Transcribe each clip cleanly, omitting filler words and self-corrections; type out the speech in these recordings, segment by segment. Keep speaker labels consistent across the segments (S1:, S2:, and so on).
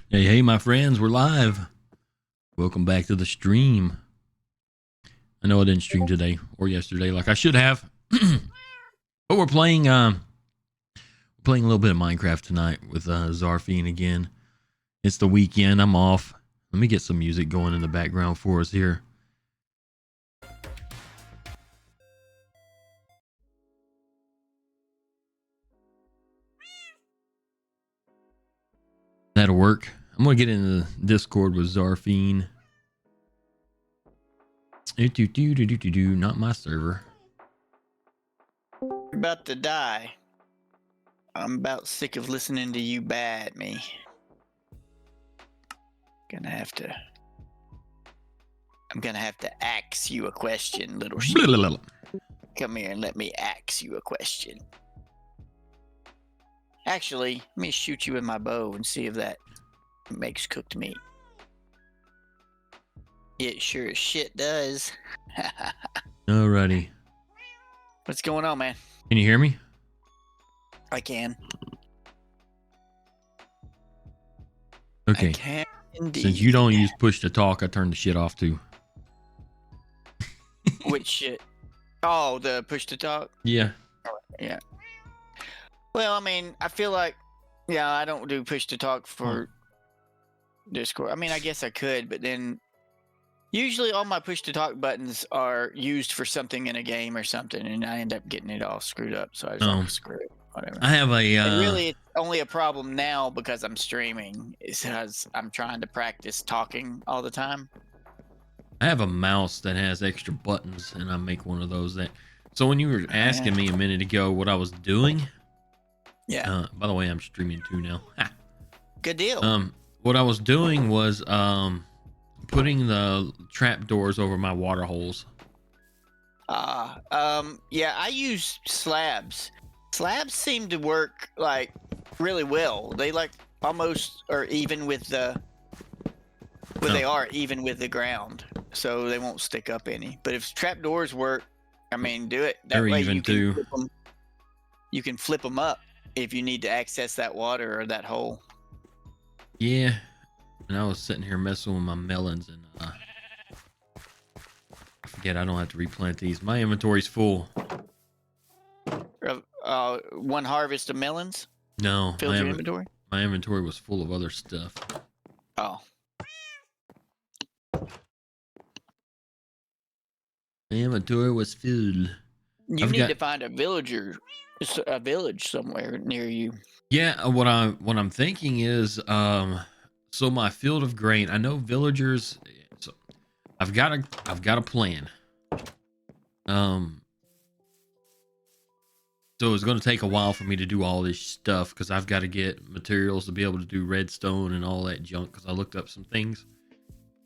S1: Hey, my friends, we're live. Welcome back to the stream. I know I didn't stream today or yesterday like I should have, but we're playing a little bit of Minecraft tonight with Zarfine again. It's the weekend. I'm off. Let me get some music going in the background for us here. That'll work. I'm gonna get into the Discord with Zarfine. Not my server.
S2: You're about to die. I'm about sick of listening to you bad me. I'm gonna have to ask you a question, little sheep. Come here and let me ask you a question. Actually, let me shoot you with my bow and see if that makes cooked meat. It sure as shit does.
S1: Alrighty.
S2: What's going on, man?
S1: Can you hear me?
S2: I can.
S1: Okay.
S2: I can indeed.
S1: Since you don't use push to talk, I turned the shit off too.
S2: Which shit? Oh, the push to talk?
S1: Yeah.
S2: Yeah. Well, I mean, I feel like, yeah, I don't do push to talk for Discord. I mean, I guess I could, but then usually all my push to talk buttons are used for something in a game or something, and I end up getting it all screwed up. So I just like, screw it, whatever.
S1: I have a.
S2: And really, it's only a problem now because I'm streaming, is because I'm trying to practice talking all the time.
S1: I have a mouse that has extra buttons, and I make one of those. That. So when you were asking me a minute ago what I was doing,
S2: yeah.
S1: By the way, I'm streaming too now.
S2: Good deal.
S1: What I was doing was putting the trap doors over my water holes.
S2: Yeah, I use slabs. Slabs seem to work like really well. They like almost are even with the. Well, they are even with the ground, so they won't stick up any. But if trapdoors work, I mean, do it. That way you can flip them. You can flip them up if you need to access that water or that hole.
S1: Yeah, and I was sitting here messing with my melons, and I forget I don't have to replant these. My inventory's full.
S2: One harvest of melons?
S1: No,
S2: filled your inventory?
S1: My inventory was full of other stuff.
S2: Oh.
S1: My inventory was filled.
S2: You need to find a village somewhere near you.
S1: Yeah, what I'm thinking is, so my field of grain. I know villagers. So I've got a plan. So it's going to take a while for me to do all this stuff because I've got to get materials to be able to do redstone and all that junk. Because I looked up some things.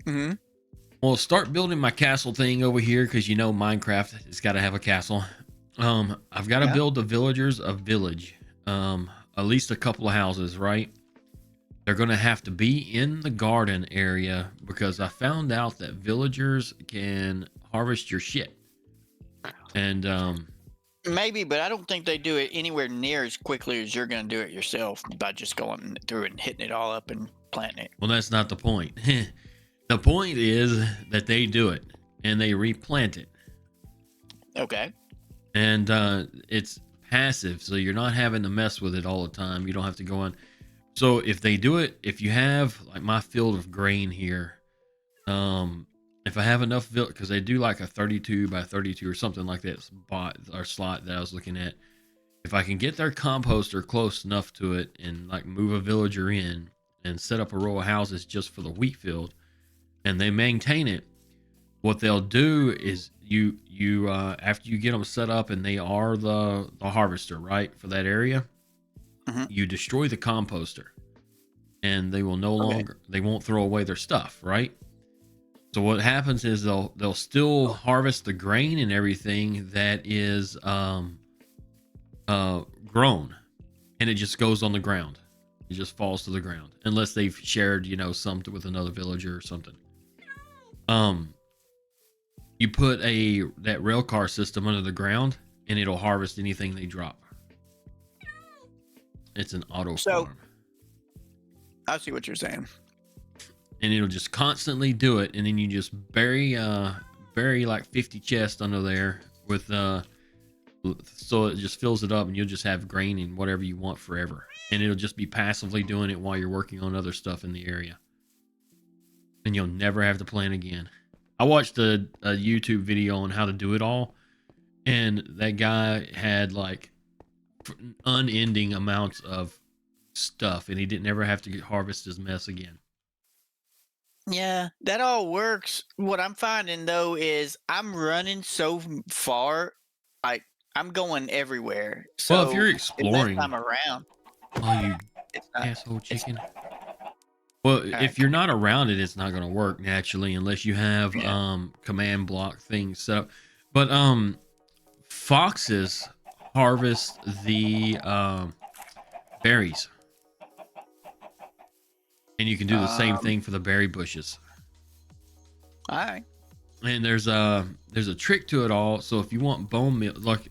S2: Mm-hmm.
S1: Well, start building my castle thing over here because you know Minecraft has got to have a castle. I've got to build the villagers a village. At least a couple of houses, right? They're going to have to be in the garden area because I found out that villagers can harvest your shit. And
S2: maybe, but I don't think they do it anywhere near as quickly as you're going to do it yourself by just going through and hitting it all up and planting it.
S1: Well, that's not the point. The point is that they do it and they replant it.
S2: Okay.
S1: And it's passive, so you're not having to mess with it all the time. You don't have to go on. So if they do it, if you have like my field of grain here, if I have enough, because they do like a 32 by 32 or something like that spot or slot that I was looking at. If I can get their composter close enough to it and like move a villager in and set up a row of houses just for the wheat field, and they maintain it, what they'll do is you after you get them set up and they are the harvester, right, for that area, you destroy the composter and they will no longer, they won't throw away their stuff, right? So what happens is they'll still harvest the grain and everything that is grown, and it just goes on the ground. It just falls to the ground unless they've shared, something with another villager or something. You put that rail car system under the ground and it'll harvest anything they drop. It's an auto farm.
S2: I see what you're saying.
S1: And it'll just constantly do it, and then you just bury like 50 chests under there with so it just fills it up, and you'll just have grain and whatever you want forever, and it'll just be passively doing it while you're working on other stuff in the area, and you'll never have to plan again. I watched a YouTube video on how to do it all, and that guy had like unending amounts of stuff, and he didn't ever have to harvest his mess again.
S2: Yeah, that all works. What I'm finding though is I'm running so far, like I'm going everywhere.
S1: Well, if
S2: So
S1: you're
S2: unless
S1: exploring,
S2: I'm around,
S1: oh, you
S2: it's not.
S1: asshole
S2: It's
S1: chicken. Well,
S2: all right.
S1: if you're not around it, it's not going to work naturally unless you have
S2: Yeah.
S1: command block things set up. But foxes harvest the berries, and you can do the same
S2: Um.
S1: thing for the berry bushes.
S2: All right.
S1: And there's a trick to it all. So if you want bone meal, like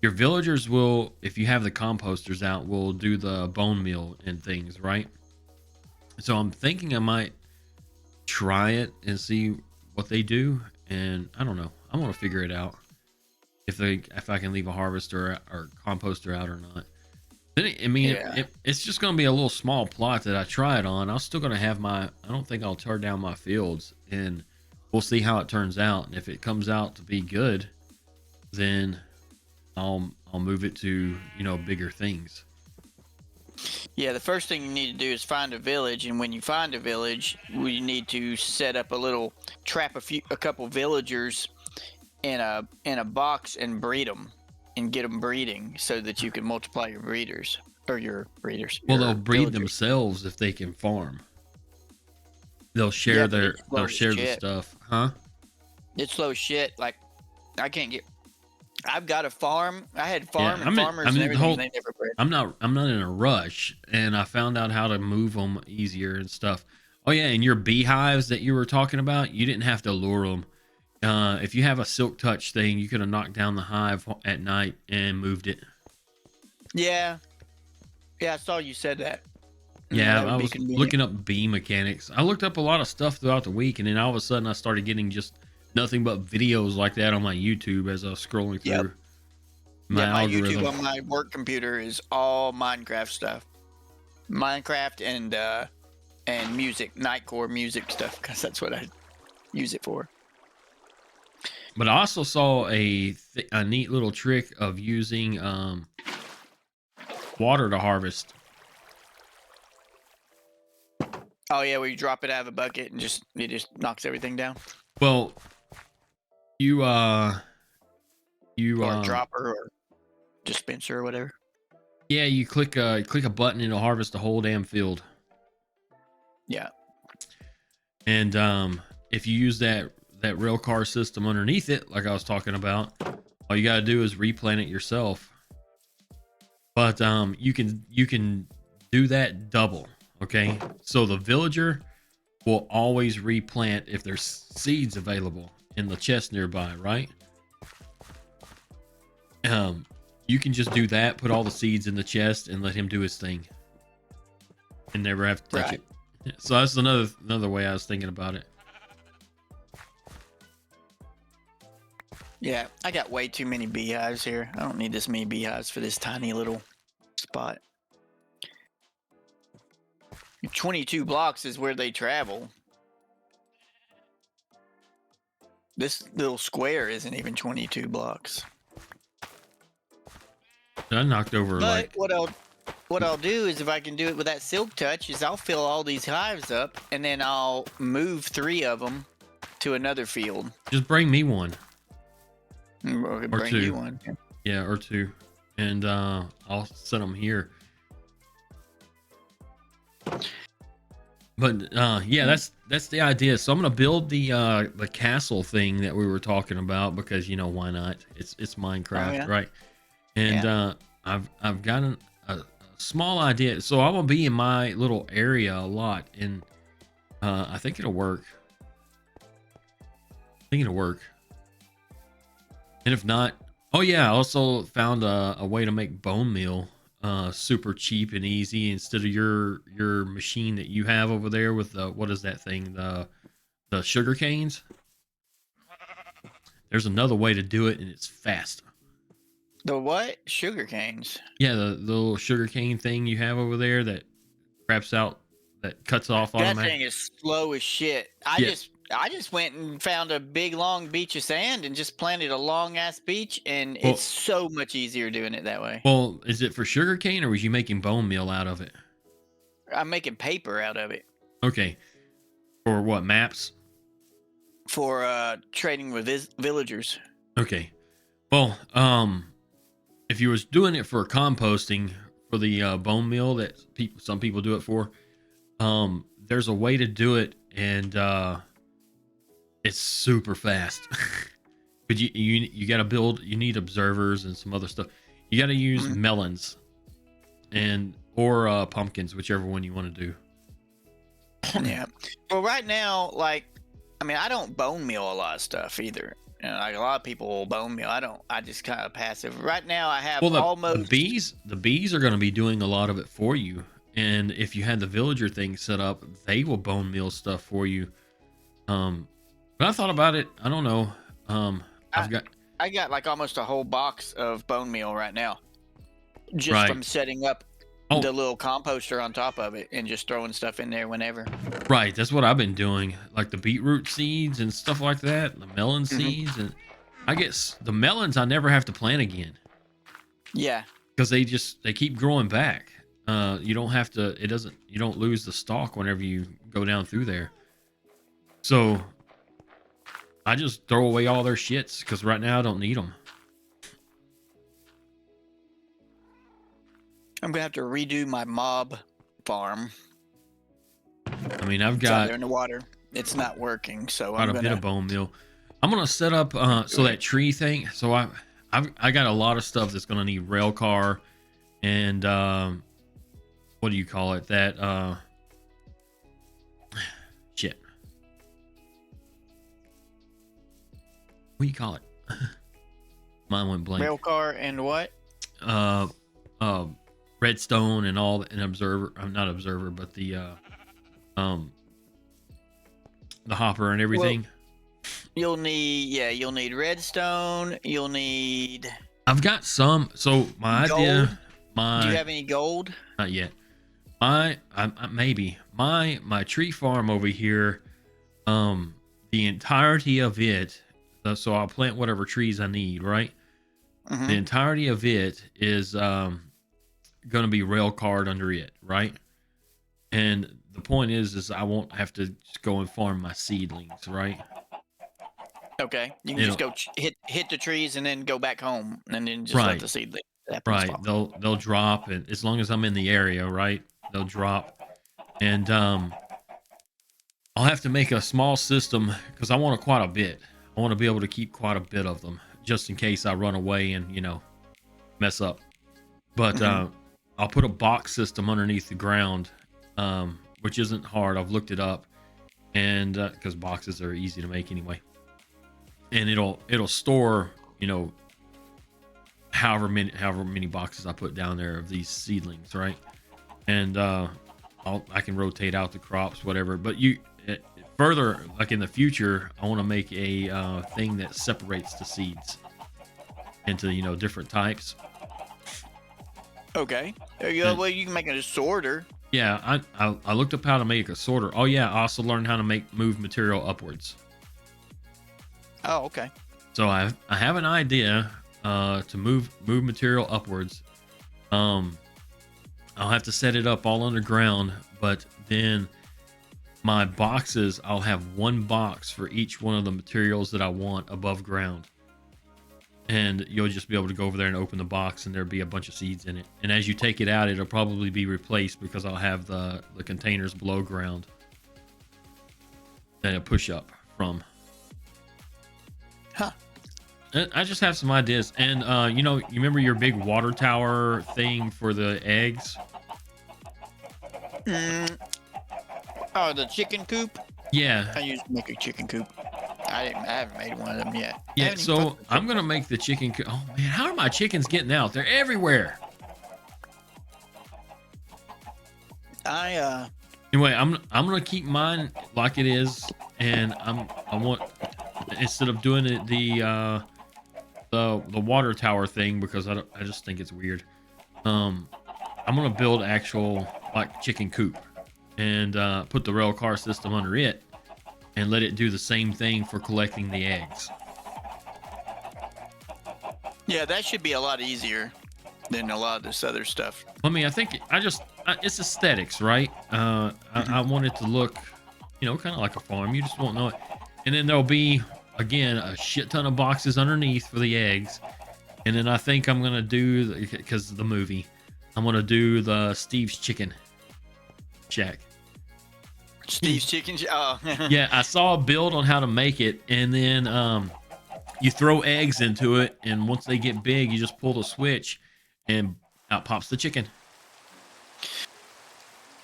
S1: your villagers will, if you have the composters out, will do the bone meal and things, right? So I'm thinking I might try it and see what they do, and I don't know, I want to figure it out if I can leave a harvester or composter out or not. Then I mean,
S2: Yeah.
S1: it's just going to be a little small plot that I try it on. I'm still going to have I don't think I'll tear down my fields, and we'll see how it turns out. And if it comes out to be good, then I'll move it to, bigger things.
S2: Yeah, the first thing you need to do is find a village, and when you find a village, we need to set up trap a couple villagers in a box and breed them, and get them breeding so that you can multiply your breeders or your breeders.
S1: Well,
S2: your
S1: they'll breed
S2: villagers.
S1: themselves if they can farm. They'll share
S2: Yeah, but it's slow
S1: they'll
S2: as
S1: share the
S2: shit.
S1: stuff, huh?
S2: It's slow as shit. Like I can't get. I've got a farm. I had
S1: Yeah,
S2: farm and farmers and
S1: the
S2: everything,
S1: whole.
S2: and they never bred.
S1: I'm not in a rush, and I found out how to move them easier and stuff. Oh yeah, and your beehives that you were talking about, you didn't have to lure them. If you have a silk touch thing, you could have knocked down the hive at night and moved it.
S2: Yeah, yeah. I saw you said that.
S1: Yeah,
S2: That
S1: I
S2: would be
S1: was
S2: convenient.
S1: looking up bee mechanics. I looked up a lot of stuff throughout the week, and then all of a sudden I started getting just nothing but videos like that on my YouTube as I was scrolling through.
S2: Yep.
S1: My
S2: Yeah, my
S1: algorithm.
S2: YouTube on my work computer is all Minecraft stuff. Minecraft and music, Nightcore music stuff, because that's what I use it for.
S1: But I also saw a neat little trick of using water to harvest.
S2: Oh yeah, where you drop it out of a bucket and it just knocks everything down.
S1: Well, you
S2: Or a dropper or dispenser or whatever.
S1: yeah, you click a button and it'll harvest the whole damn field.
S2: Yeah.
S1: And if you use that rail car system underneath it, like I was talking about, all you gotta do is replant it yourself. But you can do that double. Okay, so the villager will always replant if there's seeds available in the chest nearby, right? You can just do that, put all the seeds in the chest, and let him do his thing, and never have to touch it. So that's another way I was thinking about it.
S2: Yeah, I got way too many beehives here. I don't need this many beehives for this tiny little spot. 22 blocks is where they travel. This little square isn't even 22 blocks.
S1: I knocked over
S2: But what I'll do is, if I can do it with that silk touch, is I'll fill all these hives up, and then I'll move 3 of them to another field.
S1: just bring me one.
S2: Or bring
S1: 2.
S2: you one.
S1: Yeah, or 2, and I'll set them here. But yeah, that's the idea. So I'm gonna build the castle thing that we were talking about, because why not? It's Minecraft,
S2: yeah.
S1: right? And I've got a small idea. So I'm gonna be in my little area a lot, and I think it'll work. And if not, oh yeah, I also found a way to make bone meal super cheap and easy instead of your machine that you have over there with the what is that thing, the sugar canes. There's another way to do it and it's fast.
S2: The what? Sugar canes.
S1: Yeah, the little sugar cane thing you have over there that craps out, that cuts off
S2: That
S1: automatic.
S2: thing is slow as shit.
S1: Yeah.
S2: I just went and found a big long beach of sand and just planted a long ass beach, and
S1: Well,
S2: it's so much easier doing it that way.
S1: well, is it for sugar cane or was you making bone meal out of it?
S2: I'm making paper out of it
S1: Okay. For what, maps?
S2: for trading with villagers.
S1: Okay. Well, if you was doing it for composting for the bone meal that some people do it for, there's a way to do it, and it's super fast. But you got to build. You need observers and some other stuff. You got to use melons or pumpkins, whichever one you want to do.
S2: Yeah. Well, right now, like, I mean, I don't bone meal a lot of stuff either. You know, like a lot of people will bone meal. I don't. I just kind of passive. Right now, I have almost
S1: the bees are going to be doing a lot of it for you. And if you had the villager thing set up, they will bone meal stuff for you. But I thought about it. I don't know.
S2: I got like almost a whole box of bone meal right now, just
S1: Right.
S2: from setting up
S1: Oh.
S2: the little composter on top of it and just throwing stuff in there whenever.
S1: Right, that's what I've been doing, like the beetroot seeds and stuff like that, the melon seeds, and I guess the melons I never have to plant again
S2: Yeah.
S1: because they keep growing back. You don't have to. You don't lose the stalk whenever you go down through there. So I just throw away all their shits because right now I don't need them.
S2: I'm gonna have to redo my mob farm.
S1: I mean, I've
S2: It's out
S1: got
S2: there in the water. It's not working, so
S1: quite
S2: I'm
S1: a bit
S2: gonna.
S1: of bone meal. I'm gonna set up so that tree thing. So I got a lot of stuff that's gonna need rail car and what do you call it? That shit. What do you call it? Mine went blank.
S2: Railcar and what?
S1: Uh, redstone and all, an observer. I'm not observer, but the hopper and everything.
S2: You'll need redstone. You'll need
S1: I've got some. So my
S2: gold.
S1: idea,
S2: Do you have any gold?
S1: not yet. I maybe my tree farm over here, the entirety of it. So I'll plant whatever trees I need, right?
S2: Mhm.
S1: The entirety of it is going to be rail card under it, right? And the point is I won't have to just go and farm my seedlings, right?
S2: Okay, you can just go hit the trees and then go back home, and then just let
S1: Right.
S2: the seedling.
S1: Right. They'll drop, and as long as I'm in the area, right, they'll drop. And I'll have to make a small system because I want quite a bit. I want to be able to keep quite a bit of them just in case I run away and mess up. But I'll put a box system underneath the ground, which isn't hard. I've looked it up, and because boxes are easy to make anyway. And it'll store however many boxes I put down there of these seedlings, right? And I can rotate out the crops, whatever. But further, like in the future, I want to make a thing that separates the seeds into different types.
S2: Okay. Well, you can make it a sorter.
S1: Yeah, I looked up how to make a sorter. Oh yeah, I also learned how to move material upwards.
S2: Oh, okay.
S1: So I have an idea to move material upwards. I'll have to set it up all underground, but then my boxes, I'll have one box for each one of the materials that I want above ground. And you'll just be able to go over there and open the box and there'll be a bunch of seeds in it. And as you take it out, it'll probably be replaced because I'll have the containers below ground that I push up from.
S2: Huh.
S1: I just have some ideas. And, you remember your big water tower thing for the eggs?
S2: Oh, the chicken coop?
S1: Yeah.
S2: I used to make a chicken coop. I haven't made one of them yet.
S1: Yeah, so I'm going to make the chicken coop. Oh, man, how are my chickens getting out? They're everywhere. Anyway, I'm gonna keep mine like it is, and I want, instead of doing it the water tower thing, because I just think it's weird. I'm gonna build actual like chicken coop, and put the rail car system under it, and let it do the same thing for collecting the eggs.
S2: Yeah, that should be a lot easier than a lot of this other stuff.
S1: I mean, I think it's aesthetics, right? I want it to look, kind of like a farm. You just won't know it. And then there'll be, again, a shit ton of boxes underneath for the eggs. And then I think I'm gonna do, because of the movie, I'm gonna do the Steve's Chicken Shack.
S2: Steve's Chicken. Oh,
S1: Yeah, I saw a build on how to make it, and then you throw eggs into it, and once they get big, you just pull the switch, and out pops the chicken.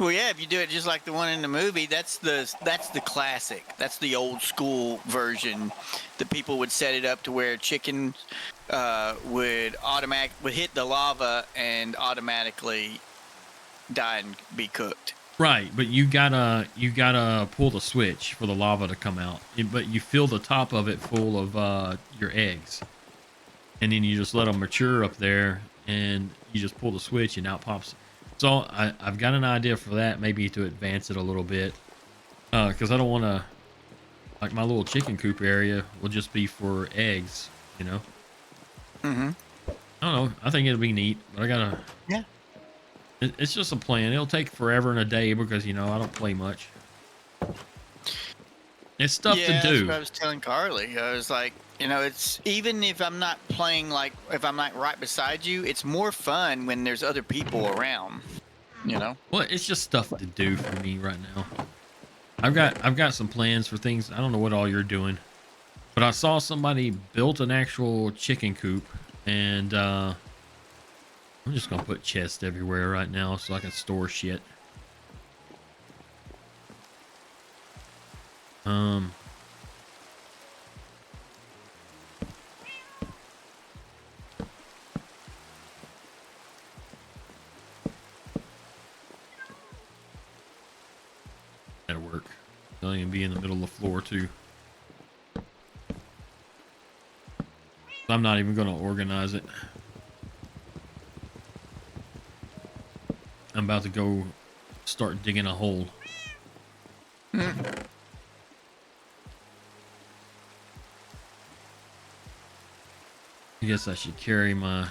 S2: well, yeah. If you do it just like the one in the movie, that's the classic. That's the old school version. The people would set it up to where chicken would hit the lava and automatically die and be cooked.
S1: Right, but you gotta pull the switch for the lava to come out. But you fill the top of it full of your eggs, and then you just let them mature up there, and you just pull the switch, and out pops. So I've got an idea for that, maybe to advance it a little bit, because I don't want to, like, my little chicken coop area will just be for eggs,
S2: Mm-hmm.
S1: I don't know. I think it'll be neat, but I gotta.
S2: Yeah.
S1: It's just a plan. It'll take forever and a day because I don't play much. It's stuff to do.
S2: That's what I was telling Carly. I was like, it's, even if I'm not playing, like if I'm not right beside you, it's more fun when there's other people around.
S1: Well, it's just stuff to do for me right now. I've got some plans for things. I don't know what all you're doing, but I saw somebody built an actual chicken coop, and I'm just gonna put chests everywhere right now so I can store shit. That'll work. They'll even be in the middle of the floor too. I'm not even gonna organize it. I'm about to go start digging a hole. I guess I should carry my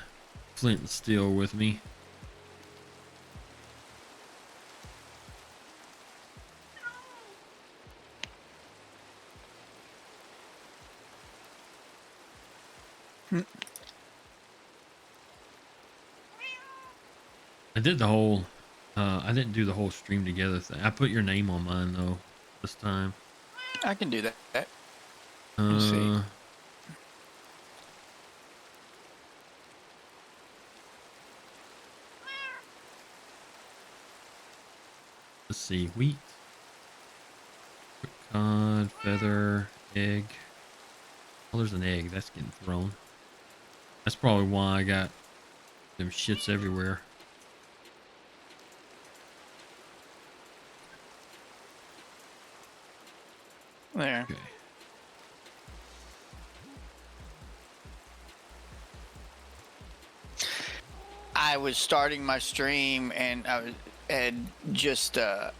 S1: flint and steel with me. I did the whole I didn't do the whole stream together thing. I put your name on mine though this time.
S2: I can do that. Let's see.
S1: Let's see. Wheat, cod, feather, egg. Oh, there's an egg that's getting thrown. That's probably why I got them shits everywhere.
S2: There.
S1: Okay.
S2: I was starting my stream and had just I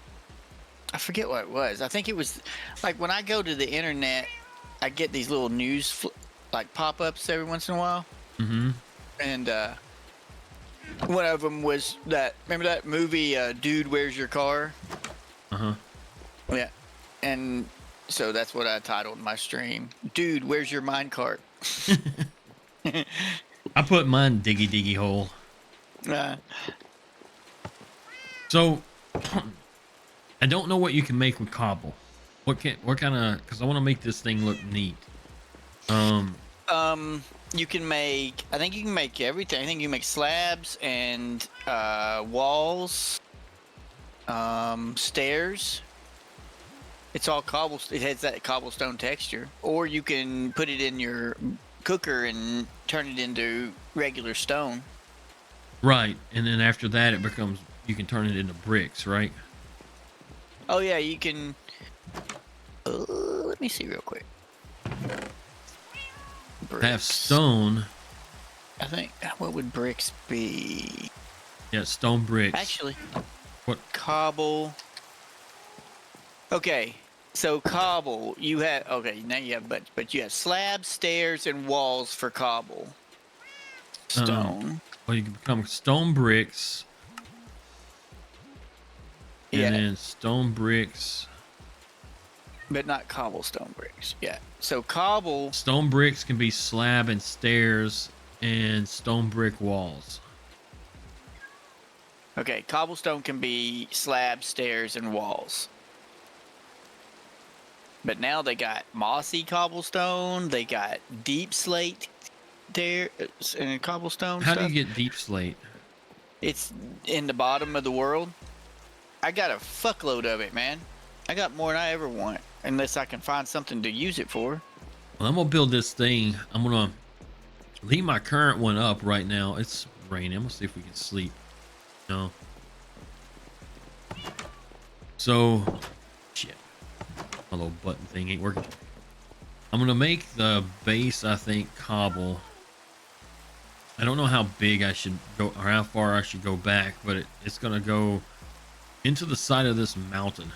S2: forget what it was. I think it was like when I go to the internet, I get these little news like pop-ups every once in a while.
S1: Mm-hmm.
S2: And one of them was remember that movie Dude, Where's Your Car?
S1: Uh-huh.
S2: Yeah. And so that's what I titled my stream. Dude, where's your minecart?
S1: I put mine Diggy Diggy Hole. So I don't know what you can make with cobble. What kind of, because I want to make this thing look neat.
S2: You can make, I think you can make everything. I think you can make slabs and walls, stairs. It's all it has that cobblestone texture. Or you can put it in your cooker and turn it into regular stone.
S1: Right, and then after that it becomes, you can turn it into bricks, right?
S2: Oh yeah, you can. Let me see real quick.
S1: Have
S2: Bricks.
S1: stone.
S2: I think what would bricks be?
S1: Yeah, stone bricks.
S2: Actually,
S1: What?
S2: cobble. Okay, so cobble. You have okay now you have but you have slabs, stairs, and walls for cobble. Stone.
S1: Well, you can become stone bricks, and
S2: Yeah,
S1: then stone bricks.
S2: but not cobblestone bricks. Yeah. So cobble.
S1: Stone bricks can be slab and stairs, and stone brick walls.
S2: Okay, cobblestone can be slabs, stairs, and walls. But now they got mossy cobblestone. They got deep slate there and cobblestone
S1: How do you
S2: stuff.
S1: get deep slate?
S2: It's in the bottom of the world. I got a fuckload of it, man. I got more than I ever want, unless I can find something to use it for.
S1: Well, I'm gonna build this thing. I'm gonna leave my current one up right now. It's raining. I'm gonna see if we can sleep. No. So, shit. My little button thing ain't working. I'm gonna make the base, I think, cobble. I don't know how big I should go or how far I should go back, but it's gonna go into the side of this mountain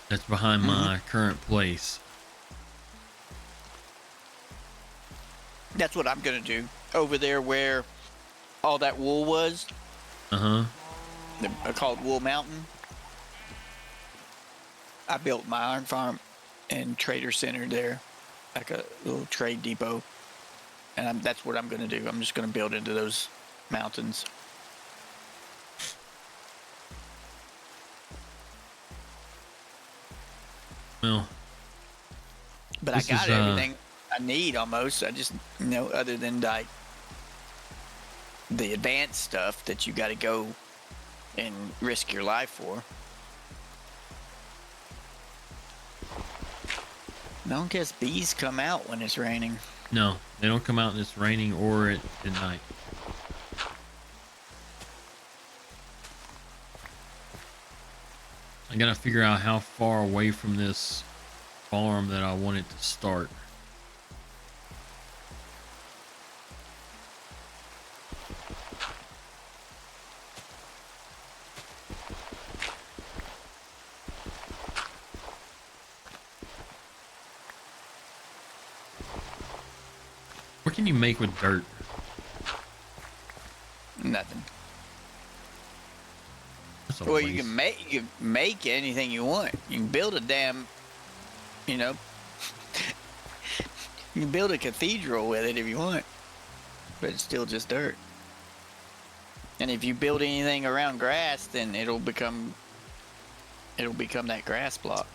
S1: that's behind my current place.
S2: That's what I'm gonna do over there where all that wool was.
S1: Uh-huh.
S2: Called Wool Mountain. I built my iron farm and trader center there, like a little trade depot, and that's what I'm gonna do. I'm just gonna build into those mountains.
S1: Well,
S2: But I got everything I need almost. I just other than like the advanced stuff that you got to go and risk your life for. I don't guess bees come out when it's raining.
S1: no, they don't come out when it's raining or at night. I gotta figure out how far away from this farm that I want it to start. What can you make with dirt?
S2: Nothing.
S1: That's a
S2: Well,
S1: waste.
S2: you can make anything you want. You can build a damn, you know, you can build a cathedral with it if you want, but it's still just dirt. And if you build anything around grass, then it'll become that grass block.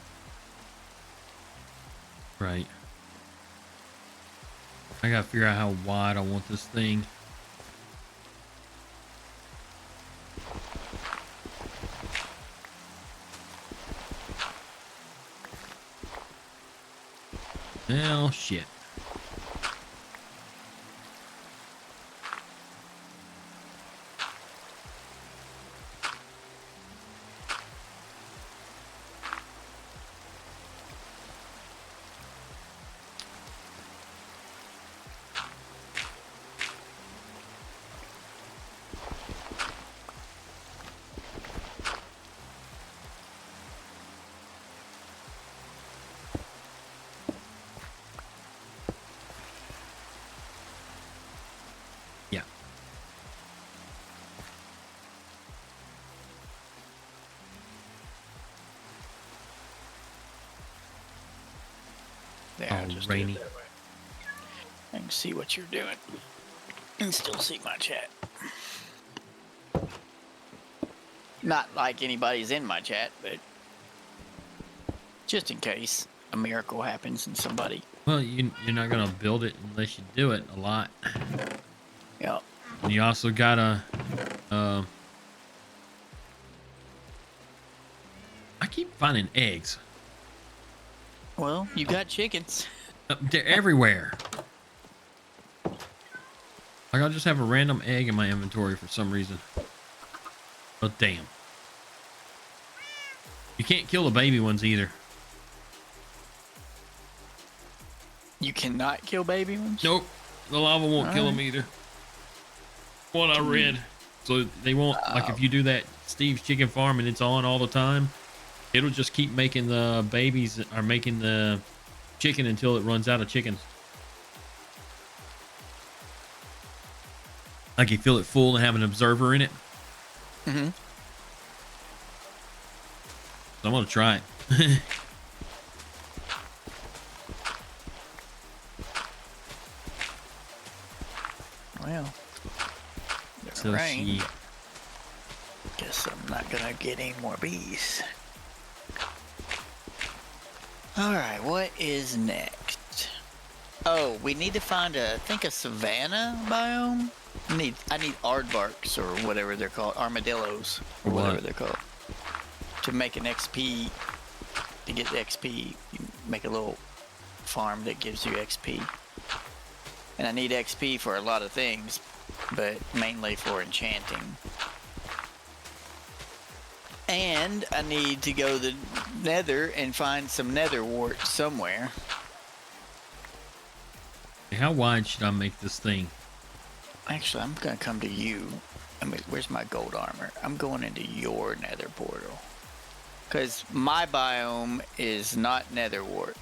S1: Right. I gotta figure out how wide I want this thing. Oh shit. Yeah.
S2: Yeah,
S1: Oh,
S2: just
S1: rainy.
S2: do it that way. I can see what you're doing and still see my chat. Not like anybody's in my chat, but just in case a miracle happens and somebody.
S1: Well, you're not gonna build it unless you do it a lot.
S2: Yeah.
S1: And you also gotta. I keep finding eggs.
S2: Well, you got chickens.
S1: They're everywhere. Like I'll just have a random egg in my inventory for some reason. Oh damn. You can't kill the baby ones either.
S2: You cannot kill baby ones?
S1: Nope. The lava won't kill them either. What I read. So they won't, like if you do that Steve's Chicken Farm and it's on all the time, it'll just keep making the babies or making the chicken until it runs out of chickens. Like you fill it full and have an observer in it.
S2: Mm-hmm.
S1: So I'm gonna try it.
S2: Well,
S1: So
S2: rain. Guess I'm not gonna get any more bees. All right, what is next? Oh, we need to find I think a savanna biome. I need aardvarks or whatever they're called, armadillos or whatever they're called, to make an XP. To get the XP, you make a little farm that gives you XP. And I need XP for a lot of things, but mainly for enchanting. And I need to go to the nether and find some nether wart somewhere.
S1: How wide should I make this thing?
S2: Actually, I'm gonna come to you. I mean, where's my gold armor? I'm going into your nether portal. Because my biome is not nether wart.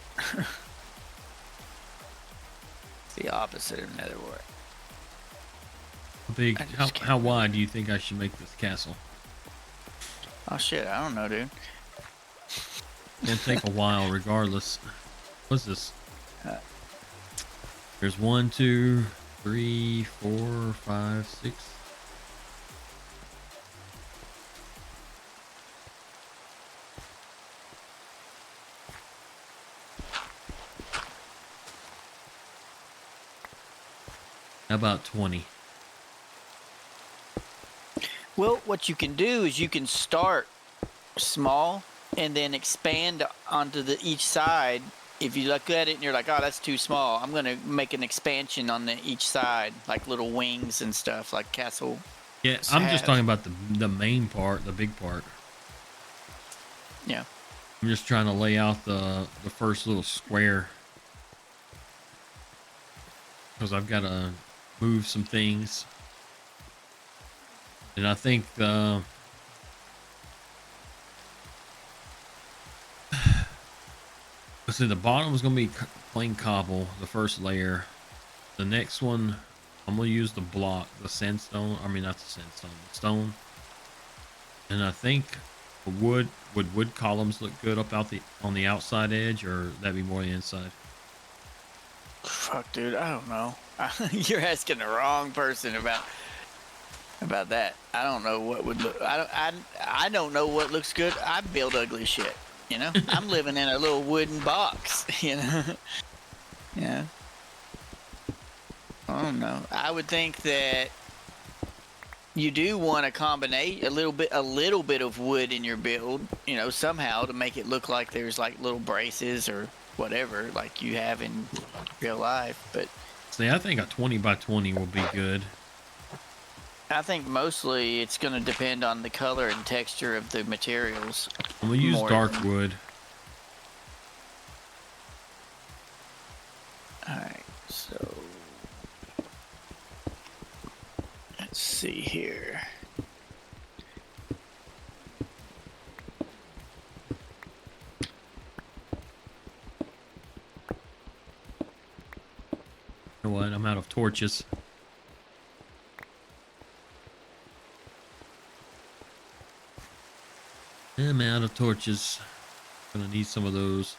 S2: The opposite of nether wart.
S1: How wide do you think I should make this castle?
S2: Oh shit, I don't know, dude.
S1: It'll take a while regardless. What's this? There's 1, 2, 3, 4, 5, 6. How about 20?
S2: Well, what you can do is you can start small and then expand onto each side. If you look at it and you're like, oh, that's too small, I'm going to make an expansion on each side, like little wings and stuff, like castle.
S1: Yeah, I'm just talking about the main part, the big part.
S2: Yeah.
S1: I'm just trying to lay out the first little square. Because I've got to move some things. And I think let's see, the bottom is going to be plain cobble, the first layer. The next one, I'm going to use the block, the sandstone. I mean, not the sandstone, the stone. And I think wood columns look good up on the outside edge, or that'd be more the inside?
S2: Fuck, dude, I don't know. You're asking the wrong person about that. I don't know what would look. I don't know what looks good. I build ugly shit. You know, I'm living in a little wooden box. You know, yeah. I don't know. I would think that you do want to combine a little bit of wood in your build. You know, somehow to make it look like there's like little braces or whatever, like you have in real life. But
S1: see, I think a 20 by 20 will be good.
S2: I think mostly it's going to depend on the color and texture of the materials.
S1: I'm going to use dark wood.
S2: Alright, so let's see here.
S1: You know what? I'm out of torches. I'm out of torches. Gonna need some of those.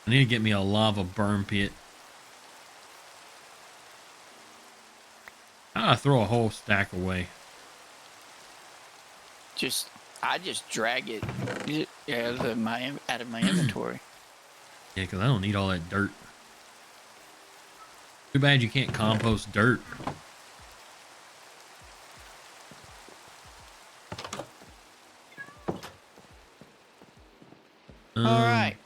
S1: I need to get me a lava burn pit. I throw a whole stack away.
S2: I just drag it out of my inventory.
S1: Yeah, because I don't need all that dirt. Too bad you can't compost dirt.
S2: Alright.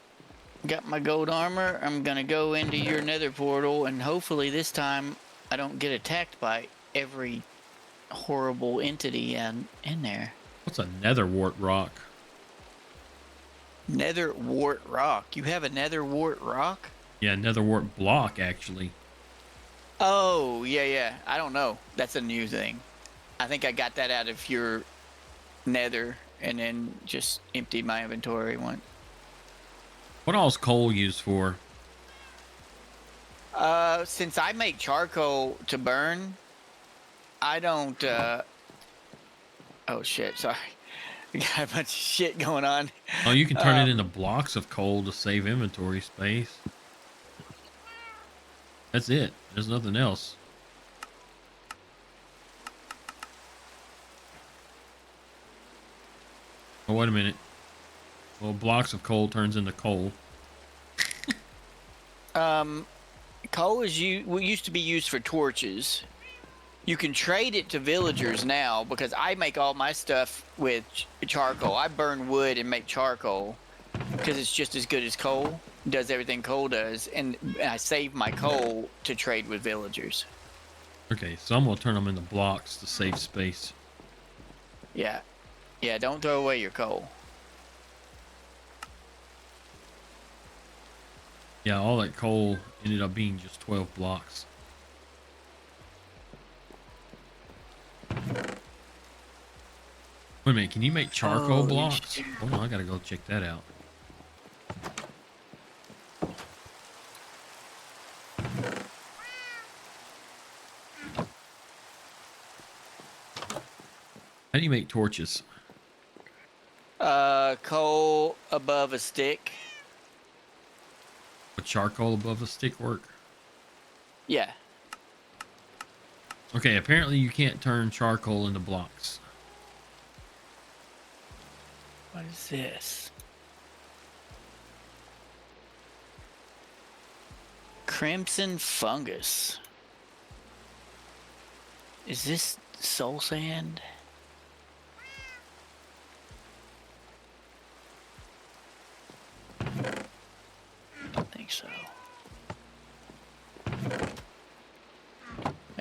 S2: Got my gold armor. I'm going to go into your nether portal, and hopefully this time I don't get attacked by every horrible entity in there.
S1: What's a nether wart rock?
S2: Nether wart rock. You have a nether wart rock?
S1: Yeah, nether wart block actually.
S2: Oh, yeah. I don't know. That's a new thing. I think I got that out of your nether and then just emptied my inventory once.
S1: What all is coal used for?
S2: Since I make charcoal to burn, I don't, oh shit, sorry. We got a bunch of shit going on.
S1: Oh, you can turn it into blocks of coal to save inventory space. That's it. There's nothing else. Oh, wait a minute. Well, blocks of coal turns into coal.
S2: Coal used to be used for torches. You can trade it to villagers now because I make all my stuff with charcoal. I burn wood and make charcoal because it's just as good as coal. It does everything coal does, and I save my coal to trade with villagers.
S1: Okay, so I'm gonna turn them into blocks to save space.
S2: Yeah, don't throw away your coal.
S1: Yeah, all that coal ended up being just 12 blocks. Wait a minute, can you make charcoal blocks? Hold on, I gotta go check that out. How do you make torches?
S2: Coal above a stick.
S1: A charcoal above a stick work?
S2: Yeah.
S1: Okay, apparently you can't turn charcoal into blocks.
S2: What is this? Crimson fungus. Is this soul sand? I don't think so.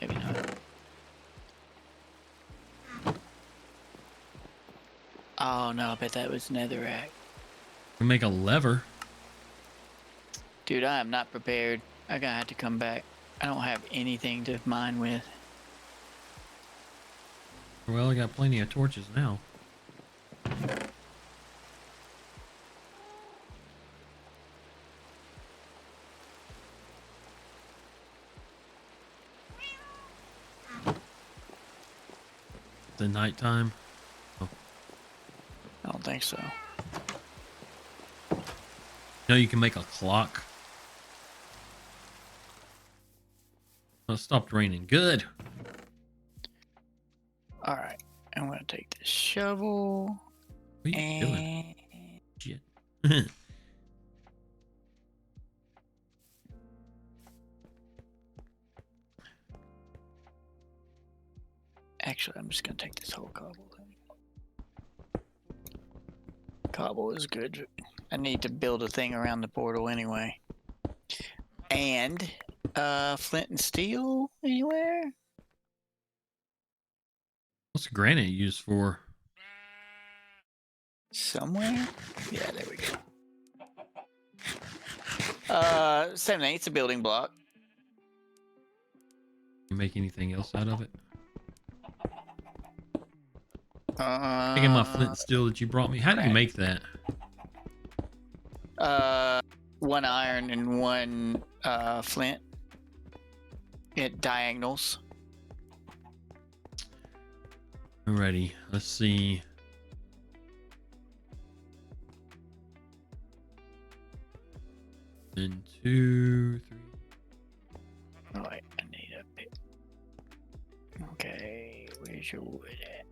S2: Maybe not. Oh no, I bet that was netherrack.
S1: You can make a lever.
S2: Dude, I am not prepared. I'm gonna have to come back. I don't have anything to mine with.
S1: Well, I got plenty of torches now. The nighttime. Oh.
S2: I don't think so.
S1: No, you can make a clock. Oh, it stopped raining. Good.
S2: All right, I'm gonna take this shovel.
S1: What are you doing? Shit.
S2: Actually, I'm just gonna take this whole cobble thing. Cobble is good. I need to build a thing around the portal anyway. And flint and steel anywhere?
S1: What's granite used for?
S2: Somewhere? Yeah, there we go. Same thing, it's a building block.
S1: You make anything else out of it?
S2: Uh,
S1: Taking my flint and steel that you brought me. How do you make that?
S2: one iron and one flint at diagonals.
S1: Alrighty, let's see. And 2, 3.
S2: Oh wait, I need a bit. Okay, where's your wood at?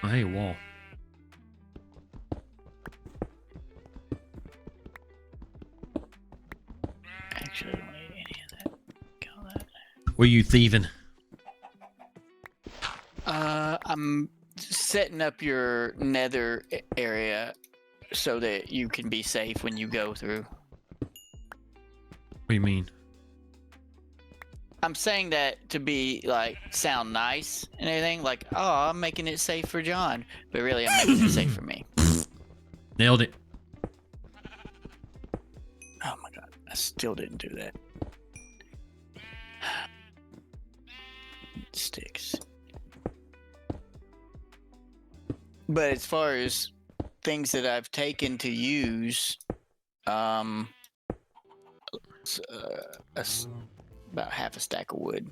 S1: Oh, hey, wall.
S2: Actually, I don't need any of that. Kill that.
S1: What are you thieving?
S2: I'm setting up your nether area so that you can be safe when you go through.
S1: What do you mean?
S2: I'm saying that to be like sound nice and everything, like, oh, I'm making it safe for John, but really I'm making it safe for me.
S1: Nailed it.
S2: Oh my god, I still didn't do that. Sticks. But as far as things that I've taken to use, about half a stack of wood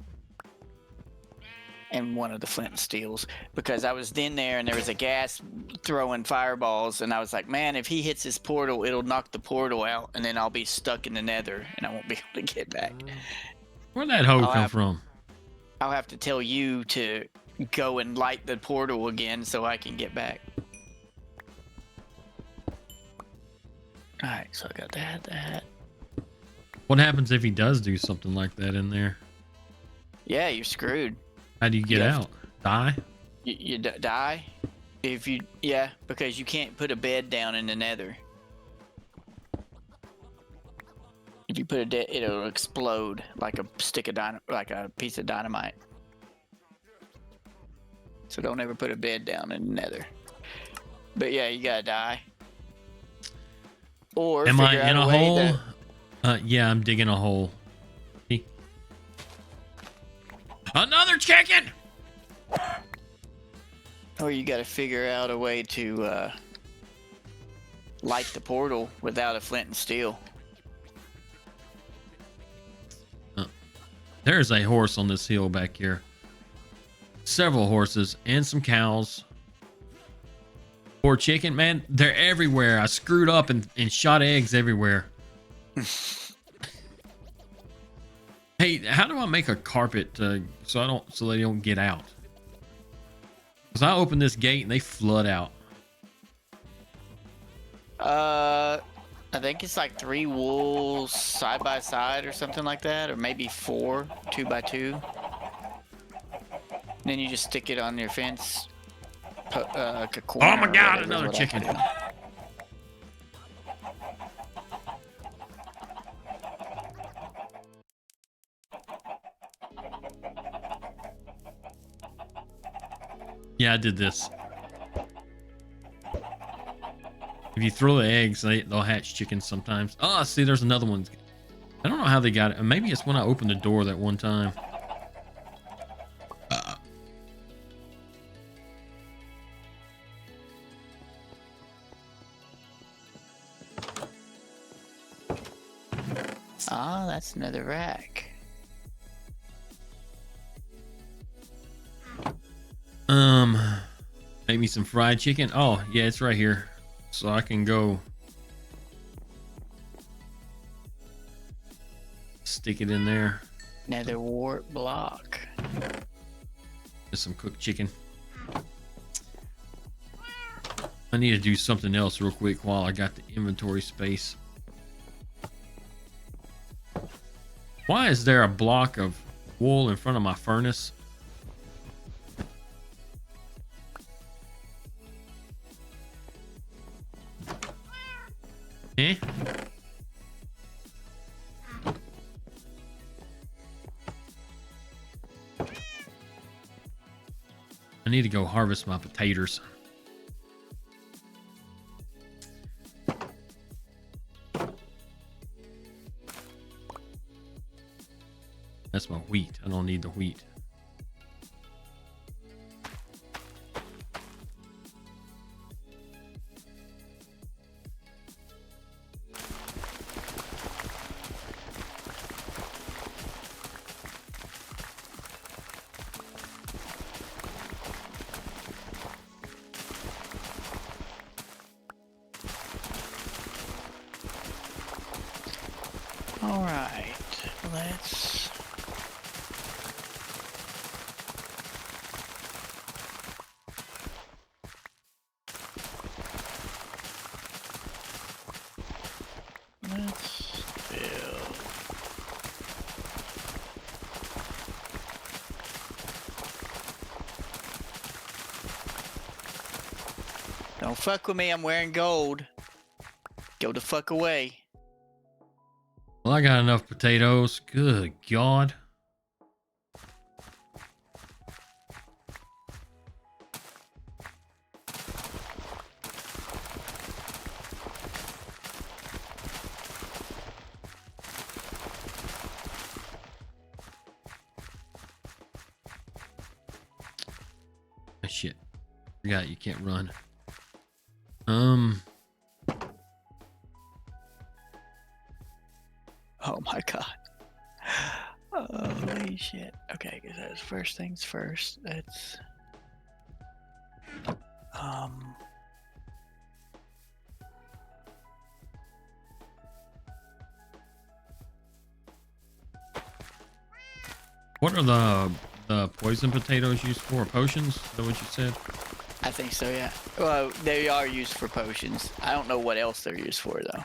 S2: and one of the flint and steels, because I was in there and there was a gas throwing fireballs, and I was like, man, if he hits his portal, it'll knock the portal out, and then I'll be stuck in the nether and I won't be able to get back.
S1: Where'd that hoe come from?
S2: I'll have to tell you to go and light the portal again so I can get back. Alright, so I got that.
S1: What happens if he does do something like that in there?
S2: Yeah, you're screwed.
S1: How do you get out? Die?
S2: You die? If you, yeah, because you can't put a bed down in the nether. If you put it'll explode like a stick of like a piece of dynamite. So don't ever put a bed down in the nether. But yeah, you gotta die. Or
S1: am I
S2: figure
S1: in
S2: out
S1: a
S2: way
S1: hole?
S2: that...
S1: Yeah, I'm digging a hole. See? Another chicken!
S2: Or you gotta figure out a way to light the portal without a flint and steel.
S1: There's a horse on this hill back here. Several horses and some cows. Poor chicken, man. They're everywhere. I screwed up and shot eggs everywhere. Hey, how do I make a carpet so they don't get out? Because I open this gate and they flood out.
S2: I think it's like 3 wools side by side or something like that, or maybe 4, 2 by 2. Then you just stick it on your fence. Like a corner.
S1: Oh my god, another chicken. Yeah, I did this. If you throw the eggs, they'll hatch chickens sometimes. Oh, see, there's another one. I don't know how they got it. Maybe it's when I opened the door that one time.
S2: Ah, that's another rack.
S1: Maybe some fried chicken. Oh, yeah, it's right here. So I can go stick it in there.
S2: Nether wart block.
S1: Just some cooked chicken. I need to do something else real quick while I got the inventory space. Why is there a block of wool in front of my furnace? Eh? I need to go harvest my potatoes. That's my wheat. I don't need the wheat.
S2: All right, let's... Don't fuck with me. I'm wearing gold. Go the fuck away.
S1: Well, I got enough potatoes. Good God. Oh, shit. Forgot you can't run.
S2: Oh my god. Holy shit. Okay, because that's first things first. That's
S1: What are the poison potatoes used for? Potions? Is that what you said?
S2: I think so, yeah. Well, they are used for potions. I don't know what else they're used for though.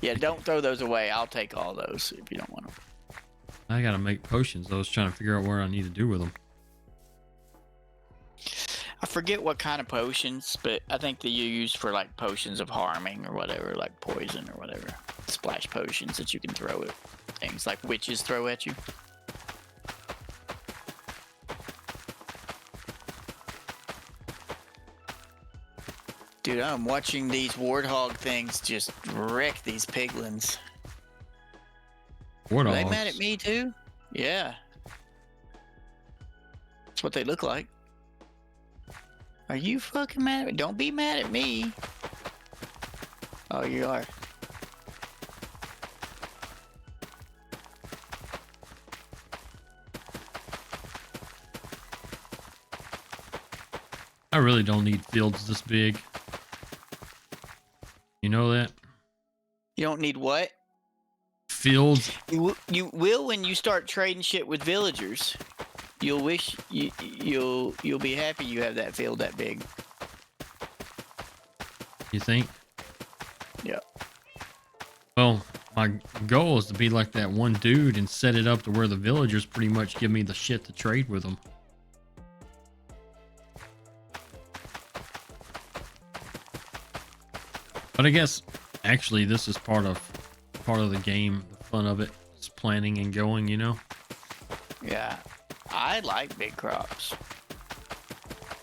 S2: Yeah, don't throw those away. I'll take all those if you don't want them.
S1: I gotta make potions. I was trying to figure out what I need to do with them.
S2: I forget what kind of potions, but I think that you use for like potions of harming or whatever, like poison or whatever. Splash potions that you can throw at things like witches throw at you. Dude, I'm watching these warthog things just wreck these piglins.
S1: Warthogs?
S2: Are they mad at me too? Yeah. That's what they look like. Are you fucking mad at me? Don't be mad at me. Oh, you are.
S1: I really don't need fields this big. You know that?
S2: You don't need what?
S1: Fields?
S2: You will when you start trading shit with villagers. You'll wish you'll be happy you have that field that big.
S1: You think?
S2: Yeah.
S1: Well, my goal is to be like that one dude and set it up to where the villagers pretty much give me the shit to trade with them. But I guess actually this is part of the game. The fun of it is planning and going, you know?
S2: Yeah. I like big crops.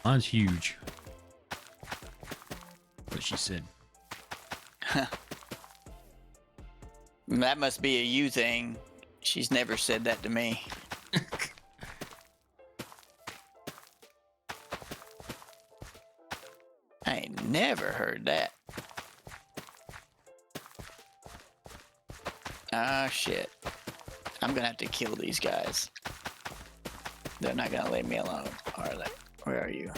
S1: Mine's huge. What she said.
S2: That must be a you thing. She's never said that to me. I ain't never heard that. Ah, shit. I'm gonna have to kill these guys. They're not gonna leave me alone, are they? Where are you?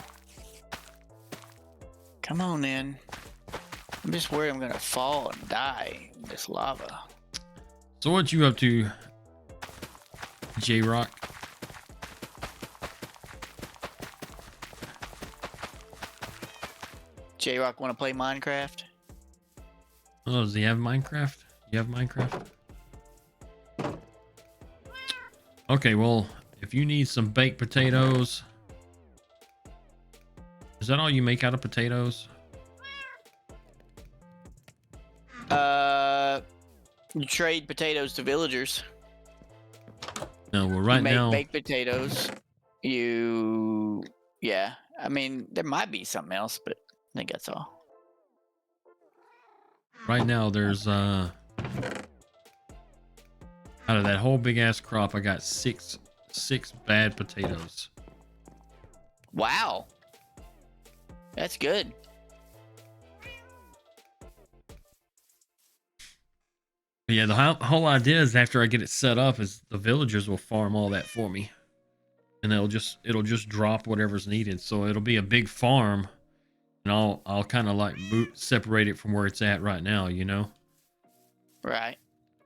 S2: Come on, then. I'm just worried I'm gonna fall and die in this lava.
S1: So what you up to, J-Rock?
S2: J-Rock wanna play Minecraft?
S1: Oh, does he have Minecraft? You have Minecraft? Okay, well, if you need some baked potatoes, is that all you make out of potatoes?
S2: You trade potatoes to villagers.
S1: No, well, right
S2: you make
S1: now,
S2: baked potatoes. Yeah. I mean, there might be something else, but I think that's all.
S1: right now, there's out of that whole big ass crop, I got six bad potatoes.
S2: Wow. That's good.
S1: But yeah, the whole idea is after I get it set up, is the villagers will farm all that for me, and it'll just drop whatever's needed. So it'll be a big farm, and I'll kind of like separate it from where it's at right now, you know,
S2: Right.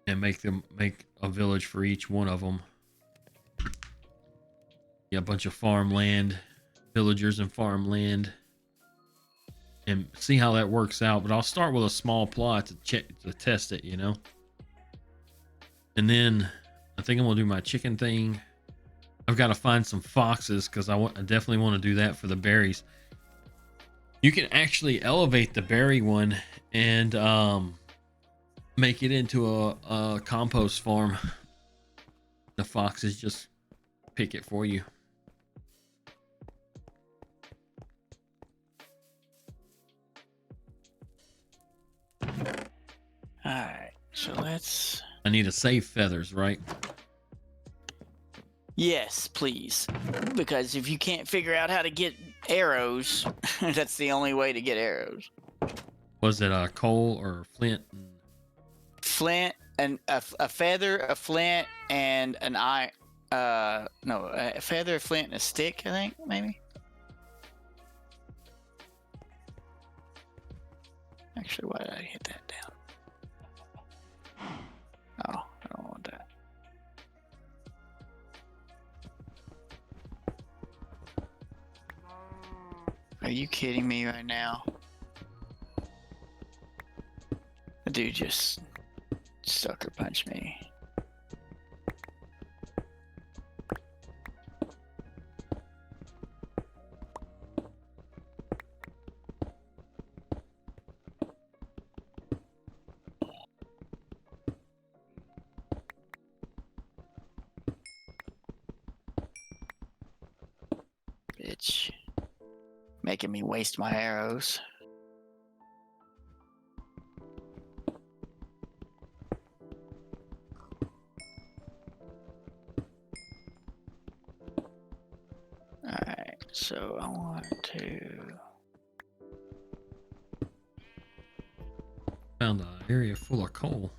S1: and make a village for each one of them. Yeah, a bunch of farmland, villagers and farmland, and see how that works out. But I'll start with a small plot to test it, you know. And then I think I'm gonna do my chicken thing. I've got to find some foxes because I definitely want to do that for the berries. You can actually elevate the berry one and make it into a compost farm. The foxes just pick it for you.
S2: Alright, so let's...
S1: I need to save feathers, right?
S2: Yes, please. Because if you can't figure out how to get arrows, that's the only way to get arrows.
S1: Was it coal or flint?
S2: Flint, and a feather, a flint, and an eye. No, a feather, a flint, and a stick, I think, maybe. Actually, why did I hit that down? Oh, I don't want that. Are you kidding me right now? The dude just sucker punched me. Bitch. Making me waste my arrows. Alright, so I want to...
S1: Found an area full of coal.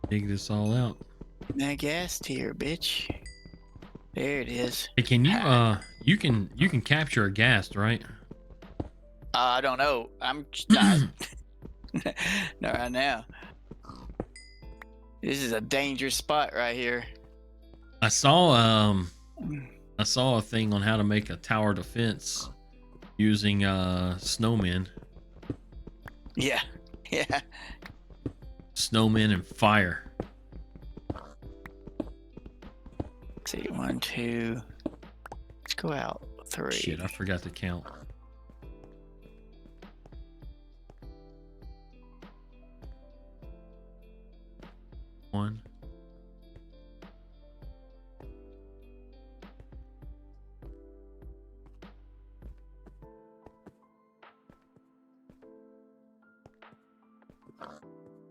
S1: Dig this all out.
S2: That gas tier, bitch. There it is.
S1: Hey, can you you can capture a ghast, right?
S2: I don't know. I'm not right now. This is a dangerous spot right here.
S1: I saw a thing on how to make a tower defense using snowmen.
S2: Yeah. Yeah.
S1: Snowmen and fire.
S2: Let's see, 1, 2. Let's go out 3.
S1: Shit, I forgot to count. One.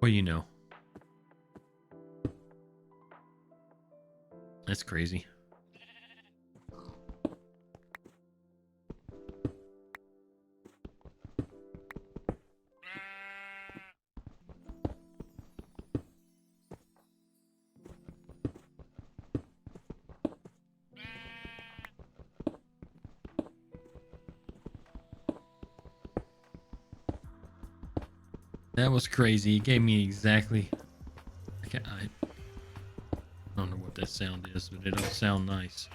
S1: Well, you know. That's crazy. That was crazy. It gave me exactly... I don't know what that sound is, but it don't sound nice.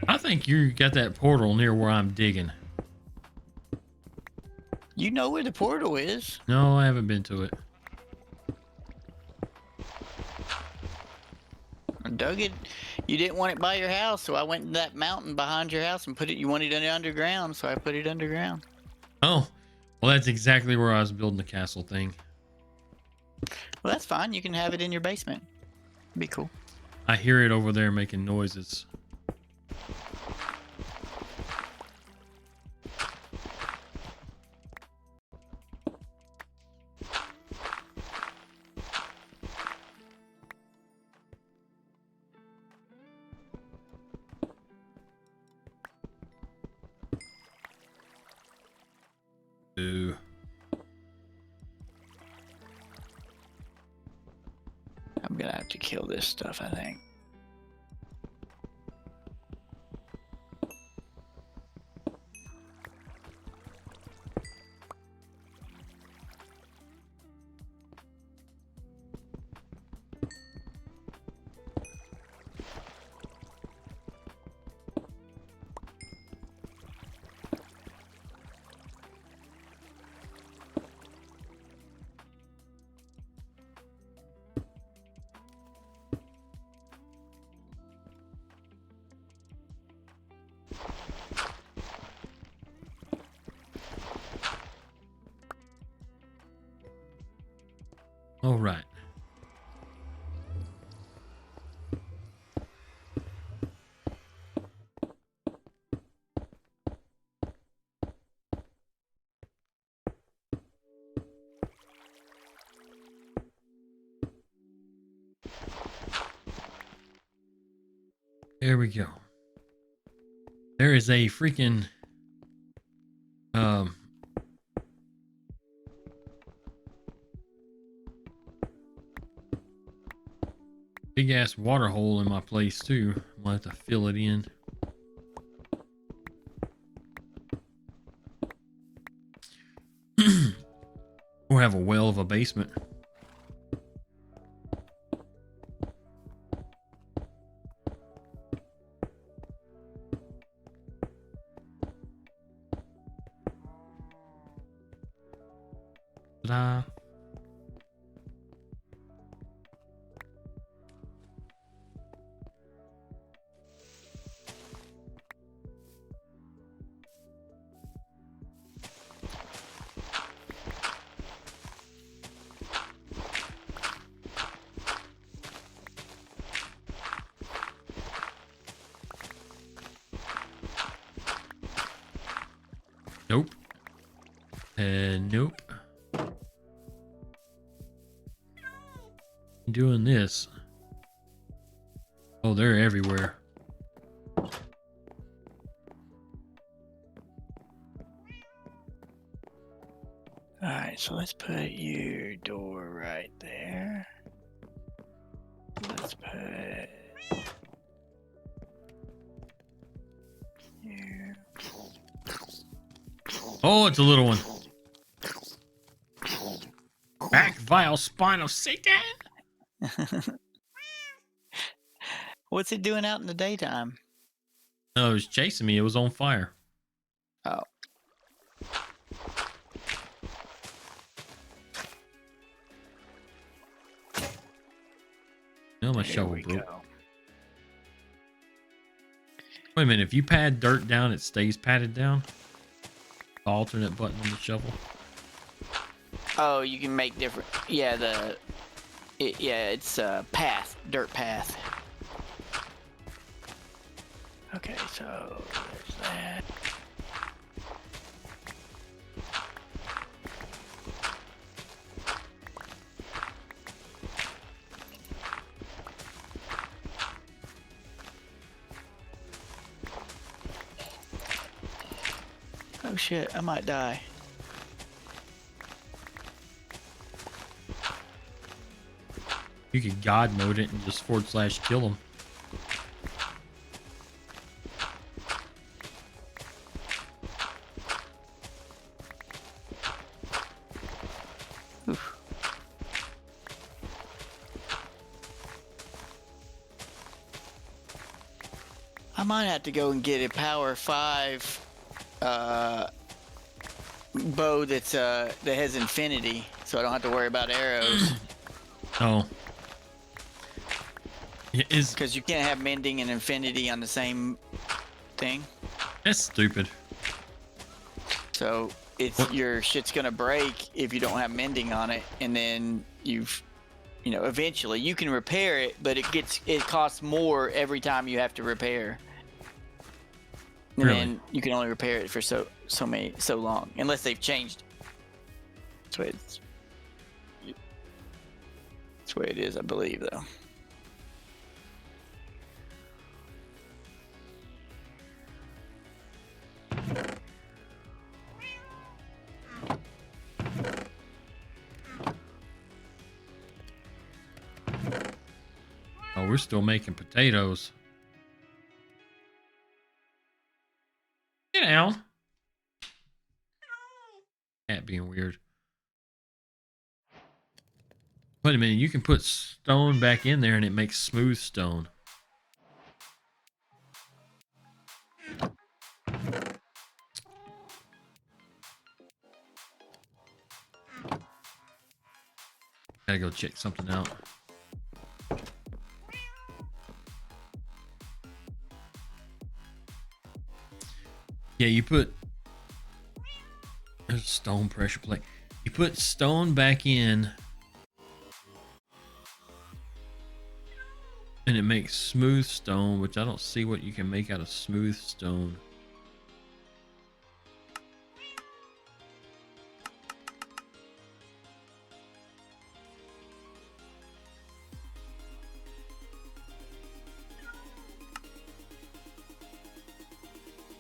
S1: I think you got that portal near where I'm digging.
S2: You know where the portal is.
S1: No, I haven't been to it.
S2: I dug it. You didn't want it by your house, so I went to that mountain behind your house and put it. You wanted it underground, so I put it underground.
S1: Oh, well, that's exactly where I was building the castle thing.
S2: Well, that's fine. You can have it in your basement. Be cool.
S1: I hear it over there making noises. Ooh.
S2: gonna have to kill this stuff, I think.
S1: All right. There we go. There is a freaking big ass water hole in my place too. I'm gonna have to fill it in. Or have a well of a basement. Ta-da. Nope. And nope. Doing this. Oh, they're everywhere.
S2: Alright, so let's put your door right there. Let's put you.
S1: Oh, it's a little one. Back, vile spawn of Satan.
S2: What's it doing out in the daytime?
S1: No, it was chasing me. It was on fire.
S2: Oh.
S1: No, my
S2: There
S1: shovel
S2: we
S1: broke.
S2: go.
S1: Wait a minute. If you pad dirt down, it stays padded down. The alternate button on the shovel.
S2: Oh, you can make different. Yeah, it's a path, dirt path. Okay, so there's that. Oh shit, I might die.
S1: You could God mode it and just / kill them.
S2: Oof. I might have to go and get a Power 5 bow that's that has infinity, so I don't have to worry about arrows.
S1: Oh. Is
S2: Because you can't have mending and infinity on the same thing.
S1: that's stupid.
S2: So it's your shit's gonna break if you don't have mending on it, and then eventually you can repair it, but it costs more every time you have to repair. And
S1: Really?
S2: then you can only repair it for so long, unless they've changed. That's the way it is, I believe, though.
S1: we're still making potatoes. Get out. Cat being weird. Wait a minute, you can put stone back in there and it makes smooth stone. Gotta go check something out. Yeah, you put... There's a stone pressure plate. You put stone back in and it makes smooth stone, which I don't see what you can make out of smooth stone.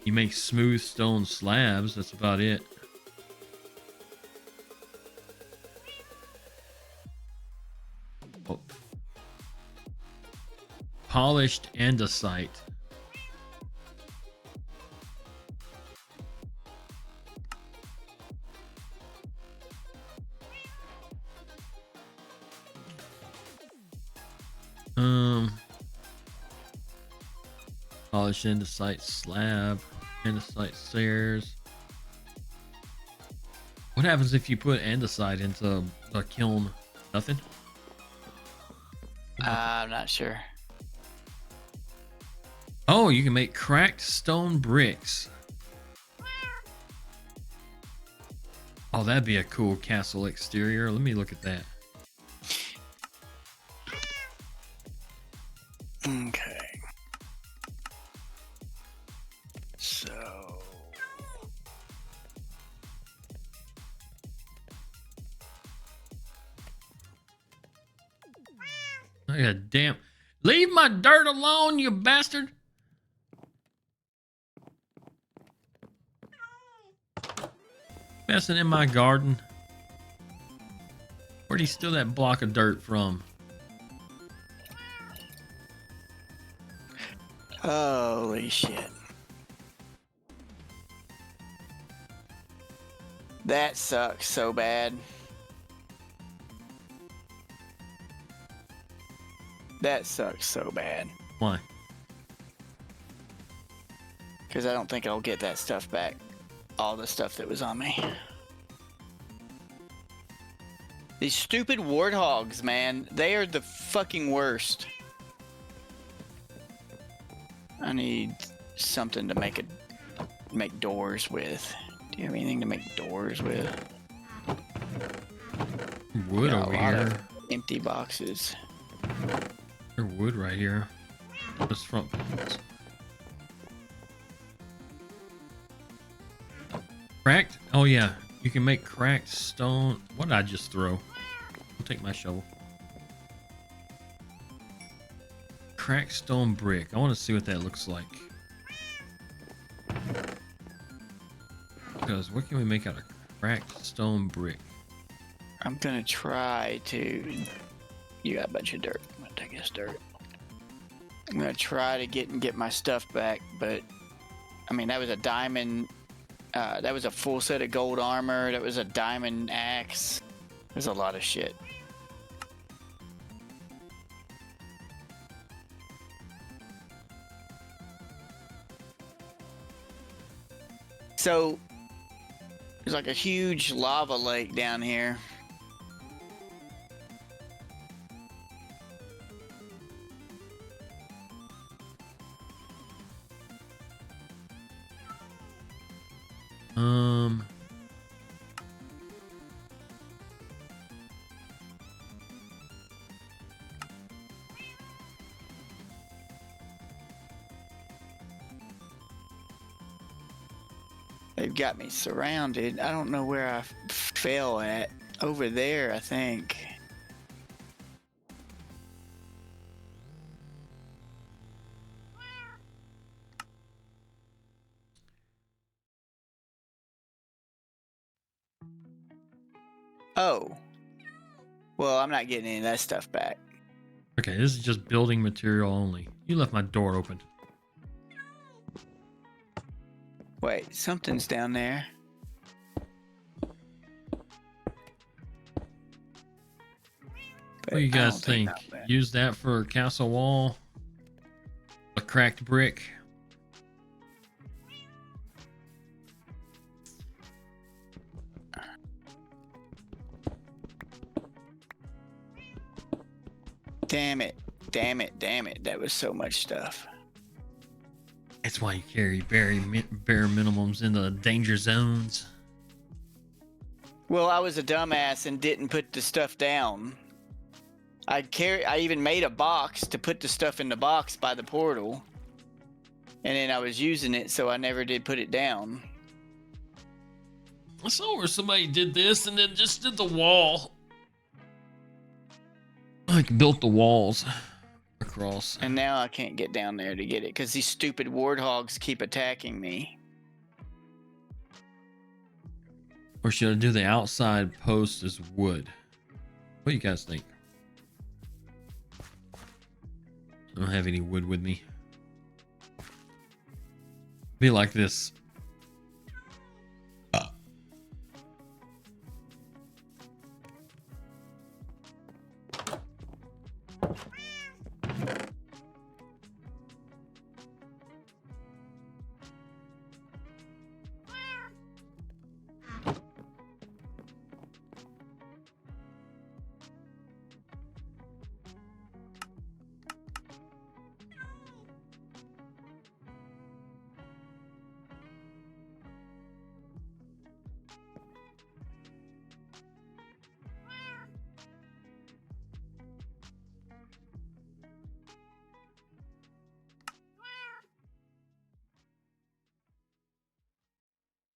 S1: You make smooth stone slabs, that's about it. Oh. Polished andesite. Polished andesite slab, andesite stairs. What happens if you put andesite into a kiln? Nothing?
S2: I'm not sure.
S1: Oh, you can make cracked stone bricks. Oh, that'd be a cool castle exterior. Let me look at that.
S2: Okay. So...
S1: God damn. Leave my dirt alone, you bastard. Messing in my garden. Where'd he steal that block of dirt from?
S2: Holy shit. That sucks so bad. That sucks so bad.
S1: Why?
S2: Because I don't think I'll get that stuff back. All the stuff that was on me. These stupid warthogs, man. They are the fucking worst. I need something to make doors with. Do you have anything to make doors with?
S1: Wood over here.
S2: Empty boxes.
S1: There's wood right here. This front piece. Cracked? Oh yeah, you can make cracked stone. What did I just throw? I'll take my shovel. Cracked stone brick. I want to see what that looks like. Because what can we make out of cracked stone brick?
S2: I'm gonna try to... You got a bunch of dirt. I'm gonna take this dirt. I'm gonna try to get my stuff back, but I mean that was a diamond. That was a full set of gold armor. That was a diamond axe. There's a lot of shit. So there's like a huge lava lake down here. They've got me surrounded. I don't know where I fell at. Over there, I think. Oh. Well, I'm not getting any of that stuff back.
S1: Okay, this is just building material only. You left my door open.
S2: Wait, something's down there.
S1: What do you guys think? Use that for a castle wall? A cracked brick?
S2: Damn it. Damn it. Damn it. That was so much stuff.
S1: That's why you carry bare minimums in the danger zones.
S2: Well, I was a dumbass and didn't put the stuff down. I even made a box to put the stuff in the box by the portal. And then I was using it, so I never did put it down.
S1: I saw where somebody did this and then just did the wall. Like built the walls across.
S2: And now I can't get down there to get it because these stupid warthogs keep attacking me.
S1: Or should I do the outside post as wood? What do you guys think? I don't have any wood with me. Be like this.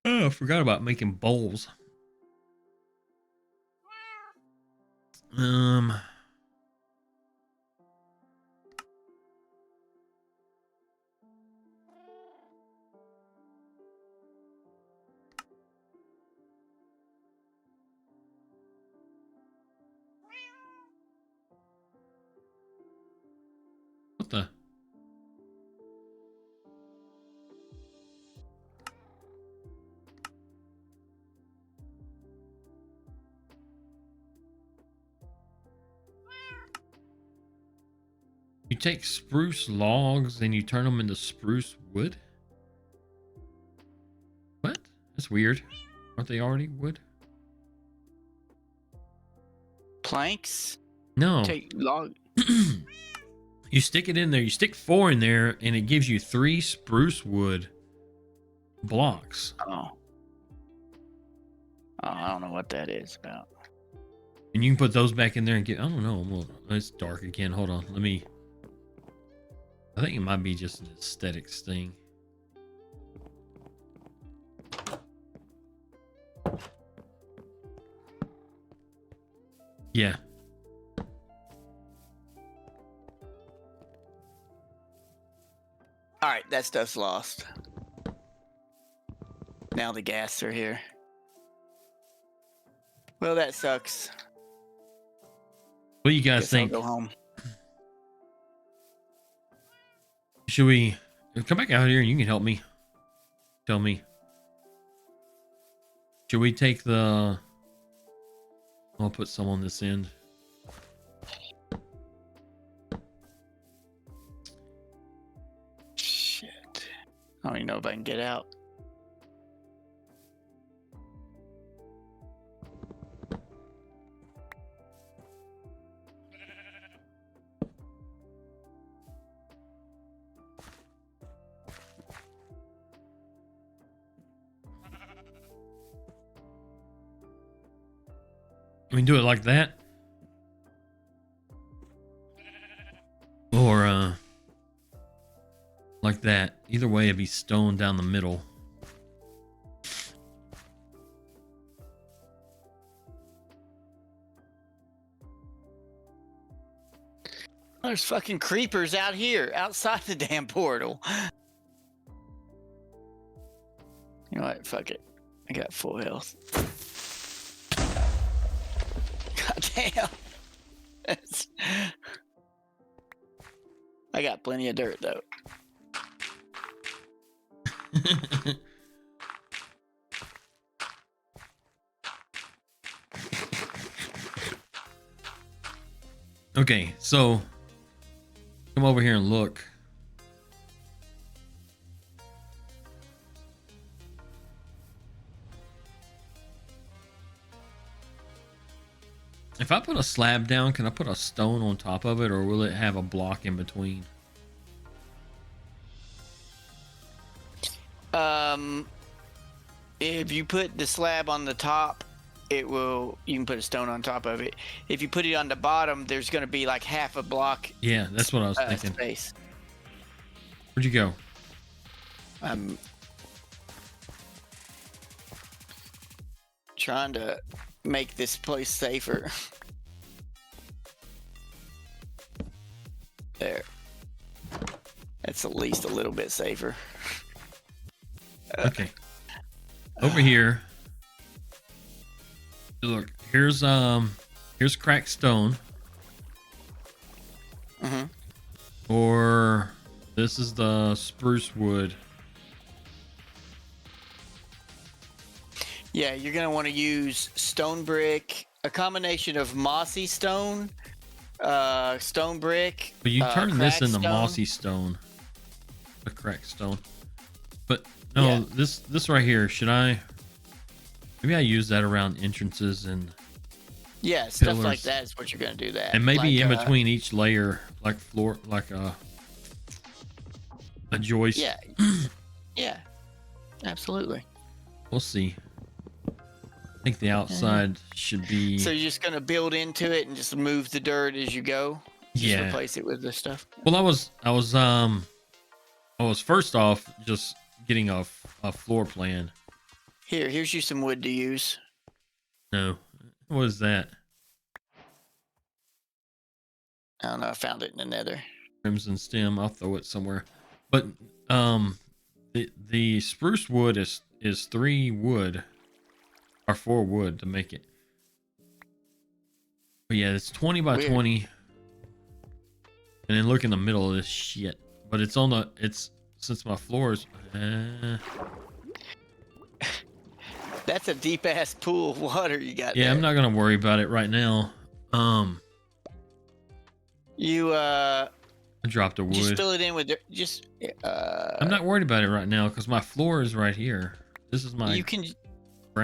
S1: Oh, I forgot about making bowls. What the? You take spruce logs and you turn them into spruce wood? What? That's weird. Aren't they already wood?
S2: Planks?
S1: No.
S2: Take log.
S1: You stick it in there. You stick 4 in there and it gives you 3 spruce wood blocks.
S2: Oh. I don't know what that is about.
S1: And you can put those back in there and get, I don't know. Well, it's dark again. Hold on. I think it might be just an aesthetics thing. Yeah.
S2: All right, that stuff's lost. Now the gas are here. Well, that sucks.
S1: What do you guys think?
S2: I'll go home.
S1: Should we come back out here and you can help me? Tell me. Should we take the... I'll put some on this end.
S2: Shit. I don't even know if I can get out.
S1: We can do it like that. Or, like that. Either way, it'd be stone down the middle.
S2: There's fucking creepers out here, outside the damn portal. You know what? Fuck it. I got full health. God damn. got plenty of dirt though.
S1: Okay, so come over here and look. If I put a slab down, can I put a stone on top of it, or will it have a block in between?
S2: If you put the slab on the top, it will. You can put a stone on top of it. If you put it on the bottom, there's going to be like half a block.
S1: Yeah, that's what I was thinking.
S2: Space.
S1: Where'd you go?
S2: I'm trying to make this place safer. There. That's at least a little bit safer.
S1: Okay. Over here. Look, here's cracked stone. Or this is the spruce wood.
S2: Yeah, you're gonna want to use stone brick, a combination of mossy stone, stone brick.
S1: But you turn this into
S2: stone.
S1: mossy stone, a cracked stone. But no, yeah. This right here. Should I? Maybe I use that around entrances and.
S2: Yeah, stuff like that is what you're gonna do. That
S1: and maybe like, in between each layer, like floor, like a joist.
S2: Yeah, yeah, absolutely.
S1: We'll see. I think the outside should be.
S2: So you're just gonna build into it and just move the dirt as you go. Just
S1: yeah.
S2: Replace it with this stuff.
S1: Well, I was first off just getting a floor plan.
S2: Here's you some wood to use.
S1: No, what is that?
S2: I don't know. I found it in the nether.
S1: Crimson stem. I'll throw it somewhere. But the spruce wood is 3 wood. Or 4 wood to make it. But yeah, it's 20 by
S2: Weird.
S1: 20. And then look in the middle of this shit. But it's on the since my floor is
S2: That's a deep ass pool of water you got.
S1: Yeah,
S2: there.
S1: I'm not gonna worry about it right now.
S2: I
S1: dropped a wood.
S2: Just fill it in with
S1: I'm not worried about it right now because my floor is right here. This is my.
S2: You can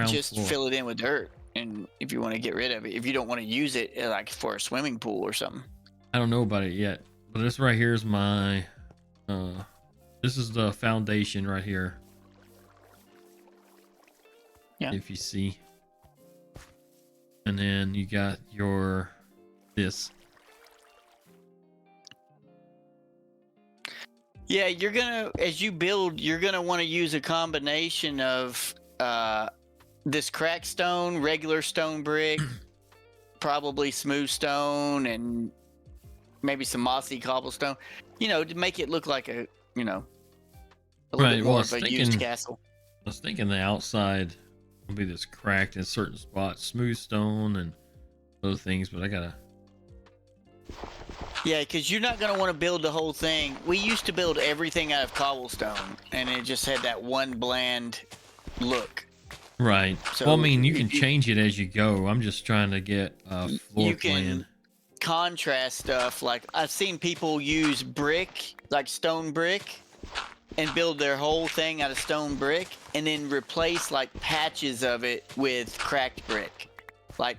S2: just
S1: floor.
S2: fill it in with dirt, and if you want to get rid of it, if you don't want to use it like for a swimming pool or something.
S1: I don't know about it yet, but this right here is my. This is the foundation right here.
S2: Yeah.
S1: If you see. And then you got this.
S2: Yeah, as you build, you're gonna want to use a combination of this cracked stone, regular stone brick, probably smooth stone, and maybe some mossy cobblestone. To make it look like a little bit more of a used castle.
S1: I was thinking the outside will be this cracked in certain spots, smooth stone and other things, but I gotta.
S2: Yeah, because you're not going to want to build the whole thing. We used to build everything out of cobblestone, and it just had that one bland look.
S1: Right. So, well, I mean, you can change it as you go. I'm just trying to get a floor plan. You can
S2: contrast stuff. Like, I've seen people use brick, like stone brick, and build their whole thing out of stone brick, and then replace, like, patches of it with cracked brick. Like,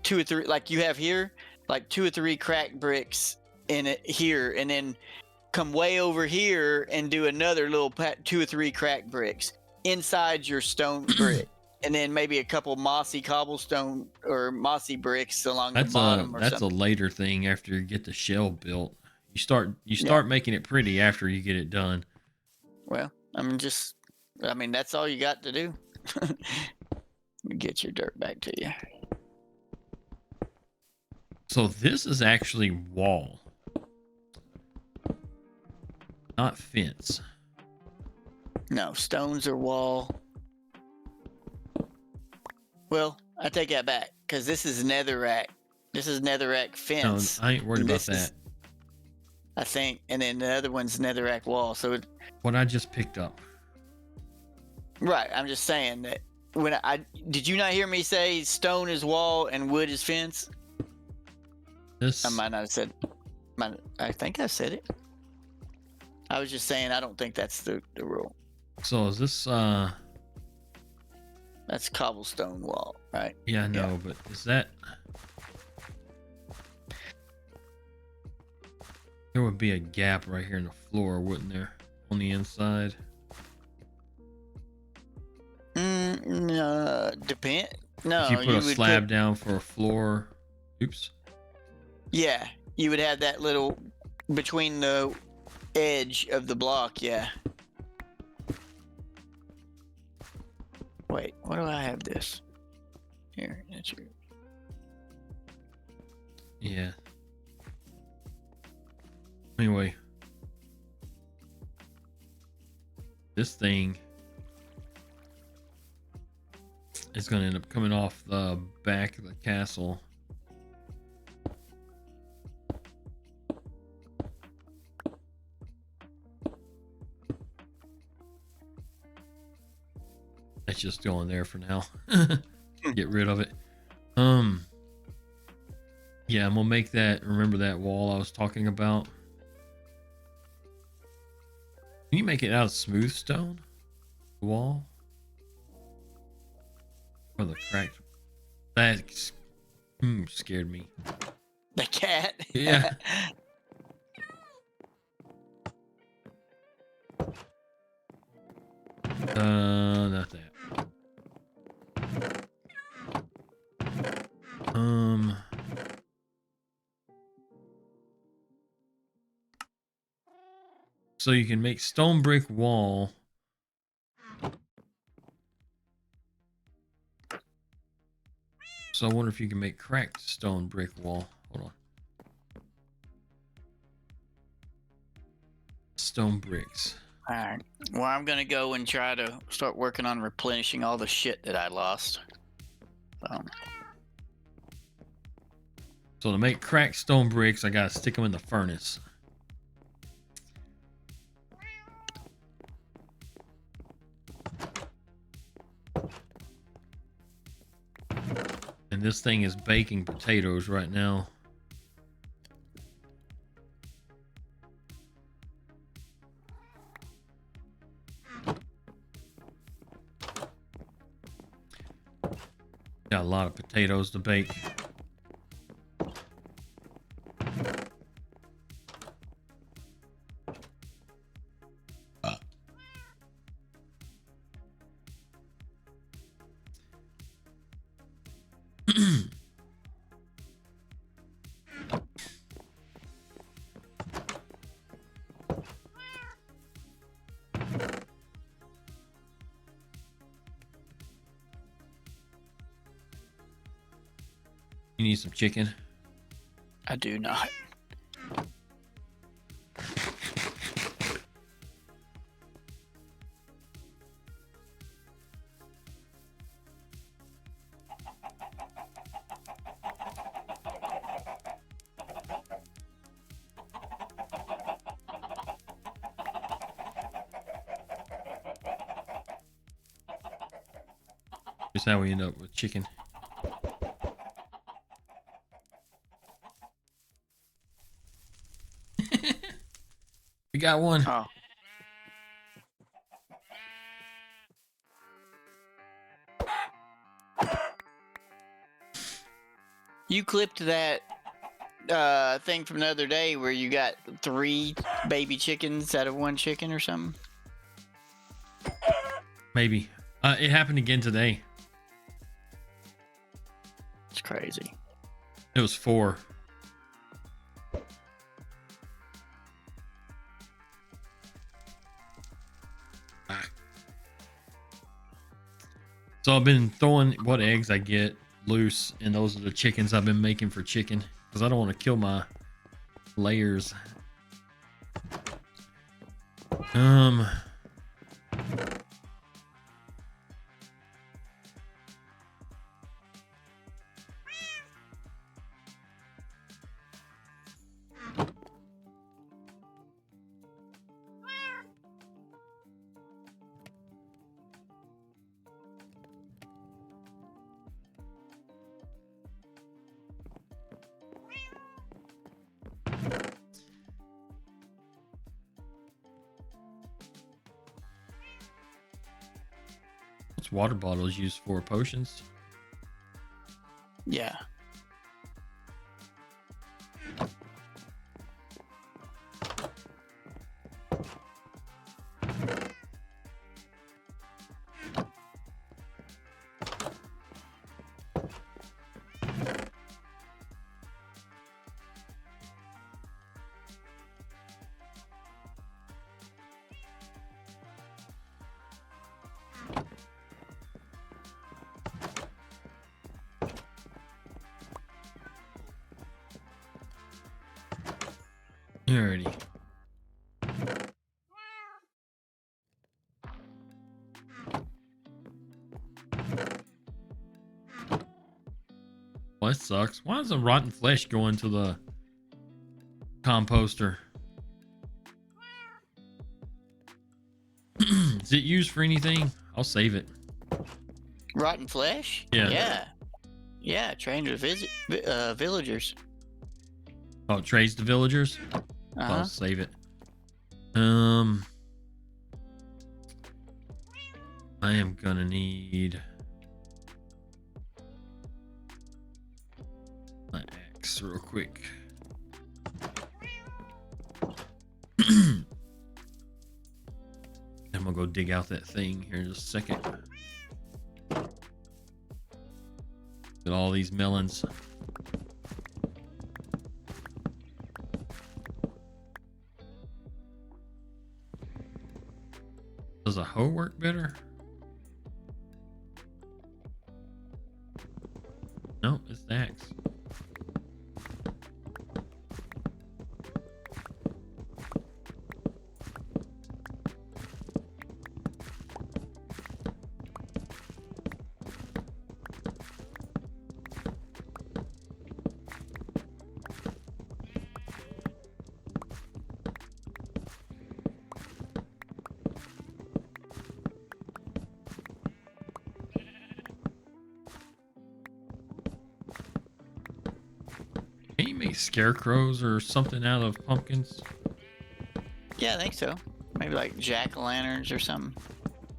S2: 2 or 3, like you have here. Like 2 or 3 cracked bricks in it here, and then come way over here and do another little 2 or 3 cracked bricks inside your stone brick, and then maybe a couple mossy cobblestone or mossy bricks along the bottom.
S1: That's a later thing after you get the shell built. You start making it pretty after you get it done.
S2: Well, that's all you got to do. Let me get your dirt back to you.
S1: So this is actually wall, not fence.
S2: No, stones are wall. Well, I take that back because this is netherrack. This is netherrack fence.
S1: No, I ain't worried about that.
S2: I think, and then the other one's netherrack wall. So
S1: What I just picked up.
S2: right, I'm just saying that when I did you not hear me say stone is wall and wood is fence?
S1: This.
S2: I might not have said. I think I said it. I was just saying I don't think that's the rule.
S1: So is this?
S2: That's cobblestone wall, right?
S1: Yeah, no, but is that? There would be a gap right here in the floor, wouldn't there? On the inside.
S2: No, depend. No,
S1: If you put a
S2: would
S1: slab down for a floor. Oops.
S2: Yeah, you would have that little between the edge of the block. Yeah. Wait, why do I have this? Here, that's your.
S1: Yeah. Anyway, this thing is going to end up coming off the back of the castle. It's just going there for now. Get rid of it. Yeah, I'm gonna make that. Remember that wall I was talking about? Can you make it out of smooth stone? The wall? Or the cracked? That scared me.
S2: The cat.
S1: Yeah. Not that. So you can make stone brick wall. So I wonder if you can make cracked stone brick wall. Hold on. Stone bricks.
S2: All right. Well, I'm gonna go and try to start working on replenishing all the shit that I lost.
S1: So to make cracked stone bricks, I gotta stick them in the furnace. And this thing is baking potatoes right now. Got a lot of potatoes to bake. You need some chicken?
S2: I do not.
S1: That's how we end up with chicken. We got one.
S2: Oh. You clipped that thing from the other day where you got 3 baby chickens out of 1 chicken or something?
S1: Maybe. It happened again today.
S2: It's crazy.
S1: It was 4. So I've been throwing what eggs I get loose, and those are the chickens I've been making for chicken because I don't want to kill my layers. this water bottle is used for potions.
S2: Yeah.
S1: Alrighty. Well, that sucks. Why does the rotten flesh go into the composter? Is it used for anything? I'll save it.
S2: Rotten flesh?
S1: Yeah.
S2: Yeah. Yeah, trained to visit villagers.
S1: Oh, it trades the villagers?
S2: Uh-huh.
S1: I'll save it. I am gonna need my axe real quick. I'm gonna go dig out that thing here in just a second. Get all these melons. Does a hoe work better? No, it's the axe. Can you make scarecrows or something out of pumpkins?
S2: Yeah, I think so. Maybe like jack-o'-lanterns or something.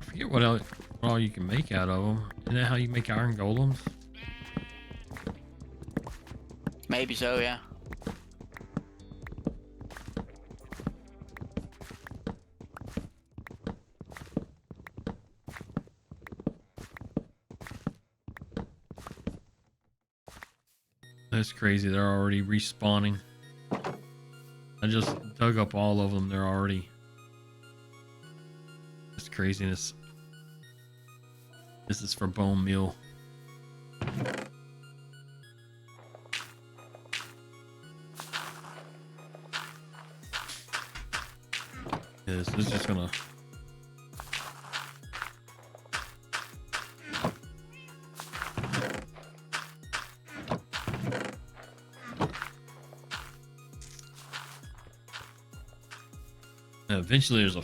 S1: I forget what all you can make out of them. Isn't that how you make iron golems?
S2: Maybe so, yeah.
S1: That's crazy. They're already respawning. I just dug up all of them. They're already... That's craziness. This is for bone meal. This is just gonna... Eventually there's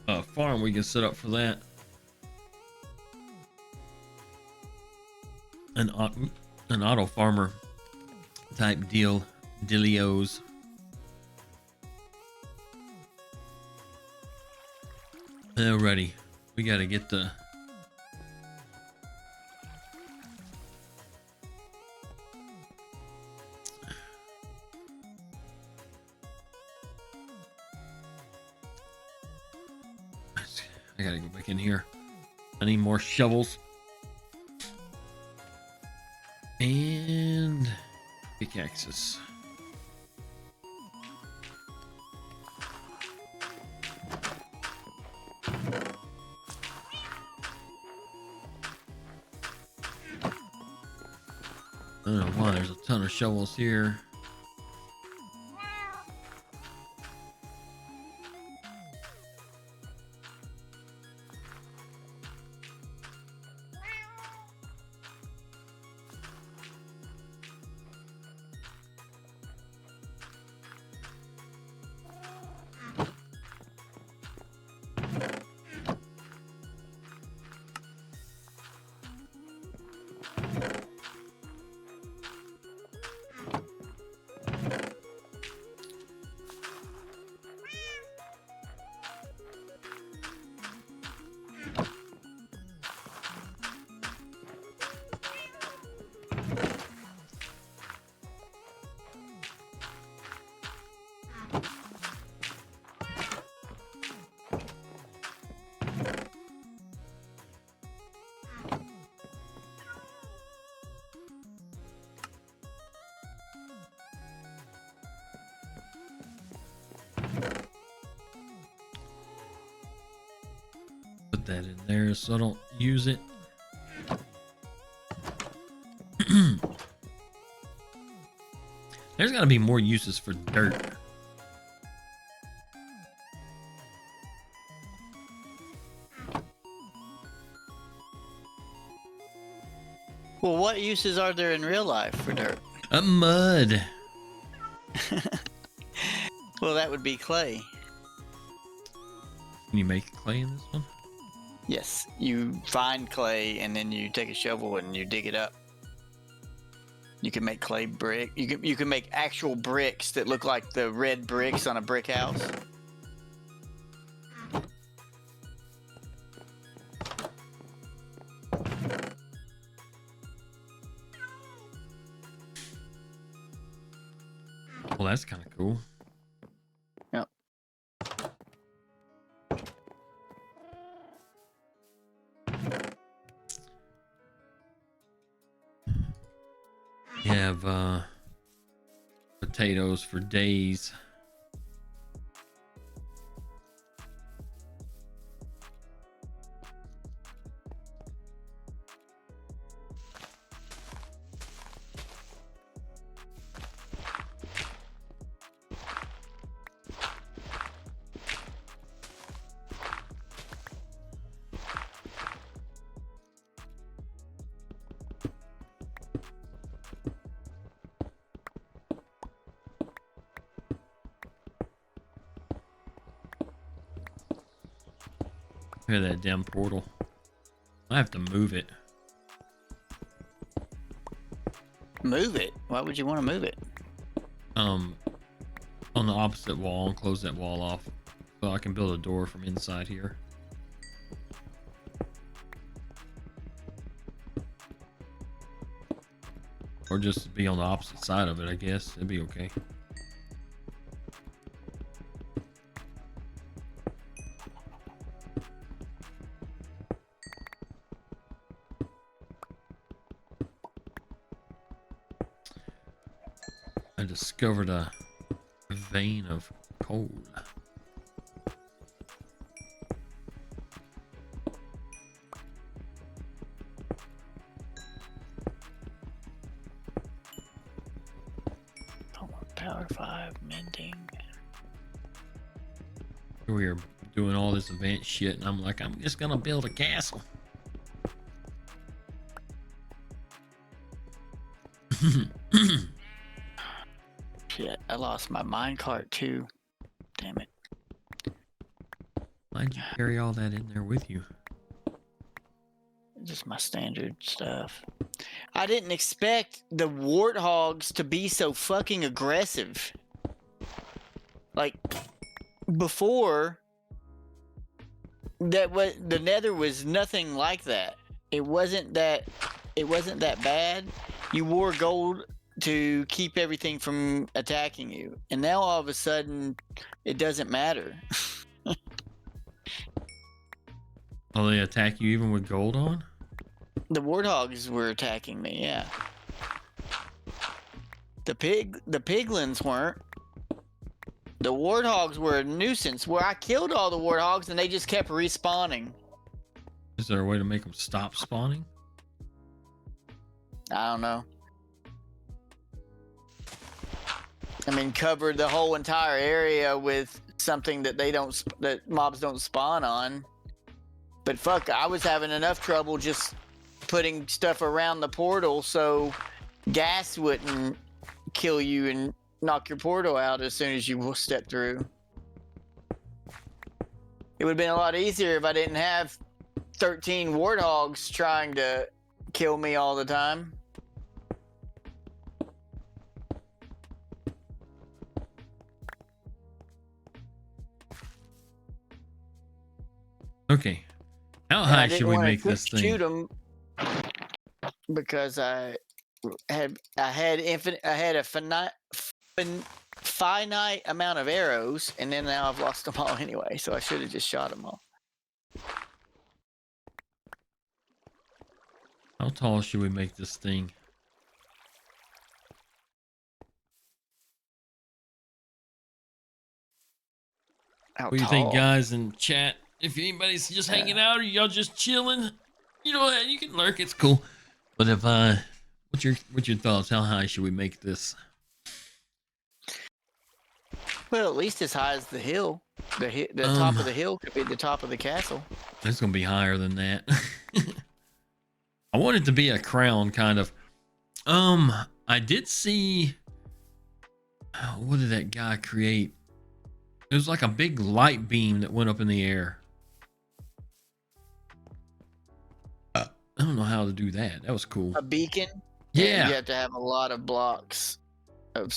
S1: a farm we can set up for that. An auto farmer type dealios. Alrighty, we gotta get the... I gotta go back in here. I need more shovels. And pickaxes. I don't know why there's a ton of shovels here. Put that in there so I don't use it. There's got to be more uses for dirt.
S2: Well, what uses are there in real life for dirt?
S1: Mud.
S2: Well, that would be clay.
S1: Can you make clay in this one?
S2: Yes, you find clay and then you take a shovel and you dig it up. You can make clay brick. You can make actual bricks that look like the red bricks on a brick house.
S1: Well, that's kind of cool.
S2: Yep.
S1: You have potatoes for days. Look at that damn portal. I have to move it.
S2: Move it? Why would you want to move it?
S1: On the opposite wall and close that wall off so I can build a door from inside here. Or just be on the opposite side of it, I guess. It'd be okay. I discovered a vein of coal.
S2: Power 5 mending.
S1: We were doing all this advanced shit, and I'm like, I'm just gonna build a castle.
S2: Shit, I lost my minecart too. Damn it.
S1: Why'd you carry all that in there with you?
S2: Just my standard stuff. I didn't expect the warthogs to be so fucking aggressive. Like before, the Nether was nothing like that. It wasn't that bad. You wore gold to keep everything from attacking you, and now all of a sudden, it doesn't matter.
S1: Oh, they attack you even with gold on?
S2: The warthogs were attacking me, yeah. The piglins weren't. The warthogs were a nuisance where I killed all the warthogs and they just kept respawning.
S1: Is there a way to make them stop spawning?
S2: I don't know. I mean, covered the whole entire area with something that that mobs don't spawn on. But fuck, I was having enough trouble just putting stuff around the portal so gas wouldn't kill you and knock your portal out as soon as you step through. It would have been a lot easier if I didn't have 13 warthogs trying to kill me all the time.
S1: Okay. How high should we make this thing?
S2: Shoot them because I had a finite amount of arrows, and then now I've lost them all anyway. So I should have just shot them all.
S1: How tall should we make this thing?
S2: How
S1: What do you
S2: tall?
S1: think, guys, in chat? If anybody's just hanging out or y'all just chilling, you know, you can lurk. It's cool. But if what's your thoughts? How high should we make this?
S2: Well, at least as high as the hill. The top of the hill could be the top of the castle.
S1: It's gonna be higher than that. I want it to be a crown, kind of. I did see. What did that guy create? It was like a big light beam that went up in the air. I don't know how to do that. That was cool.
S2: A beacon?
S1: Yeah.
S2: You have to have a lot of blocks of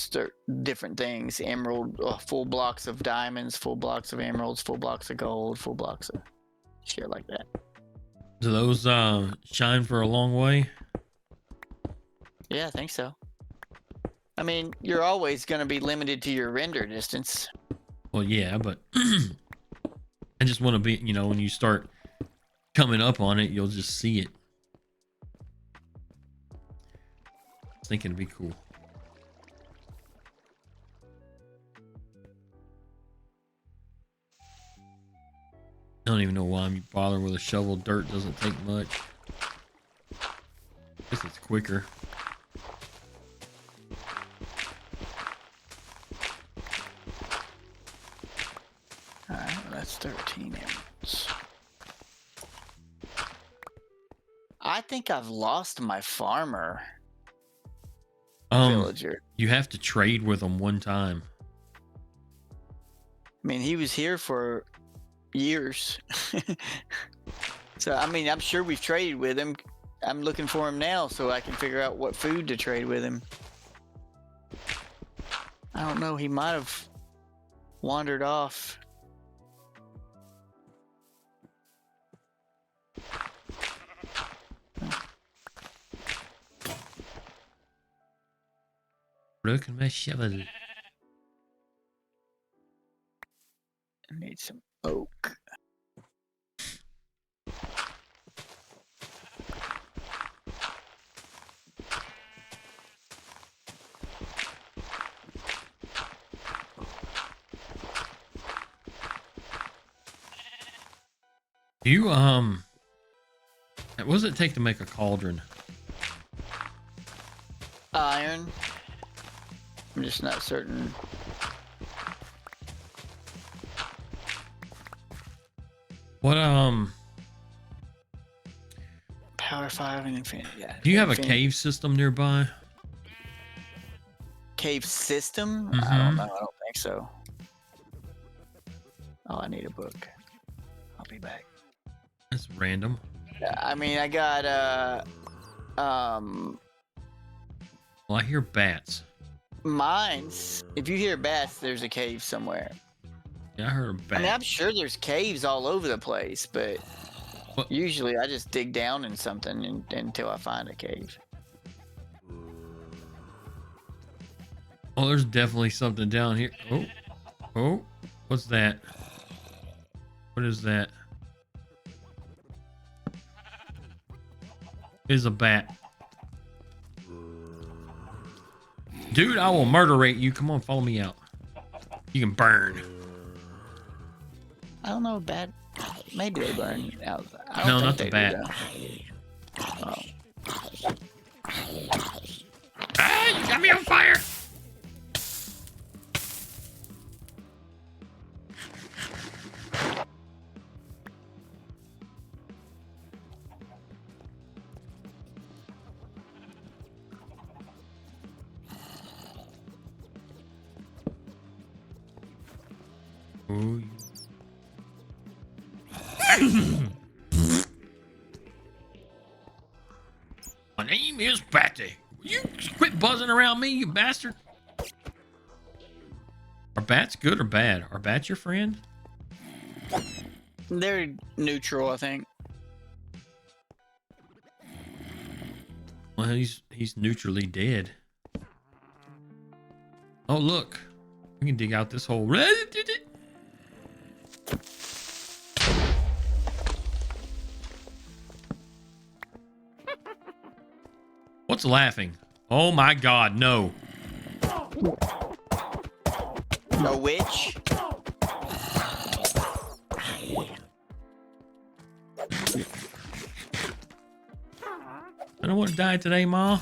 S2: different things. Emerald, full blocks of diamonds, full blocks of emeralds, full blocks of gold, full blocks of shit like that.
S1: Do those shine for a long way?
S2: Yeah, I think so. I mean, you're always going to be limited to your render distance.
S1: Well, yeah, but I just want to be, you know, when you start coming up on it, you'll just see it. I was thinking it'd be cool. I don't even know why I'm bothering with a shovel. Dirt doesn't take much. I guess it's quicker.
S2: Alright, well, that's 13 emeralds. I think I've lost my farmer villager.
S1: You have to trade with him one time.
S2: I mean, he was here for years. So, I mean, I'm sure we've traded with him. I'm looking for him now so I can figure out what food to trade with him. I don't know. He might have wandered off.
S1: Look at my shovel.
S2: I need some oak.
S1: You what does it take to make a cauldron?
S2: Iron. I'm just not certain.
S1: What
S2: Power 5 and infinity. Yeah.
S1: do you have a cave system nearby?
S2: Cave system?
S1: Mm-hmm.
S2: I don't know. I don't think so. Oh, I need a book. I'll be back.
S1: That's random.
S2: I mean, I got
S1: Well, I hear bats.
S2: mines. If you hear bats, there's a cave somewhere.
S1: Yeah, I heard a bat.
S2: I mean, I'm sure there's caves all over the place, but
S1: What?
S2: usually I just dig down in something until I find a cave.
S1: Oh, there's definitely something down here. Oh, what's that? What is that? Is a bat. Dude, I will murderate you. Come on, follow me out. You can burn.
S2: I don't know, bat. Maybe they burn out. I
S1: No,
S2: don't
S1: not
S2: think
S1: the
S2: they
S1: bat.
S2: do, though.
S1: Ah, you got me on fire. Ooh. My name is Batty. Will you quit buzzing around me, you bastard? Are bats good or bad? Are bats your friend?
S2: They're neutral, I think.
S1: Well, he's neutrally dead. Oh, look. We can dig out this hole. What's laughing? Oh my God, no.
S2: A witch?
S1: I don't want to die today, Ma.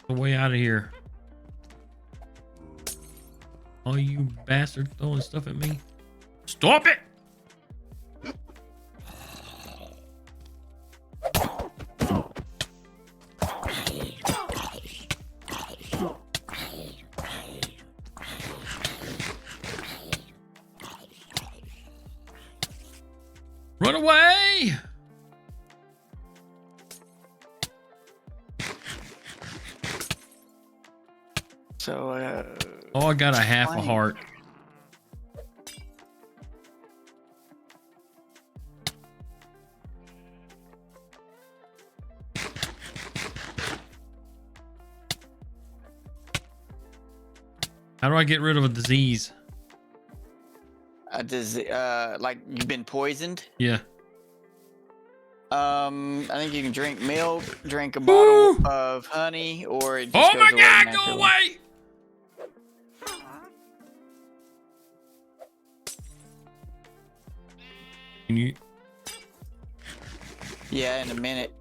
S1: The way out of here. Oh, you bastard throwing stuff at me. Stop it! Run away!
S2: So,
S1: oh, I got a half a heart. How do I get rid of a disease?
S2: Like you've been poisoned?
S1: Yeah.
S2: I think you can drink milk, drink a bottle of honey, or it just
S1: oh
S2: goes
S1: my
S2: away
S1: God,
S2: naturally.
S1: go away! Can you?
S2: Yeah, in a minute.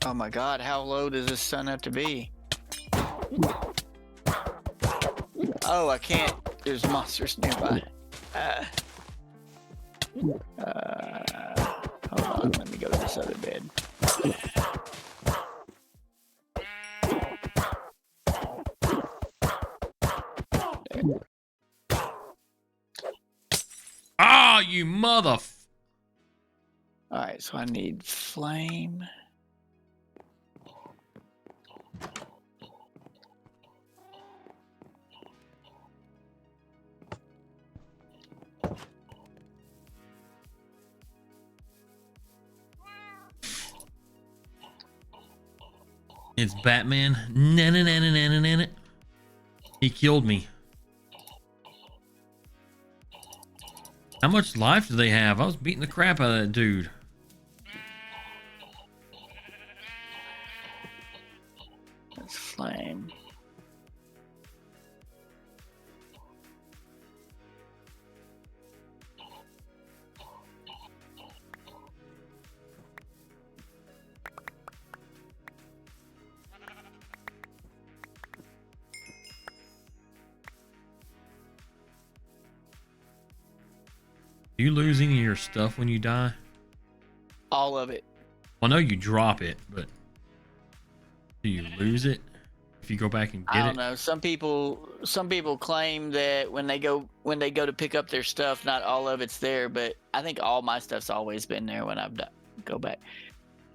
S2: Oh my God, how low does this sun have to be? Oh, I can't. There's monsters nearby. Hold on, let me go to this other bed.
S1: Ah, you mother.
S2: Alright, so I need flame.
S1: It's Batman. Na-na-na-na-na-na-na. He killed me. How much life do they have? I was beating the crap out of that dude.
S2: That's flame.
S1: Do you lose any of your stuff when you die?
S2: All of it.
S1: Well, I know you drop it, but do you lose it if you go back and get it?
S2: I don't know. Some people claim that when they go to pick up their stuff, not all of it's there, but I think all my stuff's always been there when I've go back.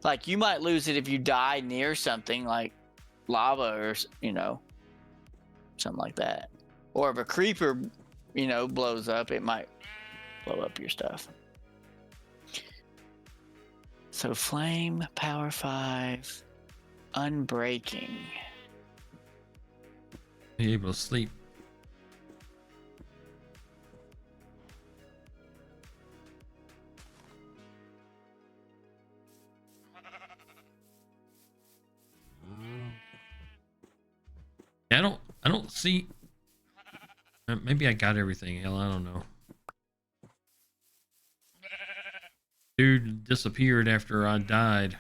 S2: Like you might lose it if you die near something like lava or something like that, or if a creeper blows up, it might blow up your stuff. So flame, power 5, unbreaking.
S1: Are you able to sleep? I don't see. Maybe I got everything. Hell, I don't know. Dude disappeared after I died.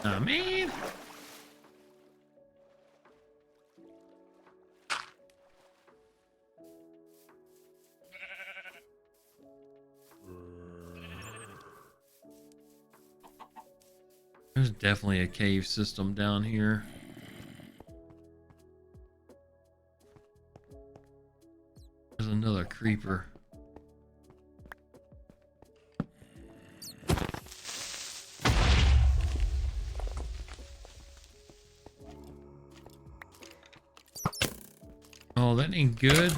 S1: I mean, there's definitely a cave system down here. There's another creeper. Oh, that ain't good.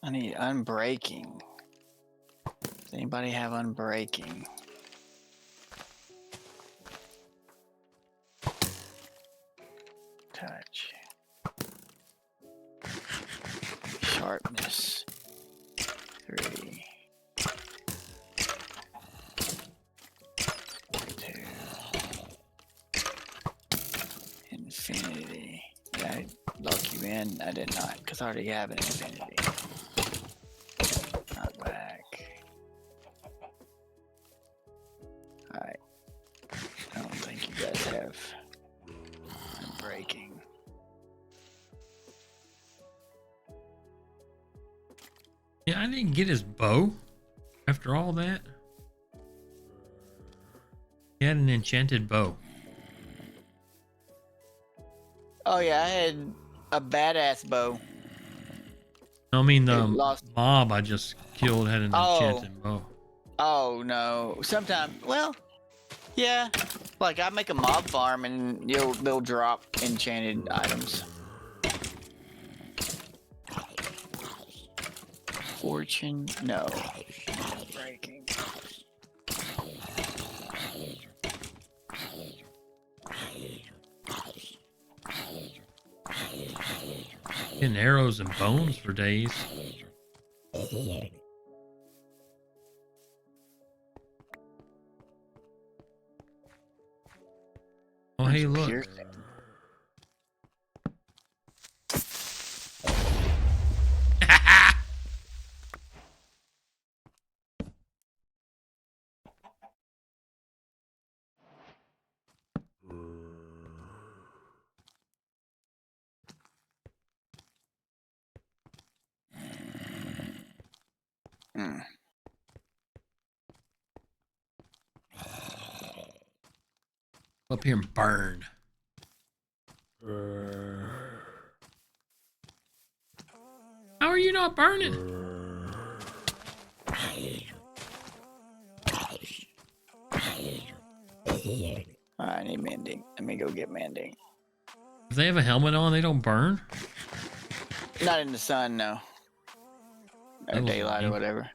S2: I need unbreaking. Does anybody have unbreaking? Touch. Sharpness. 3. 2. Infinity. Did I lock you in? I did not, because I already have an infinity. Not back. Alright. I don't think you guys have unbreaking.
S1: Yeah, I didn't get his bow after all that. He had an enchanted bow.
S2: Oh yeah, I had a badass bow.
S1: I mean, the
S2: lost.
S1: mob I just killed had an enchanted bow.
S2: Oh no. Sometimes, well, yeah. Like I make a mob farm and they'll drop enchanted items. Fortune, no. Breaking.
S1: Getting arrows and bones for days. Oh, hey, look.
S2: Piercing. Mm.
S1: Up here and burn. How are you not burning?
S2: I need mending. Let me go get mending.
S1: If they have a helmet on, they don't burn?
S2: Not in the sun, no. Or
S1: That was
S2: daylight or
S1: lame.
S2: whatever.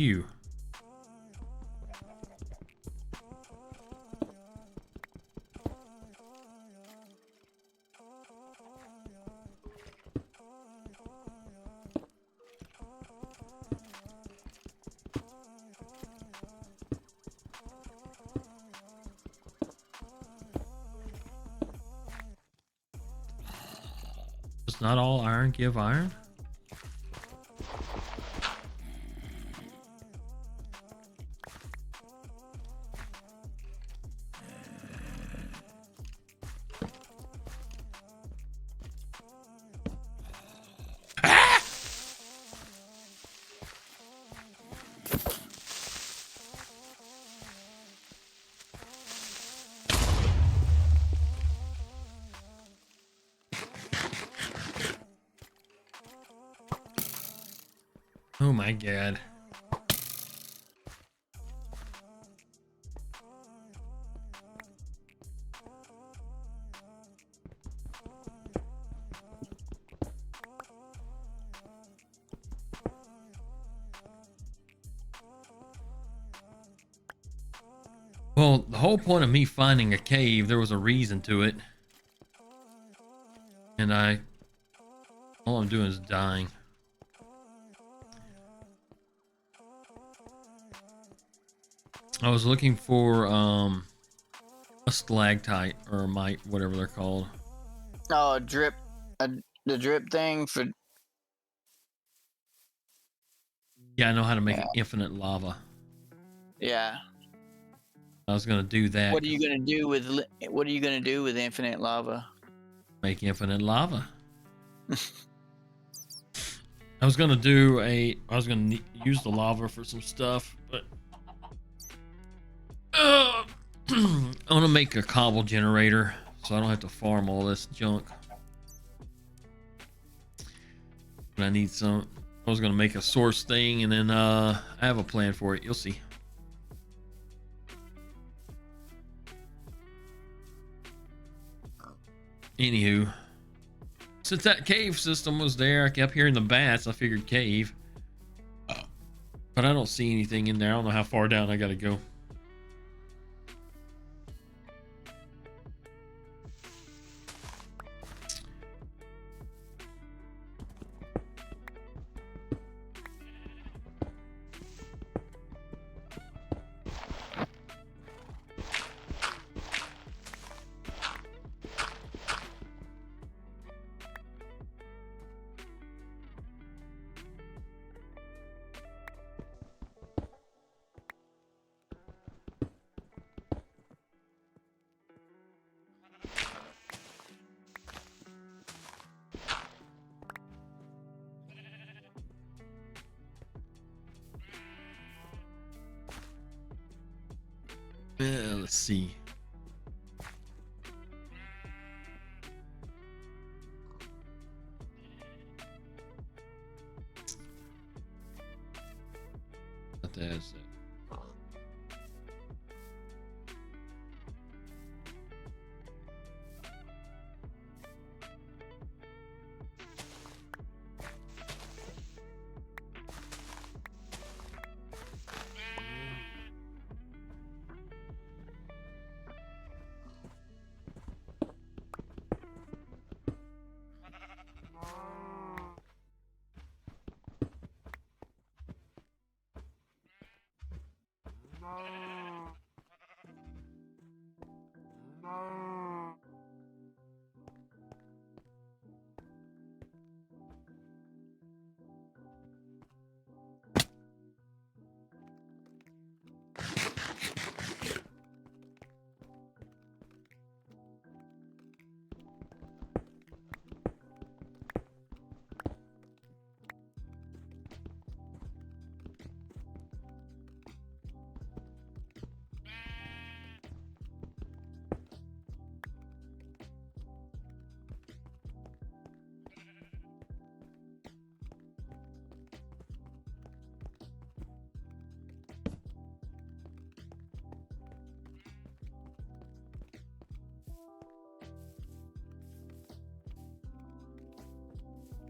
S1: You. Does not all iron give iron? Oh my god. Well, the whole point of me finding a cave, there was a reason to it. And all I'm doing is dying. I was looking for a stalactite or a mite, whatever they're called.
S2: Oh, a drip, the drip thing for.
S1: Yeah, I know how to make
S2: Yeah.
S1: infinite lava.
S2: Yeah.
S1: I was gonna do that.
S2: What are you gonna do with What are you gonna do with infinite lava?
S1: Make infinite lava. I was gonna do I was gonna use the lava for some stuff, but I want to make a cobble generator so I don't have to farm all this junk. But I need some. I was gonna make a source thing, and then I have a plan for it. You'll see. Anywho, since that cave system was there, I kept hearing the bats. I figured cave, but I don't see anything in there. I don't know how far down I gotta go. Let's see. What the is it?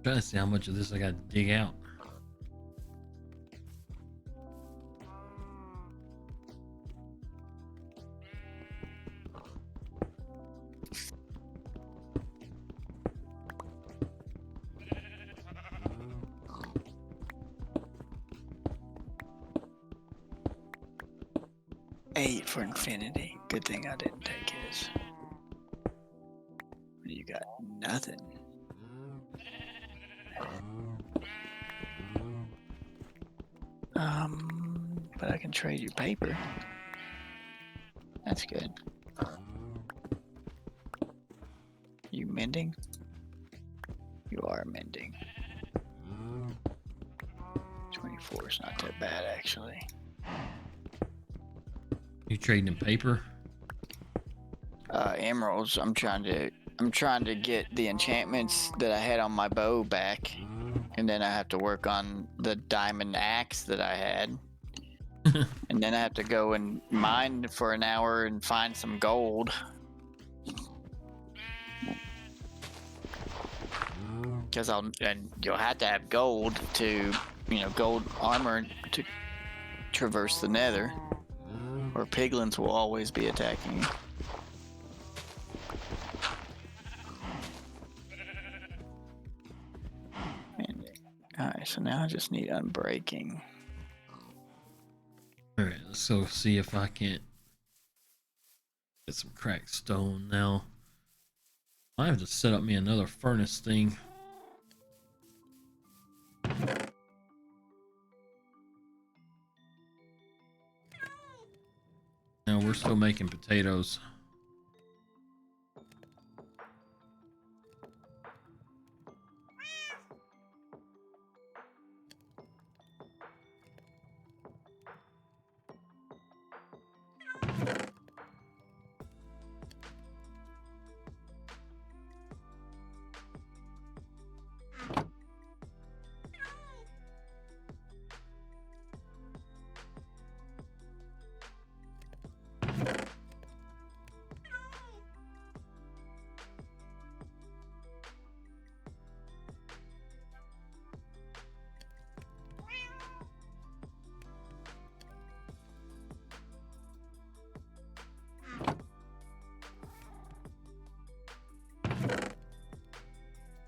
S1: Trying to see how much of this I got to dig out.
S2: Eight for infinity. Good thing I didn't take his. You got nothing. But I can trade you paper. That's good. You mending? You are mending. 24 is not that bad, actually.
S1: You trading in paper?
S2: Emeralds. I'm trying to get the enchantments that I had on my bow back, and then I have to work on the diamond axe that I had. And then I have to go and mine for an hour and find some gold. Because you'll have to have gold to, gold armor to traverse the nether, or piglins will always be attacking you. Alright, so now I just need unbreaking.
S1: All right, let's Let's go see if I can't get some cracked stone now. I have to set up me another furnace thing. Now we're still making potatoes.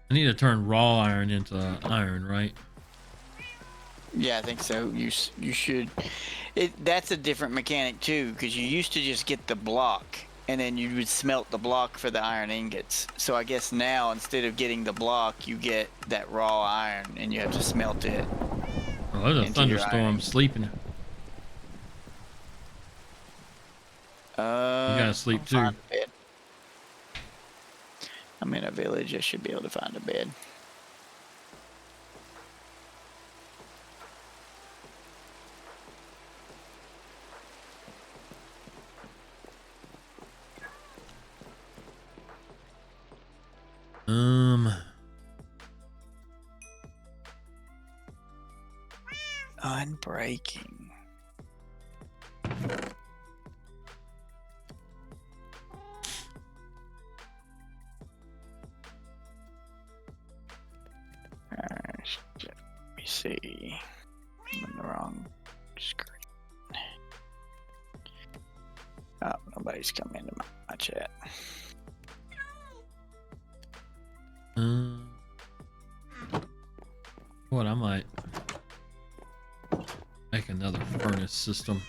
S1: I need to turn raw iron into iron, right?
S2: Yeah, I think so. You should. That's a different mechanic too, because you used to just get the block, and then you would smelt the block for the iron ingots. So I guess now instead of getting the block, you get that raw iron, and you have to smelt it.
S1: Oh, there's a thunderstorm sleeping. You gotta sleep too.
S2: I'm in a village. I should be able to find a bed. Unbreaking. Let me see. I'm in the wrong screen. Oh, nobody's come into my chat.
S1: What, I might make another furnace system.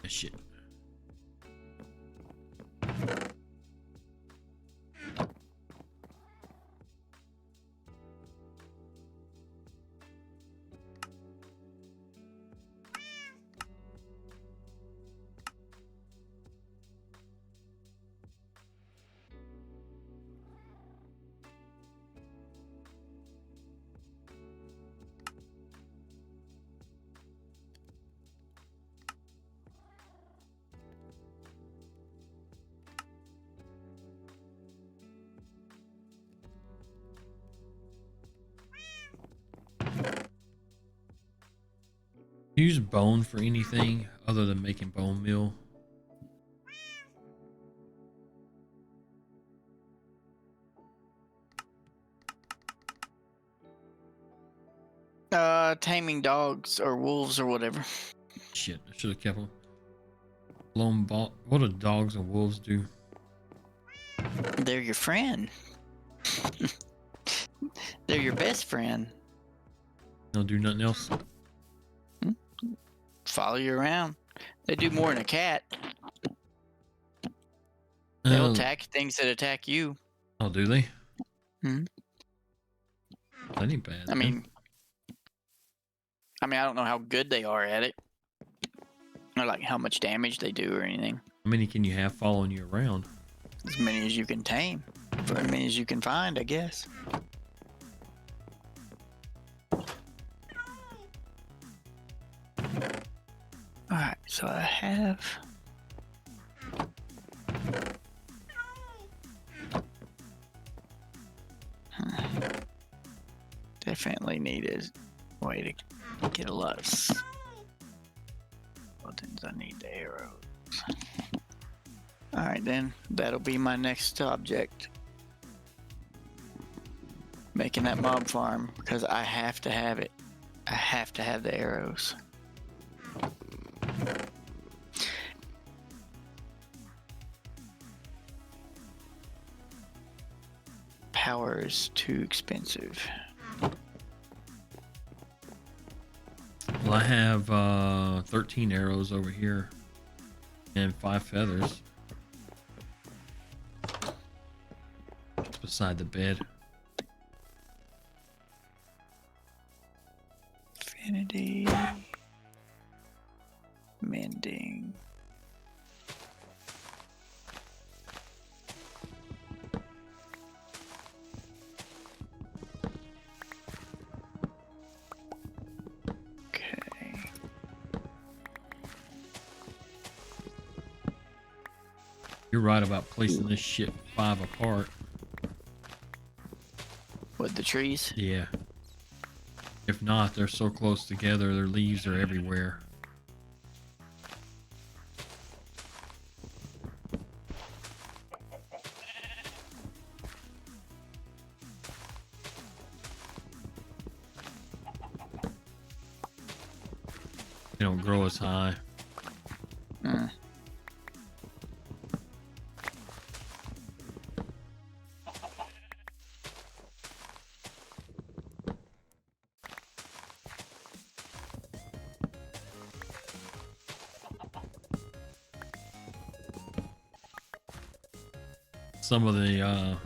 S1: Shit. Use bone for anything other than making bone meal.
S2: Taming dogs or wolves or whatever.
S1: Shit, I should have kept them. Lone ball. What do dogs and wolves do?
S2: They're your friend. They're your best friend.
S1: They'll do nothing else.
S2: Follow you around. They do more than a cat. They'll
S1: Um,
S2: attack things that attack you.
S1: oh, do they?
S2: Hmm.
S1: That ain't bad.
S2: I
S1: Then.
S2: mean, I don't know how good they are at it, or like how much damage they do or anything.
S1: How many can you have following you around?
S2: As many as you can tame, for as many as you can find, I guess. Alright, so I have... Definitely needed a way to get a lot of buttons. I need the arrows. Alright then, that'll be my next object. Making that mob farm, because I have to have it. I have to have the arrows. Power is too expensive.
S1: Well, I have 13 arrows over here and 5 feathers beside the bed.
S2: Infinity. Mending. Okay.
S1: You're right about placing this shit 5 apart.
S2: What, the trees?
S1: Yeah. If not, they're so close together, their leaves are everywhere. They don't grow as high.
S2: Mm.
S1: Some of the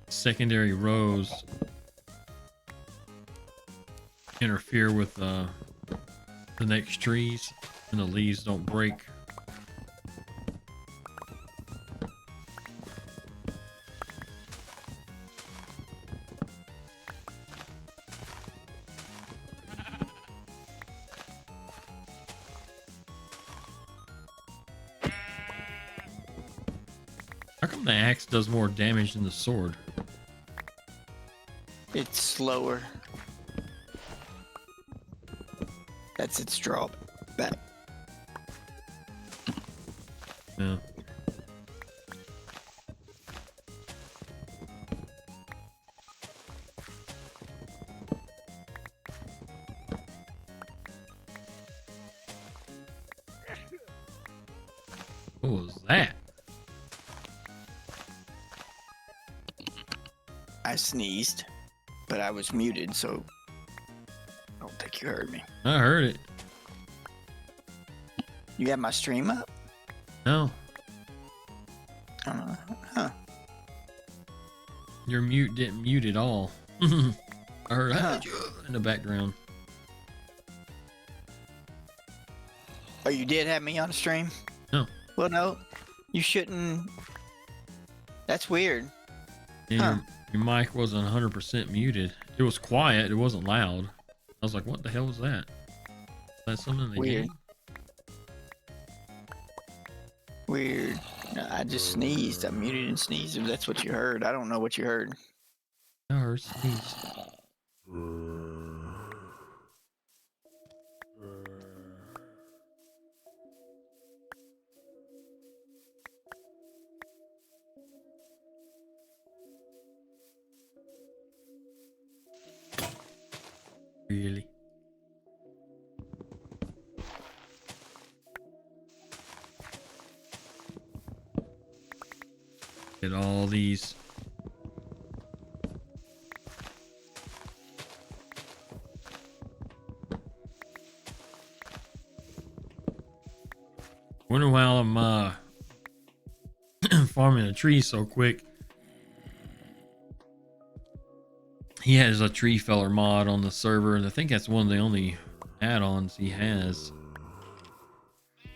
S1: secondary rows interfere with the next trees, and the leaves don't break. How come the axe does more damage than the sword?
S2: It's slower. That's its drawback.
S1: Yeah. What was that?
S2: I sneezed, but I was muted, so I don't think you heard me.
S1: I heard it.
S2: You got my stream up?
S1: No,
S2: Huh.
S1: your mute didn't mute at all. I heard
S2: Huh.
S1: in the background.
S2: Oh, you did have me on the stream?
S1: No.
S2: Well, no. You shouldn't. That's weird.
S1: Yeah,
S2: Huh.
S1: your mic wasn't 100% muted. It was quiet. It wasn't loud. I was like, what the hell was that? Is that something they
S2: Weird.
S1: did?
S2: Weird. No, I just sneezed. I muted and sneezed. If that's what you heard. I don't know what you heard.
S1: I heard sneeze. Really? Get all these. Wonder while I'm farming a tree so quick. He has a tree feller mod on the server, and I think that's one of the only add-ons he has. I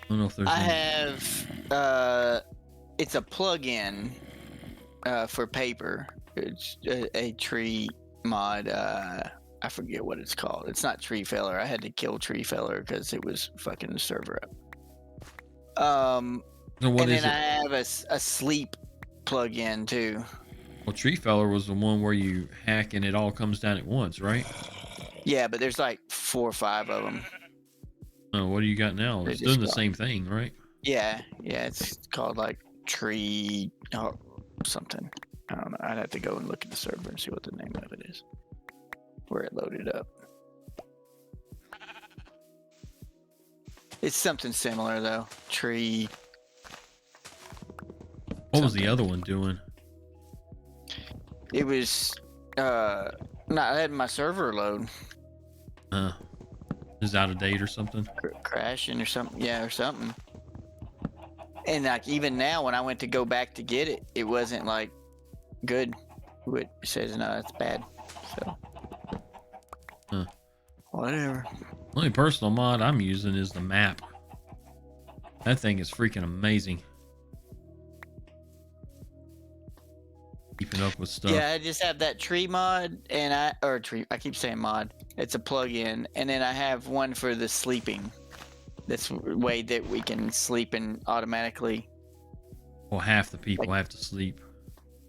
S1: don't know if there's
S2: I
S1: any.
S2: have it's a plug-in for paper. It's a tree mod. I forget what it's called. It's not tree feller. I had to kill tree feller because it was fucking the server up.
S1: So what
S2: and
S1: is
S2: then
S1: it?
S2: I have a sleep plug-in too.
S1: Well, tree feller was the one where you hack and it all comes down at once, right?
S2: Yeah, but there's like 4 or 5 of them.
S1: Oh, what do you got now?
S2: They're
S1: It's
S2: just
S1: doing the
S2: gone.
S1: same thing, right?
S2: Yeah, it's called like tree or something. I don't know. I'd have to go and look at the server and see what the name of it is. Where it loaded up. It's something similar though. Tree.
S1: What was the other one doing?
S2: It was not letting my server load.
S1: Is out of date or something?
S2: Crashing or something. Yeah, or something. And like even now when I went to go back to get it, it wasn't like good. It says no, it's bad. So whatever.
S1: The only personal mod I'm using is the map. That thing is freaking amazing. Keeping up with stuff.
S2: Yeah, I just have that tree mod and I keep saying mod. It's a plug-in, and then I have one for the sleeping. That's a way that we can sleep and automatically.
S1: Well, half the people have to sleep.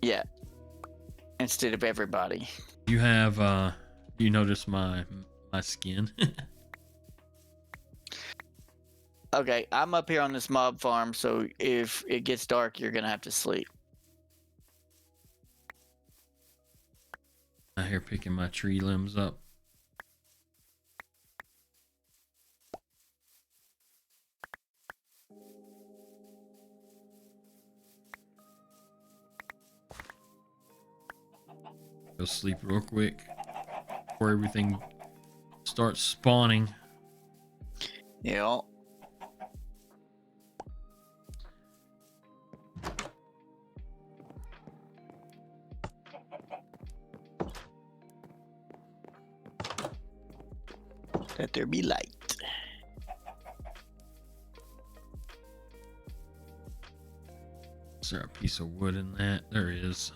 S2: Yeah. Instead of everybody.
S1: You have you notice my skin?
S2: Okay, I'm up here on this mob farm, so if it gets dark, you're gonna have to sleep.
S1: I'm here picking my tree limbs up. Go sleep real quick before everything starts spawning.
S2: Yeah. Let there be light.
S1: Is there a piece of wood in that? There is.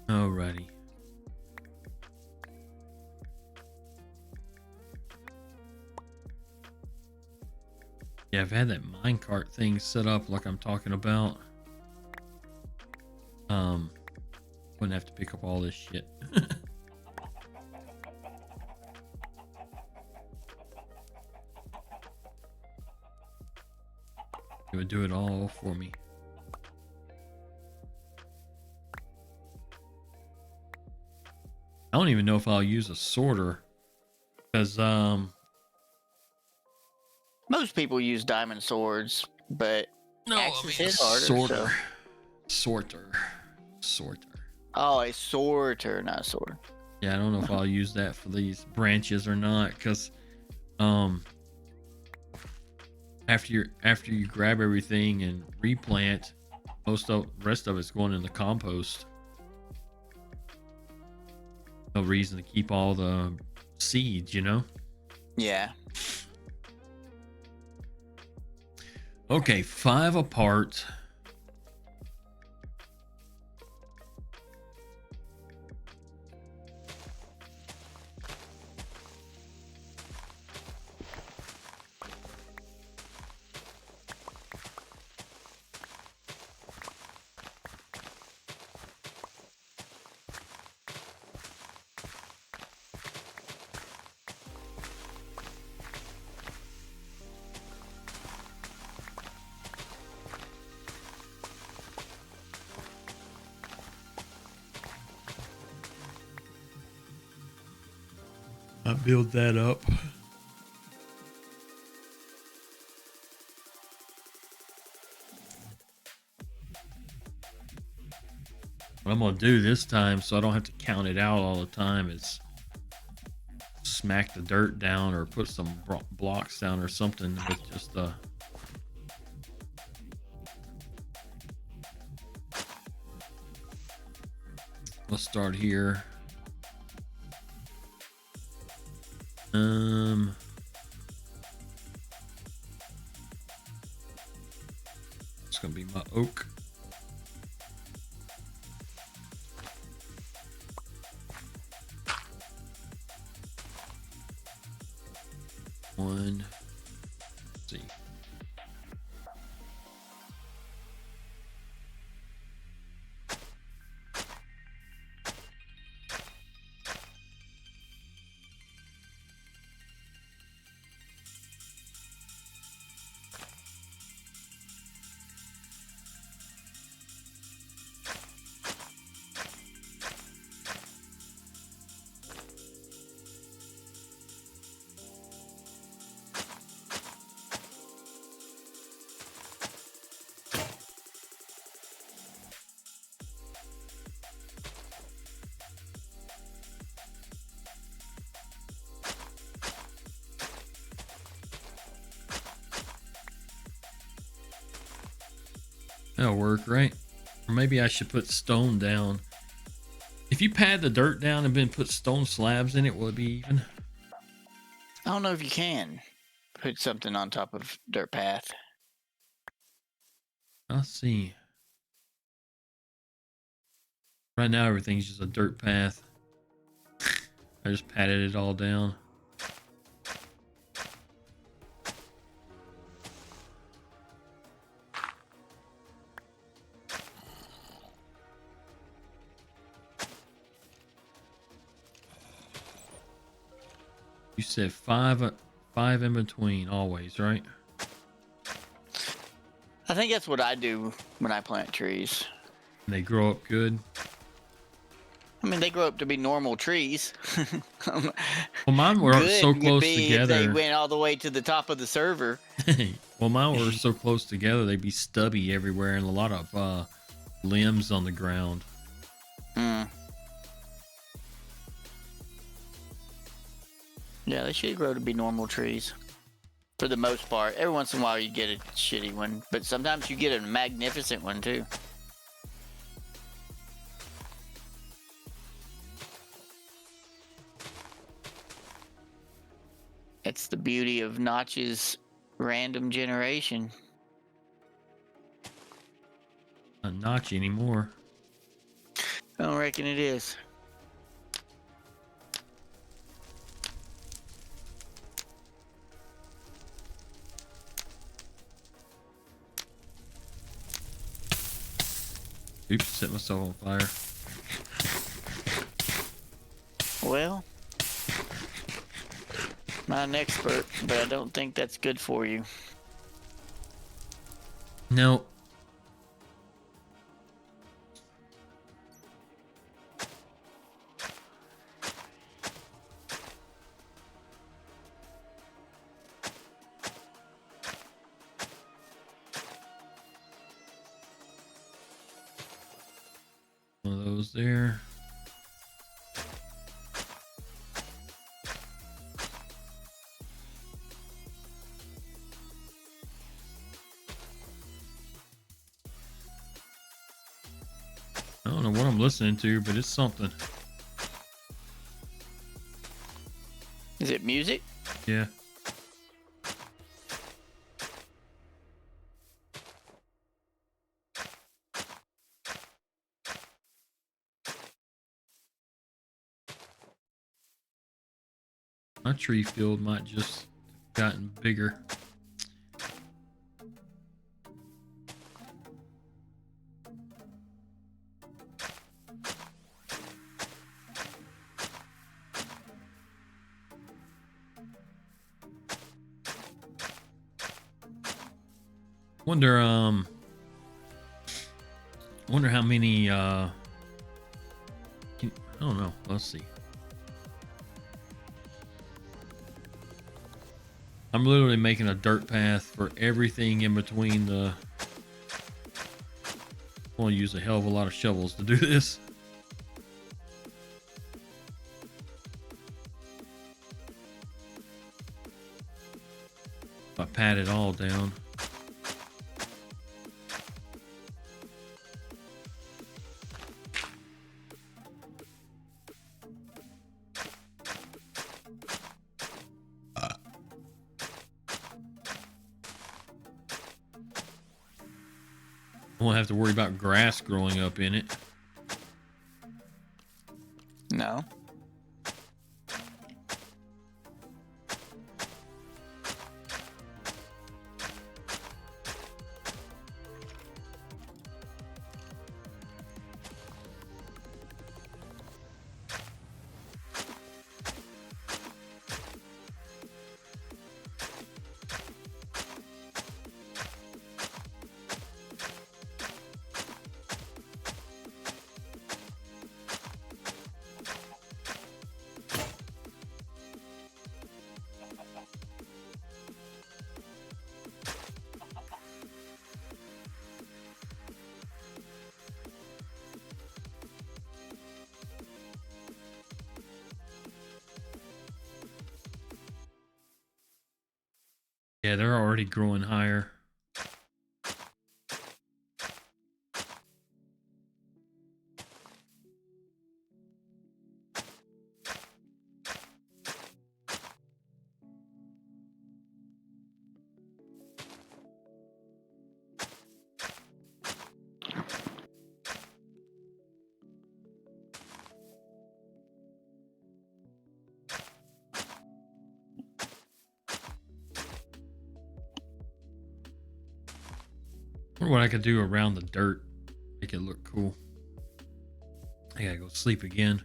S1: Alrighty. Yeah, I've had that minecart thing set up like I'm talking about. Wouldn't have to pick up all this shit. It would do it all for me. I don't even know if I'll use a sorter because
S2: Most people use diamond swords, but axes hit harder.
S1: Sorter.
S2: Oh, a sorter, not a sword.
S1: Yeah, I don't know if I'll use that for these branches or not, because after you grab everything and replant, most of the rest of it's going in the compost. No reason to keep all the seeds, you know?
S2: Yeah.
S1: Okay, 5 apart. I build that up. What I'm gonna do this time, so I don't have to count it out all the time, is smack the dirt down or put some blocks down or something with just let's start here. It's gonna be my oak. One. Let's see. That'll work, right? Or maybe I should put stone down. If you pad the dirt down and then put stone slabs in it, will it be even?
S2: I don't know if you can put something on top of dirt path.
S1: I'll see. Right now, everything's just a dirt path. I just patted it all down. You said five in between always, right?
S2: I think that's what I do when I plant trees.
S1: And they grow up good.
S2: I mean, they grow up to be normal trees.
S1: Well, mine were
S2: Good
S1: so
S2: would
S1: close
S2: be
S1: together.
S2: if they went all the way to the top of the server.
S1: Well, mine were so close together, they'd be stubby everywhere and a lot of limbs on the ground.
S2: Yeah, they should grow to be normal trees. For the most part. Every once in a while you get a shitty one, but sometimes you get a magnificent one too. It's the beauty of Notch's random generation.
S1: Not Notch anymore.
S2: I don't reckon it is.
S1: Oops, set myself on fire.
S2: Well, not an expert, but I don't think that's good for you.
S1: No. One of those there. I don't know what I'm listening to, but it's something.
S2: Is it music?
S1: Yeah. My tree field might just gotten bigger. Wonder how many I don't know. Let's see. I'm literally making a dirt path for everything in between the want to use a hell of a lot of shovels to do this. If I pat it all down. I won't have to worry about grass growing up in it.
S2: No.
S1: Yeah, they're already growing higher. I wonder what I could do around the dirt. Make it look cool. I gotta go sleep again.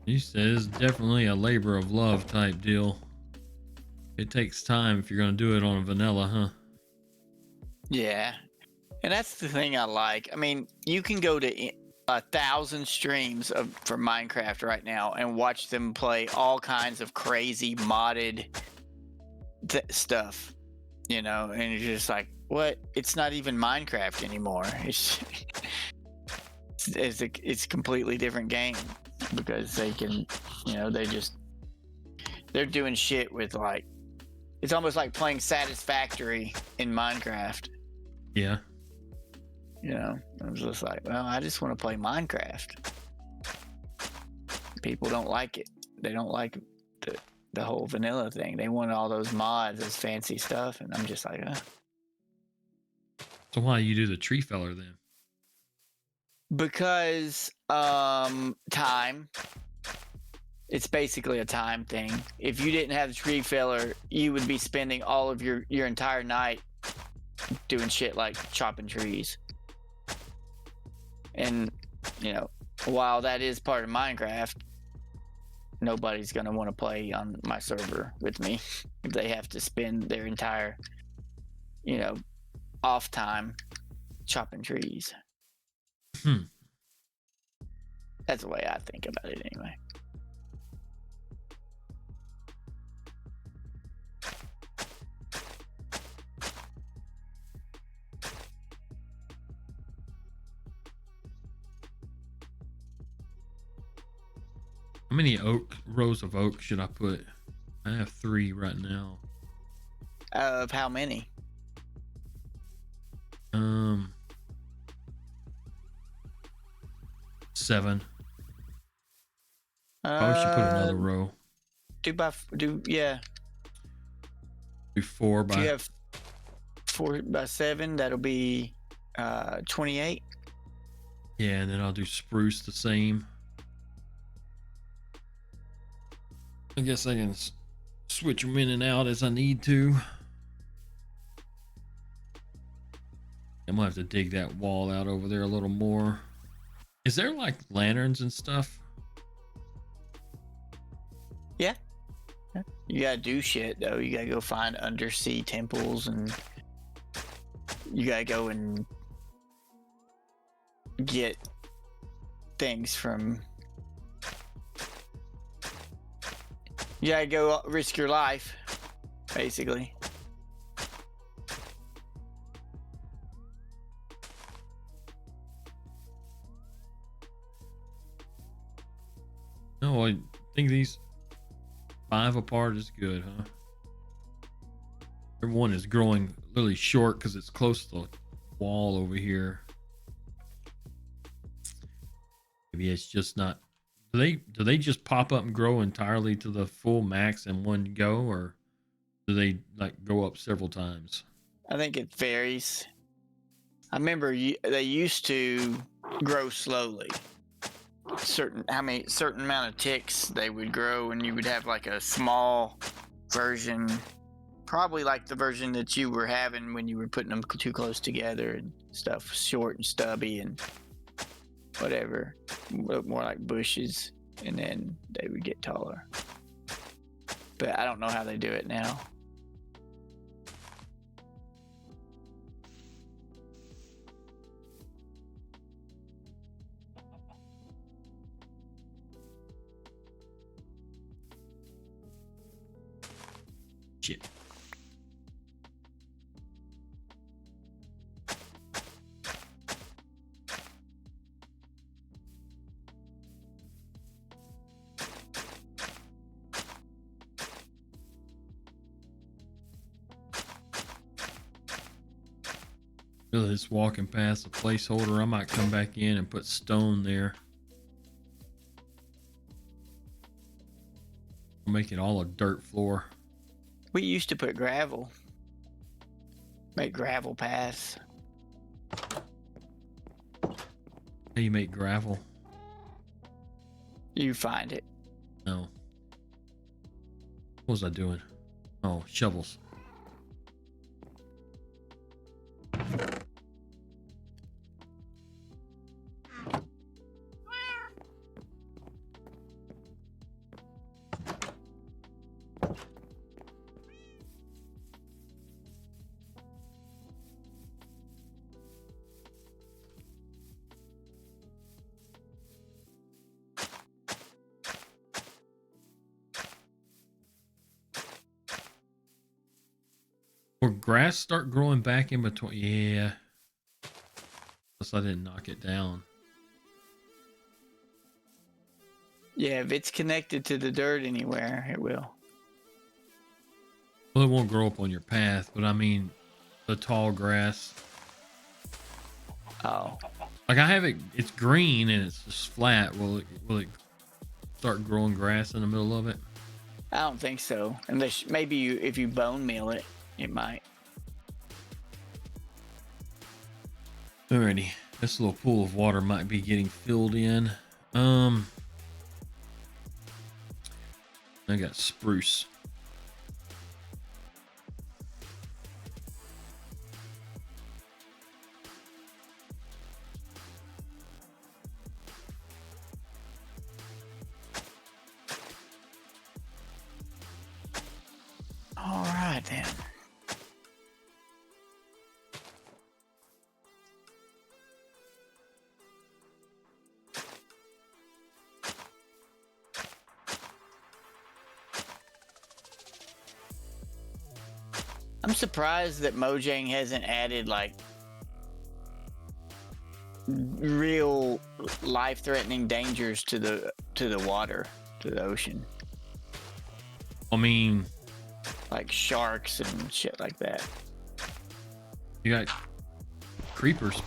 S1: He says definitely a labor of love type deal. It takes time if you're gonna do it on vanilla, huh?
S2: Yeah. And that's the thing I like. I mean, you can go to 1,000 streams for Minecraft right now and watch them play all kinds of crazy modded stuff, you know, and you're just like, what? It's not even Minecraft anymore. It's a completely different game because they can, you know, they're doing shit with like, it's almost like playing Satisfactory in Minecraft.
S1: Yeah.
S2: You know, I was just like, well, I just want to play Minecraft. People don't like it. They don't like the whole vanilla thing. They want all those mods, those fancy stuff, and I'm just like,
S1: So why you do the tree feller then?
S2: because time. It's basically a time thing. If you didn't have the tree feller, you would be spending all of your entire night doing shit like chopping trees. And, you know, while that is part of Minecraft, nobody's going to want to play on my server with me if they have to spend their entire, you know, off time chopping trees. That's the way I think about it anyway.
S1: How many rows of oak should I put? I have 3 right now.
S2: Of how many?
S1: 7. Probably should put another row.
S2: Yeah.
S1: Do 4 by.
S2: If you have 4 by 7, that'll be 28.
S1: Yeah, and then I'll do spruce the same. I guess I can switch them in and out as I need to. I'm gonna have to dig that wall out over there a little more. Is there like lanterns and stuff?
S2: Yeah. You gotta do shit though. You gotta go find undersea temples, and you gotta go and get things from. You gotta go risk your life, basically.
S1: No, I think these 5 apart is good, huh? Everyone is growing really short because it's close to the wall over here. Maybe it's just not. Do they just pop up and grow entirely to the full max in one go, or do they like go up several times?
S2: I think it varies. I remember they used to grow slowly. Certain amount of ticks they would grow, and you would have like a small version, probably like the version that you were having when you were putting them too close together and stuff, short and stubby and whatever, look more like bushes, and then they would get taller. But I don't know how they do it now.
S1: Shit. Really, just walking past the placeholder. I might come back in and put stone there. I'll make it all a dirt floor.
S2: We used to put gravel, make gravel paths.
S1: How you make gravel?
S2: You find it.
S1: No. What was I doing? Oh, shovels. Will grass start growing back in between? Yeah. Unless I didn't knock it down.
S2: Yeah, if it's connected to the dirt anywhere, it will.
S1: Well, it won't grow up on your path, but I mean the tall grass.
S2: Oh.
S1: Like I have it, it's green and it's just flat. Will it start growing grass in the middle of it?
S2: I don't think so. Unless maybe if you bone meal it, it might.
S1: Alrighty, this little pool of water might be getting filled in. I got spruce.
S2: All right then. I'm surprised that Mojang hasn't added like real life-threatening dangers to the water, to the ocean,
S1: I mean,
S2: like sharks and shit like that.
S1: you got creepers,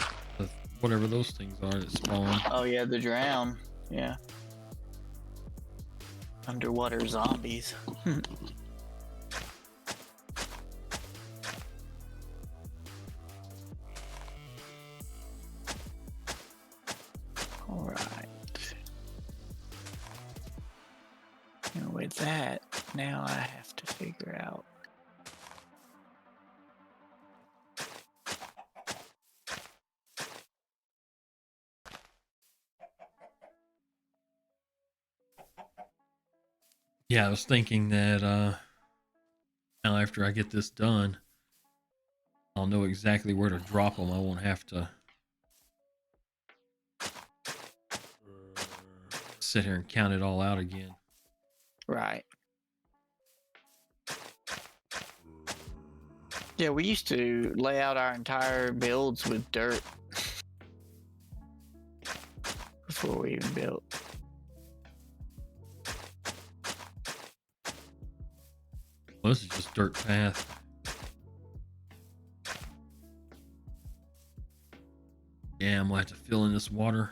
S1: whatever those things are that spawn.
S2: Oh yeah, the drown. Yeah. Underwater zombies. All right. And with that, now I have to figure out.
S1: Yeah, I was thinking that now after I get this done, I'll know exactly where to drop them. I won't have to sit here and count it all out again.
S2: Right. Yeah, we used to lay out our entire builds with dirt before we even built.
S1: Well, this is just dirt path. Yeah, I'm gonna have to fill in this water.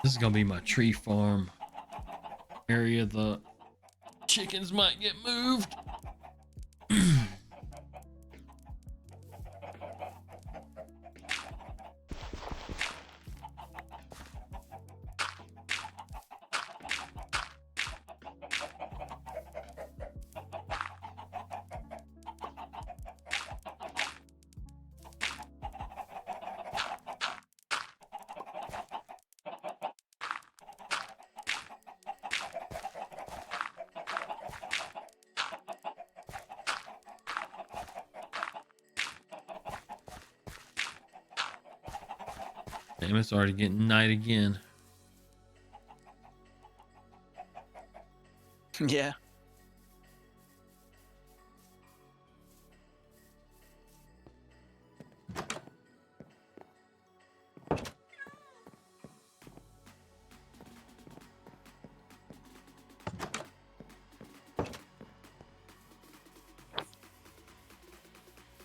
S1: This is gonna be my tree farm area. The chickens might get moved. Damn, it's already getting night again.
S2: Yeah.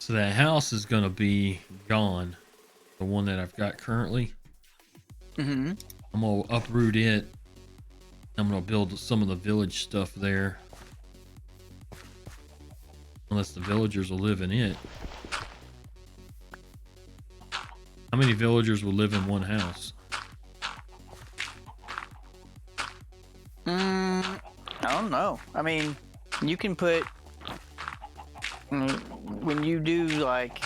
S1: So that house is gonna be gone. The one that I've got currently.
S2: Mm-hmm.
S1: I'm gonna uproot it. I'm gonna build some of the village stuff there. Unless the villagers will live in it. How many villagers will live in one house?
S2: I don't know. I mean, you can put when you do like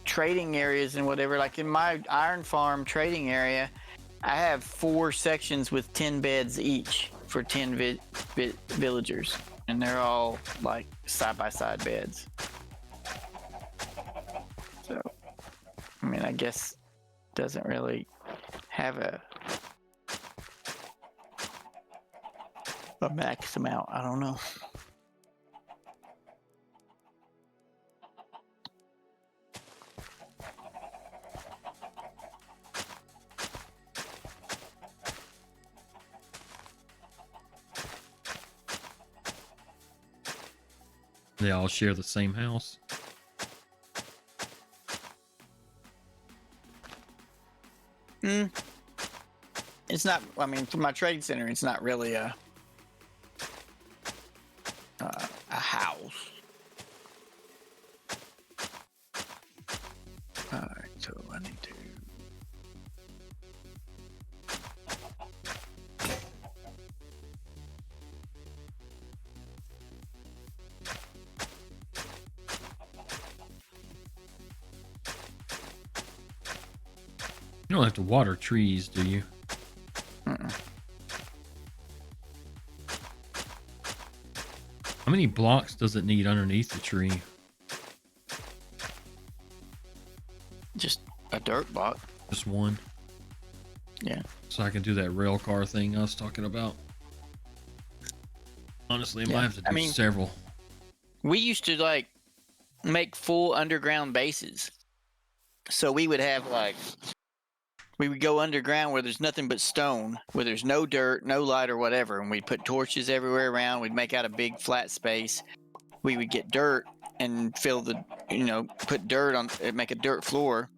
S2: trading areas and whatever. Like in my iron farm trading area, I have 4 sections with 10 beds each for 10 villagers, and they're all like side by side beds. So, I mean, I guess doesn't really have a max amount. I don't know.
S1: They all share the same house.
S2: It's not. I mean, for my trade center, it's not really a house. All right, so I need to.
S1: You don't have to water trees, do you? How many blocks does it need underneath the tree?
S2: Just a dirt block.
S1: Just one?
S2: Yeah.
S1: So I can do that rail car thing I was talking about. Honestly, I might have to do several.
S2: We used to like make full underground bases. So we would have like, we would go underground where there's nothing but stone, where there's no dirt, no light or whatever. And we'd put torches everywhere around. We'd make out a big flat space. We would get dirt and fill the, put dirt on, make a dirt floor.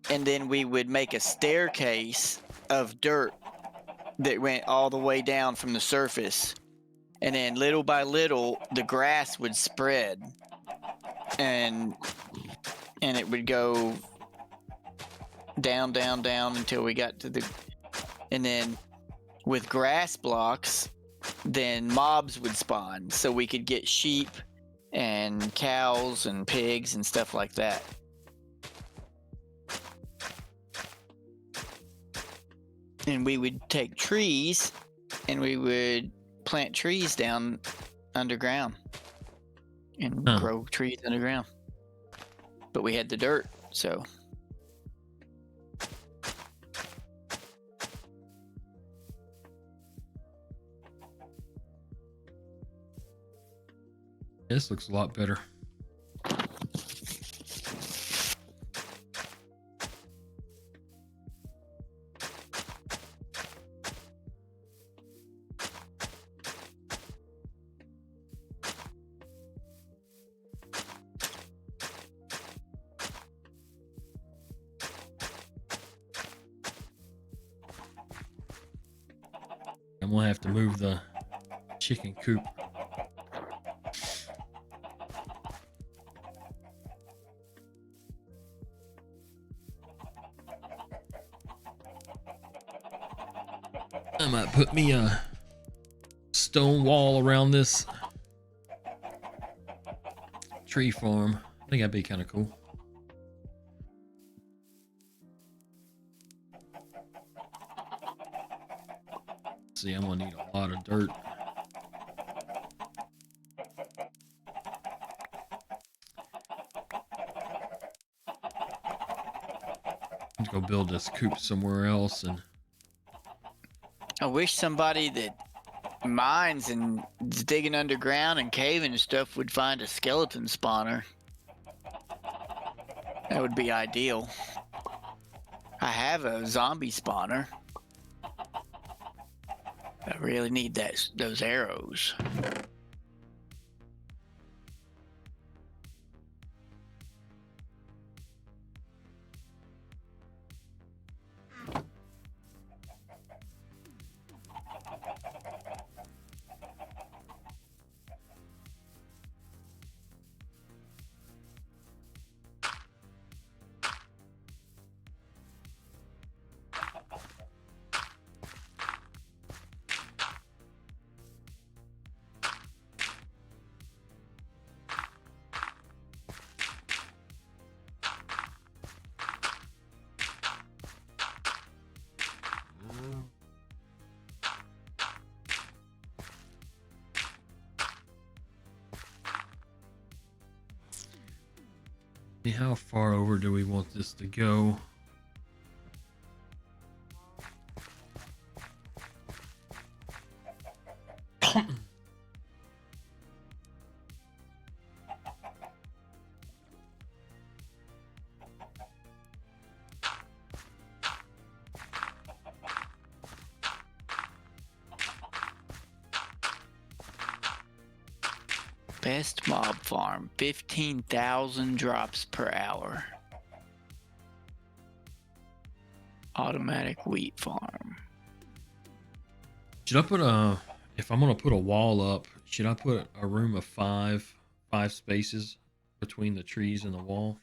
S2: And then we would make a staircase of dirt that went all the way down from the surface. and then little by little the grass would spread, and it would go down, down, down until we got to the, and then with grass blocks, then mobs would spawn, so we could get sheep and cows and pigs and stuff like that. And we would take trees and we would plant trees down underground and grow trees underground. But we had the dirt, so.
S1: This looks a lot better. I'm gonna have to move the chicken coop. I might put me a stone wall around this tree farm. I think that'd be kind of cool. See, I'm gonna need a lot of dirt. I'm gonna go build this coop somewhere else. And
S2: I wish somebody that mines and is digging underground and caving and stuff would find a skeleton spawner. That would be ideal. I have a zombie spawner. I really need those arrows.
S1: how far over do we want this to go?
S2: Best mob farm, 15,000 drops per hour. Automatic wheat farm.
S1: Should I put a, if I'm gonna put a wall up, should I put a room of five spaces between the trees and the wall?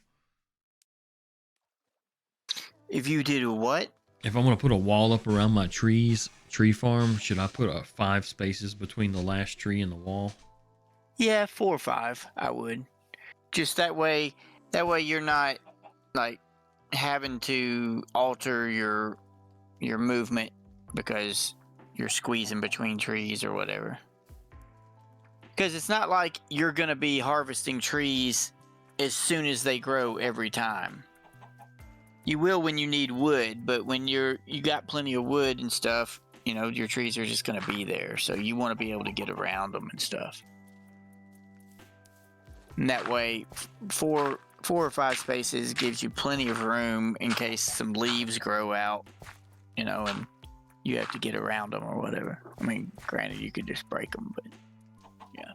S2: If you did a what?
S1: If I'm gonna put a wall up around my tree farm, should I put a 5 spaces between the last tree and the wall?
S2: Yeah, 4 or 5, I would. Just that way you're not like having to alter your movement because you're squeezing between trees or whatever. Because it's not like you're gonna be harvesting trees as soon as they grow every time. You will when you need wood, but when you got plenty of wood and stuff, you know, your trees are just gonna be there. So you want to be able to get around them and stuff. And that way, 4 or 5 spaces gives you plenty of room in case some leaves grow out, you know, and you have to get around them or whatever. I mean, granted, you could just break them, but yeah.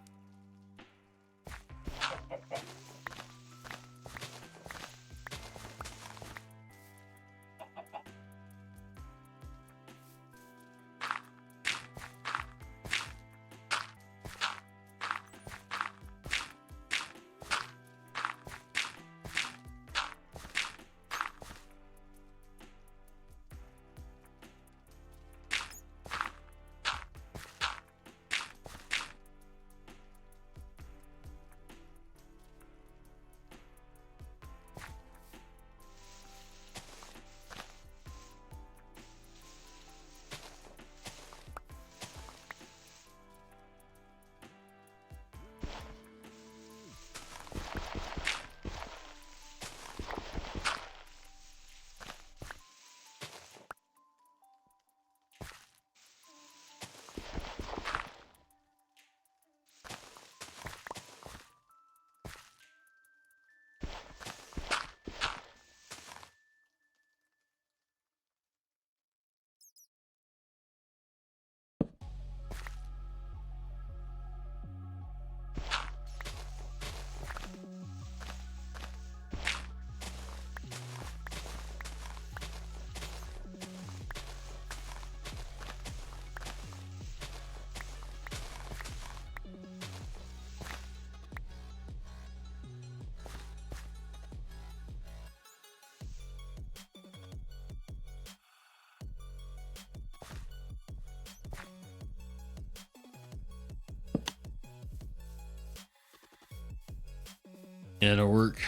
S1: Yeah, it'll work.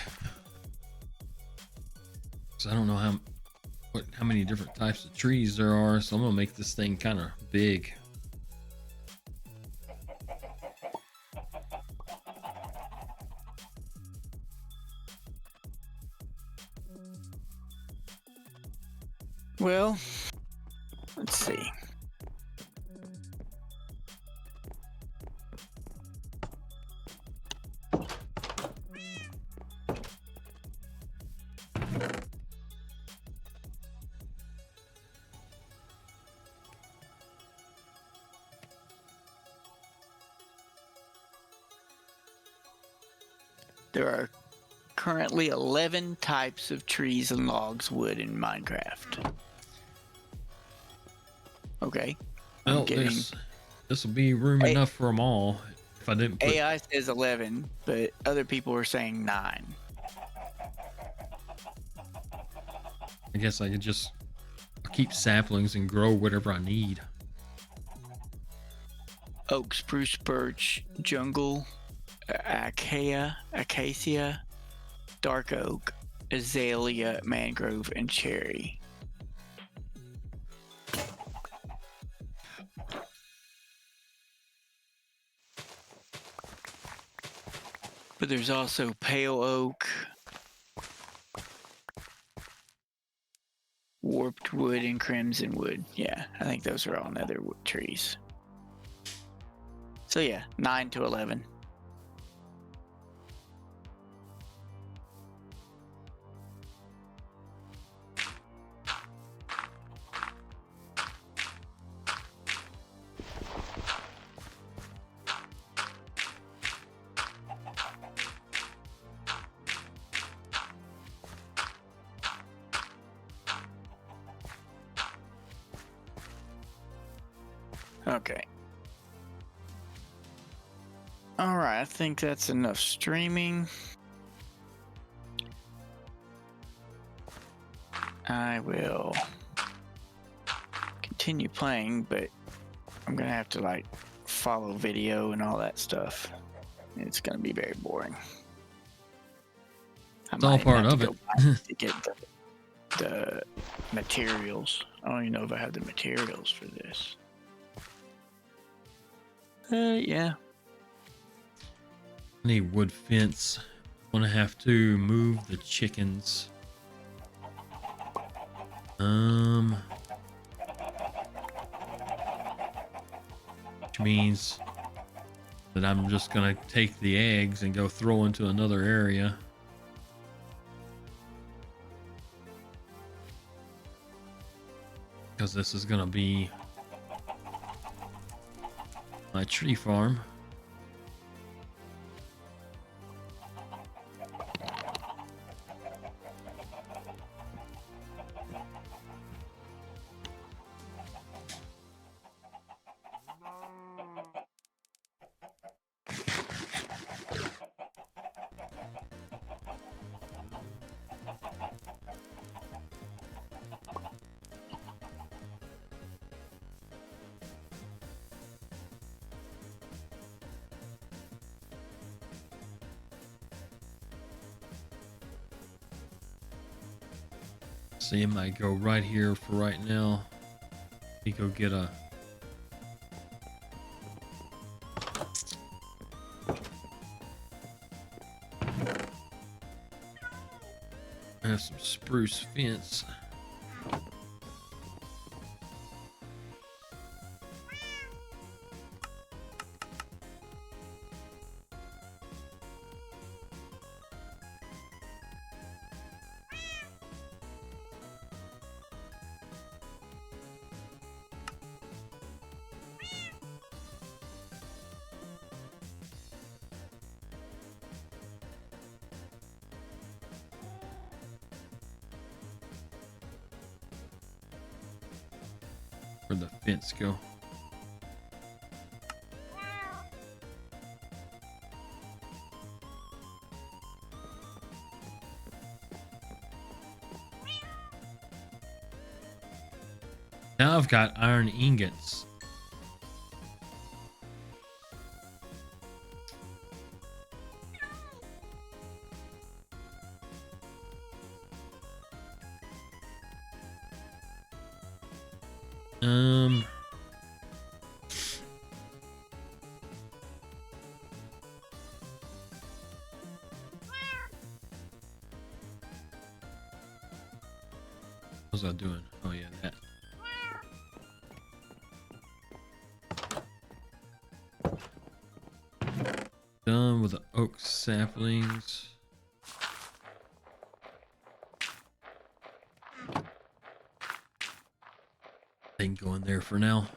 S1: So I don't know how many different types of trees there are, so I'm gonna make this thing kind of big.
S2: Well, let's see. There are currently 11 types of trees and logs, wood in Minecraft. Okay.
S1: Well, this will be room enough for them all. If I didn't put
S2: AI says 11, but other people are saying 9.
S1: I guess I could just keep saplings and grow whatever I need.
S2: Oak, spruce, birch, jungle, acacia, dark oak, azalea, mangrove, and cherry. But there's also pale oak, warped wood, and crimson wood. Yeah, I think those are all nether wood trees. So yeah, 9 to 11. Okay. Alright, I think that's enough streaming. I will continue playing, but I'm gonna have to like follow video and all that stuff. It's gonna be very boring.
S1: It's all part of it.
S2: To get the materials. I don't even know if I have the materials for this. Yeah.
S1: I need wood fence. I'm gonna have to move the chickens. Which means that I'm just gonna take the eggs and go throw into another area. Because this is gonna be my tree farm. See, I might go right here for right now. We go get a have some spruce fence. Where'd the fence go? Now I've got iron ingots. Um, what was I doing? Oh yeah, that. Done with the oak saplings. They can go in there for now.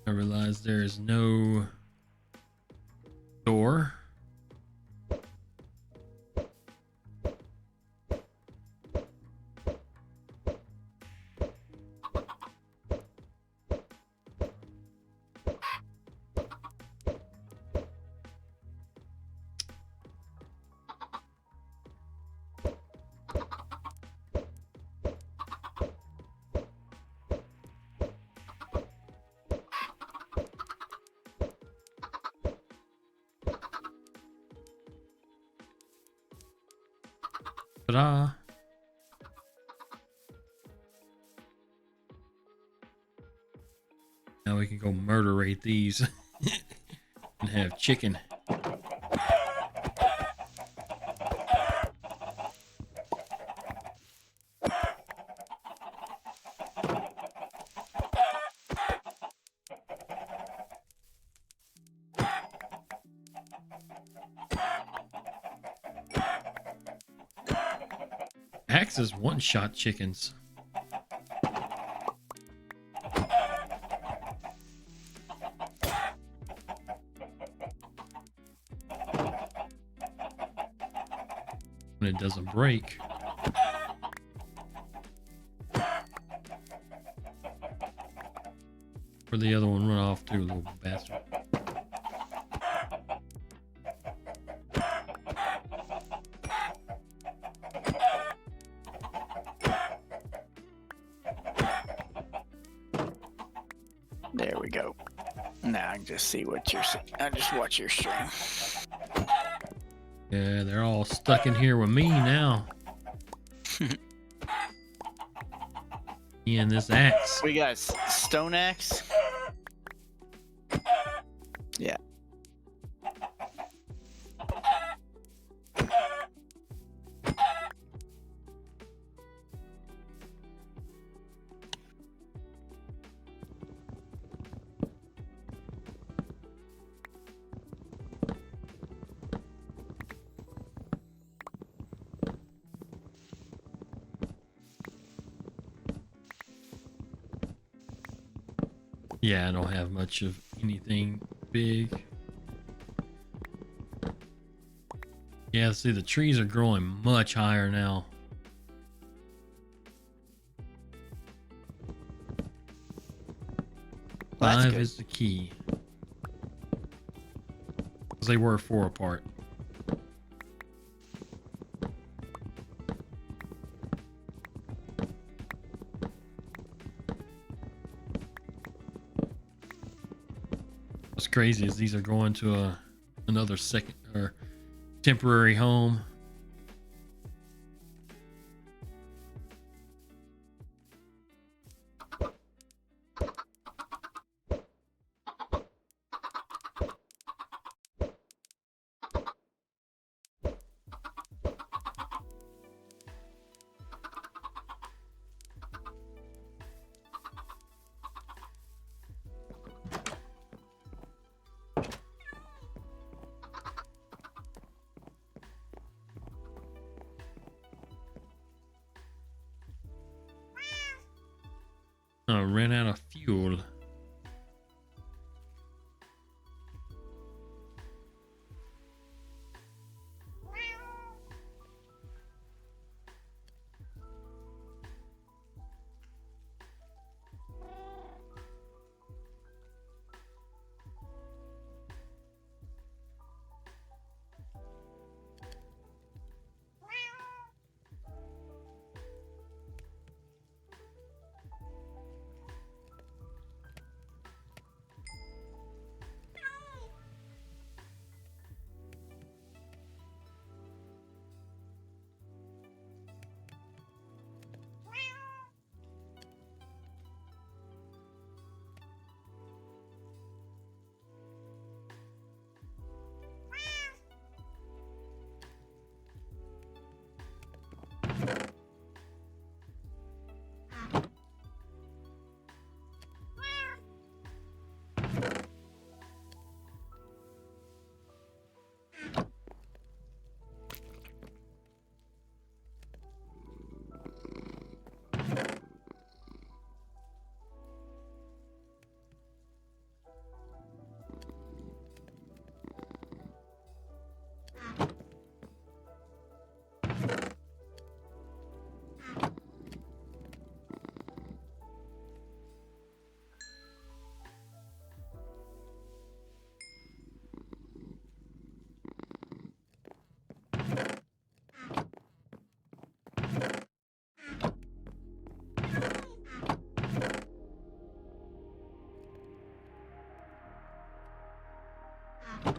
S1: I realize there is no door. Ta-da! Now we can go murderate these and have chicken. Axes one-shot chickens. When it doesn't break. Where'd the other one run off to, little bastard?
S2: There we go. Now I can just see what you're seeing. I just watch your stream.
S1: Yeah, they're all stuck in here with me now. Me and this axe.
S2: We got stone axe. Yeah.
S1: Yeah, I don't have much of anything big. Yeah, see, the trees are growing much higher now.
S2: Well, that's
S1: 5
S2: good.
S1: is the key. Because they were 4 apart. What's crazy is these are going to another second or temporary home. I ran out of fuel.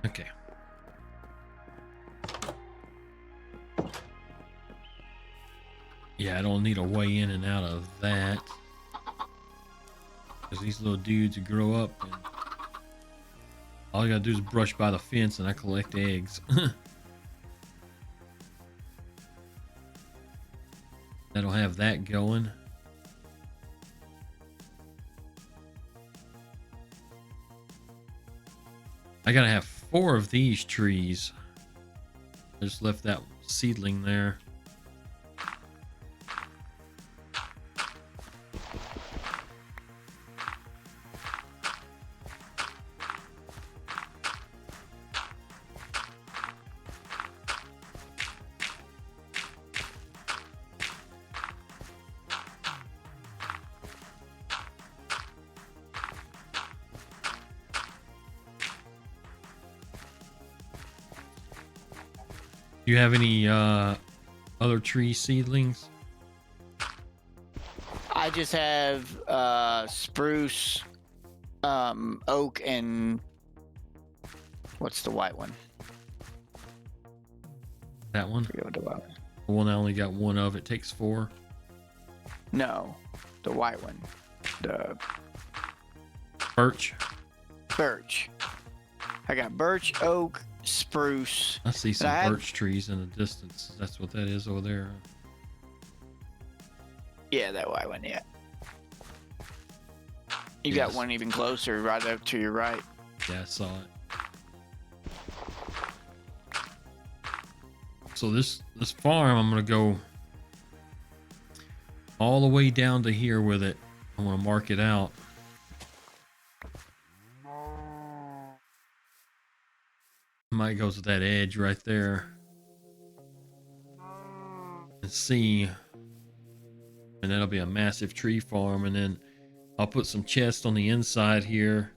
S1: Okay. Yeah, I don't need a way in and out of that. Because these little dudes grow up and all I gotta do is brush by the fence and I collect eggs. I don't have that going. I gotta have 4 of these trees. I just left that seedling there. Do you have any other tree seedlings?
S2: I just have spruce, oak, and what's the white one?
S1: That one?
S2: Forget what the white one.
S1: The one I only got 1 of. It takes 4.
S2: No, the white one. The
S1: Birch.
S2: birch. I got birch, oak, spruce.
S1: I see some
S2: I
S1: birch trees in the distance. That's what that is over there.
S2: Yeah, that white one, yeah. You
S1: Yes.
S2: got one even closer right up to your right.
S1: Yeah, I saw it. So this farm, I'm gonna go all the way down to here with it. I want to mark it out. Might go to that edge right there and see, and that'll be a massive tree farm. And then I'll put some chests on the inside here,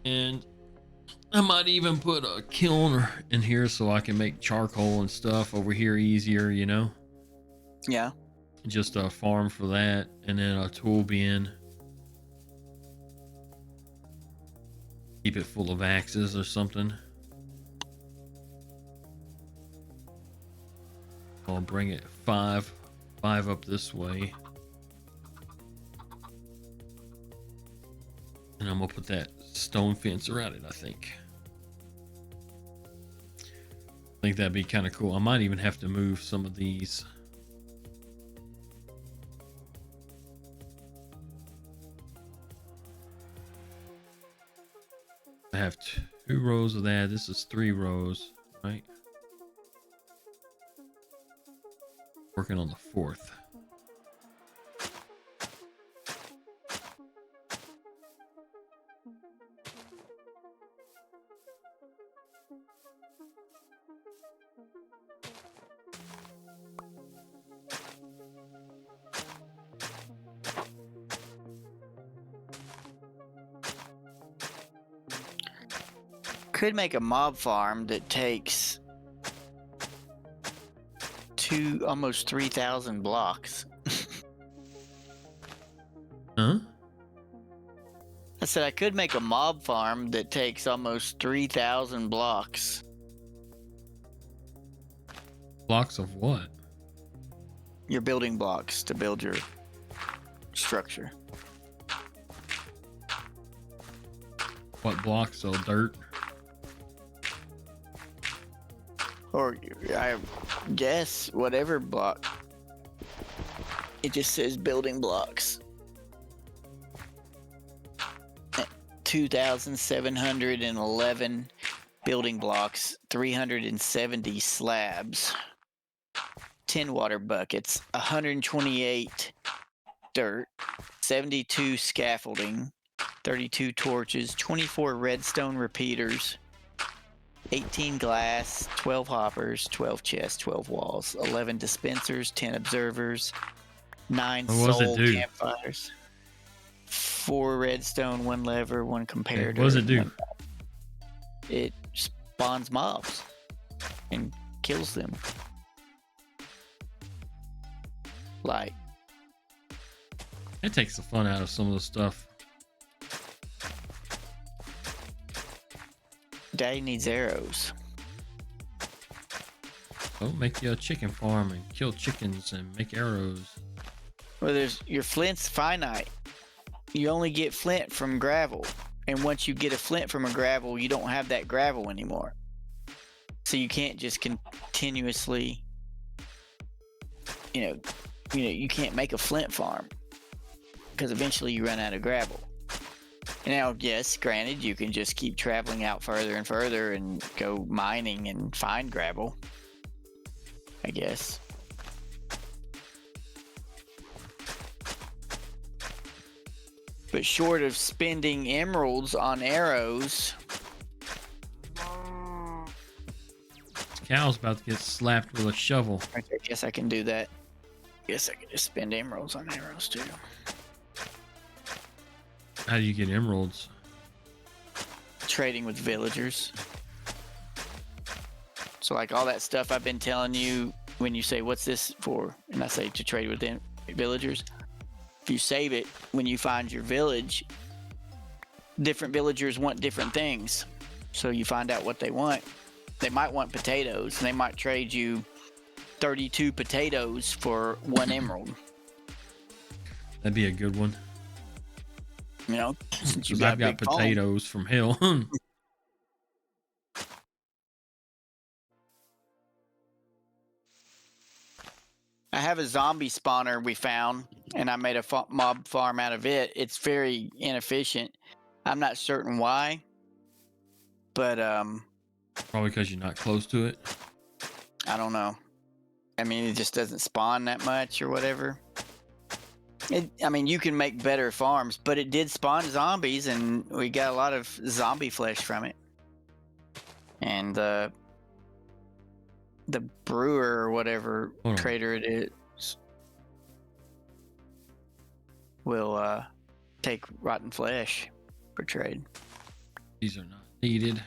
S1: and I might even put a kiln in here so I can make charcoal and stuff over here easier, you know?
S2: Yeah.
S1: Just a farm for that, and then a tool bin. Keep it full of axes or something. I'll bring it 5 up this way. And I'm gonna put that stone fence around it, I think. I think that'd be kind of cool. I might even have to move some of these. I have 2 rows of that. This is 3 rows, right? Working on the 4th.
S2: could make a mob farm that takes almost 3,000 blocks.
S1: Huh?
S2: I said I could make a mob farm that takes almost 3,000 blocks.
S1: Blocks of what?
S2: Your building blocks to build your structure.
S1: What blocks? So dirt?
S2: Or I guess whatever block. It just says building blocks. 2,711 building blocks, 370 slabs, 10 water buckets, 128 dirt, 72 scaffolding, 32 torches, 24 redstone repeaters, 18 glass, 12 hoppers, 12 chests, 12 walls, 11 dispensers, 10 observers, 9 soul campfires, 4 redstone, 1 lever, 1 comparator.
S1: What does it do?
S2: It spawns mobs and kills them. Like,
S1: it takes the fun out of some of the stuff.
S2: Daddy needs arrows.
S1: Oh, make you a chicken farm and kill chickens and make arrows.
S2: Well, your flint's finite. You only get flint from gravel. And once you get a flint from a gravel, you don't have that gravel anymore. So you can't just continuously, you can't make a flint farm. Because eventually you run out of gravel. Now, yes, granted, you can just keep traveling out further and further and go mining and find gravel, I guess. But short of spending emeralds on arrows...
S1: This cow's about to get slapped with a shovel.
S2: I guess I can do that. Guess I can just spend emeralds on arrows, too.
S1: How do you get emeralds?
S2: Trading with villagers. So like all that stuff I've been telling you when you say, what's this for? And I say to trade with them villagers. If you save it, when you find your village, different villagers want different things. So you find out what they want. They might want potatoes, and they might trade you 32 potatoes for 1 emerald.
S1: That'd be a good one.
S2: You know, since you
S1: I've got potatoes from hell.
S2: I have a zombie spawner we found, and I made a mob farm out of it. It's very inefficient. I'm not certain why, but
S1: probably because you're not close to it.
S2: I don't know. I mean, it just doesn't spawn that much or whatever. I mean, you can make better farms, but it did spawn zombies, and we got a lot of zombie flesh from it. And the brewer or whatever trader it is will take rotten flesh for trade.
S1: These are not needed.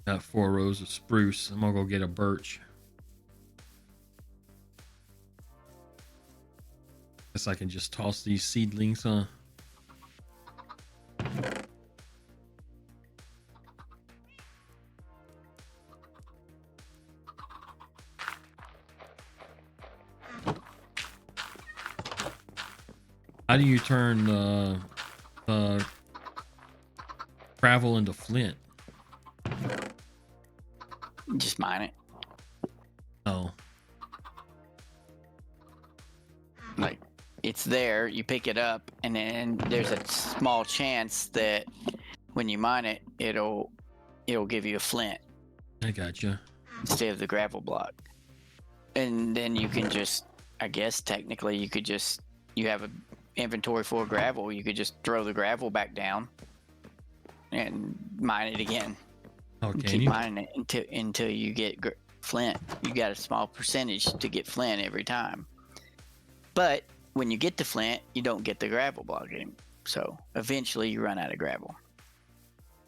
S1: Got 4 rows of spruce. I'm gonna go get a birch. Guess I can just toss these seedlings, huh? How do you turn gravel into flint?
S2: Just mine it.
S1: Oh.
S2: Like, it's there, you pick it up, and then there's a small chance that when you mine it, it'll give you a flint.
S1: I gotcha.
S2: Instead of the gravel block. And then you can just, I guess technically you have an inventory full of gravel, you could just throw the gravel back down and mine it again.
S1: Oh, can
S2: keep
S1: you?
S2: mining it until you get flint. You got a small percentage to get flint every time. But when you get to flint, you don't get the gravel block So eventually you run out of gravel.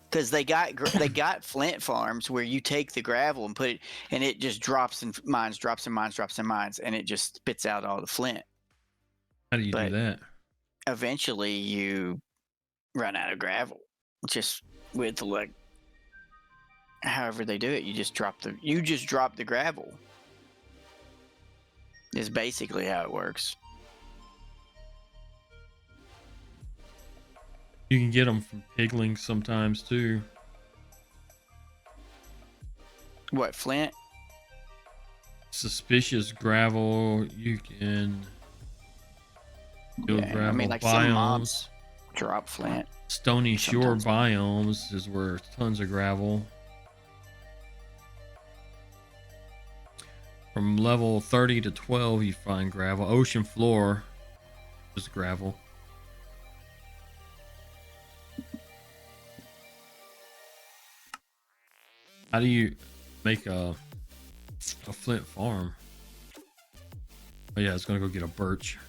S2: Because they got flint farms where you take the gravel and put it, and it just drops in mines, and it just spits out all the flint.
S1: How do you do that?
S2: Eventually you run out of gravel, just with like however they do it. You just drop the gravel. Is basically how it works.
S1: You can get them from piglings sometimes too.
S2: What, flint?
S1: Suspicious gravel. You can build gravel.
S2: I mean, like
S1: biomes.
S2: some mobs drop flint.
S1: Stony shore biomes is where tons of gravel. From level 30 to 12, you find gravel. Ocean floor is gravel. How do you make a flint farm? Oh yeah, it's gonna go get a birch.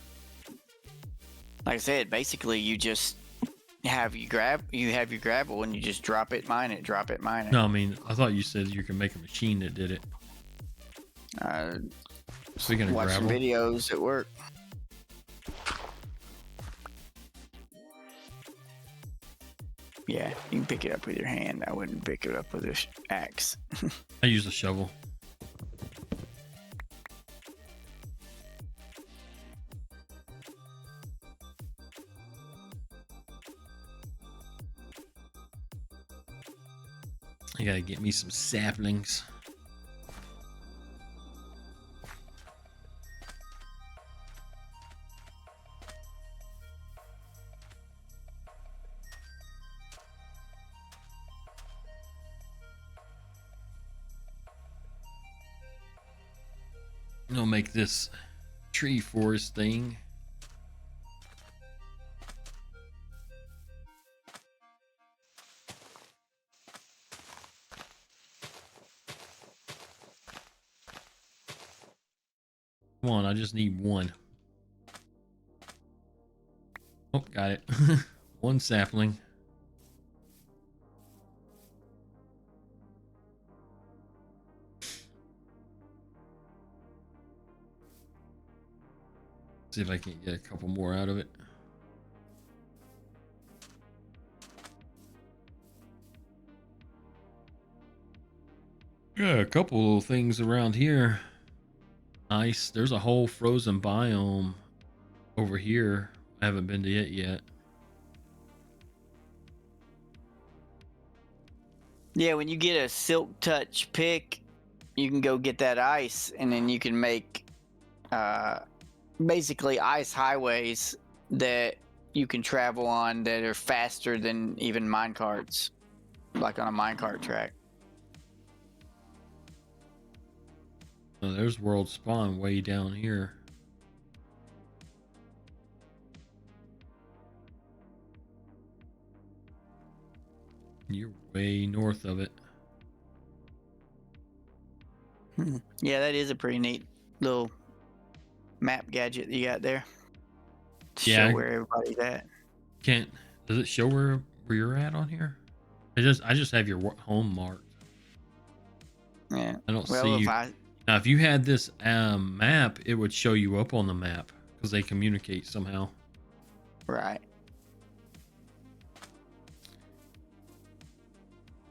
S2: Like I said, basically you just have your gravel and you just drop it, mine it.
S1: No, I mean, I thought you said you can make a machine that did it. Speaking of
S2: watch
S1: gravel,
S2: some videos at work. Yeah, you can pick it up with your hand. I wouldn't pick it up with an axe.
S1: I use a shovel. I gotta get me some saplings. I'll make this tree forest thing. Come on, I just need one. Oh, got it. One sapling. See if I can get a couple more out of it. Yeah, a couple of things around here. Nice. There's a whole frozen biome over here. I haven't been to it yet.
S2: Yeah, when you get a silk touch pick, you can go get that ice, and then you can make basically ice highways that you can travel on that are faster than even minecarts, like on a minecart track.
S1: Oh, there's world spawn way down here. You're way north of it.
S2: Yeah, that is a pretty neat little map gadget you got there. To
S1: Yeah,
S2: show where everybody's at.
S1: Does it show where you're at on here? I just have your home marked.
S2: Yeah.
S1: I don't see you. Now, if you had this map, it would show you up on the map because they communicate somehow.
S2: Right.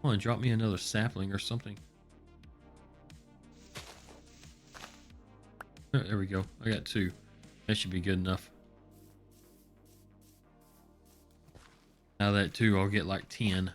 S1: Come on, drop me another sapling or something. There we go. I got 2. That should be good enough. Now that 2, I'll get like 10.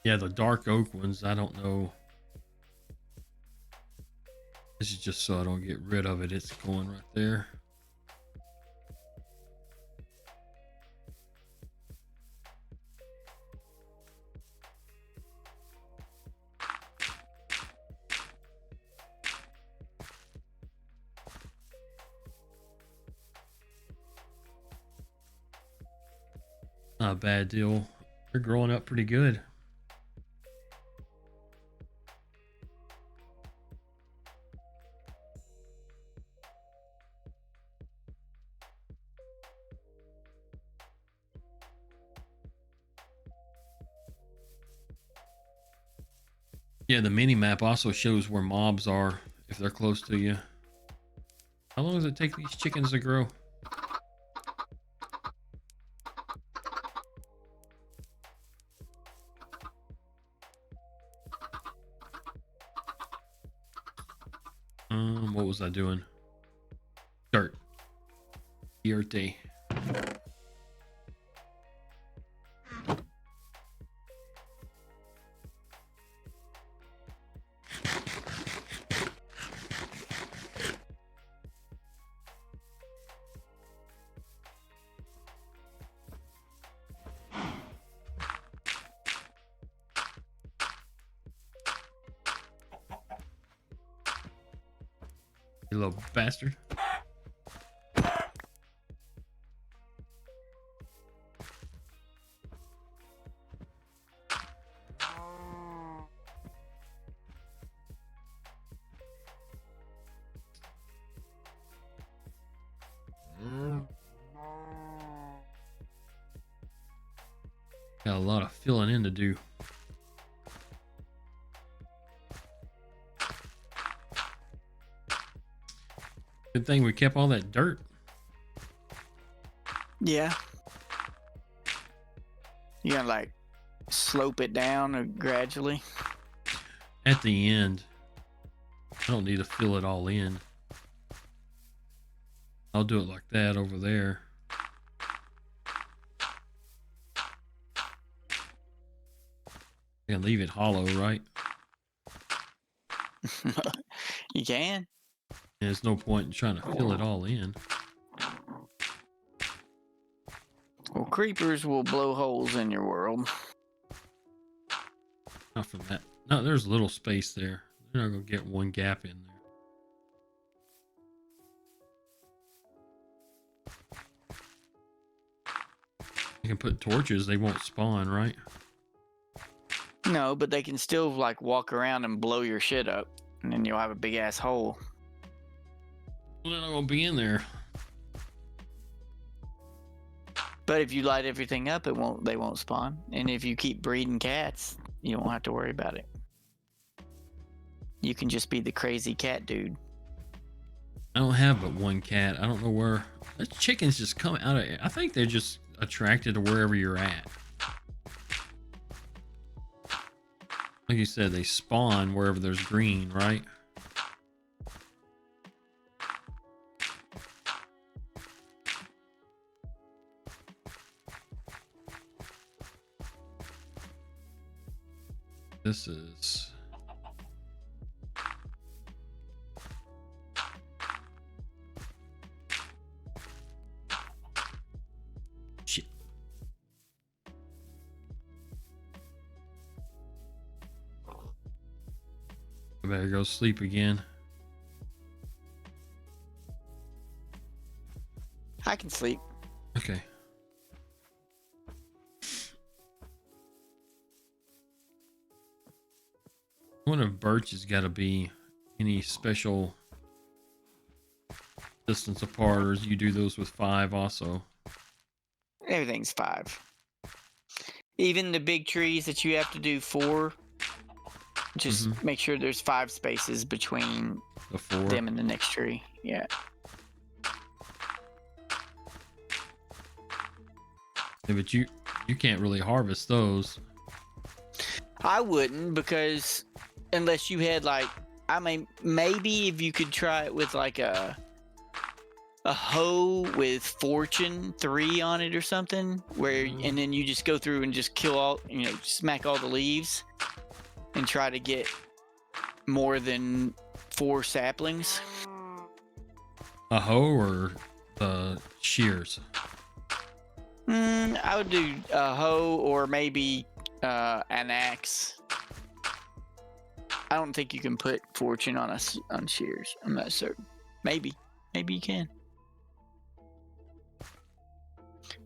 S1: Yeah, the dark oak ones, I don't know. This is just so I don't get rid of it. It's going right there. Not a bad deal. They're growing up pretty good. Yeah, the mini map also shows where mobs are if they're close to you. How long does it take these chickens to grow? What was I doing? Dirt. Dirt. You little bastard. Got a lot of filling in to do. Good thing we kept all that dirt.
S2: Yeah. You gotta like slope it down gradually.
S1: At the end, I don't need to fill it all in. I'll do it like that over there. I can leave it hollow, right?
S2: You can.
S1: There's no point in trying to fill it all in.
S2: Well, creepers will blow holes in your world.
S1: Not from that. No, there's a little space there. They're not going to get one gap in there. You can put torches, they won't spawn, right?
S2: No, but they can still like walk around and blow your shit up, and then you'll have a big ass hole.
S1: Well, they're not going to be in there.
S2: But if you light everything up, they won't spawn. And if you keep breeding cats, you won't have to worry about it. You can just be the crazy cat dude.
S1: I don't have but one cat. I don't know where. The chickens just come out of it. I think they're just attracted to wherever you're at. Like you said, they spawn wherever there's green, right? This is... shit. I better go sleep again.
S2: I can sleep.
S1: Okay. I wonder if birch has got to be any special distance apart, or you do those with 5 also?
S2: Everything's 5. Even the big trees that you have to do 4, just make sure there's 5 spaces between
S1: The 4.
S2: them and the next tree. Yeah.
S1: Yeah, but you can't really harvest those.
S2: I wouldn't, because unless you had like, I mean, maybe if you could try it with like a hoe with fortune 3 on it or something, where and then you just go through and just kill all, smack all the leaves and try to get more than 4 saplings.
S1: A hoe or the shears?
S2: I would do a hoe or maybe an axe. I don't think you can put fortune on shears. I'm not certain. Maybe you can.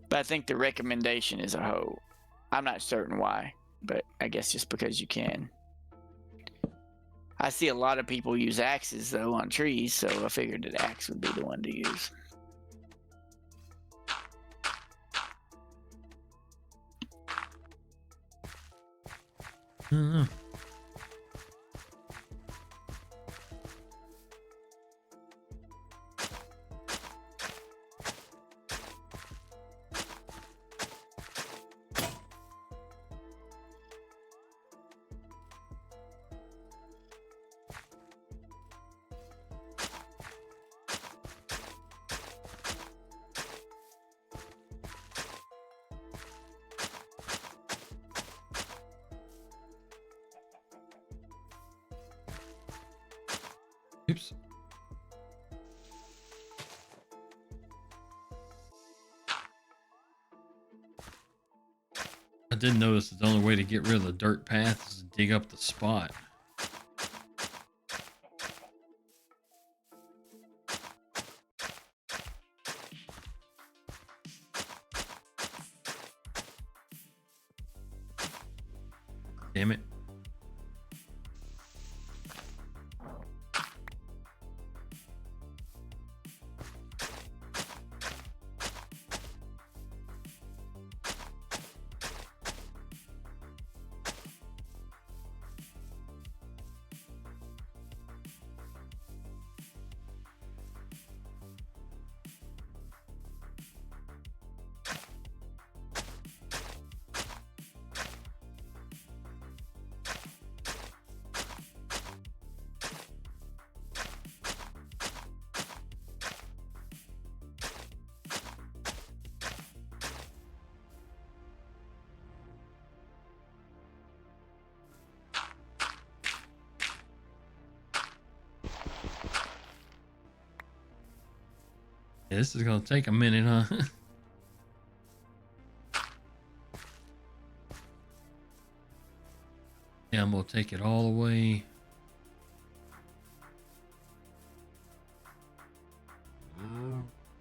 S2: But I think the recommendation is a hoe. I'm not certain why, but I guess just because you can. I see a lot of people use axes though on trees, so I figured that axe would be the one to use.
S1: I don't know. Oops. I did notice that the only way to get rid of the dirt path is to dig up the spot. Damn it. Yeah, this is gonna take a minute, huh? Yeah, I'm gonna take it all the way.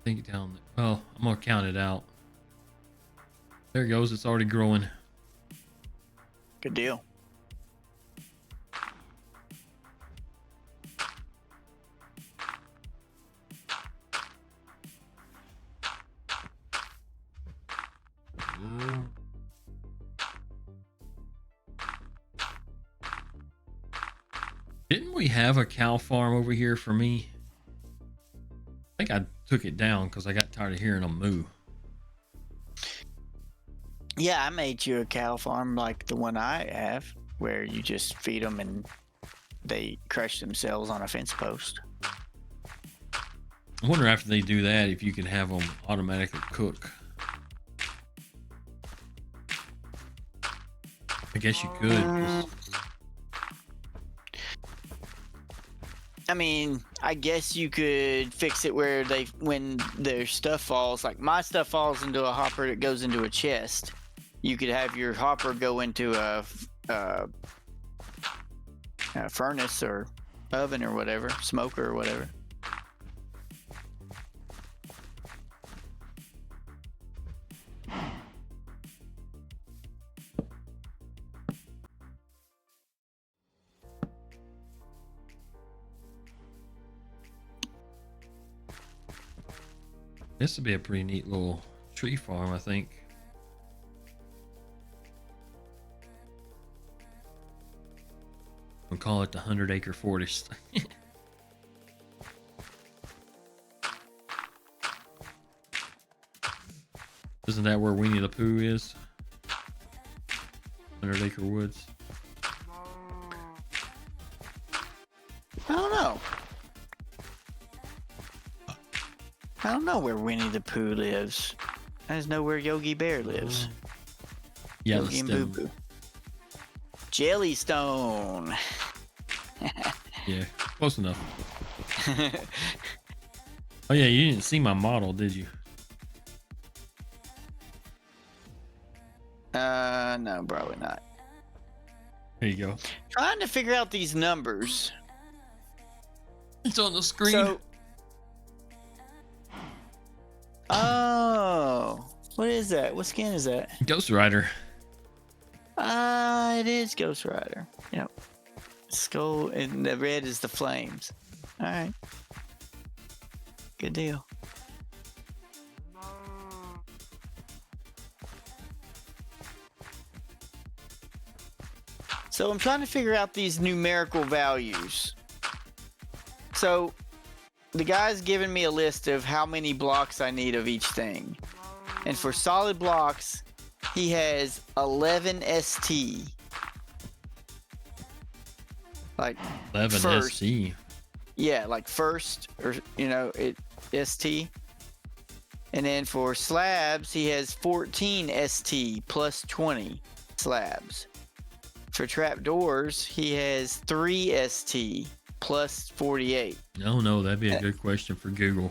S1: Think it down. Well, I'm gonna count it out. There it goes. It's already growing.
S2: Good deal.
S1: Didn't we have a cow farm over here for me? I think I took it down because I got tired of hearing them moo.
S2: Yeah, I made you a cow farm like the one I have, where you just feed them and they crush themselves on a fence post.
S1: I wonder after they do that if you can have them automatically cook. I guess you could.
S2: I mean, I guess you could fix it where when their stuff falls, like my stuff falls into a hopper that goes into a chest. You could have your hopper go into a furnace or oven or whatever, smoker or whatever.
S1: This would be a pretty neat little tree farm, I think. We'll call it the 100-acre forest. Isn't that where Winnie the Pooh is? 100-acre woods.
S2: I don't know. I don't know where Winnie the Pooh lives. I just know where Yogi Bear lives. Yogi and Boo Boo. Jellystone.
S1: Yeah, close enough. Oh yeah, you didn't see my model, did you?
S2: No, probably not.
S1: There you go.
S2: Trying to figure out these numbers.
S1: It's on the screen.
S2: So, oh, What is that? What skin is that?
S1: Ghost Rider.
S2: It is Ghost Rider. Yep. Skull, and the red is the flames. All right. Good deal. So I'm trying to figure out these numerical values. So the guy's given me a list of how many blocks I need of each thing. And for solid blocks, he has 11 ST. Like
S1: 11
S2: first.
S1: SC.
S2: Yeah, like first, or it ST. And then for slabs, he has 14 ST plus 20 slabs. For trapdoors, he has 3 ST plus 48.
S1: No, that'd be a good question for Google.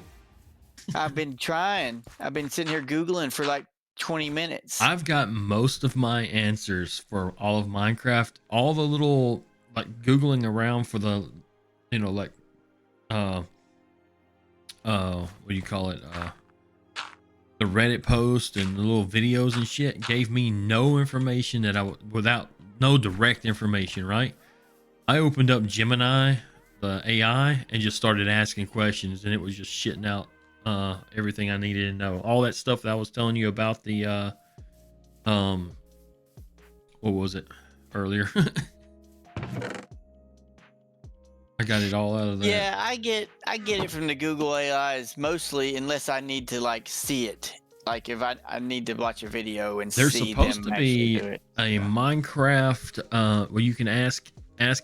S2: I've been trying. I've been sitting here Googling for like 20 minutes.
S1: I've got most of my answers for all of Minecraft. All the little, like, Googling around for the, like, what do you call it? The Reddit post and the little videos and shit gave me no information that without no direct information, right? I opened up Gemini, the AI, and just started asking questions, and it was just shitting out everything I needed to know. All that stuff that I was telling you about the what was it earlier? I got it all out of that.
S2: Yeah, I get it from the Google AIs mostly, unless I need to like see it. Like if I need to watch a video and
S1: There's
S2: see
S1: supposed
S2: them
S1: to be
S2: do it.
S1: a Minecraft where you can ask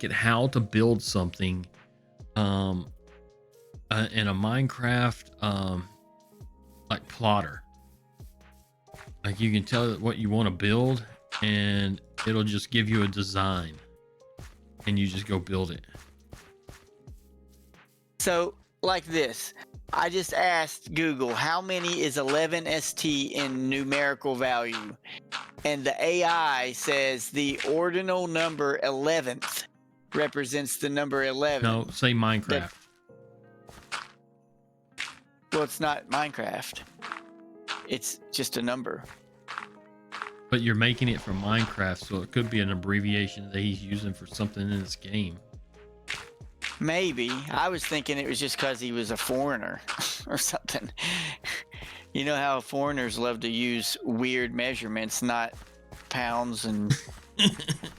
S1: it how to build something in a Minecraft like plotter. Like you can tell it what you want to build and it'll just give you a design and you just go build it.
S2: So like this, I just asked Google how many is 11 ST in numerical value, and the AI says the ordinal number 11th represents the number 11.
S1: No, say Minecraft.
S2: Well, it's not Minecraft. It's just a number.
S1: But you're making it from Minecraft, so it could be an abbreviation that he's using for something in this game.
S2: Maybe. I was thinking it was just because he was a foreigner or something. You know how foreigners love to use weird measurements, not pounds and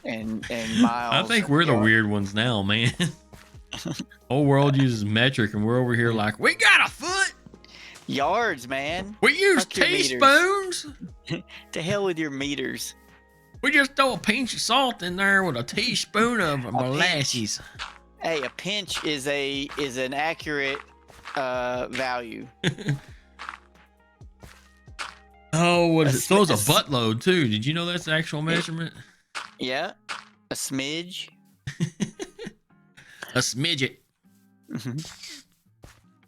S2: and miles.
S1: I think we're the weird ones now, man. Whole world uses metric, and we're over here like, we got a foot.
S2: Yards, man.
S1: We use
S2: Fuck your
S1: teaspoons.
S2: To hell with your meters.
S1: We just throw a pinch of salt in there with a teaspoon of molasses.
S2: Hey, a pinch is an accurate value.
S1: Oh, what is it? So it's a buttload too. Did you know that's the actual measurement?
S2: Yeah, a smidge.
S1: A smidget.
S2: Mm-hmm.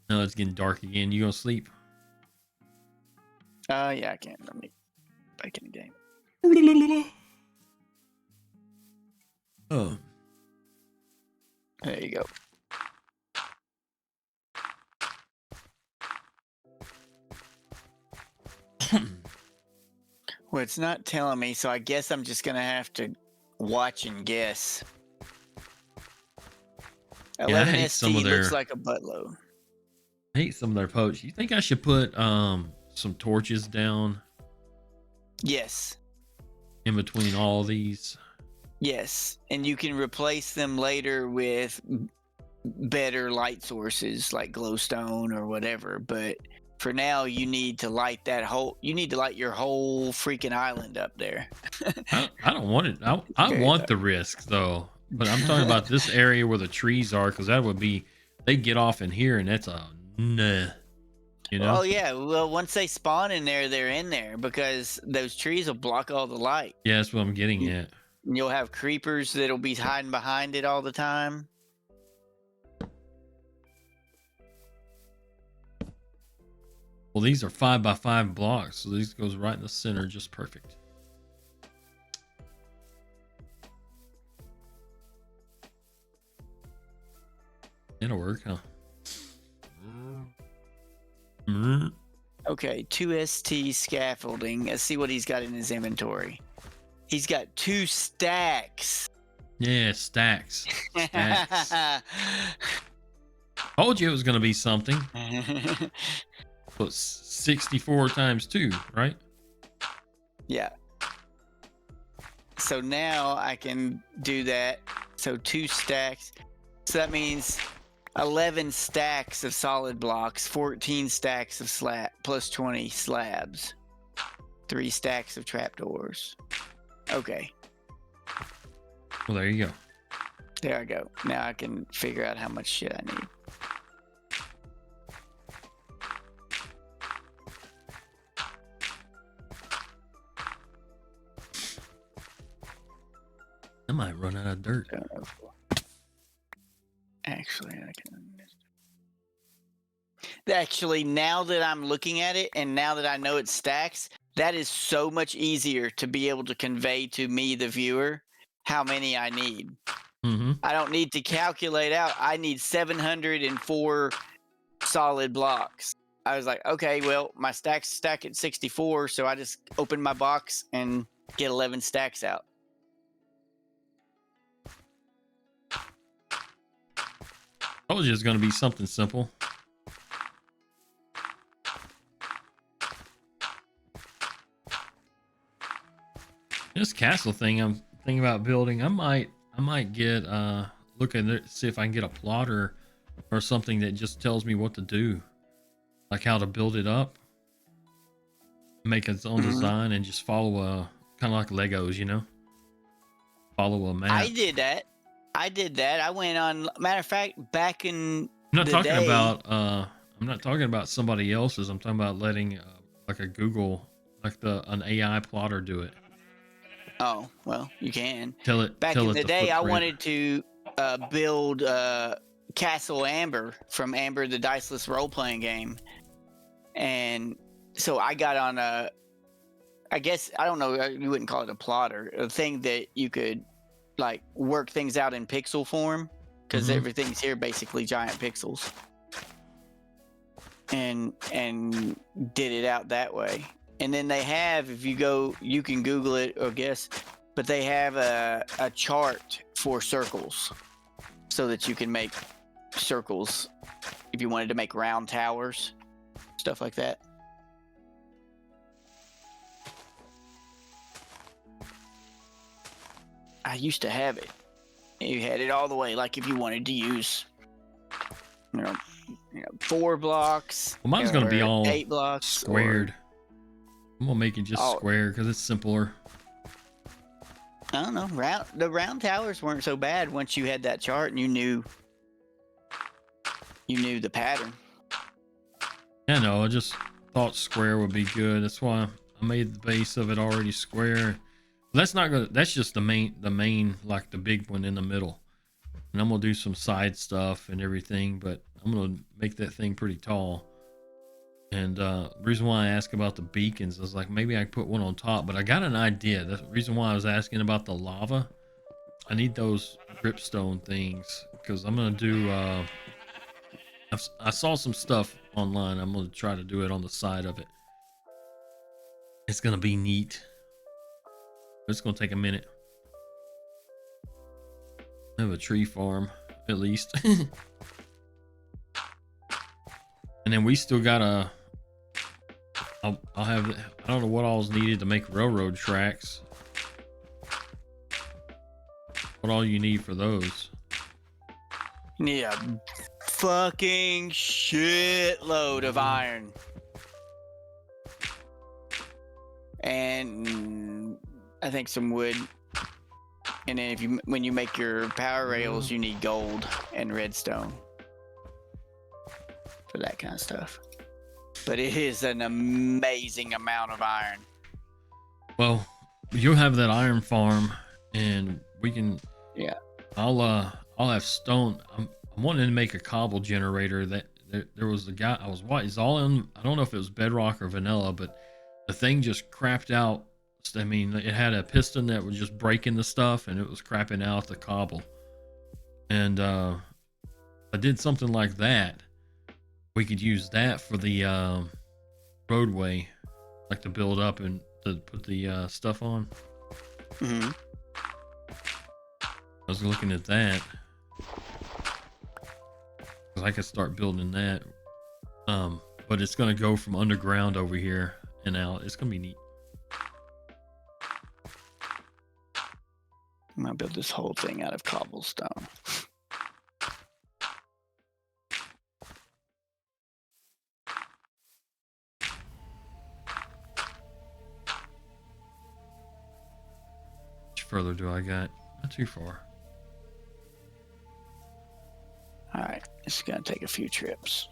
S1: No, it's getting dark again. You gonna sleep?
S2: Yeah, I can. Let me back in the game.
S1: Oh.
S2: There you go. Well, it's not telling me, so I guess I'm just gonna have to watch and guess. 11 ST looks like a buttload.
S1: I hate some of their posts. You think I should put some torches down?
S2: Yes.
S1: In between all these?
S2: Yes, and you can replace them later with better light sources like glowstone or whatever, but for now you need to light your whole freaking island up there.
S1: I don't want it. I want the risk though, but I'm talking about this area where the trees are, because that would be, they get off in here and that's a nah, you know?
S2: Oh yeah, well once they spawn in there, they're in there because those trees will block all the light.
S1: Yeah, that's what I'm getting at.
S2: You'll have creepers that'll be hiding behind it all the time.
S1: Well, these are 5x5 blocks, so these goes right in the center, just perfect. It'll work, huh?
S2: Okay, 2ST scaffolding. Let's see what he's got in his inventory. He's got 2 stacks.
S1: Yeah, stacks. Stacks. Told you it was going to be something. But 64 times 2, right?
S2: Yeah. So now I can do that. So 2 stacks. So that means 11 stacks of solid blocks, 14 stacks of slab, plus 20 slabs, 3 stacks of trapdoors. Okay.
S1: Well, there you go.
S2: There I go. Now I can figure out how much shit I need.
S1: I might run out of dirt.
S2: Actually, I can. Actually, now that I'm looking at it and now that I know it stacks, that is so much easier to be able to convey to me, the viewer, how many I need.
S1: Mm-hmm.
S2: I don't need to calculate out. I need 704 solid blocks. I was like, okay, well, my stacks stack at 64, so I just open my box and get 11 stacks out.
S1: Told you it's going to be something simple. This castle thing I'm thinking about building, I might get look at it, see if I can get a plotter or something that just tells me what to do, like how to build it up, make its own design, and just follow a kind of like Legos, you know, follow a map.
S2: I did that. I went on. Matter of fact, back in
S1: I'm not
S2: the
S1: talking
S2: day,
S1: about I'm not talking about somebody else's. I'm talking about letting like a Google, like an AI plotter do it.
S2: Oh, well, you can.
S1: Tell it.
S2: Back
S1: tell
S2: in
S1: it
S2: the day, I
S1: footprint.
S2: wanted to build Castle Amber from Amber, the Diceless role-playing game. And so I got on I guess, I don't know, you wouldn't call it a plotter, a thing that you could like work things out in pixel form, because everything's here basically giant pixels. And did it out that way. And then they have, if you go, you can Google it or guess, but they have a chart for circles so that you can make circles if you wanted to make round towers, stuff like that. I used to have it. You had it all the way, like if you wanted to use, you know 4 blocks.
S1: Well, mine's going to be all
S2: 8 blocks
S1: squared. I'm going to make it just square because it's simpler.
S2: I don't know. The round towers weren't so bad once you had that chart and you knew the pattern.
S1: Yeah, no, I just thought square would be good. That's why I made the base of it already square. That's not gonna. That's just the main, like the big one in the middle. And I'm gonna do some side stuff and everything, but I'm gonna make that thing pretty tall. And the reason why I asked about the beacons, I was like, maybe I could put one on top, but I got an idea. The reason why I was asking about the lava, I need those dripstone things because I'm gonna do. I saw some stuff online. I'm gonna try to do it on the side of it. It's gonna be neat. It's gonna take a minute. I have a tree farm, at least. And then we still got I'll have, I don't know what all's needed to make railroad tracks. What all you need for those?
S2: You need a fucking shitload of iron. And I think some wood. And then when you make your power rails, you need gold and redstone for that kind of stuff. But it is an amazing amount of iron.
S1: Well, you'll have that iron farm, and we can.
S2: Yeah.
S1: I'll have stone. I'm wanting to make a cobble generator. That there was a guy I was watching. It's all in. I don't know if it was bedrock or vanilla, but the thing just crapped out. I mean, it had a piston that was just breaking the stuff, and it was crapping out the cobble. And I did something like that. We could use that for the roadway, like to build up and to put the stuff on.
S2: Mm-hmm.
S1: I was looking at that. 'Cause I could start building that. But it's gonna go from underground over here and out. It's gonna be neat.
S2: I'm gonna build this whole thing out of cobblestone.
S1: How much further do I got? Not too far.
S2: All right, it's gonna take a few trips.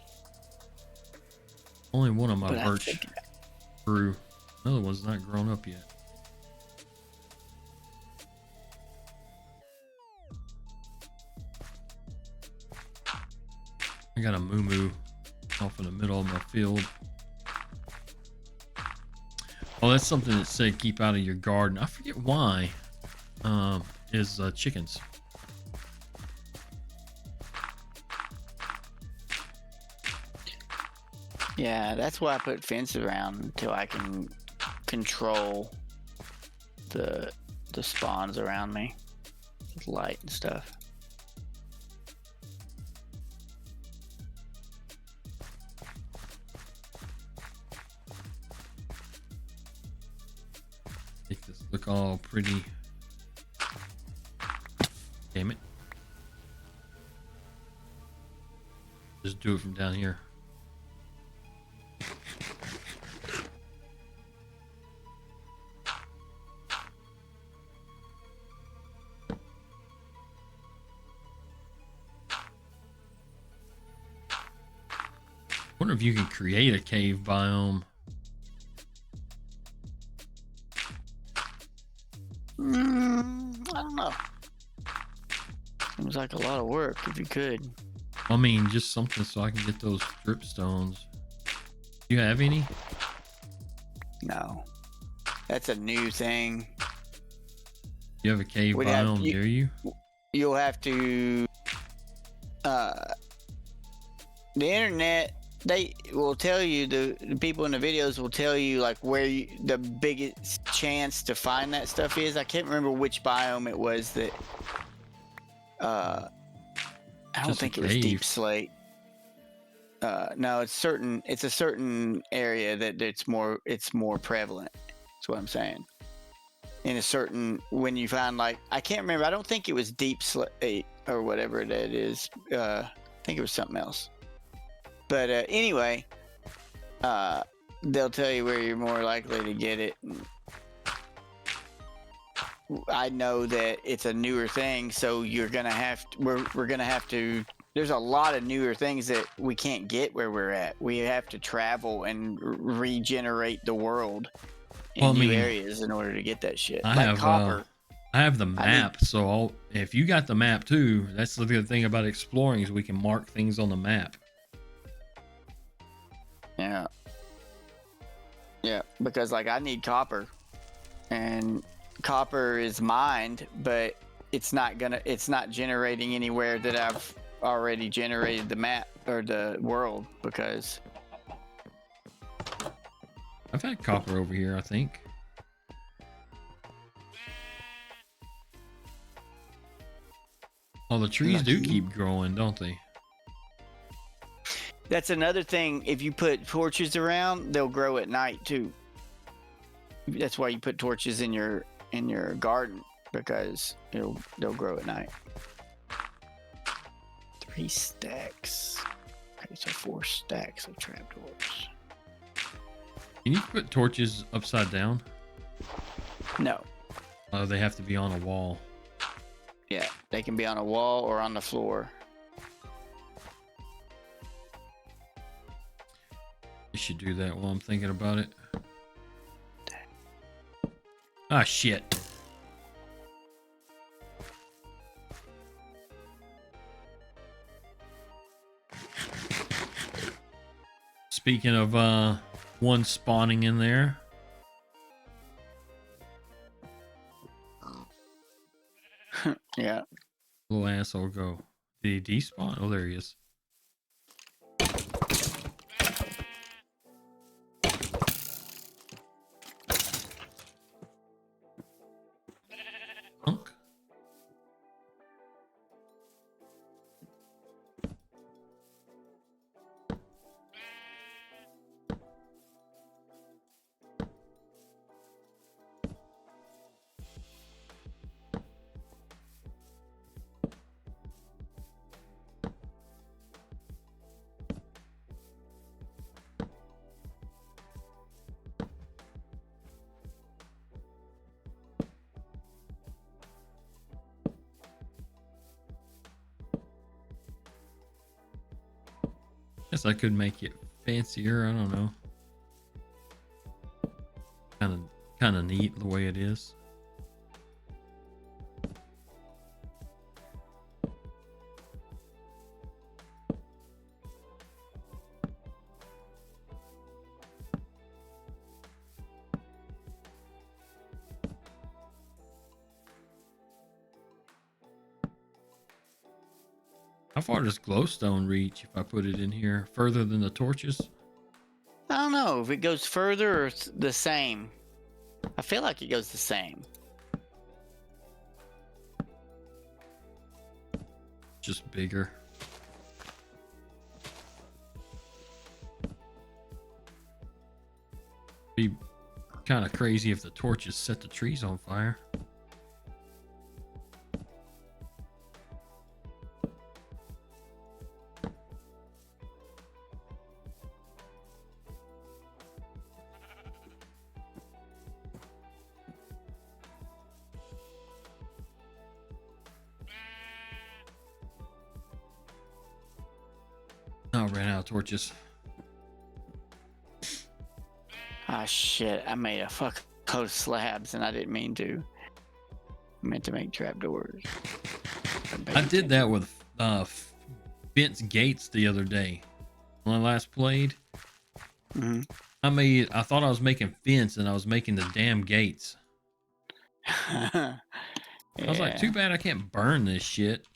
S1: Only one of my
S2: But
S1: birch grew. Another one's not grown up yet. I got a moo off in the middle of my field. Oh, that's something that said keep out of your garden. I forget why. Is chickens.
S2: Yeah, that's why I put fence around until I can control the spawns around me with light and stuff.
S1: Make this look all pretty. Damn it. Just do it from down here. Wonder if you can create a cave biome.
S2: I don't know. Seems like a lot of work if you could.
S1: I mean, just something so I can get those drip stones. Do you have any?
S2: No. That's a new thing.
S1: You have a cave biome near you?
S2: You'll have to the internet, they will tell you, the people in the videos will tell you like where the biggest chance to find that stuff is. I can't remember which biome it was that I don't think it was deep slate. No, it's a certain area that it's more prevalent. That's what I'm saying. In a certain, when you find like, I can't remember, I don't think it was deep slate or whatever that is. I think it was something else. But anyway, they'll tell you where you're more likely to get it. I know that it's a newer thing, so you're gonna have to, we're gonna have to. There's a lot of newer things that we can't get where we're at. We have to travel and regenerate the world in new areas in order to get that shit.
S1: I have the map, so if you got the map too, that's the good thing about exploring is we can mark things on the map.
S2: Yeah. Yeah, because like I need copper, and copper is mined, but it's not generating anywhere that I've already generated the map or the world, because
S1: I've had copper over here, I think. Oh, the trees do keep growing, don't they?
S2: That's another thing. If you put torches around, they'll grow at night too. That's why you put torches in your garden, because they'll grow at night. 3 stacks. Okay, so 4 stacks of trapdoors.
S1: Can you put torches upside down?
S2: No.
S1: They have to be on a wall.
S2: Yeah, they can be on a wall or on the floor.
S1: You should do that while I'm thinking about it. Ah, shit. Speaking of one spawning in there.
S2: Yeah.
S1: Little asshole go. Did he despawn? Oh, there he is. Guess I could make it fancier. I don't know. Kind of neat the way it is. How far does glowstone reach if I put it in here? Further than the torches?
S2: I don't know if it goes further or it's the same. I feel like it goes the same.
S1: Just bigger. Be kind of crazy if the torches set the trees on fire. Oh, ran out of torches.
S2: Ah, shit. I made a fuck load of slabs and I didn't mean to. I meant to make trapdoors.
S1: I did that with fence gates the other day when I last played.
S2: Mm-hmm.
S1: I thought I was making fence and I was making the damn gates.
S2: Yeah.
S1: I was like, too bad I can't burn this shit.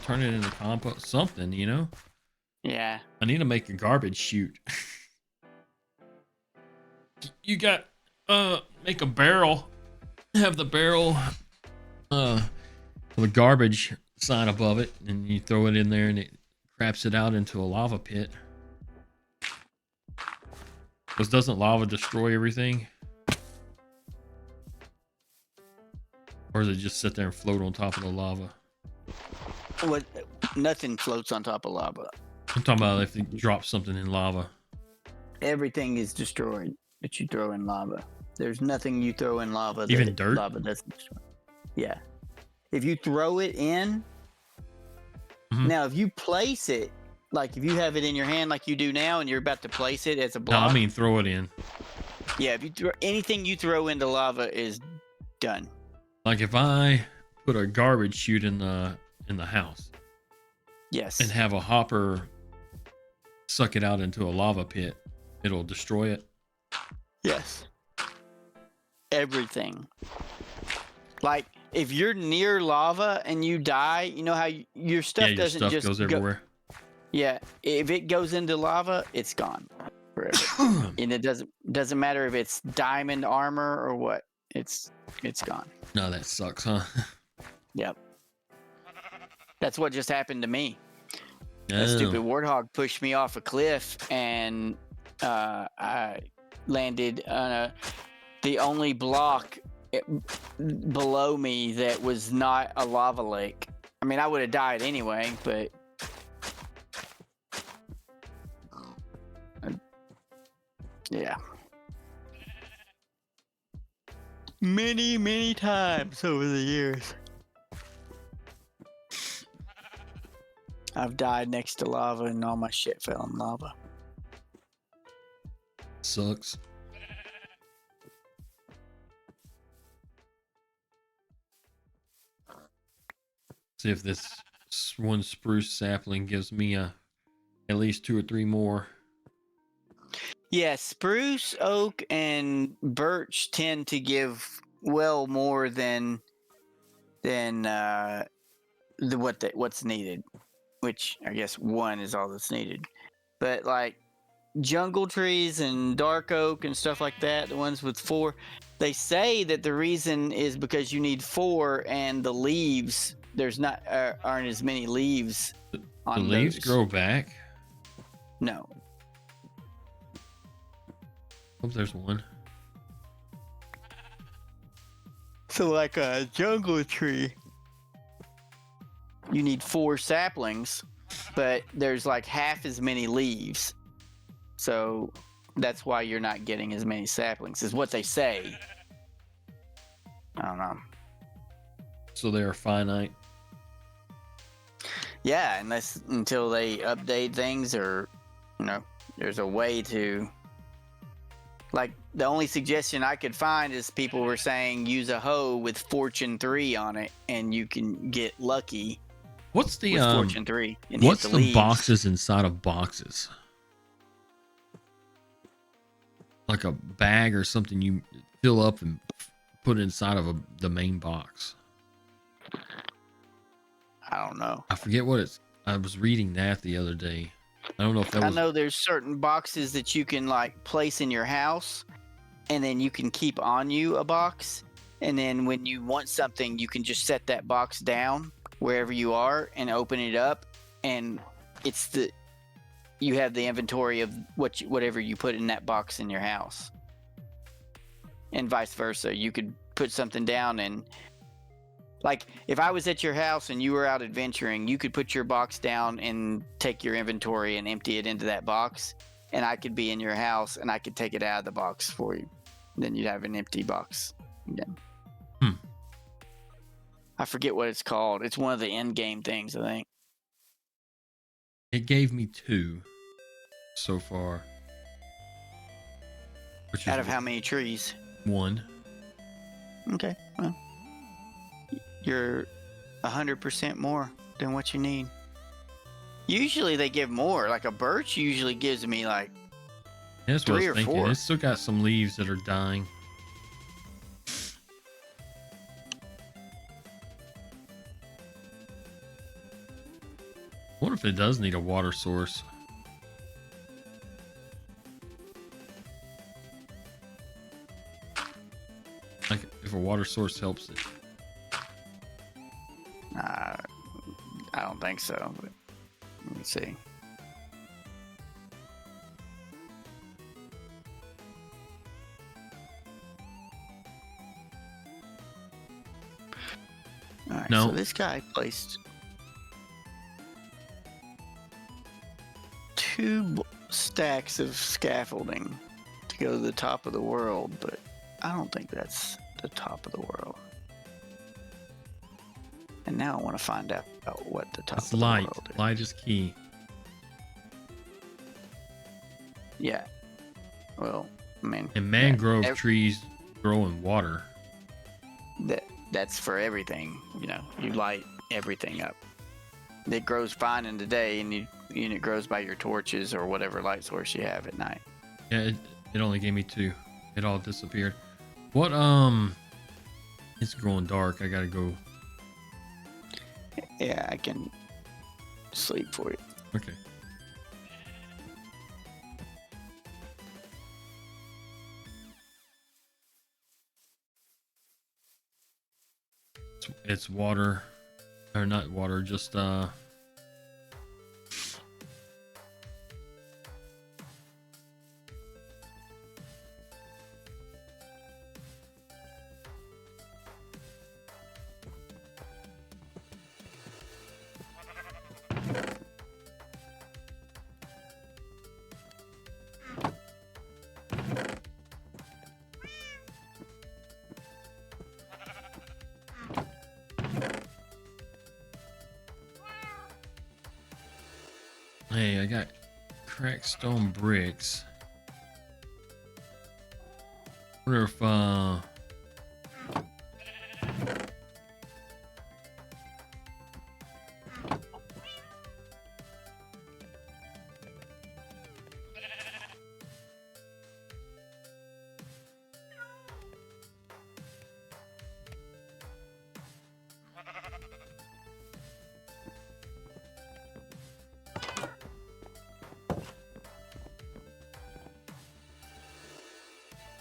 S1: Turn it into compost, something, you know?
S2: Yeah.
S1: I need to make a garbage chute. You got, make a barrel. Have the barrel, with a garbage sign above it, and you throw it in there and it craps it out into a lava pit. Because doesn't lava destroy everything? Or does it just sit there and float on top of the lava?
S2: What? Nothing floats on top of lava.
S1: I'm talking about if you drop something in lava.
S2: Everything is destroyed that you throw in lava. There's nothing you throw in lava
S1: Even
S2: that
S1: dirt?
S2: lava doesn't destroy. Yeah. If you throw it in, now if you place it, like if you have it in your hand like you do now and you're about to place it as a block.
S1: No, I mean throw it in.
S2: Yeah, if you throw anything you throw into lava is done.
S1: Like if I put a garbage chute in the house.
S2: Yes.
S1: And have a hopper suck it out into a lava pit, it'll destroy it.
S2: Yes. Everything. Like if you're near lava and you die, you know how your stuff
S1: your
S2: doesn't
S1: stuff
S2: just
S1: goes everywhere.
S2: Yeah, if it goes into lava, it's gone forever. And it doesn't matter if it's diamond armor or what. It's gone.
S1: No, that sucks, huh?
S2: Yep. That's what just happened to me.
S1: Oh.
S2: A stupid warthog pushed me off a cliff, and I landed on the only block below me that was not a lava lake. I mean, I would have died anyway, but yeah. Many times over the years, I've died next to lava and all my shit fell in lava.
S1: Sucks. See if this one spruce sapling gives me at least 2 or 3 more.
S2: Yeah, spruce, oak, and birch tend to give well more than what's needed, which I guess 1 is all that's needed. But like jungle trees and dark oak and stuff like that, the ones with 4, they say that the reason is because you need 4 and the leaves aren't as many leaves on
S1: the leaves
S2: those.
S1: grow back?
S2: No.
S1: Hope there's one.
S2: So like a jungle tree, you need 4 saplings, but there's like half as many leaves. So that's why you're not getting as many saplings, is what they say. I don't know.
S1: So they are finite.
S2: Yeah, unless until they update things, or there's a way to. Like, the only suggestion I could find is people were saying use a hoe with Fortune 3 on it, and you can get lucky
S1: What's the
S2: with Fortune 3 and hit
S1: what's
S2: the
S1: the
S2: leaves.
S1: boxes inside of boxes? Like a bag or something you fill up and put inside of the main box.
S2: I don't know.
S1: I forget what it's. I was reading that the other day. I don't know if that was.
S2: I know there's certain boxes that you can like place in your house, and then you can keep on you a box, and then when you want something, you can just set that box down wherever you are and open it up, and you have the inventory of whatever you put in that box in your house, and vice versa. You could put something down, and like if I was at your house and you were out adventuring, you could put your box down and take your inventory and empty it into that box, and I could be in your house and I could take it out of the box for you. Then you'd have an empty box again. I forget what it's called. It's one of the end game things, I think.
S1: It gave me 2 so far. Which
S2: Out of how many trees?
S1: 1.
S2: Okay, well, you're 100% more than what you need. Usually they give more. Like a birch usually gives me like
S1: That's what
S2: 3
S1: I
S2: or
S1: was thinking.
S2: 4.
S1: It's still got some leaves that are dying. What if it does need a water source? Like if a water source helps it.
S2: I don't think so. But let me see. All right,
S1: No.
S2: so this guy placed 2 stacks of scaffolding to go to the top of the world, but I don't think that's the top of the world. And now I want to find out what the top
S1: It's
S2: of the
S1: light.
S2: world is.
S1: Light is key.
S2: Yeah. Well, I mean,
S1: And mangrove
S2: yeah,
S1: trees grow in water.
S2: that's for everything. You light everything up. It grows fine in the day, and it grows by your torches or whatever light source you have at night.
S1: Yeah, it only gave me 2. It all disappeared. What it's growing dark. I gotta go.
S2: Yeah, I can sleep for you.
S1: Okay. It's water, or not water, just hey, I got cracked stone bricks. Wonder if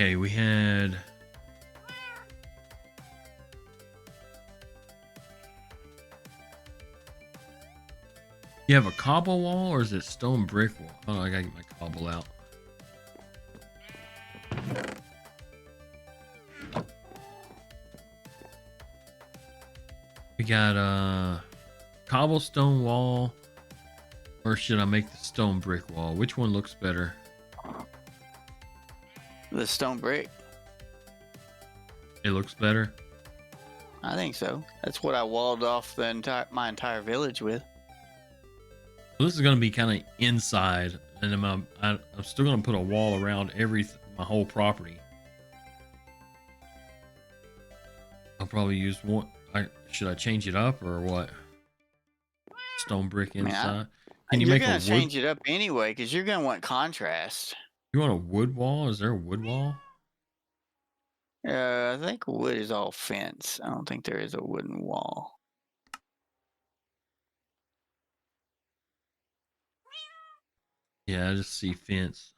S1: okay, we had you have a cobble wall or is it stone brick wall? Oh, I gotta get my cobble out. We got a cobblestone wall, or should I make the stone brick wall? Which one looks better?
S2: The stone brick.
S1: It looks better.
S2: I think so. That's what I walled off my entire village with.
S1: So this is going to be kind of inside, and I'm still going to put a wall around my whole property. I'll probably use one. Should I change it up or what? Stone brick inside. Can you
S2: you're
S1: make a
S2: gonna
S1: wood?
S2: change it up anyway because you're gonna want contrast.
S1: You want a wood wall? Is there a wood wall?
S2: I think wood is all fence. I don't think there is a wooden wall.
S1: Yeah, I just see fence.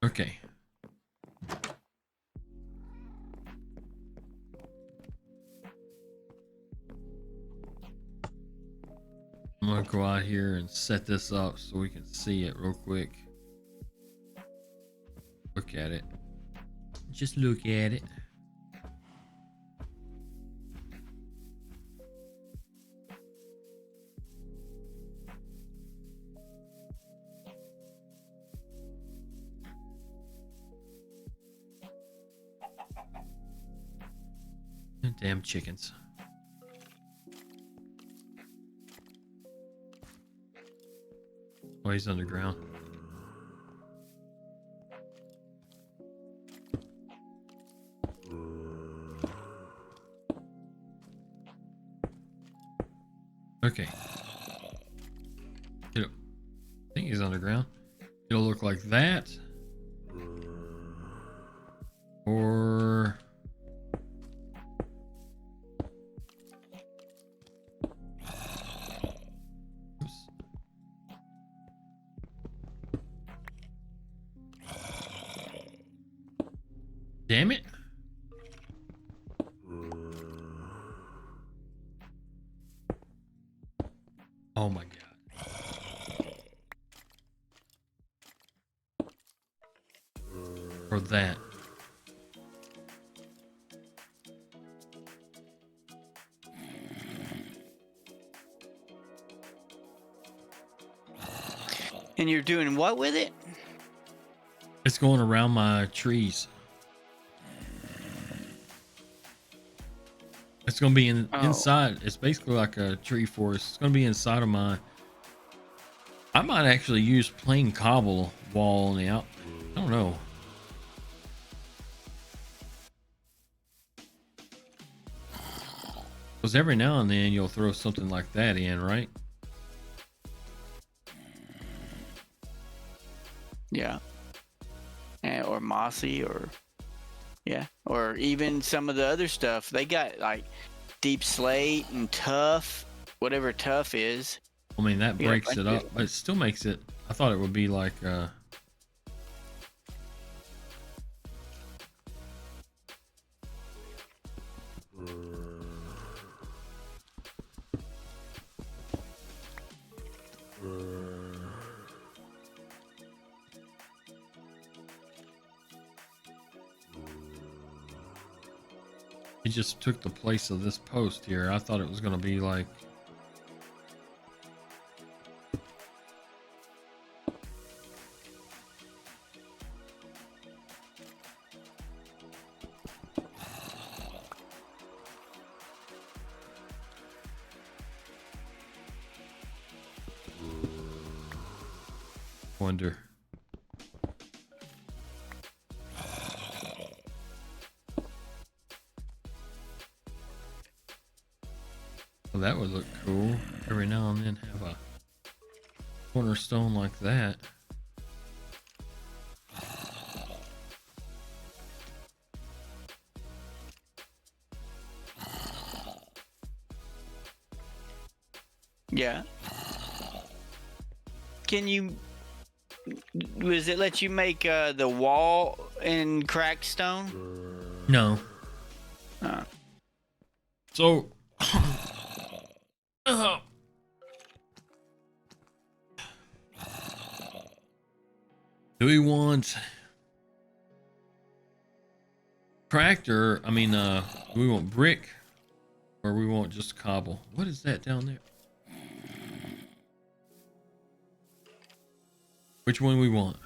S1: Okay. I'm gonna go out here and set this up so we can see it real quick. Look at it. Just look at it. Damn chickens. Oh, he's underground. Okay. I think he's underground. It'll look like that. Or... Oops. Damn it. Oh my god. Or that.
S2: And you're doing what with it?
S1: It's going around my trees. It's going to be inside. It's basically like a tree forest. It's going to be inside of my... I might actually use plain cobble wall on the out. I don't know. Because every now and then you'll throw something like that in, right?
S2: Yeah. Or mossy, or yeah, or even some of the other stuff. They got like deep slate and tough, whatever tough is.
S1: I mean, that breaks it up, but it still makes it... I thought it would be like... He just took the place of this post here. I thought it was going to be like... Wonder. Well, that would look cool. Every now and then have a cornerstone like that.
S2: Yeah. Can you... Does it let you make the wall in cracked stone?
S1: No. So... do we want tractor? I mean, do we want brick, or we want just cobble? What is that down there? Which one we want? I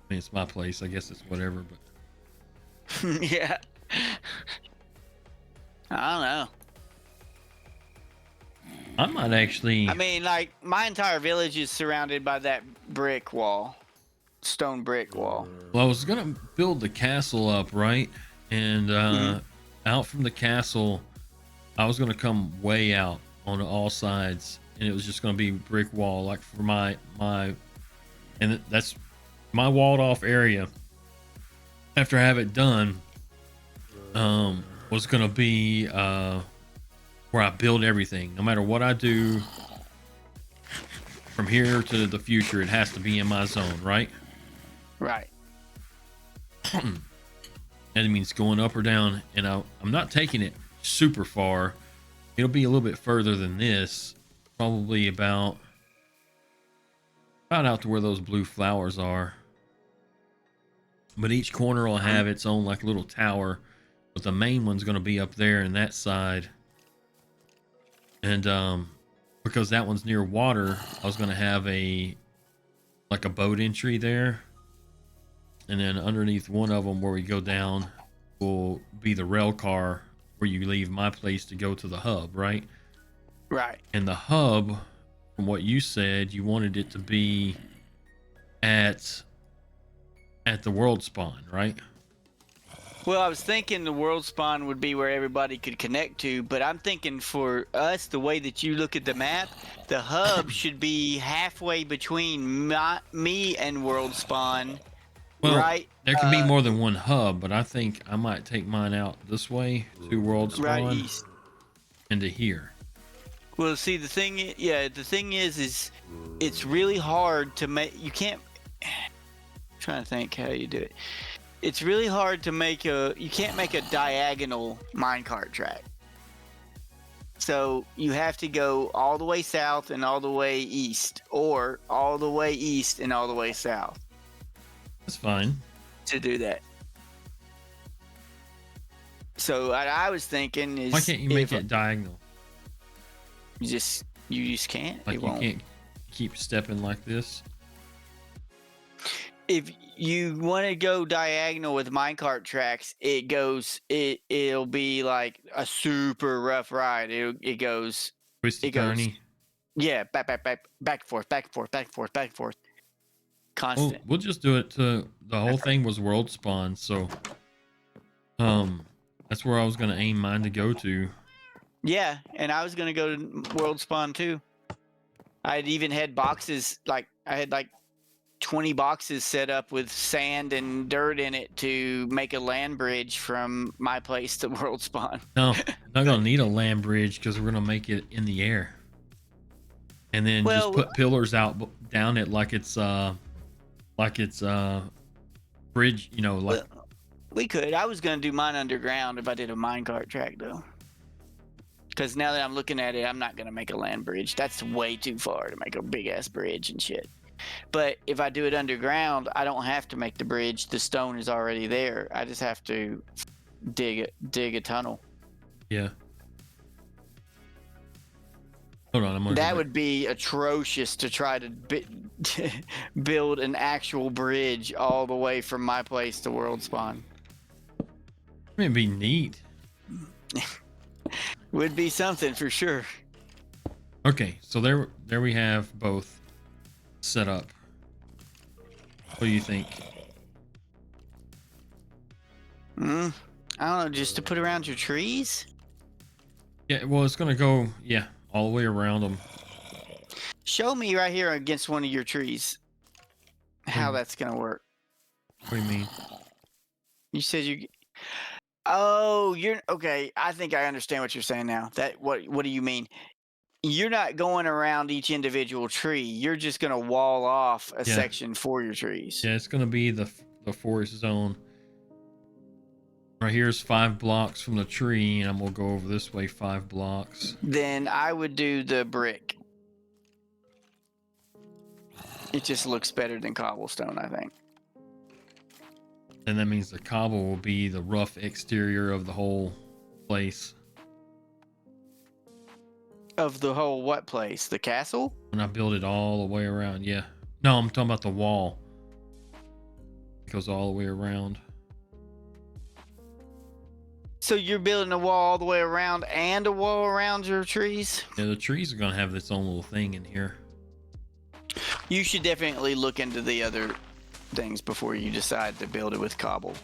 S1: mean, it's my place. I guess it's whatever, but
S2: Yeah. I don't know.
S1: I might actually.
S2: I mean, like, my entire village is surrounded by that brick wall, stone brick wall.
S1: Well, I was gonna build the castle up, right? And out from the castle, I was gonna come way out on all sides, and it was just gonna be brick wall, like for and that's my walled off area. After I have it done, was gonna be where I build everything. No matter what I do from here to the future, it has to be in my zone, right?
S2: Right.
S1: That means going up or down, and I'm not taking it super far. It'll be a little bit further than this, probably about out to where those blue flowers are. But each corner will have its own like little tower, but the main one's going to be up there in that side. And because that one's near water, I was going to have a boat entry there. And then underneath one of them where we go down will be the rail car where you leave my place to go to the hub, right?
S2: Right.
S1: And the hub, from what you said, you wanted it to be at the world spawn, right?
S2: Well, I was thinking the world spawn would be where everybody could connect to, but I'm thinking for us, the way that you look at the map, the hub should be halfway between me and world spawn.
S1: Well,
S2: right?
S1: There can be more than one hub, but I think I might take mine out this way to world spawn
S2: right east
S1: into here.
S2: Well, see, the thing is it's really hard to make. You can't. I'm trying to think how you do it. It's really hard to make you can't make a diagonal minecart track. So you have to go all the way south and all the way east, or all the way east and all the way south.
S1: That's fine.
S2: To do that. So what I was thinking is,
S1: why can't you make it diagonal?
S2: You just can't.
S1: Like you can't keep stepping like this.
S2: If you want to go diagonal with minecart tracks, it'll be like a super rough ride. It goes
S1: twisty turny.
S2: Yeah, back and forth, constant.
S1: Well, we'll just do it to the whole thing was world spawn, so that's where I was gonna aim mine to go to.
S2: Yeah, and I was gonna go to world spawn too. I'd even had boxes, like I had like 20 boxes set up with sand and dirt in it to make a land bridge from my place to world spawn.
S1: No, not gonna need a land bridge because we're gonna make it in the air, and then just put pillars out down it like it's bridge. You know, like
S2: we could. I was gonna do mine underground if I did a minecart track though. Because now that I'm looking at it, I'm not going to make a land bridge. That's way too far to make a big-ass bridge and shit. But if I do it underground, I don't have to make the bridge. The stone is already there. I just have to dig a tunnel.
S1: Yeah. Hold on.
S2: That would be atrocious to try to build an actual bridge all the way from my place to world spawn.
S1: It'd be neat.
S2: Would be something for sure.
S1: Okay, so there we have both set up. What do you think?
S2: I don't know, just to put around your trees?
S1: Yeah, well, it's gonna go all the way around them.
S2: Show me right here against one of your trees how that's gonna work.
S1: What do you mean?
S2: You said you. Oh, you're okay. I think I understand what you're saying now. What do you mean? You're not going around each individual tree. You're just gonna wall off a section for your trees.
S1: Yeah, it's gonna be the forest zone. Right here's 5 blocks from the tree, and I'm gonna go over this way 5 blocks.
S2: Then I would do the brick. It just looks better than cobblestone, I think.
S1: And that means the cobble will be the rough exterior of the whole place.
S2: Of the whole what place? The castle?
S1: When I build it all the way around, yeah. No, I'm talking about the wall. It goes all the way around.
S2: So you're building a wall all the way around and a wall around your trees?
S1: Yeah, the trees are gonna have its own little thing in here.
S2: You should definitely look into the other things before you decide to build it with cobble.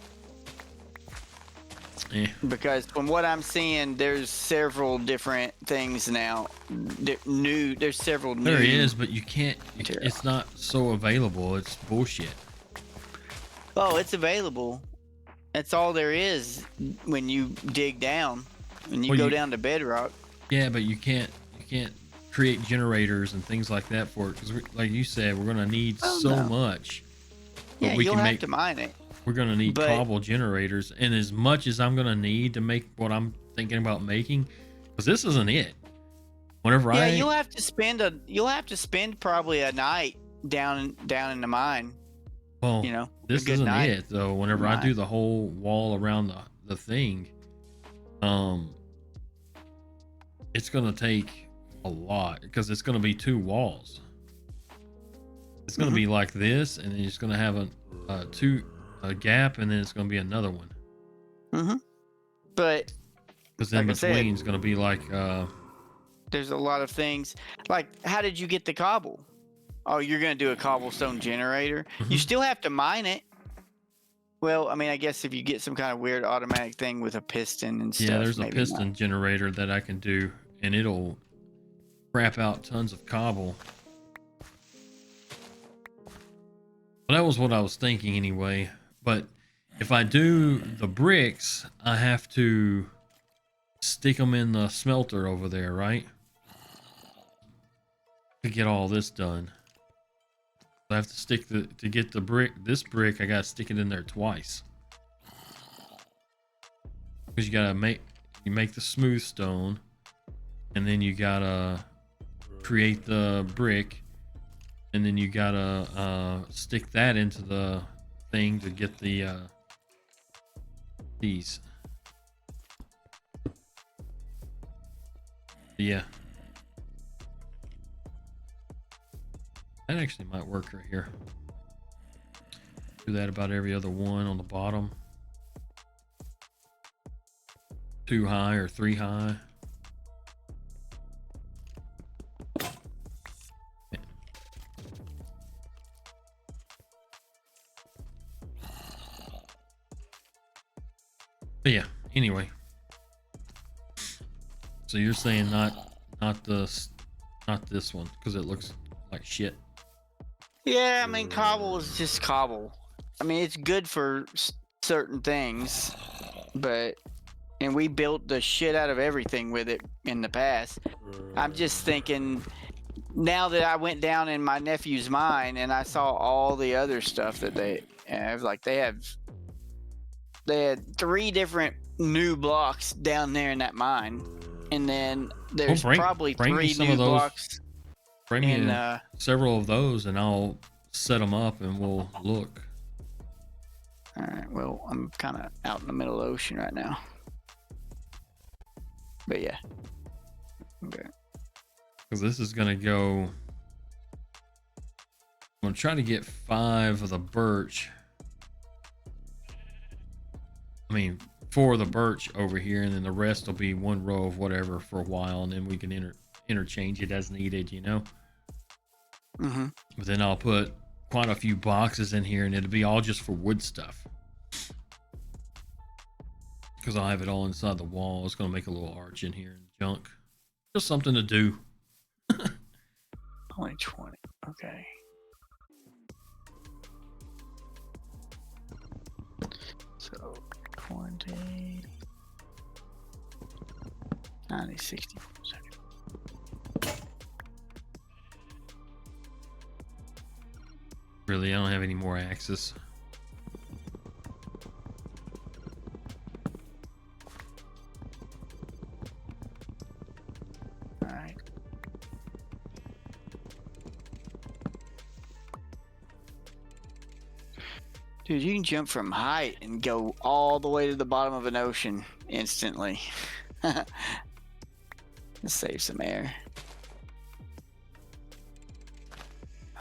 S1: Yeah.
S2: Because from what I'm seeing, there's several different things now. There's several new.
S1: There is, but you can't.
S2: Material.
S1: It's not so available. It's bullshit.
S2: Oh, it's available. That's all there is when you dig down. When you go down to bedrock.
S1: Yeah, but you can't create generators and things like that for it because, like you said, we're gonna need much.
S2: Yeah,
S1: we
S2: you'll
S1: can
S2: have to mine it.
S1: We're gonna need cobble generators, and as much as I'm gonna need to make what I'm thinking about making, because this isn't it. Whenever
S2: you'll have to spend probably a night down in the mine.
S1: Well, this isn't it though. Whenever I do the whole wall around the thing, it's gonna take a lot because it's gonna be 2 walls. It's gonna be like this, and then it's gonna have a gap, and then it's gonna be another one.
S2: But
S1: because in between is gonna be like
S2: there's a lot of things. Like, how did you get the cobble? Oh, you're gonna do a cobblestone generator. You still have to mine it. Well, I mean, I guess if you get some kind of weird automatic thing with a piston and stuff.
S1: Yeah, there's a piston generator that I can do, and it'll crap out tons of cobble. Well, that was what I was thinking anyway. But if I do the bricks, I have to stick them in the smelter over there, right? To get all this done. I have to stick to get the brick. This brick, I gotta stick it in there twice. Because you gotta make the smooth stone, and then you gotta create the brick, and then you gotta stick that into the thing to get the these. Yeah. That actually might work right here. Do that about every other one on the bottom. 2 high or 3 high. But yeah, anyway. So you're saying not this one because it looks like shit.
S2: Yeah, I mean, cobble is just cobble. I mean, it's good for certain things, and we built the shit out of everything with it in the past. I'm just thinking, now that I went down in my nephew's mine and I saw all the other stuff that they have, like they had 3 different new blocks down there in that mine, and then there's probably 3 new blocks.
S1: Bring me several of those, and I'll set them up, and we'll look.
S2: All right. Well, I'm kind of out in the middle of the ocean right now, but yeah. Okay.
S1: Because this is gonna go. I'm gonna try to get 5 of the birch. I mean, 4 of the birch over here, and then the rest will be 1 row of whatever for a while, and then we can interchange it as needed, you know. But then I'll put quite a few boxes in here, and it'll be all just for wood stuff, because I'll have it all inside the wall. It's gonna make a little arch in here and junk. Just something to do.
S2: Only 20. Okay. So 20, 90, 60.
S1: Really, I don't have any more axes.
S2: All right. Dude, you can jump from height and go all the way to the bottom of an ocean instantly. It's Let's save some air.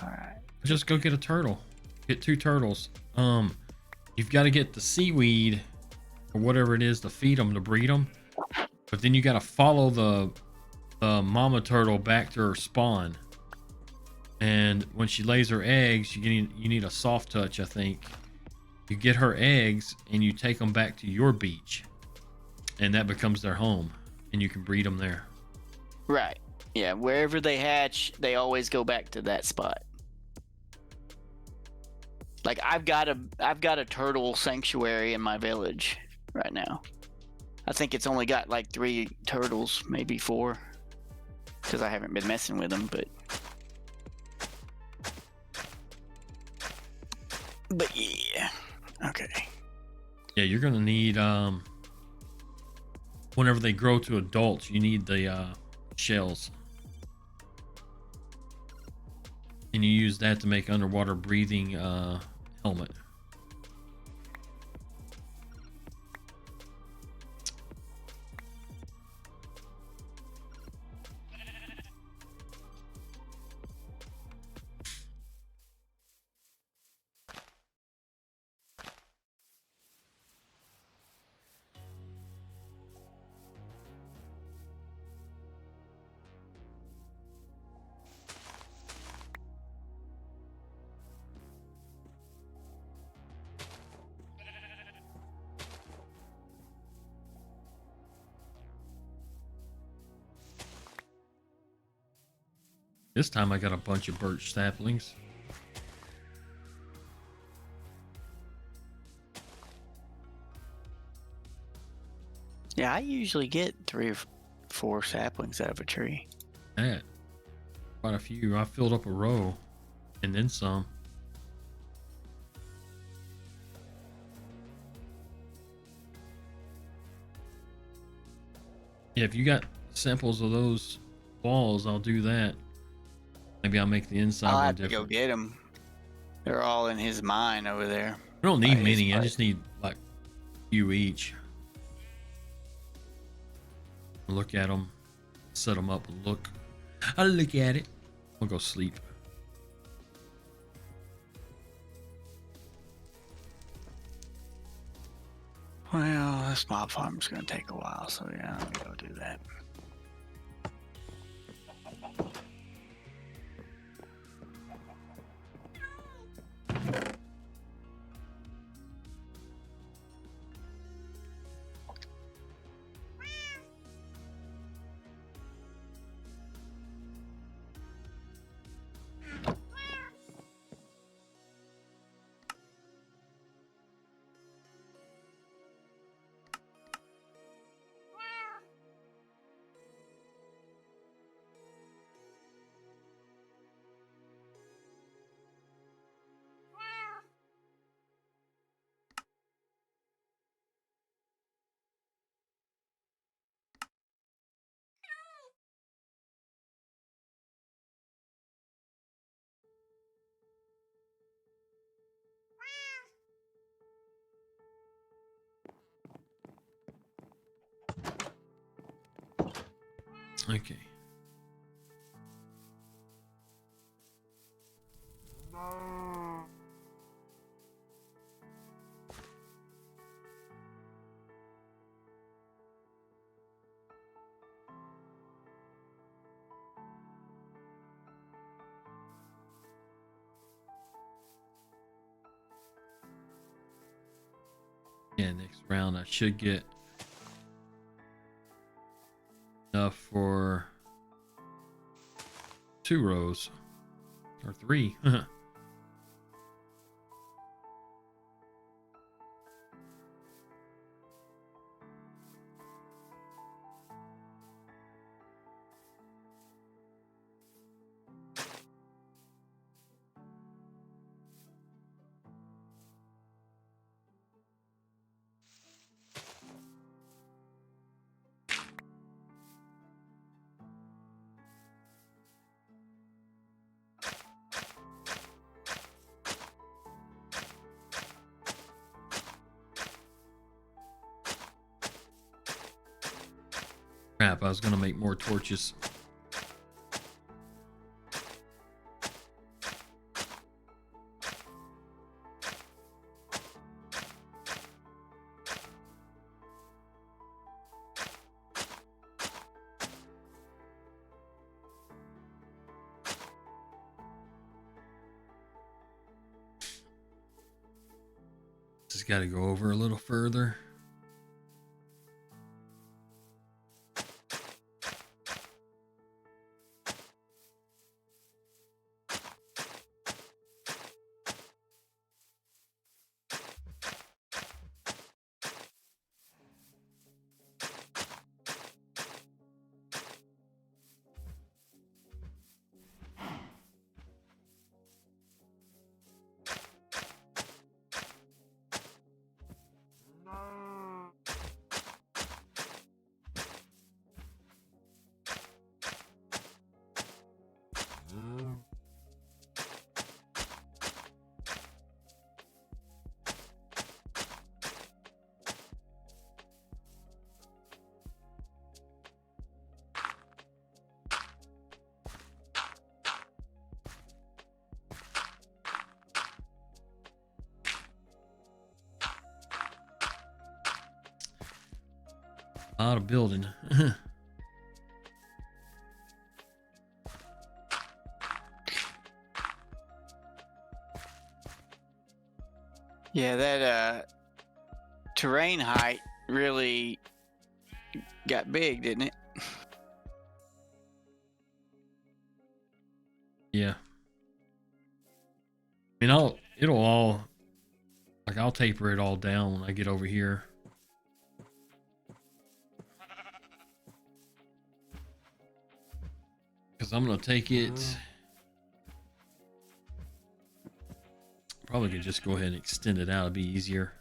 S2: All right.
S1: Just go get a turtle. Get 2 turtles. You've got to get the seaweed or whatever it is to feed them, to breed them. But then you got to follow the mama turtle back to her spawn. And when she lays her eggs, you need a soft touch, I think. You get her eggs and you take them back to your beach. And that becomes their home. And you can breed them there.
S2: Right. Yeah, wherever they hatch, they always go back to that spot. Like I've got a turtle sanctuary in my village right now. I think it's only got like 3 turtles, maybe 4, because I haven't been messing with them. But yeah, okay.
S1: Yeah, you're gonna need whenever they grow to adults, you need the shells, and you use that to make underwater breathing helmet. This time I got a bunch of birch saplings.
S2: Yeah, I usually get 3 or 4 saplings out of a tree.
S1: That quite a few. I filled up a row and then some. Yeah, if you got samples of those balls, I'll do that. Maybe I'll make the inside
S2: I'll
S1: one
S2: have to
S1: different.
S2: go get them. They're all in his mine over there.
S1: I don't need
S2: By his
S1: many. I
S2: place.
S1: just need like a few each. Look at them, set them up, and look. I'll look at it. I'll go sleep.
S2: Well, this mob farm's gonna take a while, so yeah, I'm gonna go do that.
S1: Okay. Yeah, next round I should get enough for 2 rows or 3. Crap, I was gonna make more torches. Just got to go over a little further. A lot of building.
S2: Yeah, that terrain height really got big, didn't it?
S1: Yeah. I mean, it'll all, like, I'll taper it all down when I get over here. Because I'm going to take it. Probably could just go ahead and extend it out. It'd be easier.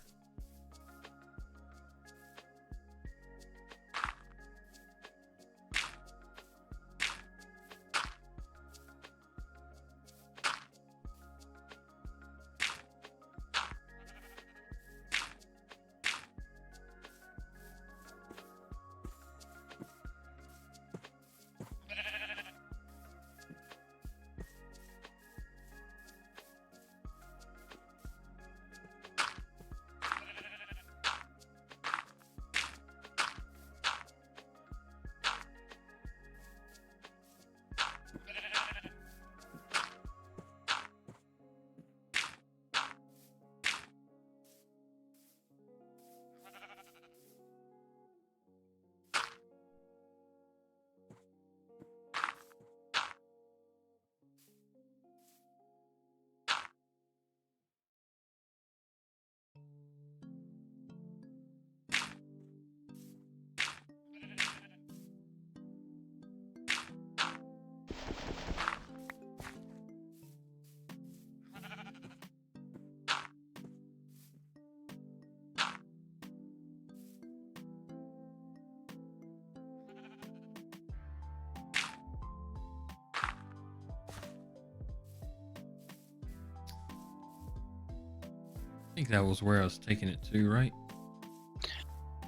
S1: I think that was where I was taking it to, right?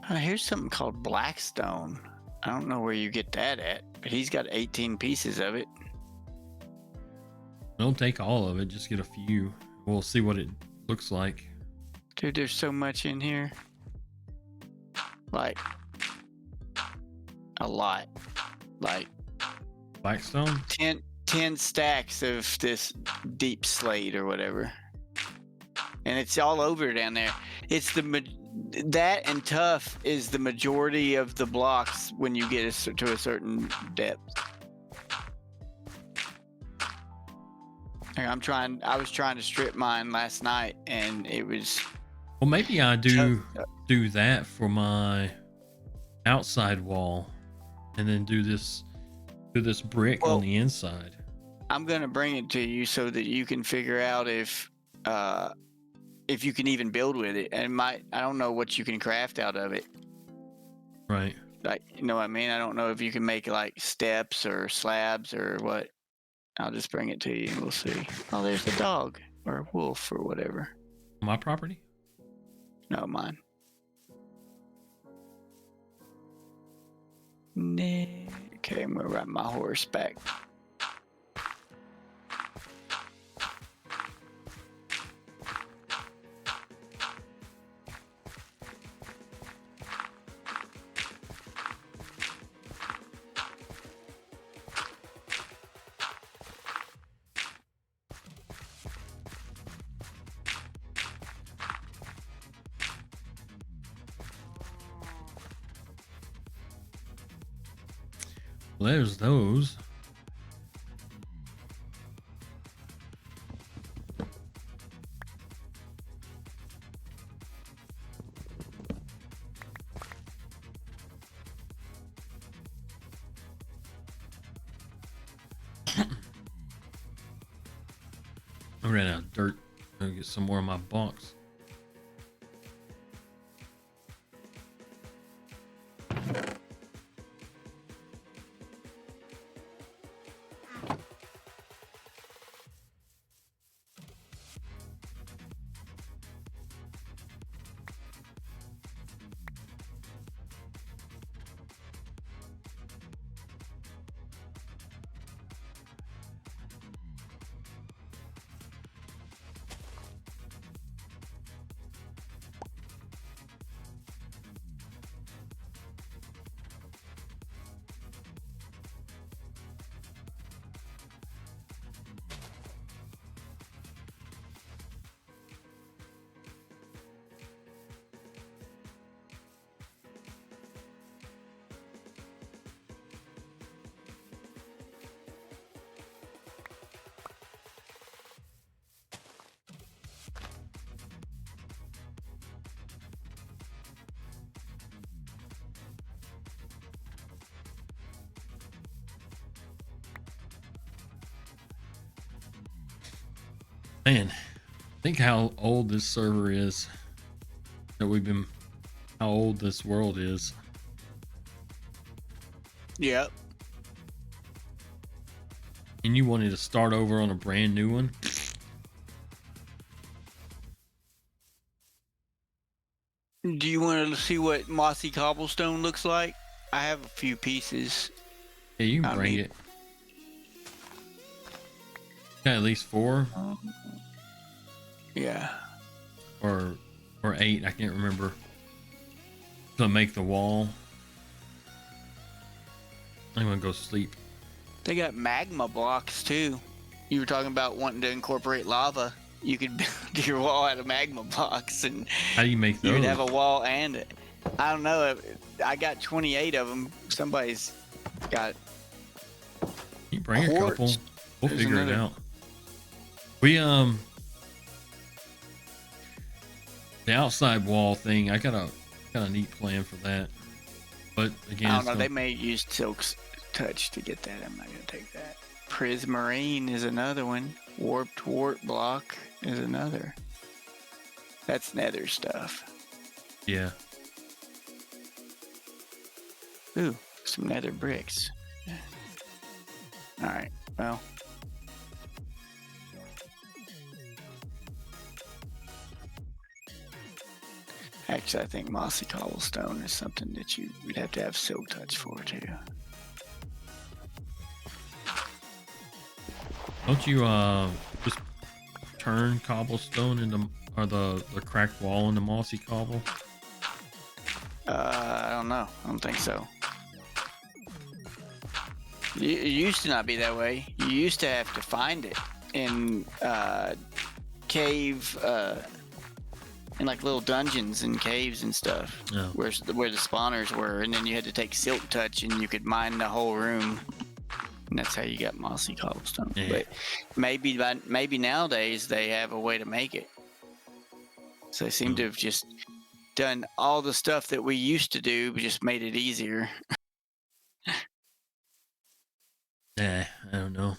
S2: Here's something called Blackstone. I don't know where you get that at, but he's got 18 pieces of it.
S1: Don't take all of it, just get a few. We'll see what it looks like.
S2: Dude, there's so much in here. Like, a lot. Like,
S1: Blackstone?
S2: 10 stacks of this deep slate or whatever. And it's all over down there. It's that and tough is the majority of the blocks when you get to a certain depth. I was trying to strip mine last night, and it was.
S1: Well, maybe I do that for my outside wall, and then do this brick on the inside.
S2: I'm gonna bring it to you so that you can figure out if you can even build with it, and I don't know what you can craft out of it.
S1: Right.
S2: Like, you know what I mean? I don't know if you can make like steps or slabs or what. I'll just bring it to you and we'll see. Oh, there's a dog or a wolf or whatever.
S1: My property?
S2: No, mine. Okay, I'm gonna ride my horse back.
S1: Well, there's those. I ran out of dirt. I'm gonna get some more of my box. Man, think how old this server is. How old this world is.
S2: Yep.
S1: And you wanted to start over on a brand new one?
S2: Do you want to see what mossy cobblestone looks like? I have a few pieces.
S1: Yeah, you can bring it. Got at least 4.
S2: Yeah.
S1: Or 8, I can't remember. To make the wall. I'm gonna go sleep.
S2: They got magma blocks too. You were talking about wanting to incorporate lava. You could build your wall out of magma blocks, and
S1: how do you make those?
S2: You could have a wall and I don't know. I got 28 of them. Somebody's got.
S1: You bring a couple. We'll
S2: There's
S1: figure
S2: another.
S1: it out. We the outside wall thing. I got a neat plan for that. But again,
S2: I don't know. They may use Silk's touch to get that. I'm not gonna take that. Prismarine is another one. Warped wart block is another. That's nether stuff.
S1: Yeah.
S2: Ooh, some nether bricks. All right. Well. Actually, I think mossy cobblestone is something that you would have to have silk touch for too.
S1: Don't you just turn cobblestone into, or the cracked wall into mossy cobble?
S2: I don't know. I don't think so. It used to not be that way. You used to have to find it in cave, in like little dungeons and caves and stuff, where the spawners were, and then you had to take silk touch, and you could mine the whole room. And that's how you got mossy cobblestone. Yeah. But maybe nowadays they have a way to make it. So they seem to have just done all the stuff that we used to do, but just made it easier.
S1: I don't know.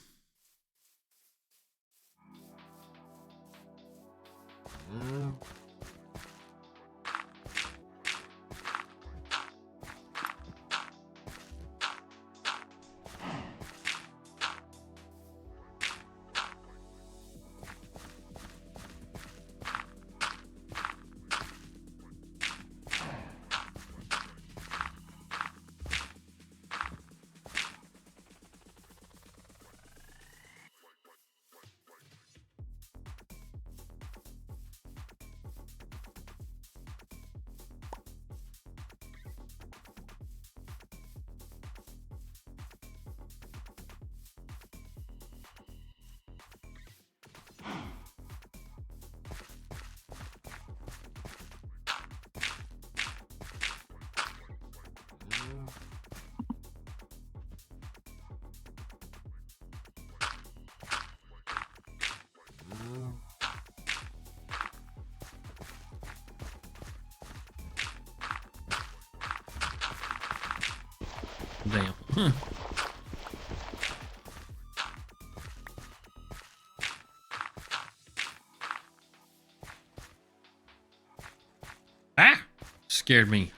S1: Ah! Scared me.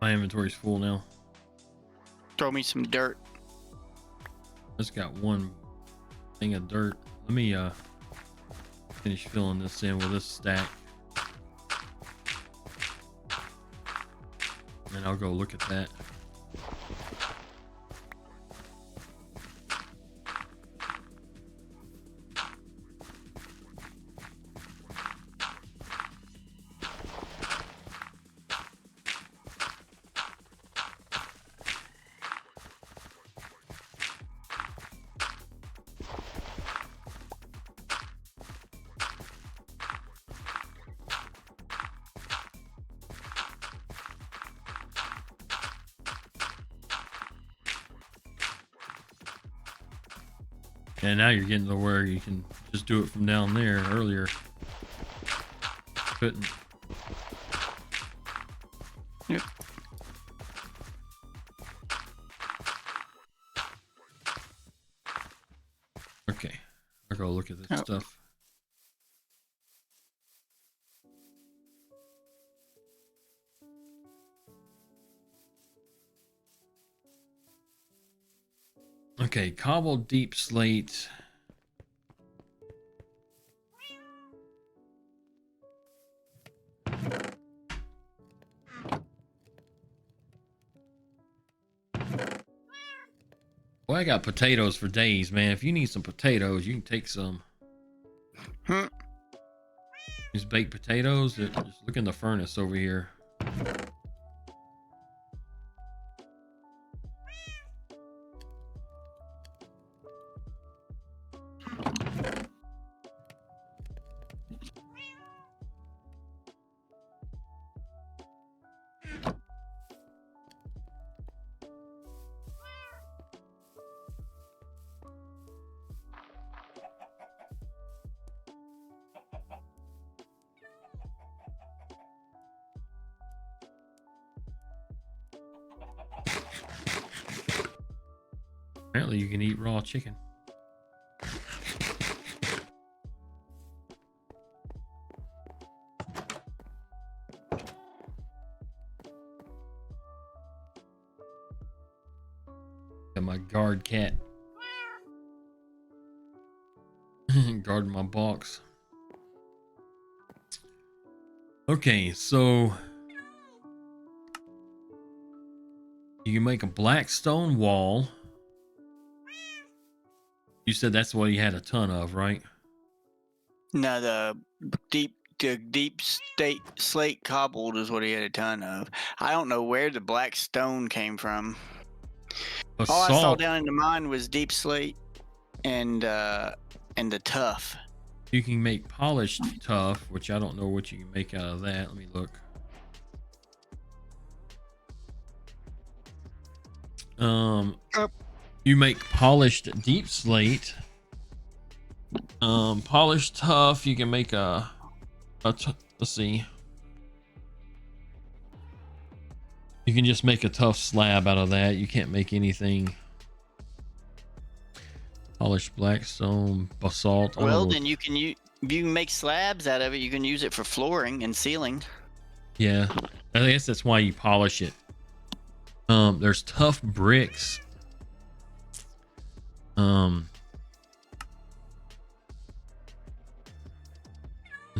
S1: My inventory's full now.
S2: Throw me some dirt.
S1: Just got one thing of dirt. Let me finish filling this in with this stack. And I'll go look at that. And now you're getting to where you can just do it from down there. Earlier couldn't.
S2: Yep.
S1: Okay, I'll go look at this stuff. Okay, cobbled deep slate. Well, I got potatoes for days, man. If you need some potatoes, you can take some. These baked potatoes. Just look in the furnace over here. Apparently, you can eat raw chicken. Got my guard cat. Guarding my box. Okay, so you can make a black stone wall. You said that's what you had a ton of, right?
S2: No, the deep state slate cobbled is what he had a ton of. I don't know where the black stone came from. All I saw down in the mine was deep slate and the tough.
S1: You can make polished tough, which I don't know what you can make out of that. Let me look. You make polished deep slate. Polished tough. You can make let's see. You can just make a tough slab out of that. You can't make anything. Polished blackstone, basalt.
S2: Well, then you can make slabs out of it. You can use it for flooring and ceiling.
S1: Yeah, I guess that's why you polish it. There's tough bricks.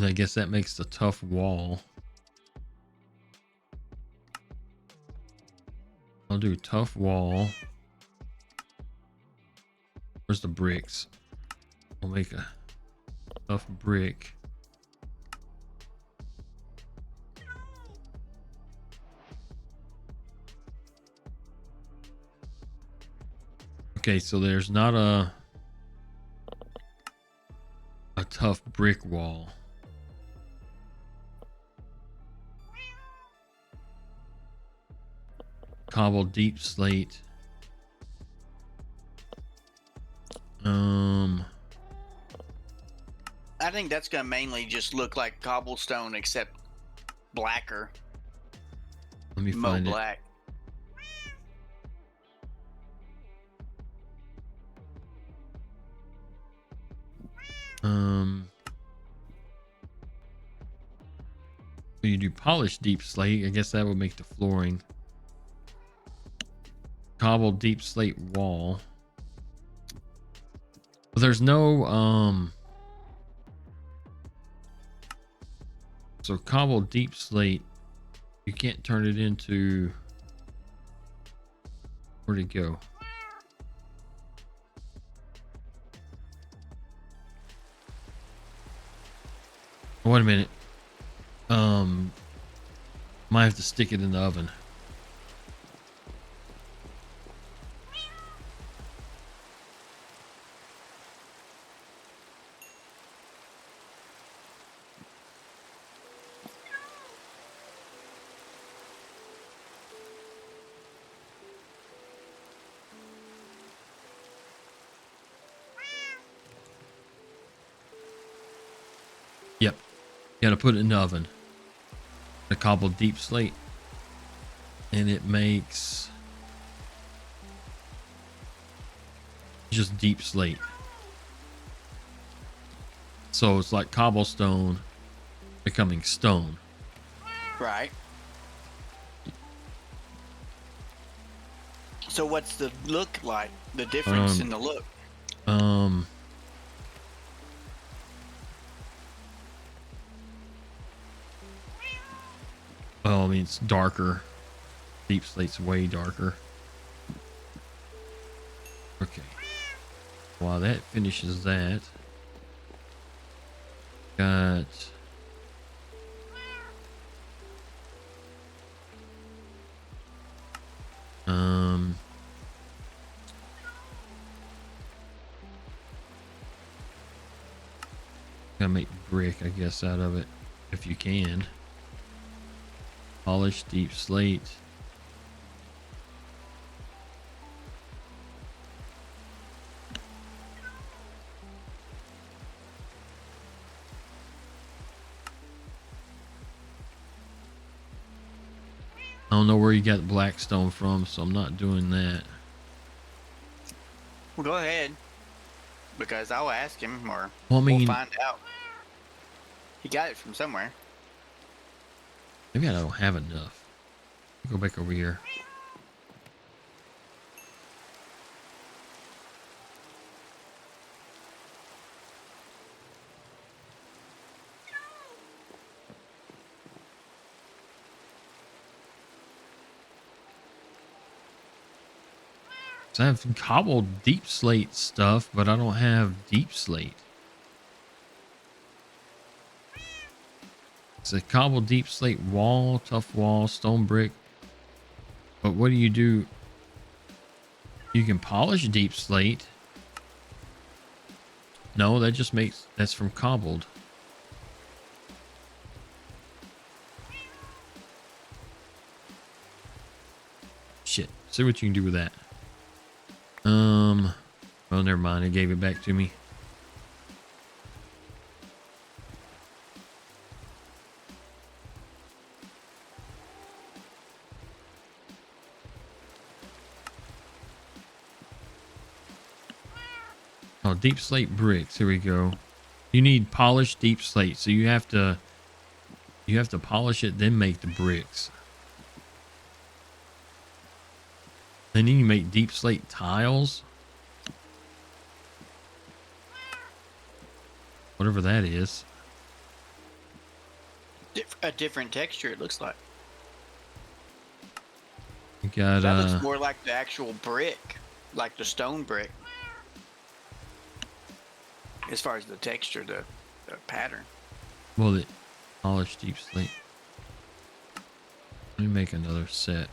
S1: I guess that makes the tough wall. I'll do tough wall. Where's the bricks? I'll make a tough brick. Okay, so there's not a tough brick wall. Cobbled deep slate.
S2: I think that's gonna mainly just look like cobblestone, except blacker.
S1: Let me
S2: Mo
S1: find it.
S2: black.
S1: So you do polished deep slate. I guess that would make the flooring. Cobbled deep slate wall. But there's no so cobbled deep slate, you can't turn it into, where'd it go? Wait a minute. Might have to stick it in the oven. Yep. You gotta put it in the oven. The cobbled deep slate. And it makes just deep slate. So it's like cobblestone becoming stone.
S2: Right. So what's the look like? The difference in the look?
S1: Well, I mean, it's darker. Deep slate's way darker. Okay. While that finishes that, got gotta make brick, I guess, out of it if you can. Polished deep slate. I don't know where you got black stone from, so I'm not doing that.
S2: Well, go ahead, because I'll ask him, or
S1: Well, I mean,
S2: we'll find out. He got it from somewhere.
S1: Maybe I don't have enough. Go back over here. So I have cobbled deep slate stuff, but I don't have deep slate. It's a cobbled deep slate wall, tough wall, stone brick. But what do? You can polish deep slate. No, that just makes, that's from cobbled. Shit. See what you can do with that. Well, never mind. It gave it back to me. Oh, deep slate bricks. Here we go. You need polished deep slate, so you have to polish it, then make the bricks. Then you make deep slate tiles. Whatever that is.
S2: A different texture, it looks like.
S1: You got
S2: that looks more like the actual brick, like the stone brick. As far as the texture, the pattern.
S1: Well, the polished deep slate. Let me make another set.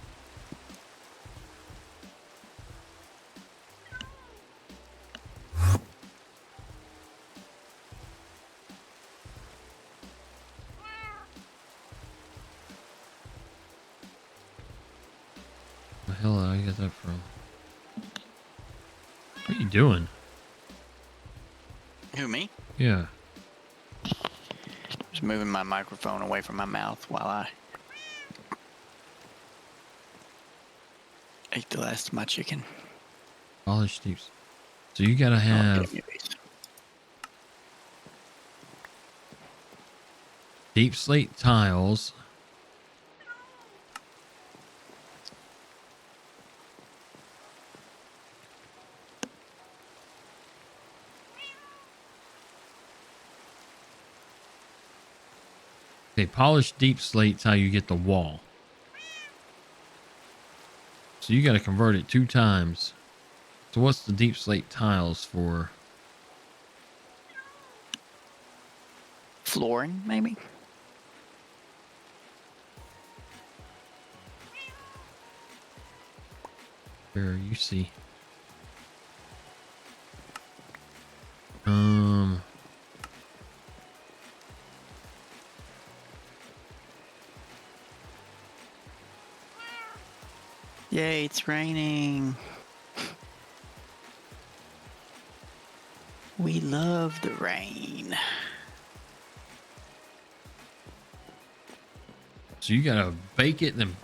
S1: Where the hell did I get that from? What are you doing?
S2: Who, me?
S1: Yeah.
S2: Just moving my microphone away from my mouth while I ate the last of my chicken.
S1: Polished deep. So you gotta have deep slate tiles. Okay, polished deep slate's how you get the wall. So you got to convert it 2 times. So what's the deep slate tiles for?
S2: Flooring, maybe?
S1: Here, you see.
S2: Yay, it's raining. We love the rain.
S1: So you gotta bake it and then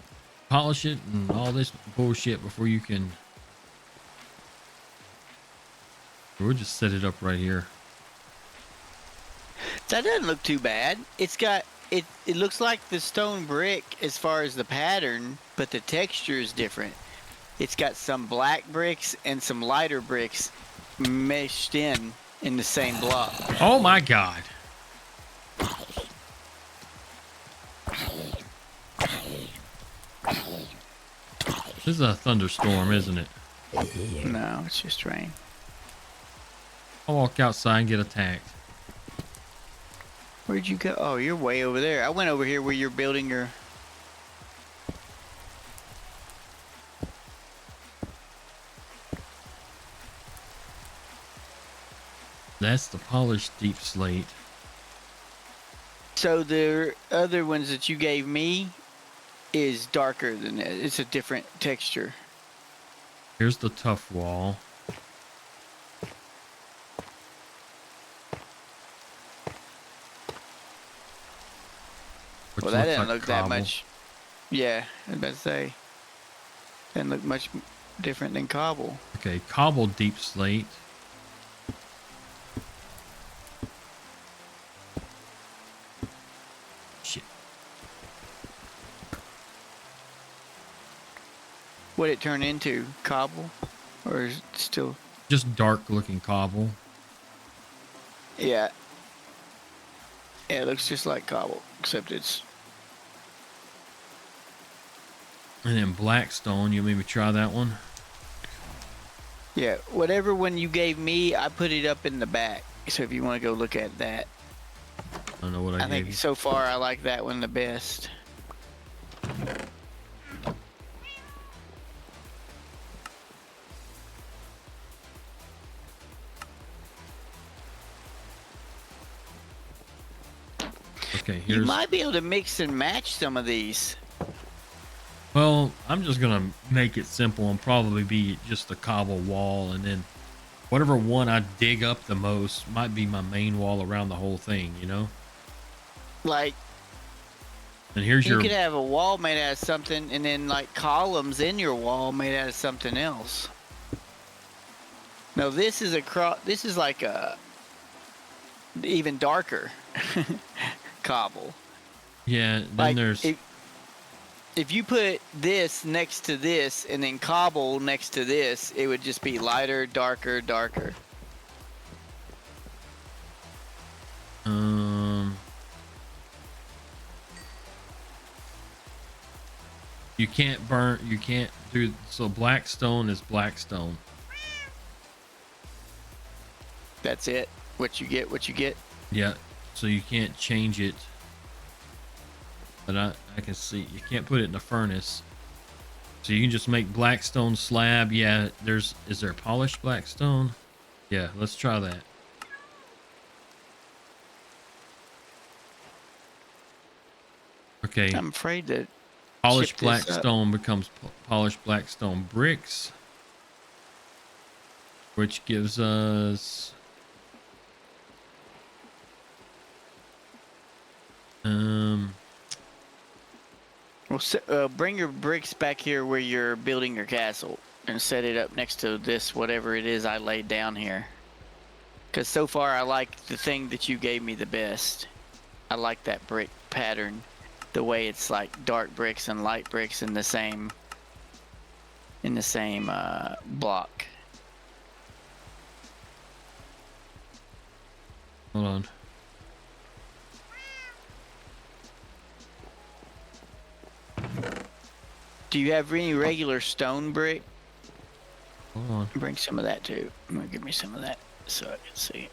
S1: polish it and all this bullshit before you can. We'll just set it up right here.
S2: That doesn't look too bad. It's got it. It looks like the stone brick as far as the pattern, but the texture is different. It's got some black bricks and some lighter bricks meshed in the same block.
S1: Oh my god! This is a thunderstorm, isn't it?
S2: No, it's just rain.
S1: I'll walk outside and get attacked.
S2: Where'd you go? Oh, you're way over there. I went over here where you're building your...
S1: That's the polished deep slate.
S2: So the other ones that you gave me is darker than that. It's a different texture.
S1: Here's the tough wall.
S2: Well, that didn't look that much. Yeah, I was about to say. Didn't look much different than cobble.
S1: Okay, cobble deep slate. Shit.
S2: What'd it turn into? Cobble? Or is it still...
S1: Just dark looking cobble.
S2: Yeah. Yeah, it looks just like cobble, except it's...
S1: And then blackstone, you maybe try that one?
S2: Yeah, whatever one you gave me, I put it up in the back. So if you want to go look at that.
S1: I don't know what I gave
S2: think
S1: you.
S2: so far I like that one the best.
S1: Okay, here's...
S2: You might be able to mix and match some of these.
S1: Well, I'm just gonna make it simple and probably be just a cobble wall, and then whatever one I dig up the most might be my main wall around the whole thing, you know?
S2: Like,
S1: and here's
S2: you
S1: your...
S2: could have a wall made out of something, and then like columns in your wall made out of something else. No, this is this is like a even darker cobble.
S1: Yeah, then
S2: Like,
S1: there's...
S2: If you put this next to this and then cobble next to this, it would just be lighter, darker, darker.
S1: You can't burn, you can't do... So blackstone is blackstone.
S2: That's it. What you get, what you get.
S1: Yeah, so you can't change it. But I can see you can't put it in the furnace. So you can just make blackstone slab. Yeah, is there polished blackstone? Yeah, let's try that. Okay.
S2: I'm afraid that
S1: Polished blackstone becomes polished blackstone bricks, which gives us Um,
S2: Well, bring your bricks back here where you're building your castle and set it up next to this, whatever it is I laid down here. Because so far I like the thing that you gave me the best. I like that brick pattern. The way it's like dark bricks and light bricks in the same block.
S1: hold on.
S2: Do you have any regular stone brick?
S1: Hold on.
S2: Bring some of that too. I'm gonna give me some of that so I can see.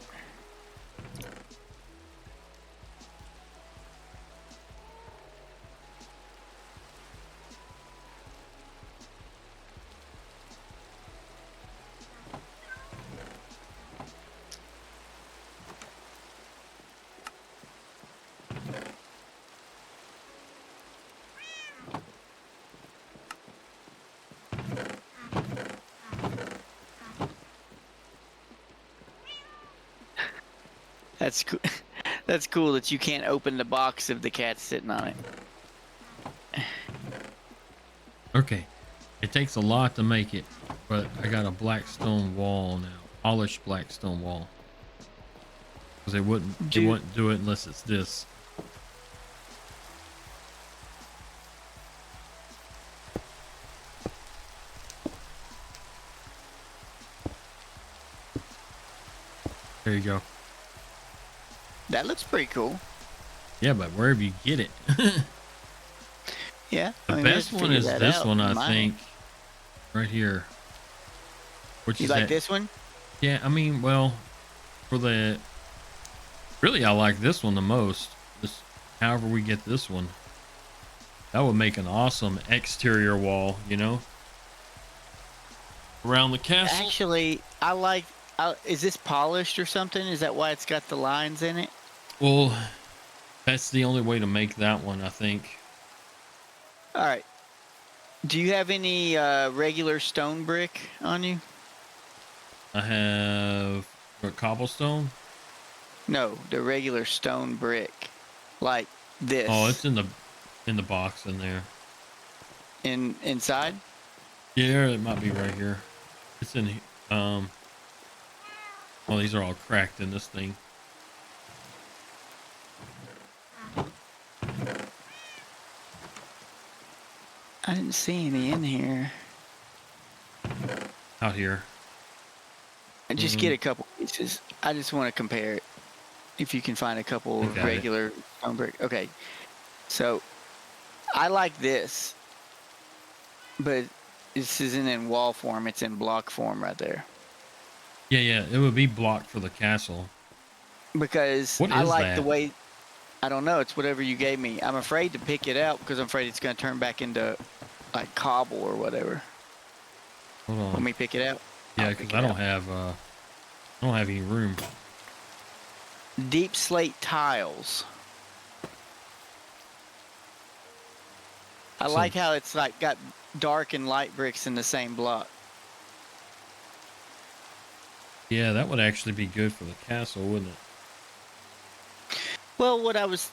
S2: That's cool. That's cool that you can't open the box if the cat's sitting on it.
S1: Okay. It takes a lot to make it, but I got a black stone wall now. Polished black stone wall. Because it wouldn't do it unless it's this. There you go.
S2: That looks pretty cool.
S1: Yeah, but wherever you get it.
S2: Yeah.
S1: The best one is this one, I think. Right here. Which
S2: you
S1: is
S2: like this one?
S1: Yeah, I mean, well, for the... Really, I like this one the most. This, however we get this one. That would make an awesome exterior wall, you know? Around the castle.
S2: Actually, I like... is this polished or something? Is that why it's got the lines in it?
S1: Well, that's the only way to make that one, I think.
S2: All right. Do you have any regular stone brick on you?
S1: I have a cobblestone.
S2: No, the regular stone brick, like this.
S1: Oh, it's in the box in there.
S2: Inside?
S1: Yeah, it might be right here. It's in well, these are all cracked in this thing.
S2: I didn't see any in here.
S1: Out here.
S2: I just get a couple pieces. I just want to compare it. If you can find a couple of regular stone brick. Okay. So I like this, but this isn't in wall form. It's in block form right there.
S1: Yeah, it would be blocked for the castle.
S2: Because I like the way, I don't know, it's whatever you gave me. I'm afraid to pick it out because I'm afraid it's going to turn back into like cobble or whatever.
S1: Hold on.
S2: Let me pick it out.
S1: Yeah, because I don't have any room.
S2: Deep slate tiles. I like how it's like got dark and light bricks in the same block.
S1: Yeah, that would actually be good for the castle, wouldn't it?
S2: Well, what I was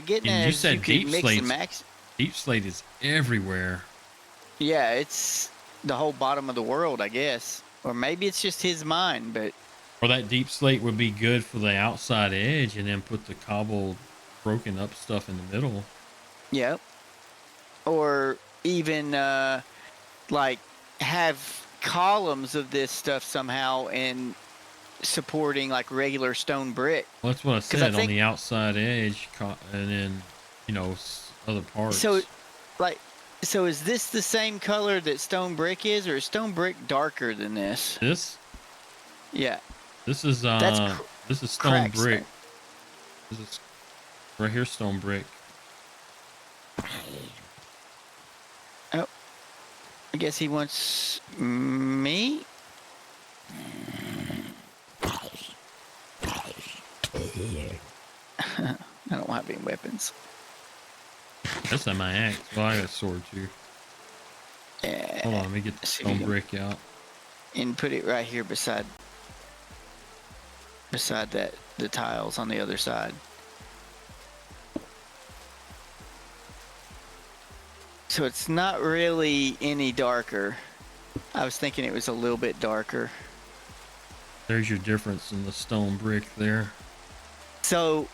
S2: getting at is you could mix and max.
S1: Deep slate is everywhere.
S2: Yeah, it's the whole bottom of the world, I guess. Or maybe it's just his mind, but...
S1: Or that deep slate would be good for the outside edge and then put the cobbled, broken up stuff in the middle.
S2: Yep. Or even, like, have columns of this stuff somehow and supporting, like, regular stone brick.
S1: Well, that's what I said, on the outside edge, and then, you know, other parts.
S2: So, like... So is this the same color that stone brick is, or is stone brick darker than this?
S1: This?
S2: Yeah.
S1: This is this is stone brick. This is right here, stone brick.
S2: Oh, I guess he wants me. I don't have any weapons.
S1: That's not my axe. Well, I got a sword too.
S2: Yeah.
S1: Hold on, let me get the stone brick out.
S2: And put it right here beside that, the tiles on the other side. So it's not really any darker. I was thinking it was a little bit darker.
S1: There's your difference in the stone brick there.
S2: So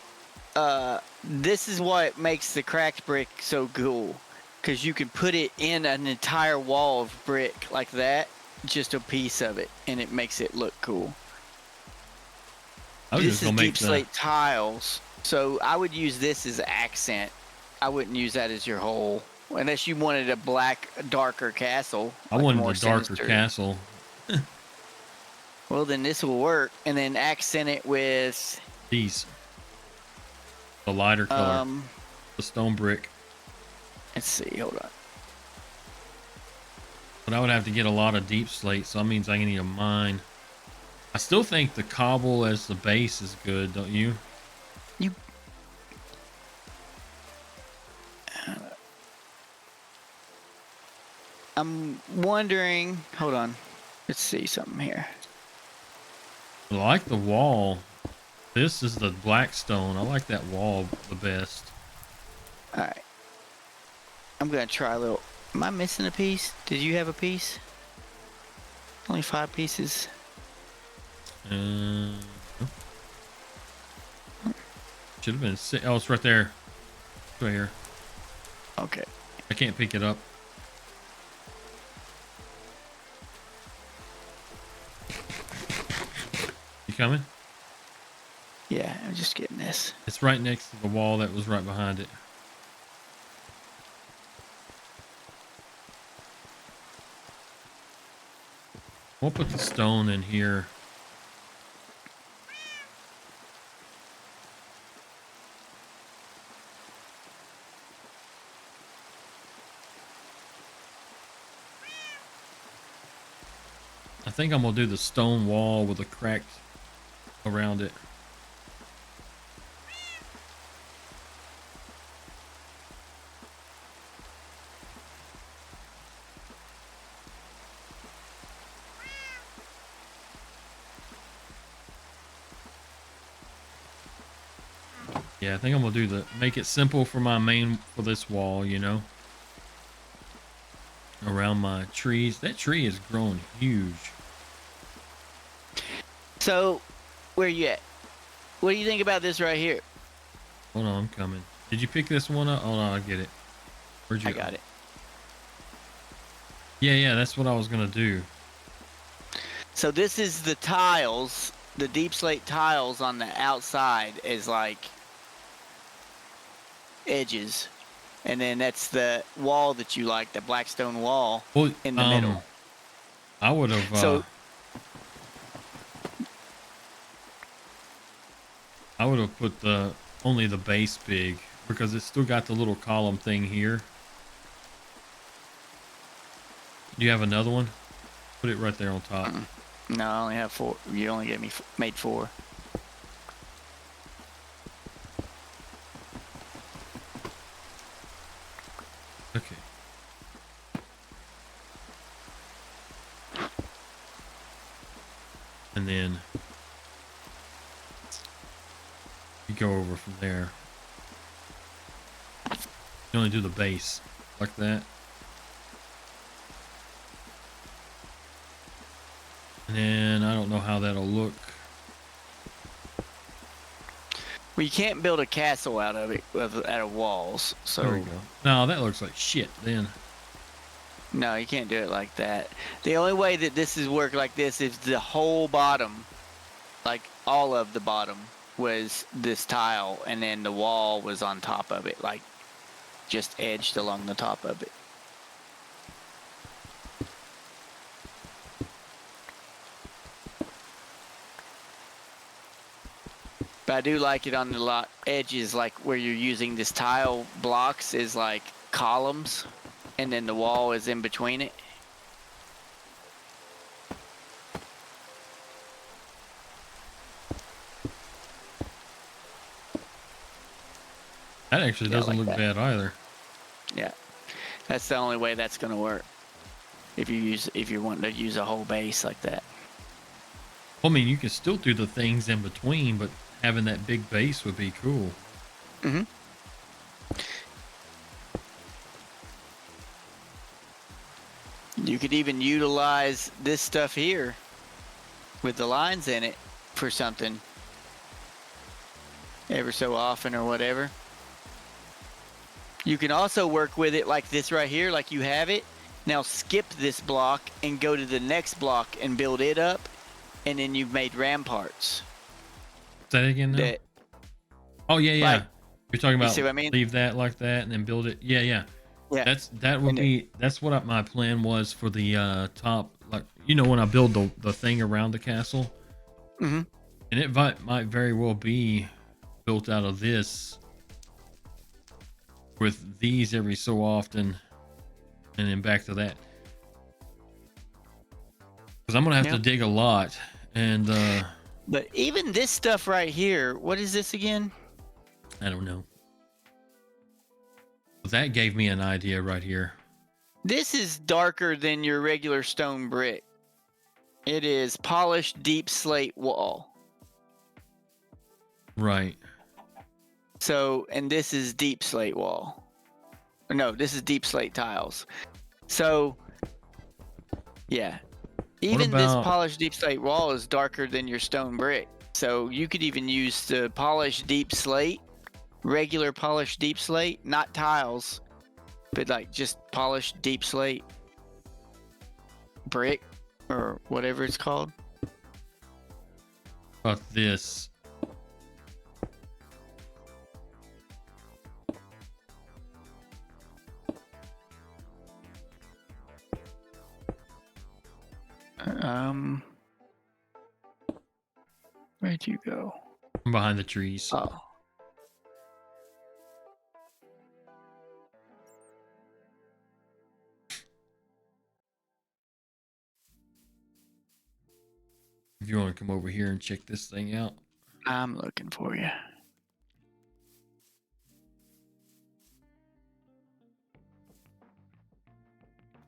S2: this is what makes the cracked brick so cool, because you can put it in an entire wall of brick like that, just a piece of it, and it makes it look cool. This is deep slate tiles, so I would use this as accent. I wouldn't use that as your whole, unless you wanted a black, darker castle.
S1: I wanted a darker castle.
S2: Well, then this will work, and then accent it with
S1: these. The lighter color. The stone brick.
S2: Let's see, hold on.
S1: But I would have to get a lot of deep slate, so that means I need a mine. I still think the cobble as the base is good, don't you?
S2: I'm wondering, hold on. Let's see something here.
S1: I like the wall. This is the black stone. I like that wall the best.
S2: All right. I'm going to try a little. Am I missing a piece? Did you have a piece? Only 5 pieces.
S1: Should have been. Oh, it's right there. It's right here.
S2: Okay.
S1: I can't pick it up. You coming?
S2: Yeah, I'm just getting this.
S1: It's right next to the wall that was right behind it. We'll put the stone in here. I think I'm gonna do the stone wall with a crack around it. Yeah, I think I'm gonna make it simple for my for this wall, you know. Around my trees. That tree is growing huge.
S2: So, where you at? What do you think about this right here?
S1: Hold on, I'm coming. Did you pick this one up? Oh no, I get it. Where'd you
S2: go? I got it.
S1: Yeah, that's what I was gonna do.
S2: So this is the tiles, the deep slate tiles on the outside is like edges, and then that's the wall that you like, the blackstone wall in the middle.
S1: I would have. I would have put only the base big, because it's still got the little column thing here. Do you have another one? Put it right there on top.
S2: No, I only have 4. You only made 4.
S1: Okay. And then you go over from there. You only do the base like that. And then I don't know how that'll look.
S2: Well, you can't build a castle out of it, out of walls. So
S1: there we go. No, that looks like shit then.
S2: No, you can't do it like that. The only way that this is work like this is the whole bottom, like all of the bottom, was this tile, and then the wall was on top of it, like just edged along the top of it. But I do like it on the edges, like where you're using this tile blocks is like columns, and then the wall is in between it.
S1: That actually doesn't look bad either.
S2: Yeah, that's the only way that's gonna work. If you want to use a whole base like that.
S1: Well, I mean, you can still do the things in between, but having that big base would be cool.
S2: You could even utilize this stuff here with the lines in it for something ever so often or whatever. You can also work with it like this right here, like you have it. Now skip this block and go to the next block and build it up, and then you've made ramparts.
S1: Say that again now?
S2: That,
S1: oh yeah, yeah.
S2: like,
S1: You're talking about
S2: see what I mean?
S1: leave that like that and then build it. Yeah, yeah.
S2: Yeah.
S1: That would be that's what my plan was for the top. Like when I build the thing around the castle,
S2: Mm-hmm.
S1: and it might very well be built out of this with these every so often, and then back to that. Because I'm gonna have to dig a lot, and
S2: but even this stuff right here, what is this again?
S1: I don't know. That gave me an idea right here.
S2: This is darker than your regular stone brick. It is polished deep slate wall.
S1: Right.
S2: So, and this is deep slate wall. No, this is deep slate tiles. So, yeah. Even this polished deep slate wall is darker than your stone brick. So you could even use the polished deep slate, regular polished deep slate, not tiles, but like just polished deep slate brick or whatever it's called.
S1: About this.
S2: Where'd you go?
S1: I'm behind the trees.
S2: Oh.
S1: If you want to come over here and check this thing out.
S2: I'm looking for you.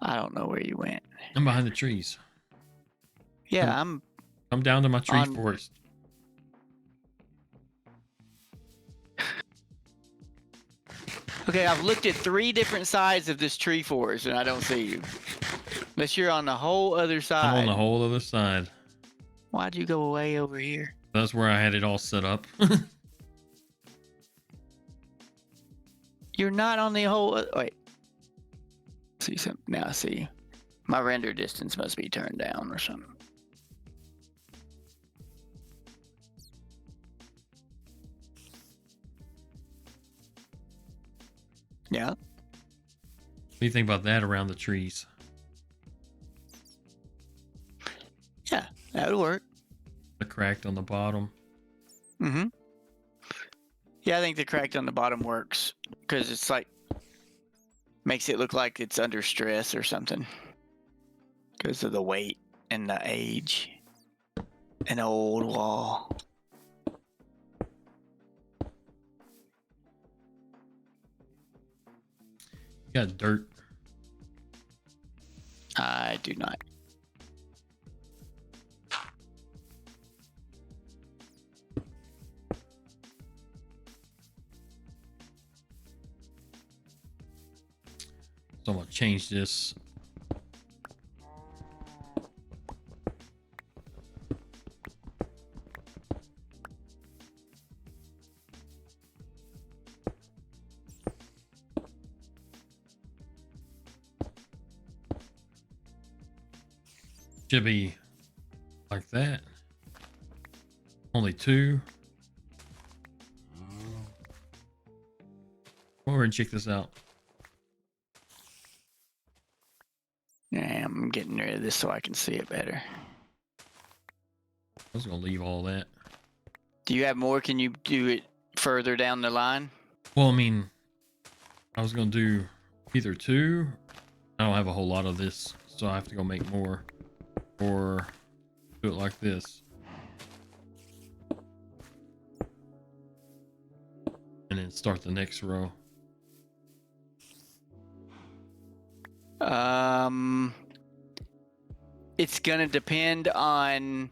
S2: I don't know where you went.
S1: I'm behind the trees.
S2: Yeah,
S1: I'm down to my tree forest.
S2: Okay, I've looked at 3 different sides of this tree forest and I don't see you. Unless you're on the whole other side.
S1: I'm on the whole other side.
S2: Why'd you go way over here?
S1: That's where I had it all set up.
S2: You're not on the whole. Wait. See something? Now I see you. My render distance must be turned down or something. Yeah.
S1: What do you think about that around the trees?
S2: Yeah, that would work.
S1: The cracked on the bottom.
S2: Mm-hmm. Yeah, I think the cracked on the bottom works because it's like makes it look like it's under stress or something because of the weight and the age. An old wall.
S1: You got dirt.
S2: I do not.
S1: So I'm gonna change this. Should be like that. Only 2. Come over and check this out.
S2: Yeah, I'm getting rid of this so I can see it better.
S1: I was gonna leave all that.
S2: Do you have more? Can you do it further down the line?
S1: Well, I mean, I was gonna do either 2. I don't have a whole lot of this, so I have to go make more. Or do it like this. And then start the next row.
S2: It's gonna depend on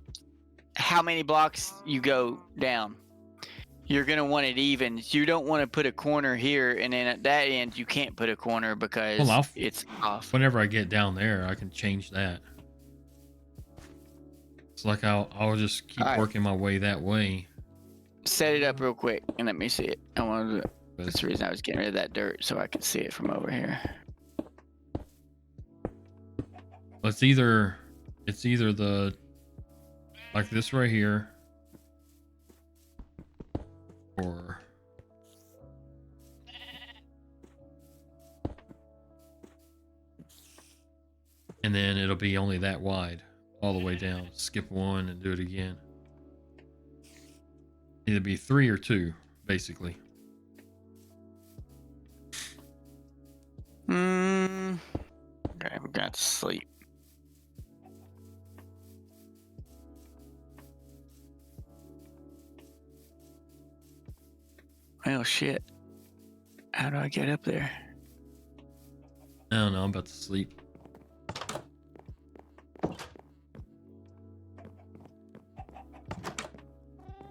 S2: how many blocks you go down. You're gonna want it even. You don't want to put a corner here, and then at that end you can't put a corner
S1: Well,
S2: because it's off.
S1: whenever I get down there, I can change that. It's like I'll just keep
S2: Alright.
S1: working my way that way.
S2: Set it up real quick and let me see it. I want to. That's the reason I was getting rid of that dirt so I could see it from over here.
S1: It's either the like this right here, or and then it'll be only that wide all the way down. Skip one and do it again. Either be 3 or 2, basically.
S2: Okay, I'm going to sleep. Well, shit. How do I get up there?
S1: I don't know. I'm about to sleep.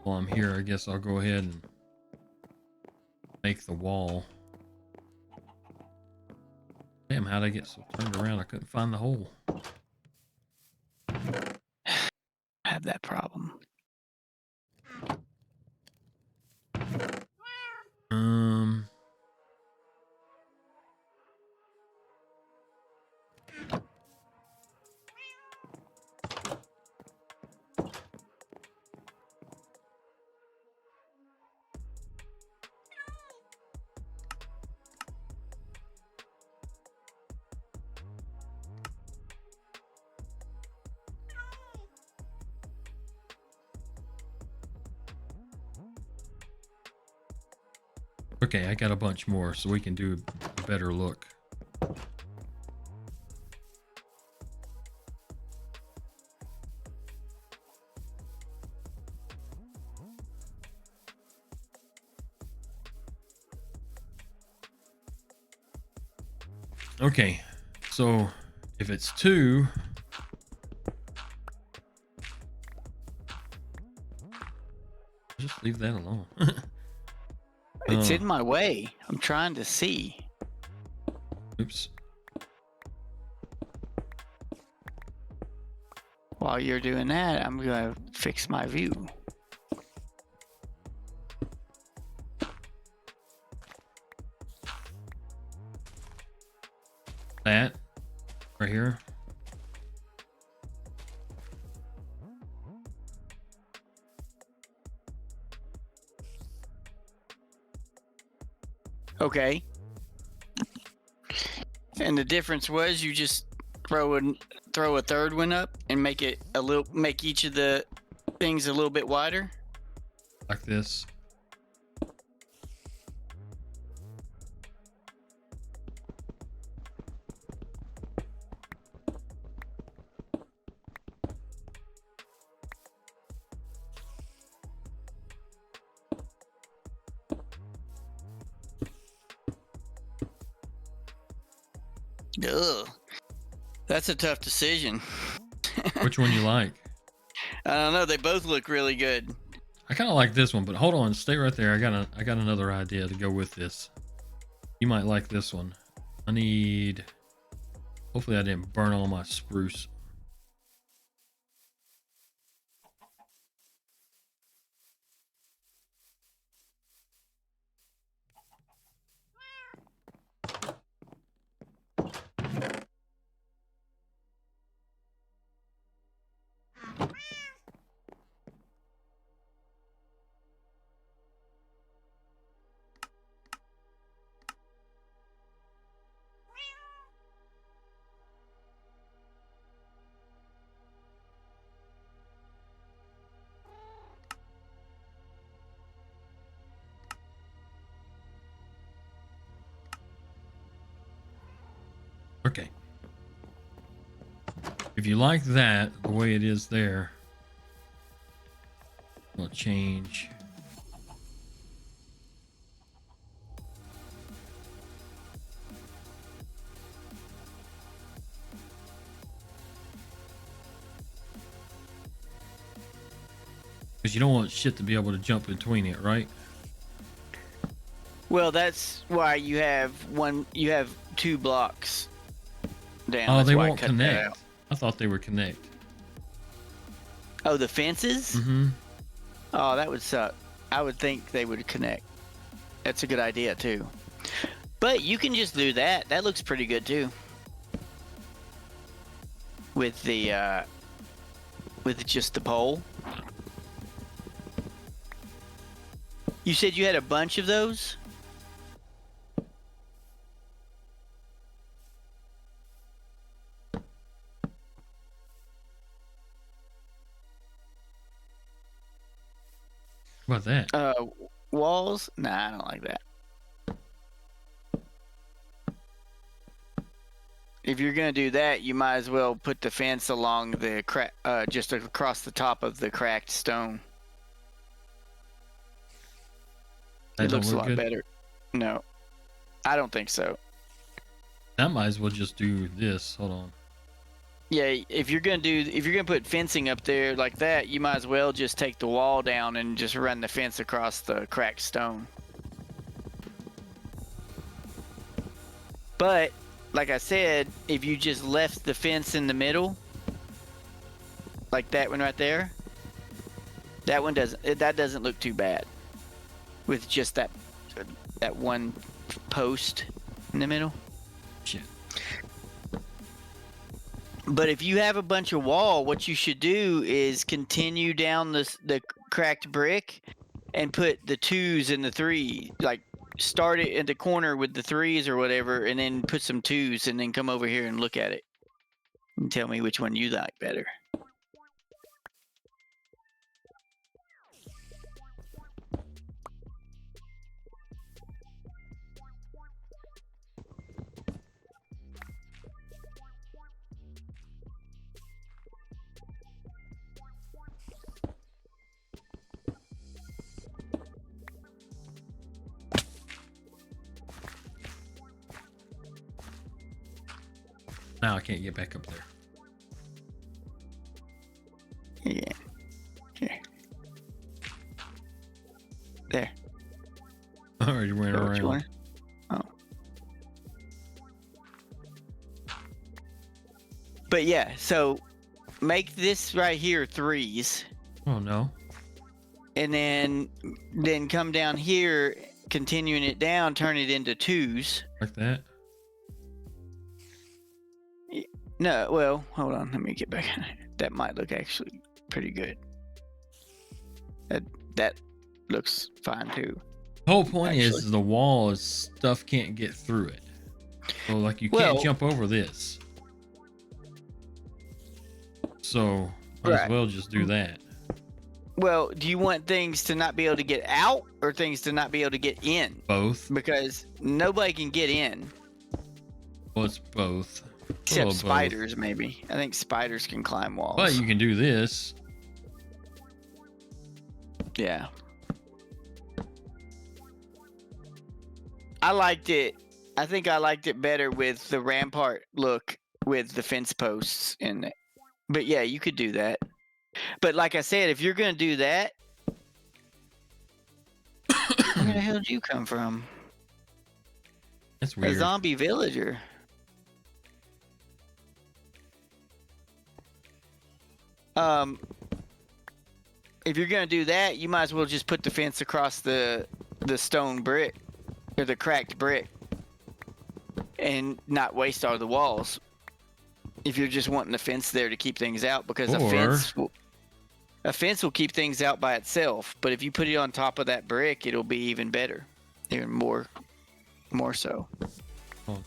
S1: While I'm here, I guess I'll go ahead and make the wall. Damn, how'd I get so turned around? I couldn't find the hole.
S2: I have that problem.
S1: Okay, I got a bunch more, so we can do a better look. Okay, so if it's 2, just leave that alone.
S2: It's in my way. I'm trying to see.
S1: Oops.
S2: While you're doing that, I'm going to fix my view.
S1: That right here.
S2: Okay. And the difference was you just throw a third one up and make each of the things a little bit wider.
S1: Like this.
S2: Ugh. That's a tough decision.
S1: Which one you like?
S2: I don't know. They both look really good.
S1: I kind of like this one, but hold on, stay right there. I got another idea to go with this. You might like this one. I need. Hopefully, I didn't burn all my spruce. Okay. If you like that, the way it is there, we'll change. Because you don't want shit to be able to jump between it, right?
S2: Well, that's why you have two blocks down.
S1: Oh,
S2: That's
S1: they
S2: why I
S1: won't
S2: cut that
S1: connect.
S2: out.
S1: I thought they would connect.
S2: Oh, the fences?
S1: Mm-hmm.
S2: Oh, that would suck. I would think they would connect. That's a good idea too. But you can just do that. That looks pretty good too. With the with just the pole. You said you had a bunch of those?
S1: How about that?
S2: Walls? Nah, I don't like that. If you're gonna do that, you might as well put the fence along the just across the top of the cracked stone.
S1: That
S2: It
S1: don't
S2: looks a
S1: look
S2: lot
S1: good.
S2: better. No, I don't think so.
S1: I might as well just do this. Hold on.
S2: Yeah, if you're gonna put fencing up there like that, you might as well just take the wall down and just run the fence across the cracked stone. But like I said, if you just left the fence in the middle, like that one right there, that doesn't look too bad with just that one post in the middle.
S1: Shit.
S2: But if you have a bunch of wall, what you should do is continue down the cracked brick and put the 2s and the 3, like start it in the corner with the 3s or whatever, and then put some 2s, and then come over here and look at it and tell me which one you like better.
S1: Now I can't get back up there.
S2: Yeah. Here. There.
S1: I already ran
S2: What you
S1: around.
S2: want? Oh. But yeah, so make this right here 3s,
S1: Oh no.
S2: and then come down here, continuing it down, turn it into 2s.
S1: Like that.
S2: No, well, hold on. Let me get back. That might look actually pretty good. That looks fine too.
S1: The whole point
S2: Actually.
S1: is the wall is stuff can't get through it. So like you
S2: Well-
S1: can't jump over this. So might as
S2: Right.
S1: well just do that.
S2: Well, do you want things to not be able to get out or things to not be able to get in?
S1: Both.
S2: Because nobody can get in
S1: Well, it's both.
S2: except
S1: both.
S2: spiders, maybe. I think spiders can climb walls.
S1: But you can do this.
S2: Yeah. I liked it. I think I liked it better with the rampart look with the fence posts in it. But yeah, you could do that. But like I said, if you're going to do that, where the hell did you come from?
S1: That's
S2: A
S1: weird.
S2: zombie villager. If you're gonna do that, you might as well just put the fence across the stone brick or the cracked brick, and not waste all the walls. If you're just wanting the fence there to keep things out, because a fence will keep things out by itself. But if you put it on top of that brick, it'll be even better, even more so.
S1: Oh.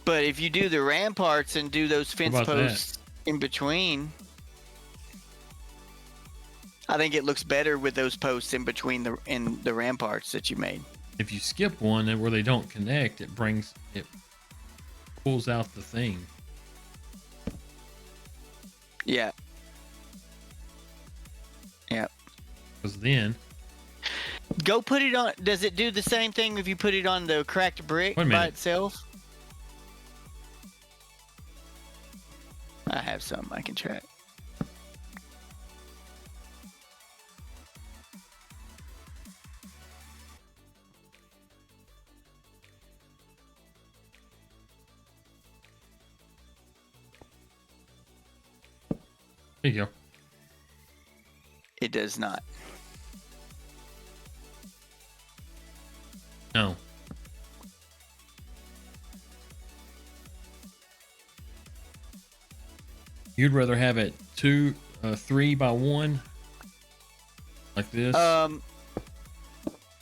S2: But if you do the ramparts and do those fence
S1: about that?
S2: posts in between, I think it looks better with those posts in between the ramparts that you made.
S1: If you skip one and where they don't connect, it pulls out the thing.
S2: Yeah.
S1: Because then,
S2: Go put it on. Does it do the same thing if you put it on the cracked brick
S1: Wait a
S2: by
S1: minute.
S2: itself? I have some I can try.
S1: There you go.
S2: It does not.
S1: No. You'd rather have it 3 by 1 like this?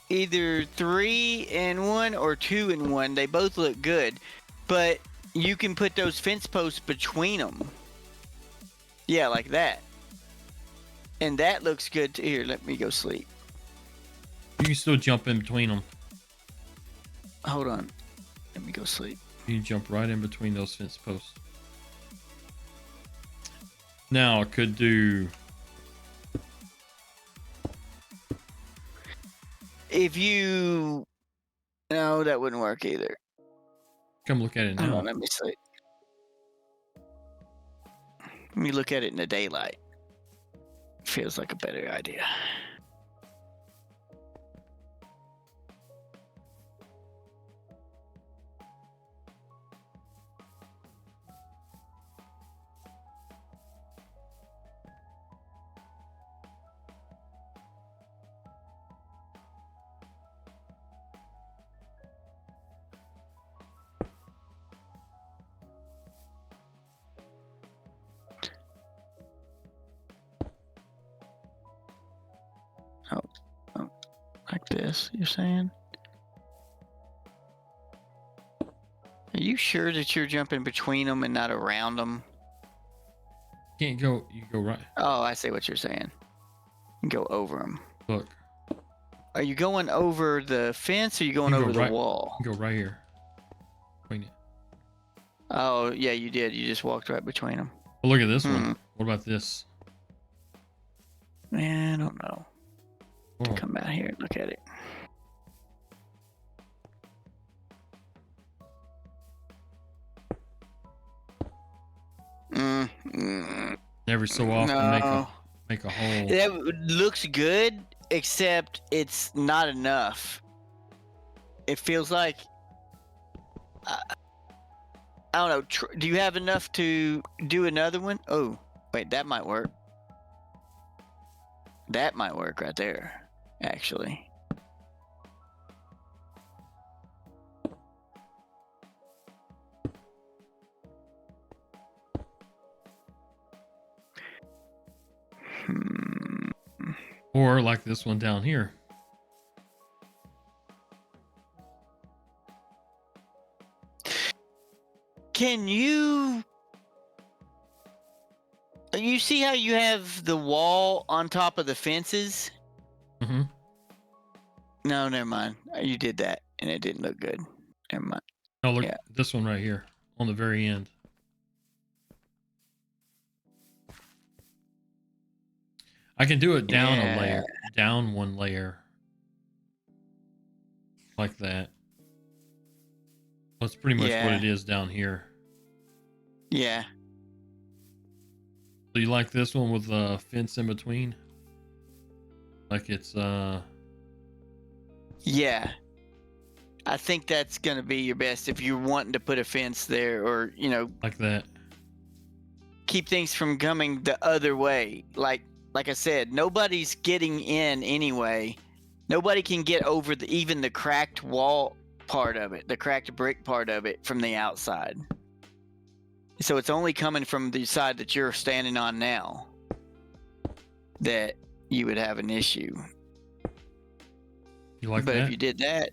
S2: Either 3 in 1 or 2 in 1. They both look good, but you can put those fence posts between them. Yeah, like that. And that looks good too. Here, let me go sleep.
S1: You can still jump in between them.
S2: Hold on. Let me go sleep.
S1: You can jump right in between those fence posts. Now I could do.
S2: If you... No, that wouldn't work either.
S1: Come look at it now.
S2: Hold on, let me sleep. Let me look at it in the daylight. Feels like a better idea. Oh, like this, you're saying? Are you sure that you're jumping between them and not around them?
S1: Can't go. You go right.
S2: Oh, I see what you're saying. You go over them.
S1: Look.
S2: Are you going over the fence or are you going over the wall?
S1: Go right here. Between it.
S2: Oh, yeah, you did. You just walked right between them.
S1: Well, look at this one. What about this?
S2: Man, I don't know.
S1: Oh.
S2: Come out here and look at it.
S1: Every so often make a hole.
S2: That looks good, except it's not enough. It feels like I don't know. Do you have enough to do another one? Oh, wait, that might work. That might work right there, actually.
S1: Or like this one down here.
S2: Can you see how you have the wall on top of the fences?
S1: Mm-hmm.
S2: No, never mind. You did that and it didn't look good. Never mind.
S1: Oh, look, this one right here on the very end. I can do it down a layer, down one layer. Like that. That's pretty much what it is down here.
S2: Yeah.
S1: So you like this one with a fence in between? Like it's
S2: Yeah. I think that's gonna be your best if you're wanting to put a fence there, or
S1: like that.
S2: Keep things from coming the other way. Like I said, nobody's getting in anyway. Nobody can get over even the cracked wall part of it, the cracked brick part of it from the outside. So it's only coming from the side that you're standing on now that you would have an issue.
S1: You like
S2: but
S1: that?
S2: If you did that,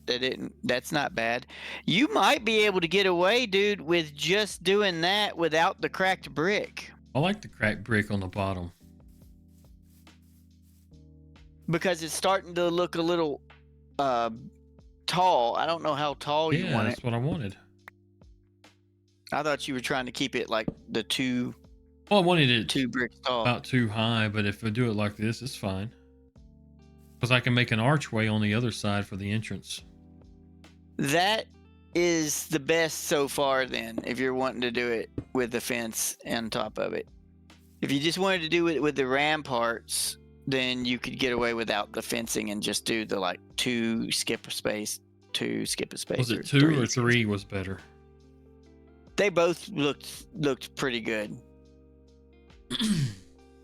S2: that's not bad. You might be able to get away, dude, with just doing that without the cracked brick.
S1: I like the cracked brick on the bottom.
S2: Because it's starting to look a little tall. I don't know how tall you want it.
S1: Yeah, that's what I wanted.
S2: I thought you were trying to keep it like the two.
S1: Well, I wanted it
S2: 2 bricks tall.
S1: About too high, but if I do it like this, it's fine. Because I can make an archway on the other side for the entrance.
S2: That is the best so far then, if you're wanting to do it with the fence on top of it. If you just wanted to do it with the ramparts, then you could get away without the fencing and just do the 2 skip a space, 2 skip a space.
S1: Was it 2 or 3 was better?
S2: They both looked pretty good.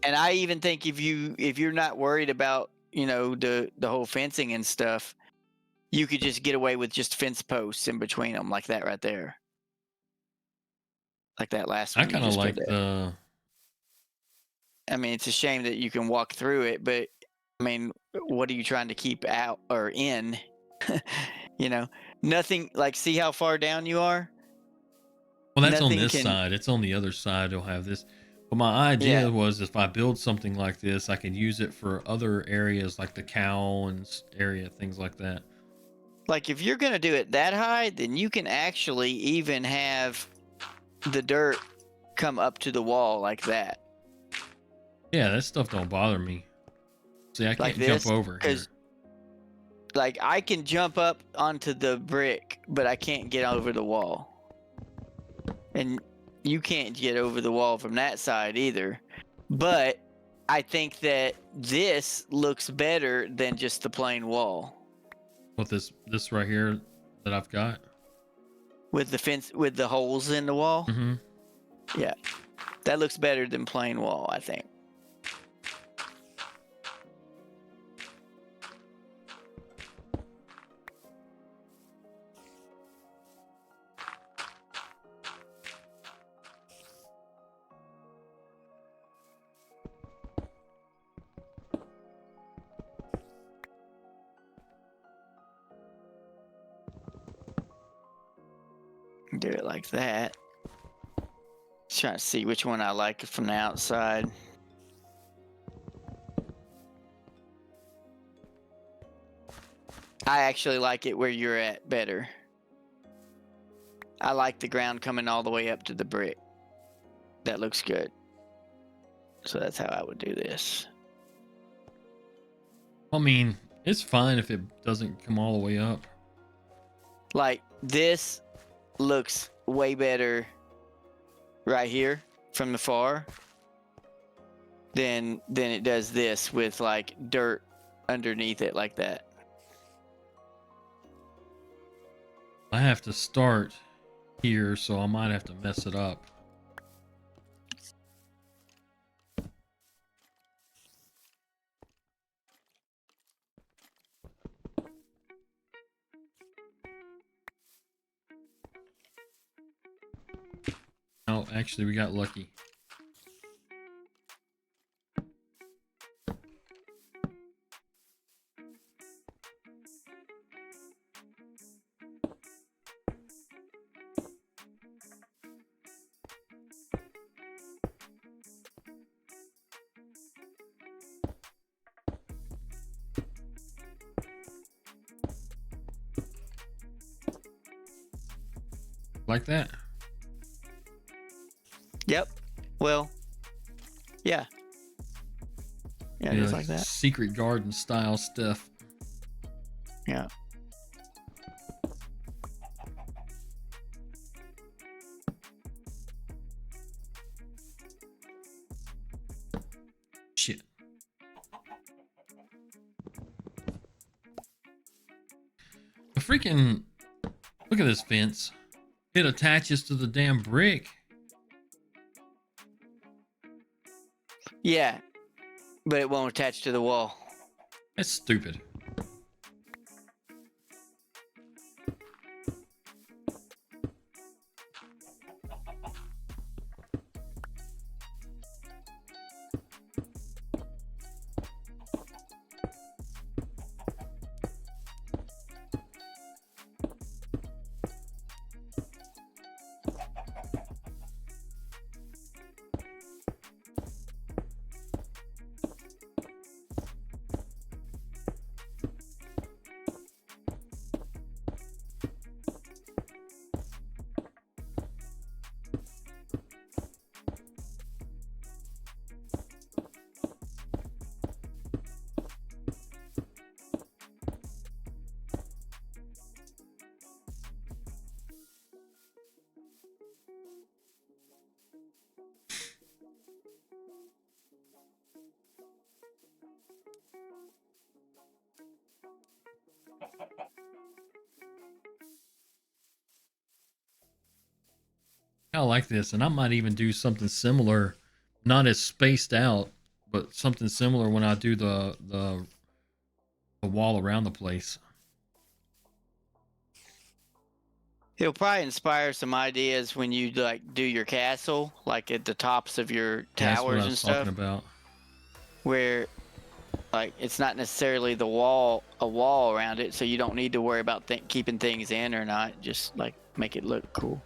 S2: And I even think if you're not worried about, you know, the whole fencing and stuff, you could just get away with just fence posts in between them like that right there. Like that last
S1: I
S2: one you
S1: kind of
S2: just put
S1: like
S2: there.
S1: the.
S2: I mean, it's a shame that you can walk through it, but I mean, what are you trying to keep out or in? You know, nothing like see how far down you are?
S1: Well, that's on
S2: Nothing
S1: this
S2: can,
S1: side. It's on the other side. It'll have this. But my
S2: yeah.
S1: idea was if I build something like this, I can use it for other areas like the cow and area, things like that.
S2: Like if you're going to do it that high, then you can actually even have the dirt come up to the wall like that.
S1: Yeah, that stuff don't bother me. See, I
S2: Like
S1: can't jump
S2: this,
S1: over
S2: cuz
S1: here.
S2: like I can jump up onto the brick, but I can't get over the wall. And you can't get over the wall from that side either. But I think that this looks better than just the plain wall
S1: What this right here that I've got.
S2: with the fence with the holes in the wall.
S1: Mm-hmm.
S2: Yeah. That looks better than plain wall, I think. Do it like that. Trying to see which one I like from the outside. I actually like it where you're at better. I like the ground coming all the way up to the brick. That looks good. So that's how I would do this.
S1: I mean, it's fine if it doesn't come all the way up.
S2: Like this looks way better right here from the far than it does this with like dirt underneath it like that.
S1: I have to start here, so I might have to mess it up. Oh, actually, we got lucky. Like that.
S2: Yep. Well, yeah. Yeah,
S1: Yeah,
S2: just like that.
S1: secret garden style stuff.
S2: Yeah.
S1: Shit. A freaking look at this fence. It attaches to the damn brick.
S2: Yeah. But it won't attach to the wall.
S1: That's stupid. I like this, and I might even do something similar, not as spaced out, but something similar when I do the wall around the place.
S2: It'll probably inspire some ideas when you like do your castle, like at the tops of your
S1: Yeah, that's what I
S2: towers and
S1: was talking
S2: stuff,
S1: about.
S2: where like it's not necessarily a wall around it, so you don't need to worry about keeping things in or not. Just like make it look cool.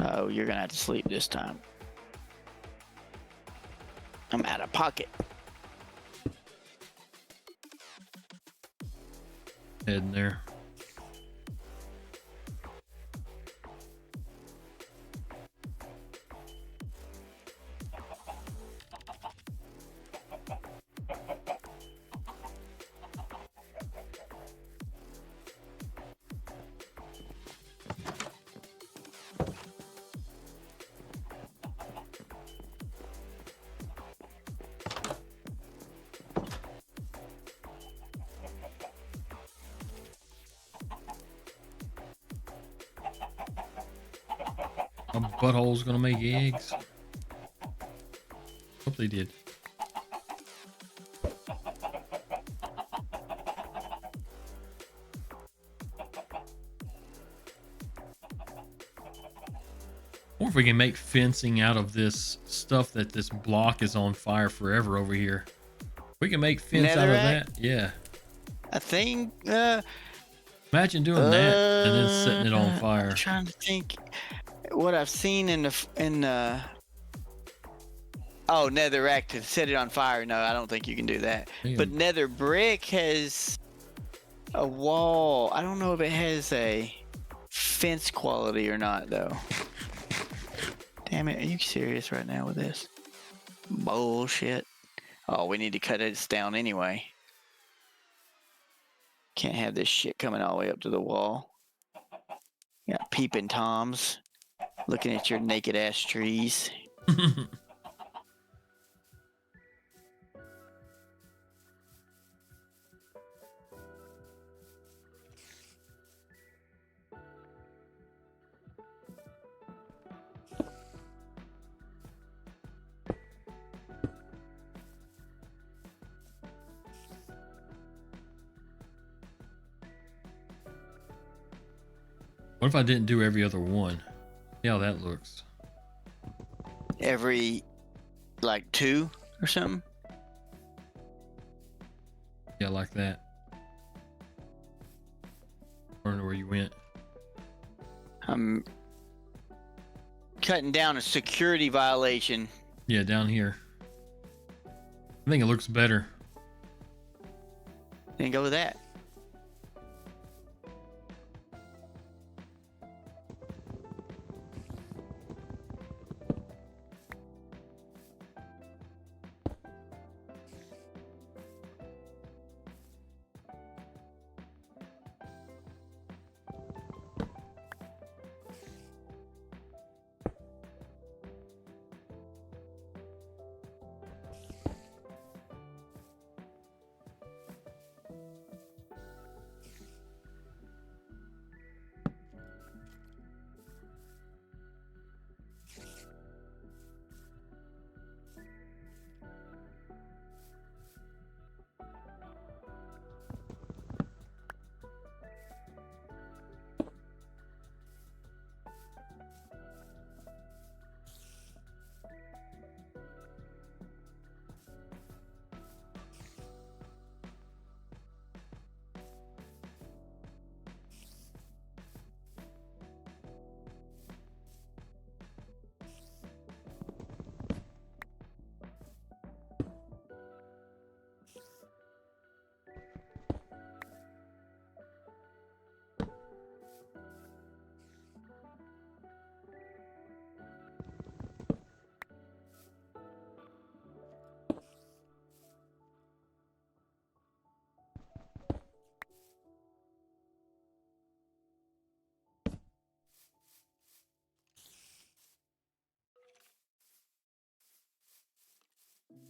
S2: Oh, you're gonna have to sleep this time. I'm out of pocket.
S1: Heading there. My butthole's gonna make eggs. Hope they did. Or if we can make fencing out of this stuff that this block is on fire forever over here. We can make fence out of that. Yeah.
S2: I think.
S1: Imagine doing that and then setting it on
S2: I'm
S1: fire.
S2: trying to think what I've seen in the. Oh, netherrack to set it on fire. No, I don't think you can do that.
S1: Damn.
S2: But nether brick has a wall. I don't know if it has a fence quality or not, though. Damn it, are you serious right now with this? Bullshit. Oh, we need to cut this down anyway. Can't have this shit coming all the way up to the wall. Got peeping toms looking at your naked ass trees.
S1: What if I didn't do every other one? See how that looks.
S2: Every, like, 2 or something?
S1: Yeah, like that. I don't know where you went.
S2: I'm cutting down a security violation.
S1: Yeah, down here. I think it looks better.
S2: Then go with that.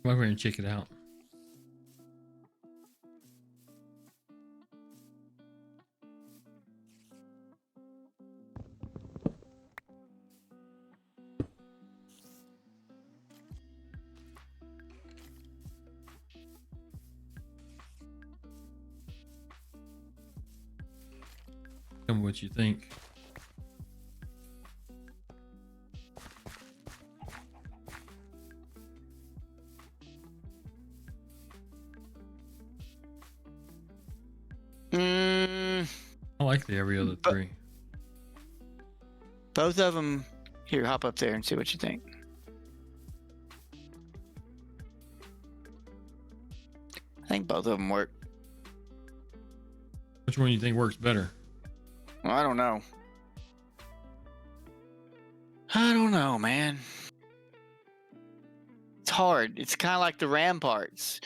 S1: Come over here and check it out. Tell me what you think. I like the every other three.
S2: Both of them. Here, hop up there and see what you think. I think both of them work.
S1: Which one do you think works better?
S2: Well, I don't know. I don't know, man. It's hard. It's kind of like the ramparts.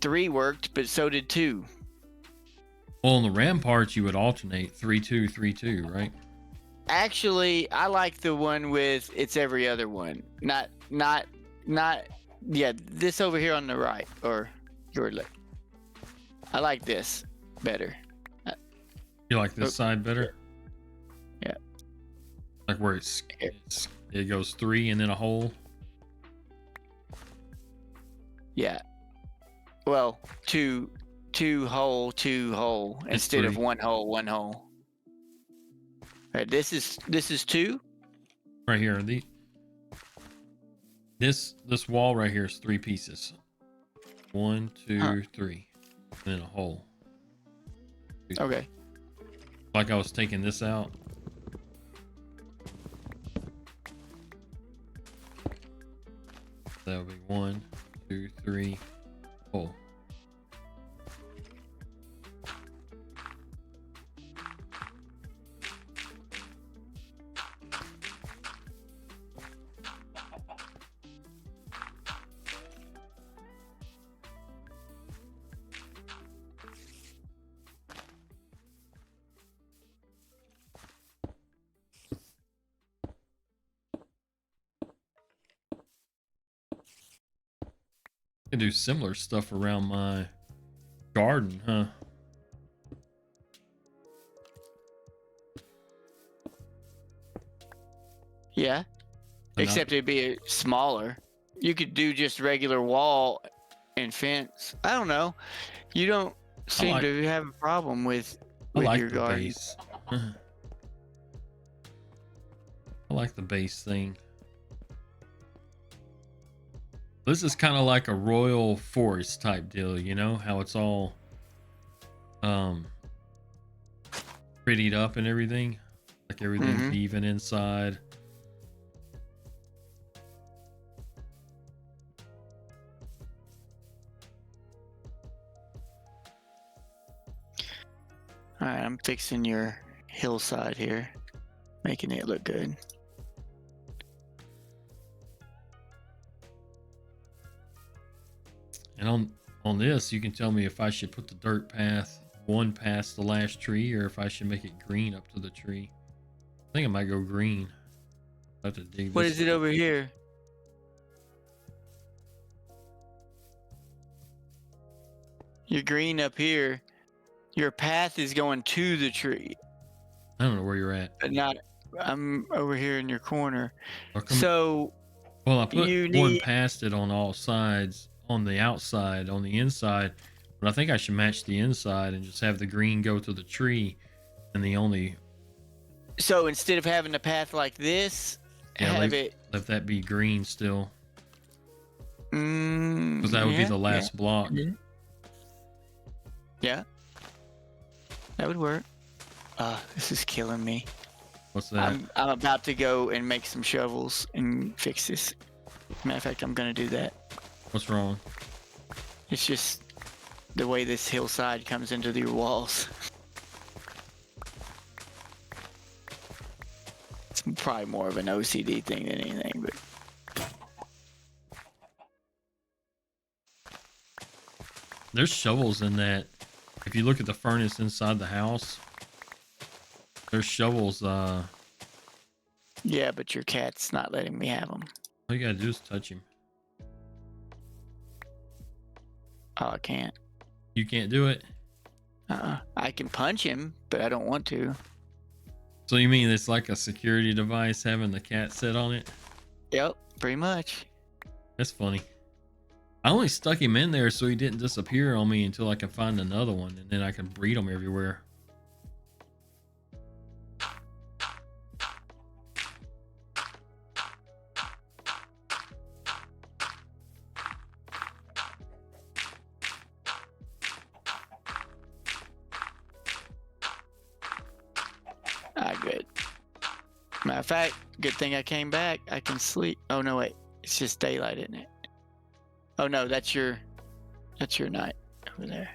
S2: 3 worked, but so did 2.
S1: Well, in the ramparts, you would alternate 3-2, 3-2, right?
S2: Actually, I like the one with it's every other one. Not. Yeah, this over here on the right or your left. I like this better.
S1: You like this side better?
S2: Yeah.
S1: Like where it goes 3 and then a hole.
S2: Yeah. Well, two hole instead of 1 hole, 1 hole. All right, this is 2.
S1: Right here. This wall right here is 3 pieces. 1, 2, 3, and then a hole.
S2: Okay.
S1: Like I was taking this out. That would be 1, 2, 3, hole. I can do similar stuff around my garden, huh?
S2: Yeah. Except it'd be smaller. You could do just regular wall and fence. I don't know. You don't seem to have a problem with your garden.
S1: Base. I like the base thing. This is kind of like a royal forest type deal, you know, how it's all prettied up and everything, like everything's even inside.
S2: All right, I'm fixing your hillside here, making it look good.
S1: And on this, you can tell me if I should put the dirt path one past the last tree or if I should make it green up to the tree. I think I might go green. I have to dig
S2: What
S1: this
S2: is it over here? You're green up here. Your path is going to the tree.
S1: I don't know where you're at.
S2: But not. I'm over here in your corner.
S1: Well, I put one past it on all sides. On the outside, on the inside, but I think I should match the inside and just have the green go to the tree, and the only.
S2: So instead of having a path like this,
S1: let that be green still. Because that would be the last block.
S2: Yeah, that would work. This is killing me.
S1: What's that?
S2: I'm about to go and make some shovels and fix this. Matter of fact, I'm gonna do that.
S1: What's wrong?
S2: It's just the way this hillside comes into your walls. It's probably more of an OCD thing than anything, but
S1: there's shovels in that. If you look at the furnace inside the house, there's shovels.
S2: Yeah, but your cat's not letting me have them.
S1: All you gotta do is touch him.
S2: Oh, I can't.
S1: You can't do it?
S2: I can punch him, but I don't want to.
S1: So you mean it's like a security device having the cat sit on it?
S2: Yep, pretty much.
S1: That's funny. I only stuck him in there so he didn't disappear on me until I can find another one, and then I can breed them everywhere.
S2: Matter of fact, good thing I came back. I can sleep. Oh no, wait. It's just daylight, isn't it? Oh no, that's your night over there.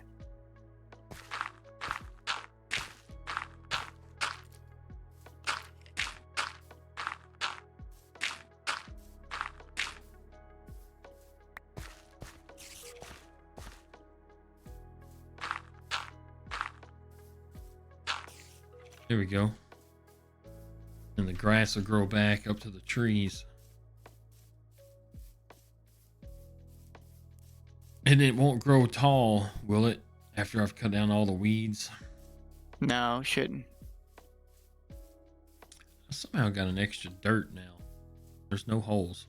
S1: There we go. And the grass will grow back up to the trees. And it won't grow tall, will it? After I've cut down all the weeds.
S2: No, shouldn't.
S1: I somehow got an extra dirt now. There's no holes.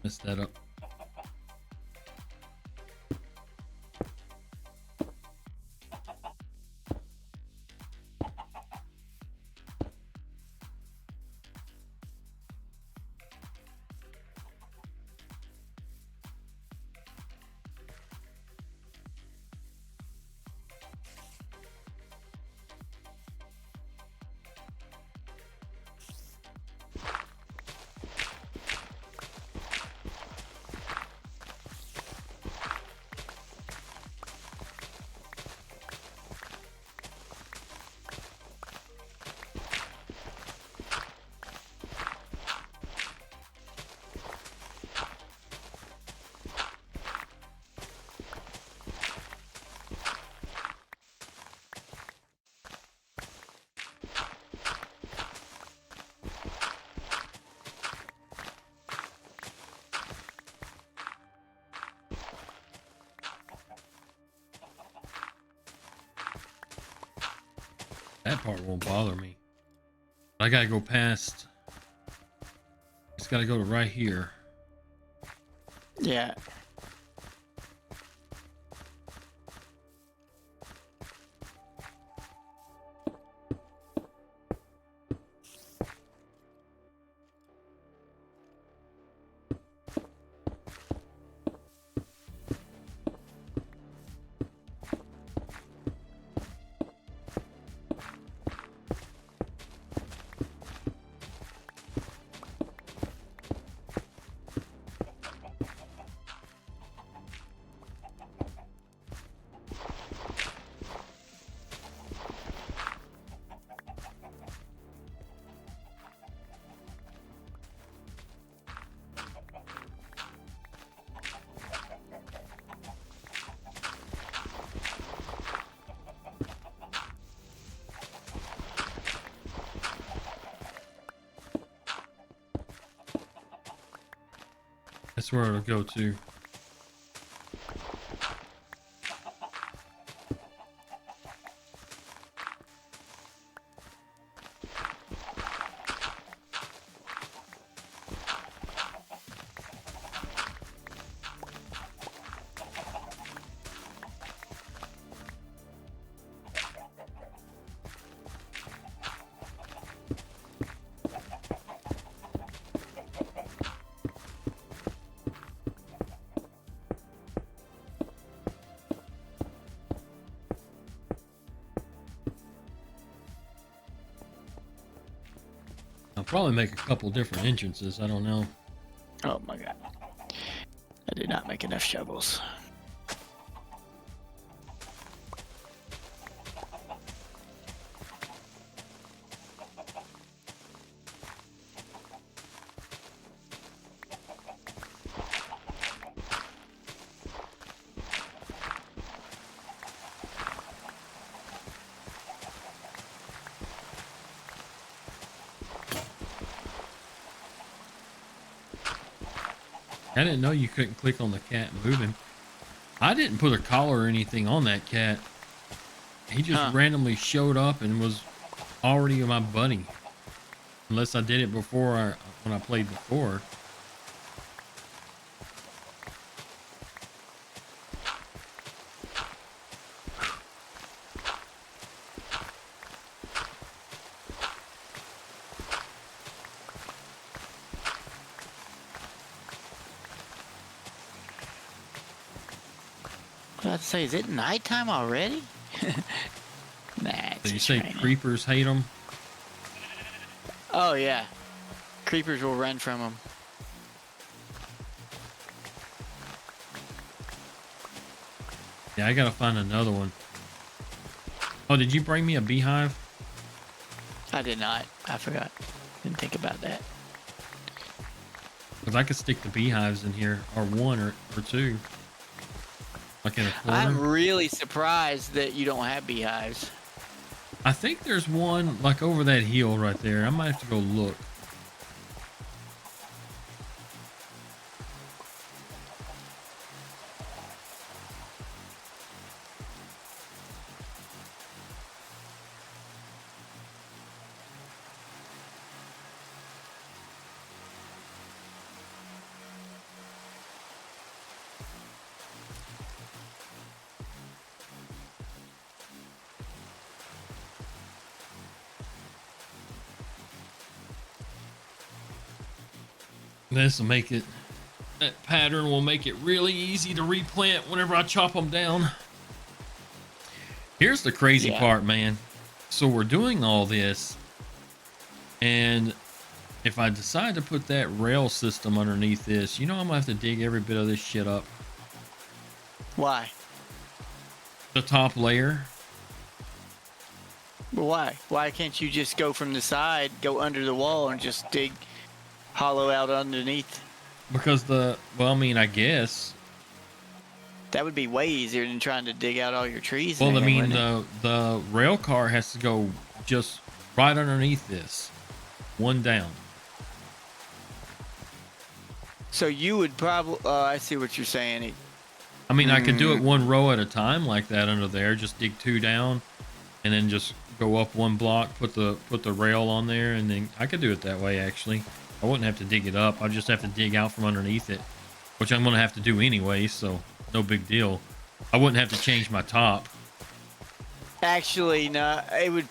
S1: Messed that up. That part won't bother me. I gotta go past. It's gotta go to right here.
S2: Yeah.
S1: That's where it'll go to. probably make a couple different entrances. I don't know.
S2: Oh my god. I did not make enough shovels.
S1: I didn't know you couldn't click on the cat and move him. I didn't put a collar or anything on that cat. He just randomly showed up and was already my buddy. Unless I did it before when I played before.
S2: I'd say, is it nighttime already? Nah.
S1: So you say creepers hate them?
S2: Oh yeah, creepers will run from them.
S1: Yeah, I gotta find another one. Oh, did you bring me a beehive?
S2: I did not. I forgot. Didn't think about that.
S1: Because I could stick the beehives in here, or one or two. Like in a corner.
S2: I'm really surprised that you don't have beehives.
S1: I think there's one like over that hill right there. I might have to go look. This will make it, that pattern will make it really easy to replant whenever I chop them down. Here's the crazy part, man. So we're doing all this, and if I decide to put that rail system underneath this, you know I'm gonna have to dig every bit of this shit up.
S2: Why?
S1: The top layer.
S2: Well, why? Why can't you just go from the side, go under the wall, and just dig hollow out underneath?
S1: Because well, I mean, I guess
S2: that would be way easier than trying to dig out all your trees.
S1: Well, I mean, the rail car has to go just right underneath this, one down.
S2: So you would probably, I see what you're saying.
S1: I mean, I could do it one row at a time like that under there, just dig two down and then just go up one block, put the rail on there, and then I could do it that way actually. I wouldn't have to dig it up. I just have to dig out from underneath it, which I'm going to have to do anyway, so no big deal. I wouldn't have to change my top.
S2: Actually, no, it would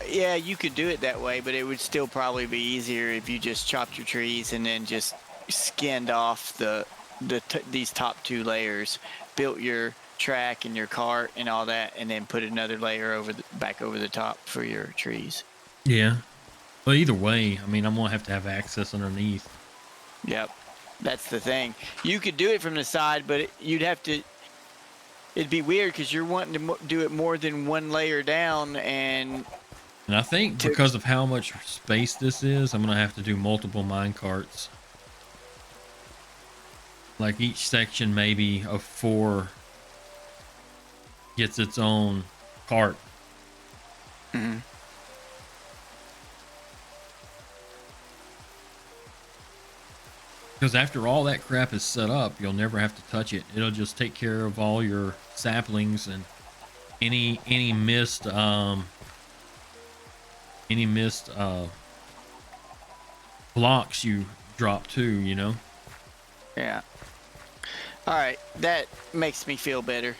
S2: yeah, you could do it that way, but it would still probably be easier if you just chopped your trees and then just skinned off these top two layers, built your track and your cart and all that, and then put another layer back over the top for your trees.
S1: Yeah. Well, either way, I mean, I'm going to have access underneath.
S2: Yep. That's the thing. You could do it from the side, but you'd have to... It'd be weird because you're wanting to do it more than one layer down, and
S1: I think because of how much space this is, I'm going to have to do multiple mine carts. Like each section maybe of 4 gets its own cart.
S2: Mm-hmm.
S1: Because after all that crap is set up, you'll never have to touch it. It'll just take care of all your saplings and any missed blocks you drop too, you know?
S2: Yeah. All right, that makes me feel better.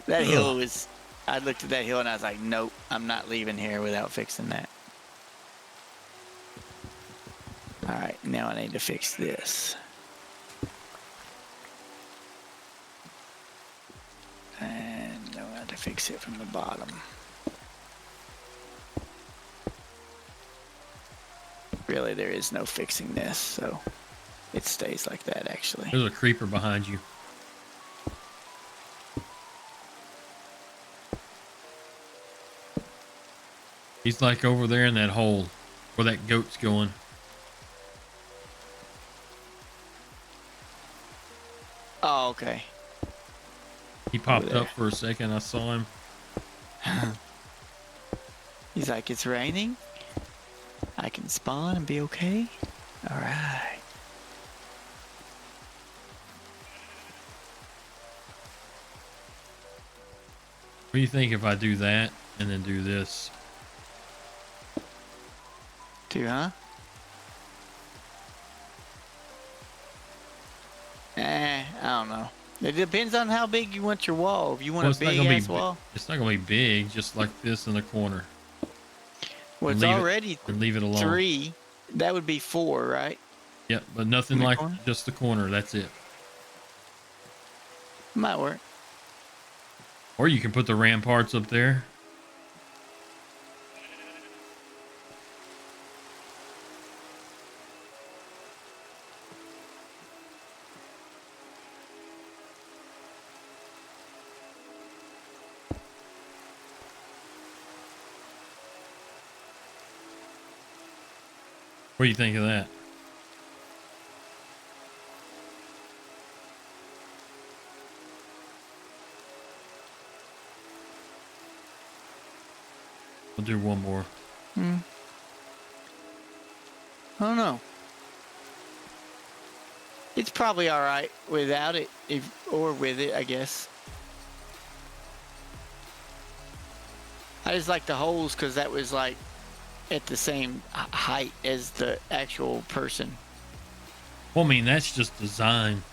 S2: That hill was... I looked at that hill and I was like, nope, I'm not leaving here without fixing that. All right, now I need to fix this. And now I have to fix it from the bottom. really there is no fixing this, so it stays like that actually.
S1: There's a creeper behind you. He's like over there in that hole where that goat's going.
S2: Oh, okay.
S1: He popped up for a second. I saw him.
S2: He's like, it's raining. I can spawn and be okay. All right.
S1: What do you think if I do that and then do this?
S2: Huh? I don't know. It depends on how big you want your wall. If you want a big ass wall,
S1: it's not gonna be big, just like this in the corner.
S2: well, it's already
S1: and leave it alone.
S2: 3. That would be 4, right?
S1: Yeah, but nothing like just the corner. That's it.
S2: Might work.
S1: Or you can put the ramparts up there. What do you think of that? We'll do one more.
S2: I don't know. It's probably all right without it, or with it, I guess. I just like the holes because that was like at the same height as the actual person.
S1: Well, I mean, that's just design.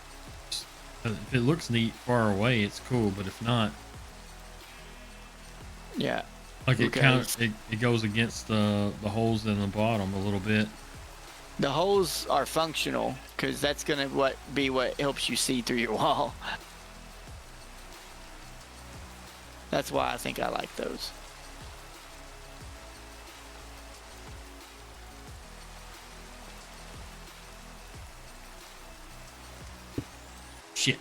S1: If it looks neat far away, it's cool. But if not,
S2: yeah,
S1: like it goes against the holes in the bottom a little bit.
S2: The holes are functional because that's gonna be what helps you see through your wall. That's why I think I like those.
S1: Shit.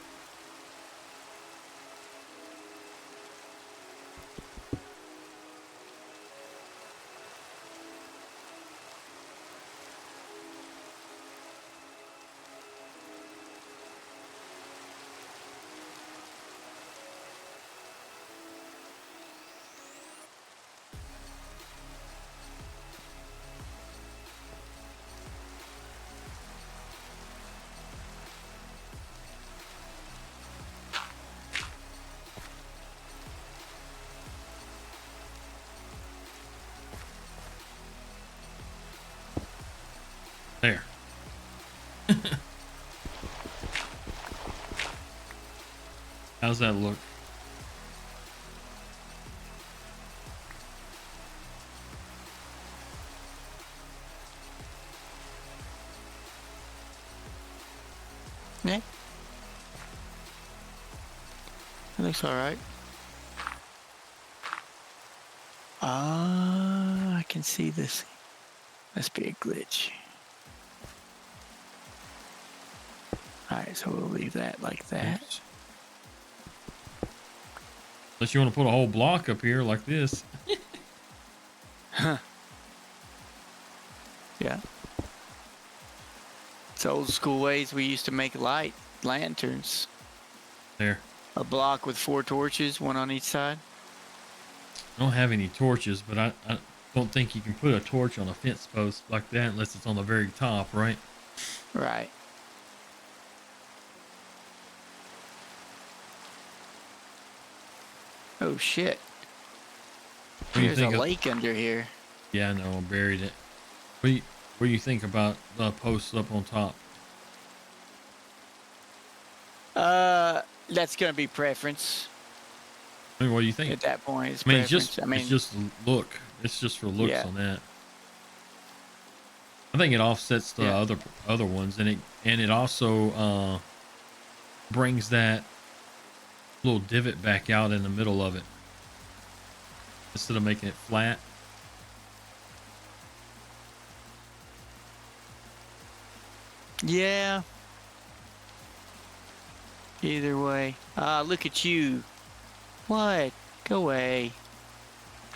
S1: There. How's that look?
S2: Yeah. That looks all right. I can see this. Must be a glitch. Alright, so we'll leave that like that.
S1: Oops. Unless you want to put a whole block up here like this.
S2: Huh. Yeah. It's old school ways we used to make lanterns.
S1: There.
S2: A block with 4 torches, 1 on each side.
S1: I don't have any torches, but I don't think you can put a torch on a fence post like that unless it's on the very top, right?
S2: Right. Oh shit. There's a lake under here.
S1: Yeah, I know, I buried it. What do you think about the posts up on top?
S2: That's gonna be preference.
S1: I mean, what do you think?
S2: At that point, it's
S1: preference.
S2: It's
S1: just look. It's just for looks on that. I think it offsets the other ones, and it also brings that little divot back out in the middle of it instead of making it flat.
S2: Yeah. Either way. Ah, look at you. What? Go away.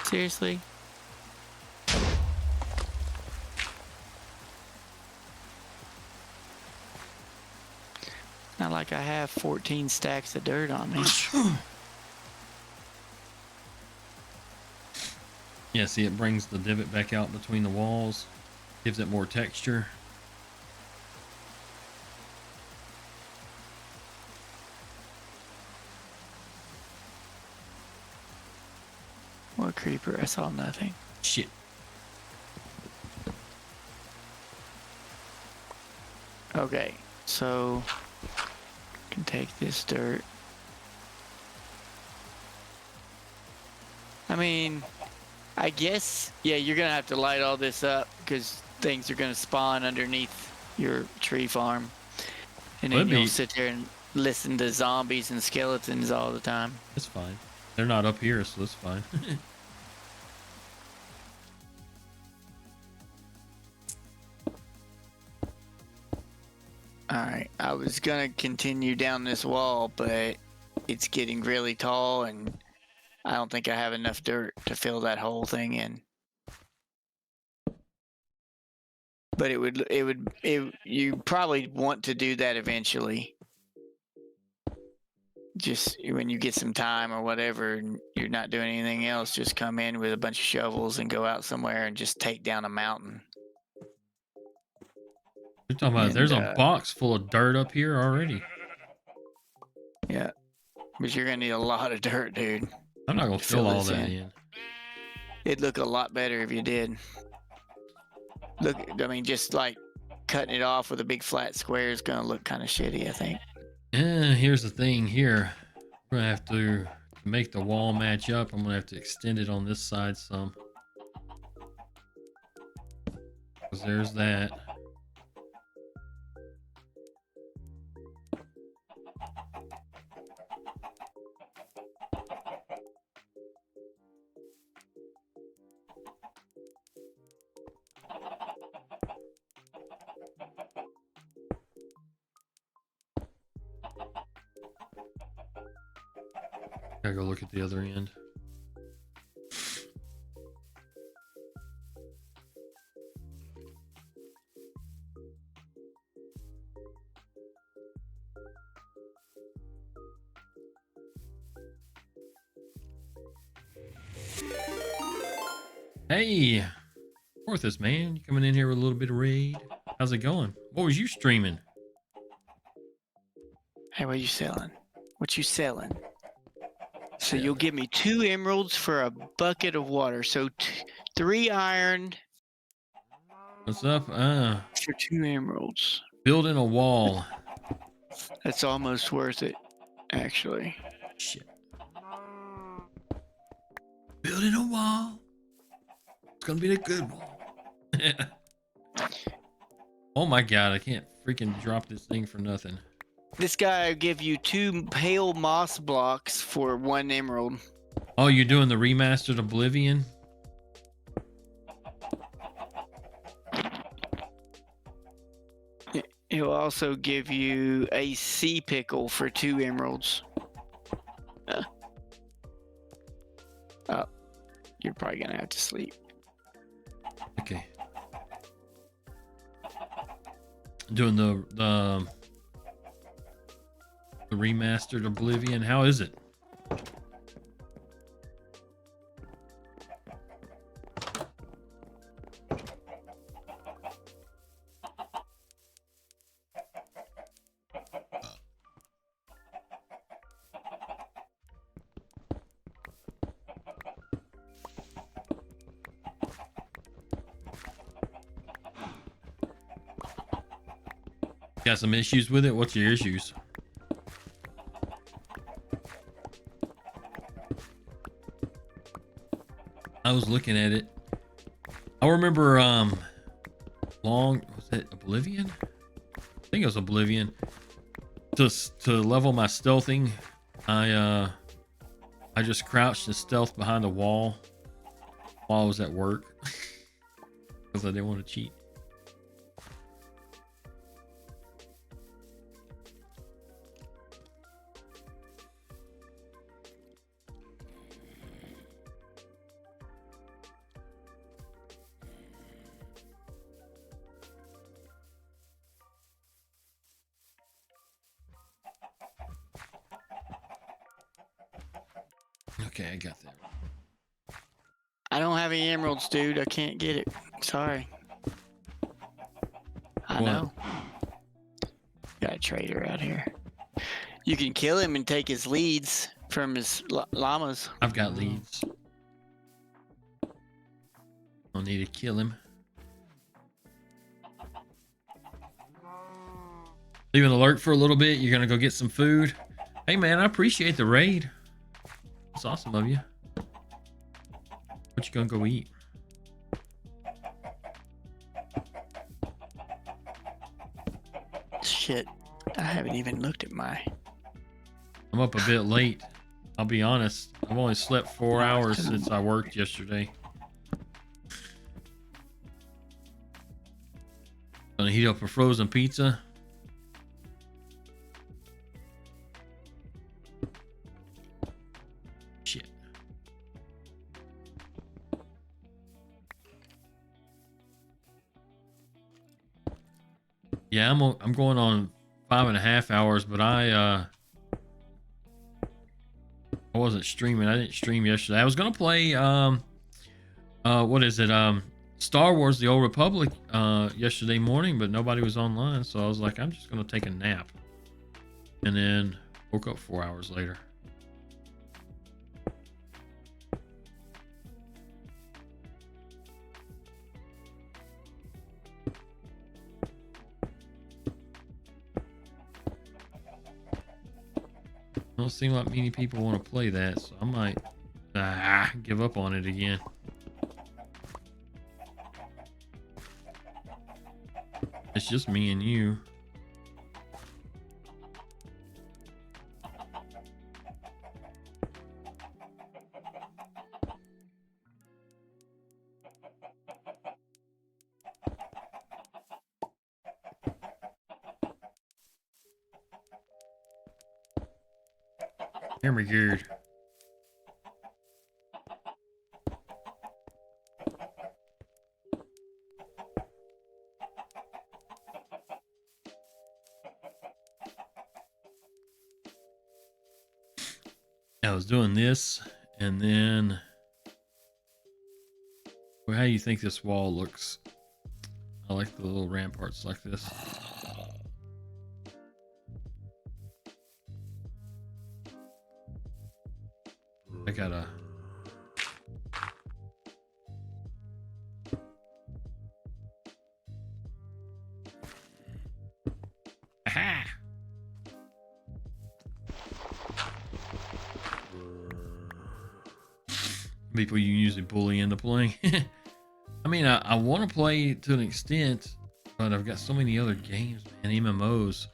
S2: Seriously? Not like I have 14 stacks of dirt on me.
S1: Yeah, see, it brings the divot back out between the walls, gives it more texture.
S2: What creeper? I saw nothing.
S1: Shit.
S2: Okay, so can take this dirt. I mean, I guess, yeah, you're gonna have to light all this up because things are gonna spawn underneath your tree farm. And then you'll sit there and listen to zombies and skeletons all the time.
S1: It's fine. They're not up here, so it's fine.
S2: Alright, I was gonna continue down this wall, but it's getting really tall and I don't think I have enough dirt to fill that whole thing in. But you probably want to do that eventually. Just when you get some time or whatever and you're not doing anything else, just come in with a bunch of shovels and go out somewhere and just take down a mountain.
S1: You're talking about there's a box full of dirt up here already.
S2: Yeah, but you're gonna need a lot of dirt, dude.
S1: I'm not gonna fill all that in.
S2: It'd look a lot better if you did. Look, I mean, just like cutting it off with a big flat square is gonna look kind of shitty, I think.
S1: Here's the thing here. We're gonna have to make the wall match up. I'm gonna have to extend it on this side some. Because there's that. Gotta go look at the other end. Hey, Porthos, man, you coming in here with a little bit of raid? How's it going? What was you streaming?
S2: Hey, what you selling? What you selling? So you'll give me 2 emeralds for a bucket of water. So 3 iron.
S1: What's up?
S2: For 2 emeralds.
S1: Building a wall.
S2: That's almost worth it, actually.
S1: Shit. Building a wall. It's gonna be a good wall. Oh my god, I can't freaking drop this thing for nothing.
S2: This guy will give you 2 pale moss blocks for 1 emerald.
S1: Oh, you're doing the remastered Oblivion?
S2: He'll also give you a sea pickle for 2 emeralds. Oh, you're probably gonna have to sleep.
S1: Okay. Doing the remastered Oblivion. How is it? Got some issues with it? What's your issues? I was looking at it. I remember was that Oblivion? I think it was Oblivion. To level my stealthing, I just crouched and stealth behind the wall while I was at work because I didn't want to cheat. Okay, I got that.
S2: I don't have any emeralds, dude. I can't get it. Sorry. I know. Got a traitor out here. You can kill him and take his leads from his llamas.
S1: I've got leads. I'll need to kill him. Leave an alert for a little bit. You're gonna go get some food. Hey man, I appreciate the raid. It's awesome of you. What you gonna go eat?
S2: Shit, I haven't even looked at my...
S1: I'm up a bit late. I'll be honest. I've only slept 4 hours since I worked yesterday. Gonna heat up a frozen pizza. Shit. Yeah, I'm going on 5.5 hours, but I wasn't streaming. I didn't stream yesterday. I was gonna play what is it? Star Wars: The Old Republic yesterday morning, but nobody was online, so I was like, I'm just gonna take a nap. And then woke up 4 hours later. Don't seem like many people want to play that, so I might give up on it again. It's just me and you. Very good. I was doing this, and then well, how do you think this wall looks? I like the little ramparts like this. I gotta aha. People you usually bully into playing. I mean, I want to play to an extent, but I've got so many other games, man, MMOs.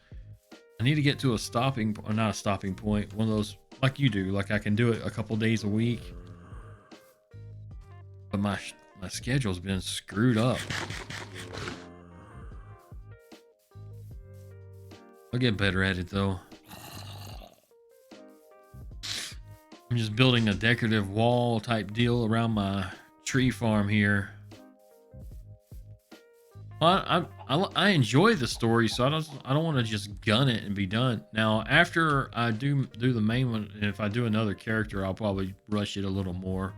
S1: I need to get to a stopping, or not a stopping point, one of those like you do. Like I can do it a couple days a week, but my schedule's been screwed up. I'll get better at it though. I'm just building a decorative wall type deal around my tree farm here. Well, I enjoy the story, so I don't want to just gun it and be done. Now, after I do the main one, and if I do another character, I'll probably rush it a little more.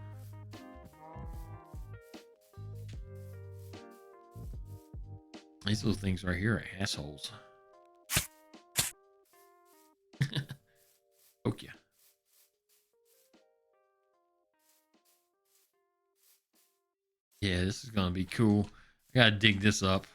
S1: These little things right here are assholes. Poke ya. Yeah, this is gonna be cool. I gotta dig this up.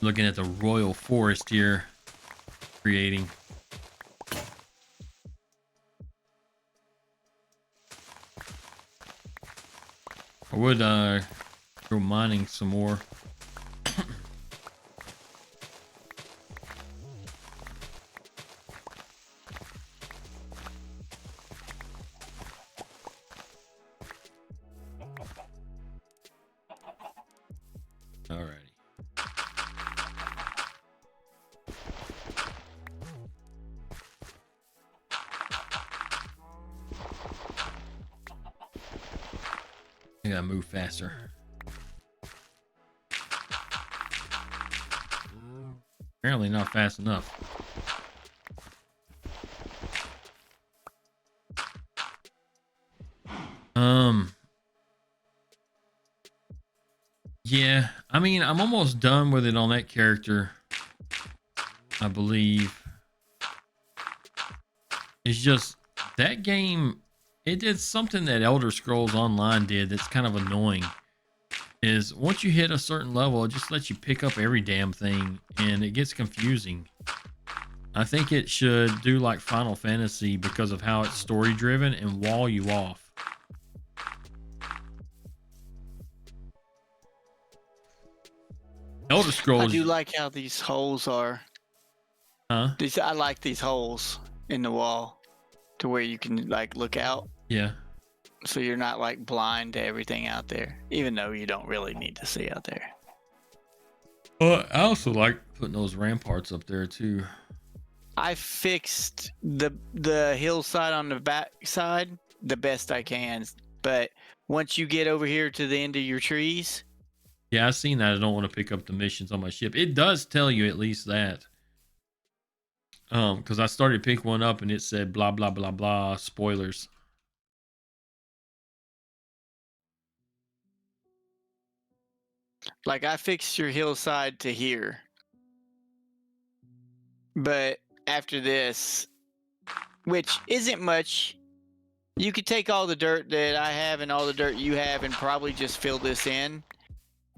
S1: Looking at the royal forest here, creating. I would go mining some more. Alrighty. I gotta move faster. Apparently not fast enough. Yeah, I mean, I'm almost done with it on that character, I believe. It's just that game, it did something that Elder Scrolls Online did that's kind of annoying. Is once you hit a certain level, it just lets you pick up every damn thing, and it gets confusing. I think it should do like Final Fantasy because of how it's story driven and wall you off. Elder
S2: I
S1: Scrolls,
S2: do like how these holes are.
S1: huh?
S2: I like these holes in the wall to where you can like look out.
S1: Yeah.
S2: So you're not like blind to everything out there, even though you don't really need to see out there.
S1: Well, I also like putting those ramparts up there too.
S2: I fixed the hillside on the back side the best I can, but once you get over here to the end of your trees,
S1: Yeah, I've seen that. I don't want to pick up the missions on my ship. It does tell you at least that. Because I started to pick one up and it said blah blah blah blah spoilers.
S2: like I fixed your hillside to here, but after this, which isn't much, you could take all the dirt that I have and all the dirt you have and probably just fill this in.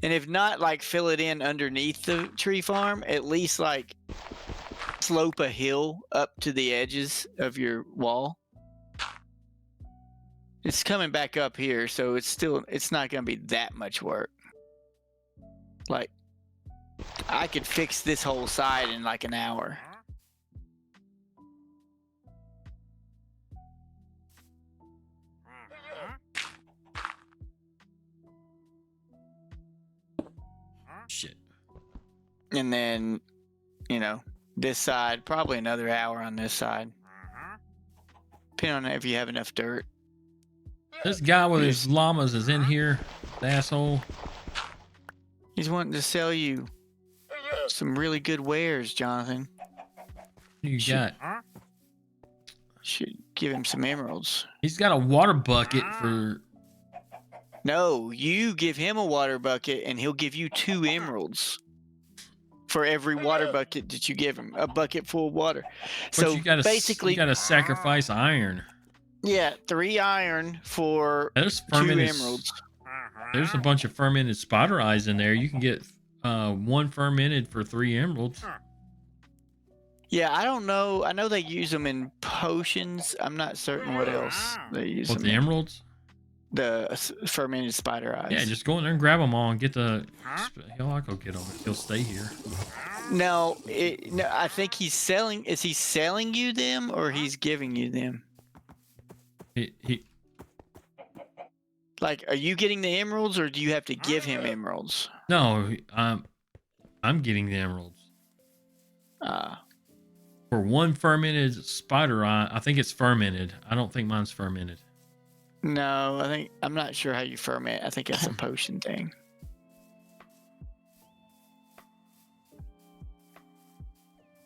S2: And if not, like fill it in underneath the tree farm, at least like slope a hill up to the edges of your wall. It's coming back up here, so it's not going to be that much work. Like I could fix this whole side in like an hour.
S1: Shit.
S2: And then, you know, this side, probably another hour on this side. Depending on if you have enough dirt.
S1: This guy with his llamas is in here, the asshole.
S2: He's wanting to sell you some really good wares, Jonathan.
S1: What you got?
S2: Should give him some emeralds.
S1: He's got a water bucket for.
S2: No, you give him a water bucket and he'll give you 2 emeralds for every water bucket that you give him. A bucket full of water.
S1: But
S2: So
S1: you gotta,
S2: basically,
S1: you gotta sacrifice iron.
S2: yeah, 3 iron for
S1: There's
S2: 2
S1: fermented.
S2: emeralds.
S1: There's a bunch of fermented spider eyes in there. You can get 1 fermented for 3 emeralds.
S2: Yeah, I don't know. I know they use them in potions. I'm not certain what else they use
S1: What,
S2: them
S1: the
S2: in.
S1: emeralds?
S2: The fermented spider eyes.
S1: Yeah, just go in there and grab them all and get the. Hell, I'll go get them. He'll stay here.
S2: No, I think he's selling. Is he selling you them or he's giving you them?
S1: He
S2: Like, are you getting the emeralds or do you have to give him emeralds?
S1: no, I'm getting the emeralds. For 1 fermented spider eye, I think it's fermented. I don't think mine's fermented.
S2: No, I'm not sure how you ferment. I think that's a potion thing.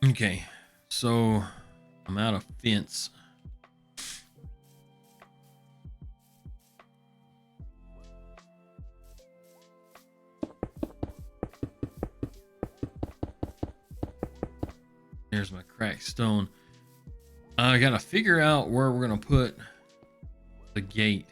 S1: Okay, so I'm out of fence. There's my cracked stone. I gotta figure out where we're gonna put the gate.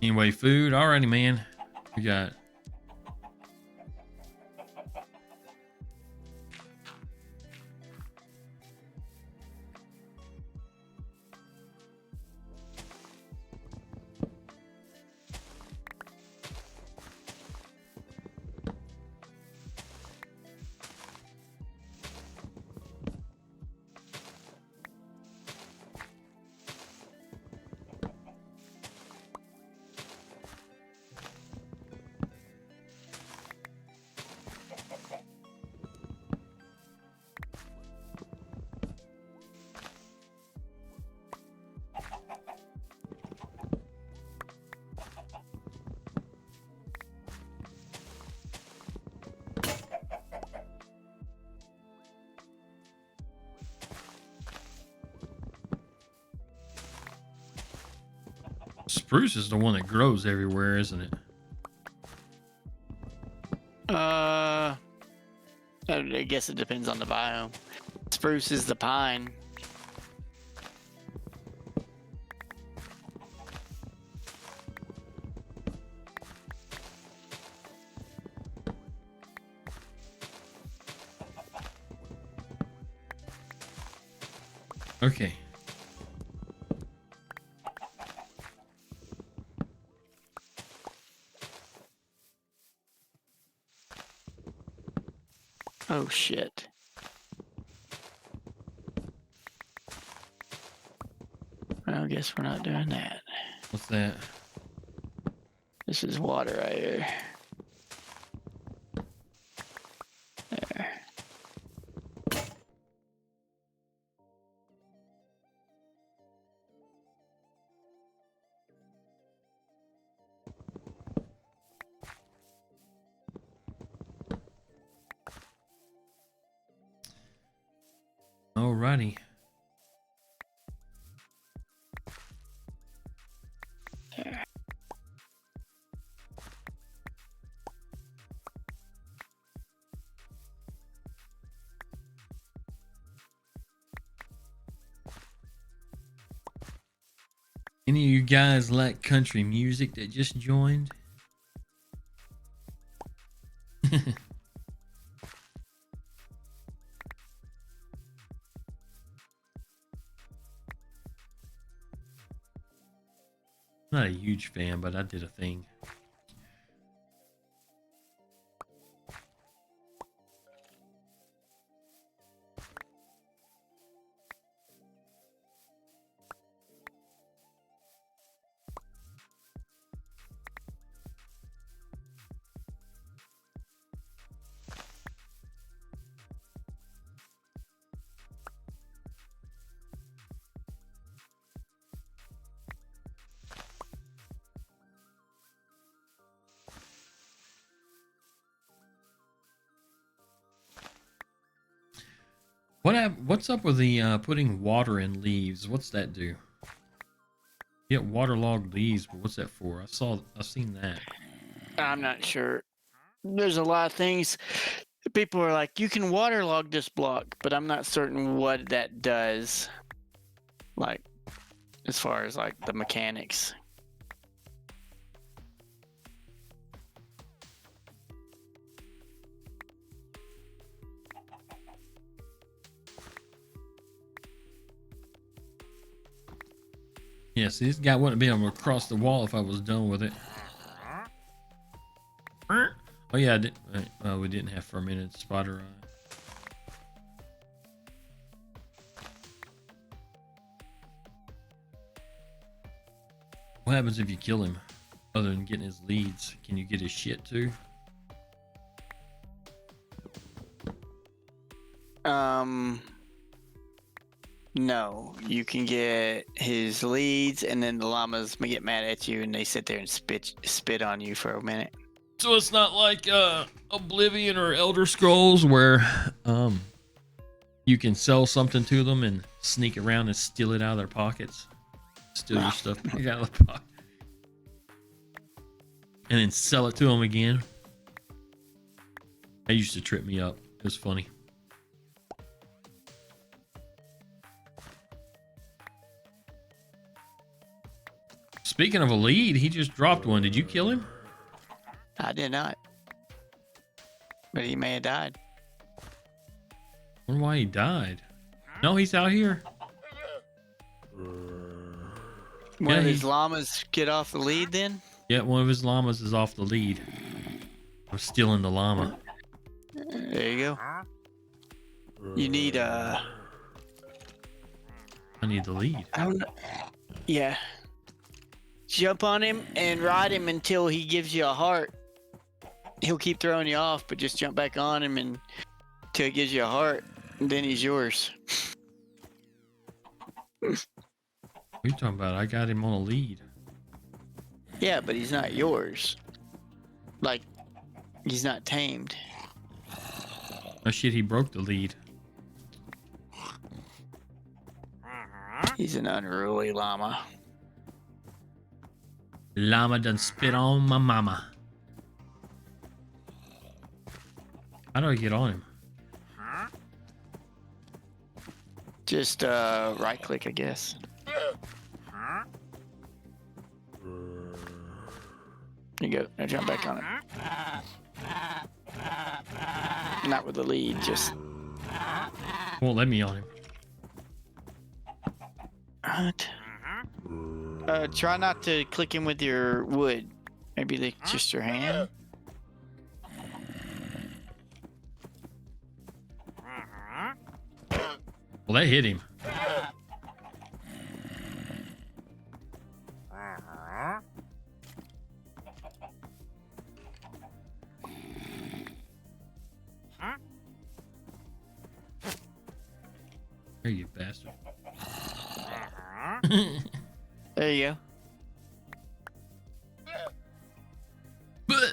S1: Anyway, food. Alrighty, man. We got. spruce is the one that grows everywhere, isn't it?
S2: I guess it depends on the biome. Spruce is the pine.
S1: Okay.
S2: Oh shit. Well, I guess we're not doing that.
S1: What's that?
S2: This is water right here. There.
S1: Alrighty.
S2: There.
S1: Any of you guys like country music that just joined? Not a huge fan, but I did a thing. What's up with the putting water in leaves? What's that do? You get waterlogged leaves, but what's that for? I've seen that.
S2: I'm not sure. There's a lot of things. People are like, you can waterlog this block, but I'm not certain what that does. Like, as far as like the mechanics.
S1: Yeah, see, this guy wouldn't be able to cross the wall if I was done with it. Oh yeah, we didn't have fermented spider eye. What happens if you kill him? Other than getting his leads, can you get his shit too?
S2: No, you can get his leads, and then the llamas may get mad at you, and they sit there and spit on you for a minute.
S1: So it's not like Oblivion or Elder Scrolls where you can sell something to them and sneak around and steal it out of their pockets, steal your stuff back out of the pocket, and then sell it to them again. That used to trip me up. It was funny. Speaking of a lead, he just dropped one. Did you kill him?
S2: I did not. But he may have died.
S1: I wonder why he died. No, he's out here.
S2: One of his llamas get off the lead then?
S1: Yeah, one of his llamas is off the lead. I'm stealing the llama.
S2: There you go. You need
S1: I need the lead.
S2: I don't know. Yeah. Jump on him and ride him until he gives you a heart. He'll keep throwing you off, but just jump back on him until he gives you a heart, and then he's yours.
S1: What are you talking about? I got him on a lead.
S2: Yeah, but he's not yours. Like, he's not tamed.
S1: Oh shit, he broke the lead.
S2: He's an unruly llama.
S1: Llama done spit on my mama. How do I get on him?
S2: Just right click, I guess. There you go. Now jump back on it. Not with the lead, just.
S1: Won't let me on him.
S2: What? Try not to click him with your wood. Maybe just your hand.
S1: Well, that hit him. There you bastard.
S2: There you go.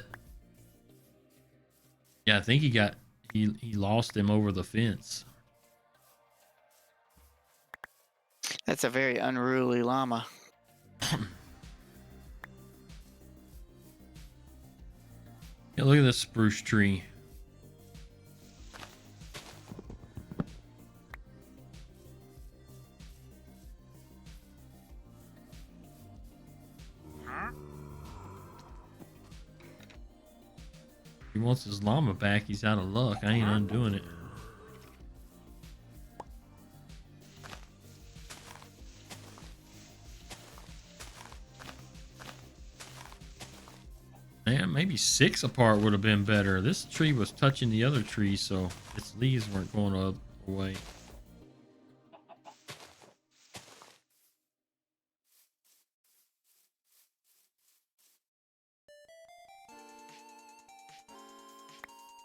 S1: Yeah, I think he lost him over the fence.
S2: That's a very unruly llama.
S1: Yeah, look at this spruce tree. He wants his llama back. He's out of luck. I ain't undoing it. Man, maybe 6 apart would have been better. This tree was touching the other tree, so its leaves weren't going away.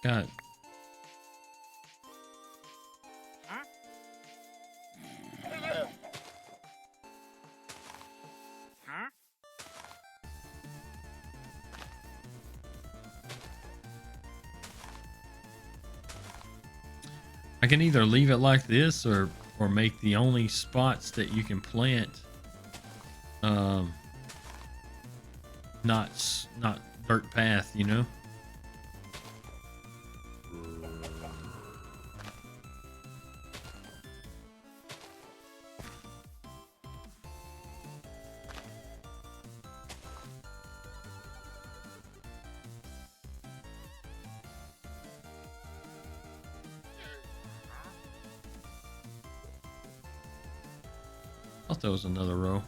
S1: God. I can either leave it like this or make the only spots that you can plant not dirt path, you know. Thought that was another row.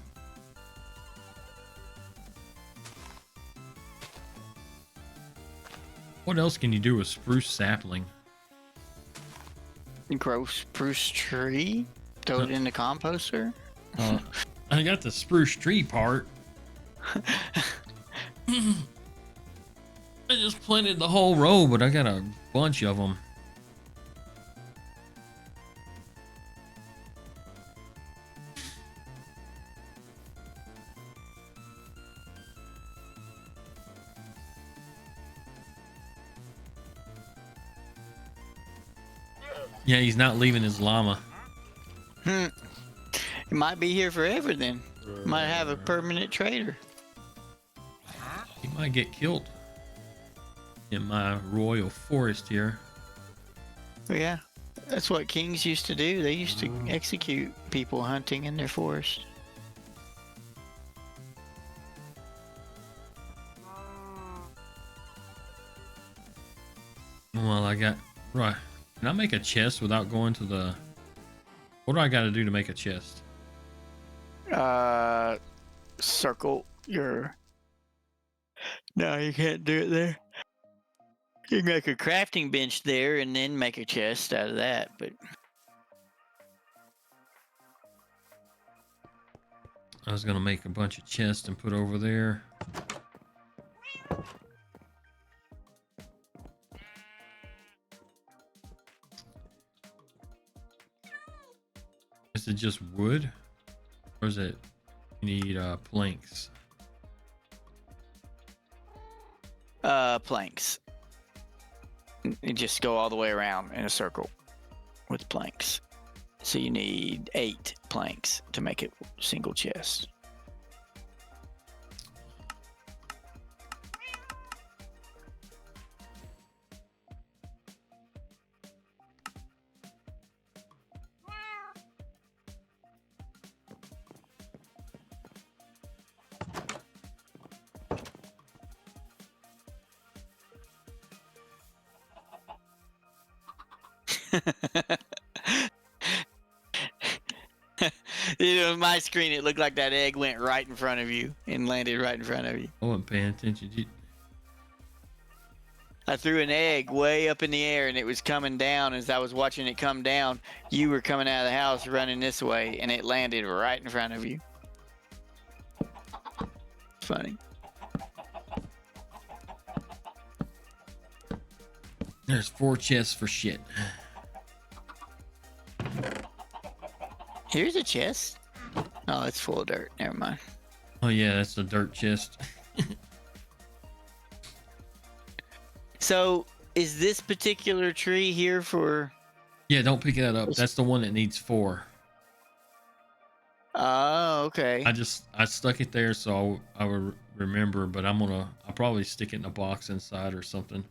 S1: What else can you do with spruce sapling?
S2: Grow spruce tree? Throw it in the composter?
S1: I got the spruce tree part. I just planted the whole row, but I got a bunch of them. Yeah, he's not leaving his llama.
S2: He might be here forever then. Might have a permanent trader.
S1: He might get killed in my royal forest here.
S2: Yeah, that's what kings used to do. They used to execute people hunting in their forest.
S1: Well, I got... Right. Can I make a chest without going to the... What do I got to do to make a chest?
S2: Circle your... No, you can't do it there. You can make a crafting bench there and then make a chest out of that, but...
S1: I was going to make a bunch of chests and put over there. Is it just wood? Or is it you need planks?
S2: Planks. You just go all the way around in a circle with planks. So you need 8 planks to make it single chest. My screen, it looked like that egg went right in front of you and landed right in front of you.
S1: I wasn't paying attention.
S2: I threw an egg way up in the air and it was coming down. As I was watching it come down, you were coming out of the house running this way and it landed right in front of you. Funny.
S1: There's 4 chests for shit.
S2: Here's a chest. Oh, it's full of dirt. Never mind.
S1: Oh yeah, that's the dirt chest.
S2: So, is this particular tree here for...
S1: Yeah, don't pick that up. That's the one that needs 4.
S2: Oh, okay.
S1: I stuck it there so I would remember, but I'll probably stick it in a box inside or something.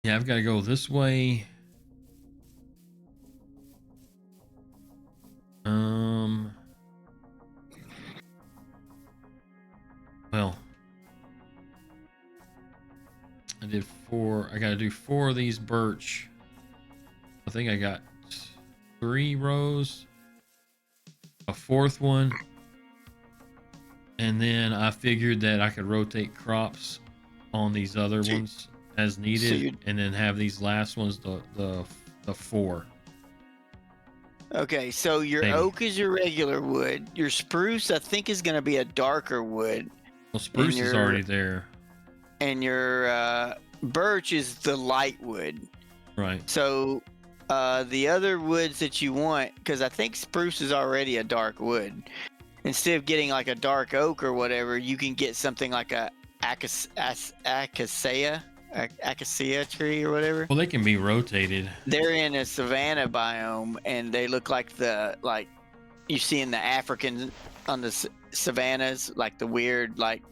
S1: Yeah, I've got to go this way. Well, I did 4. I got to do 4 of these birch. I think I got 3 rows, a 4th one, and then I figured that I could rotate crops on these other ones as needed, and then have these last ones the 4.
S2: Okay, so your oak is your regular wood. Your spruce, I think, is going to be a darker wood.
S1: Well, spruce is already there.
S2: And your birch is the light wood.
S1: Right.
S2: So the other woods that you want, because I think spruce is already a dark wood. Instead of getting like a dark oak or whatever, you can get something like a acacia tree or whatever.
S1: Well, they can be rotated.
S2: They're in a savanna biome, and they look like you see in the African on the savannas, like the weird like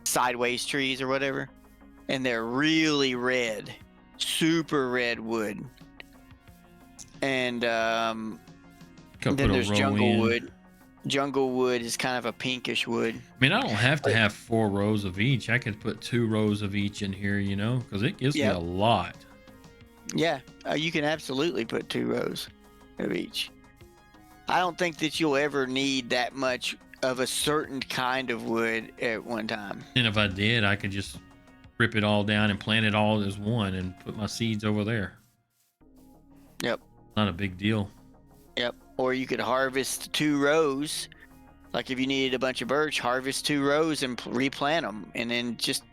S2: sideways trees or whatever, and they're really red, super red wood. And then there's jungle wood. Jungle wood is kind of a pinkish wood.
S1: I mean, I don't have to have 4 rows of each. I could put 2 rows of each in here, because it gives me a lot.
S2: Yeah, you can absolutely put 2 rows of each. I don't think that you'll ever need that much of a certain kind of wood at one time.
S1: And if I did, I could just rip it all down and plant it all as one and put my seeds over there.
S2: Yep.
S1: Not a big deal.
S2: Yep. Or you could harvest 2 rows. Like if you needed a bunch of birch, harvest 2 rows and replant them. And then just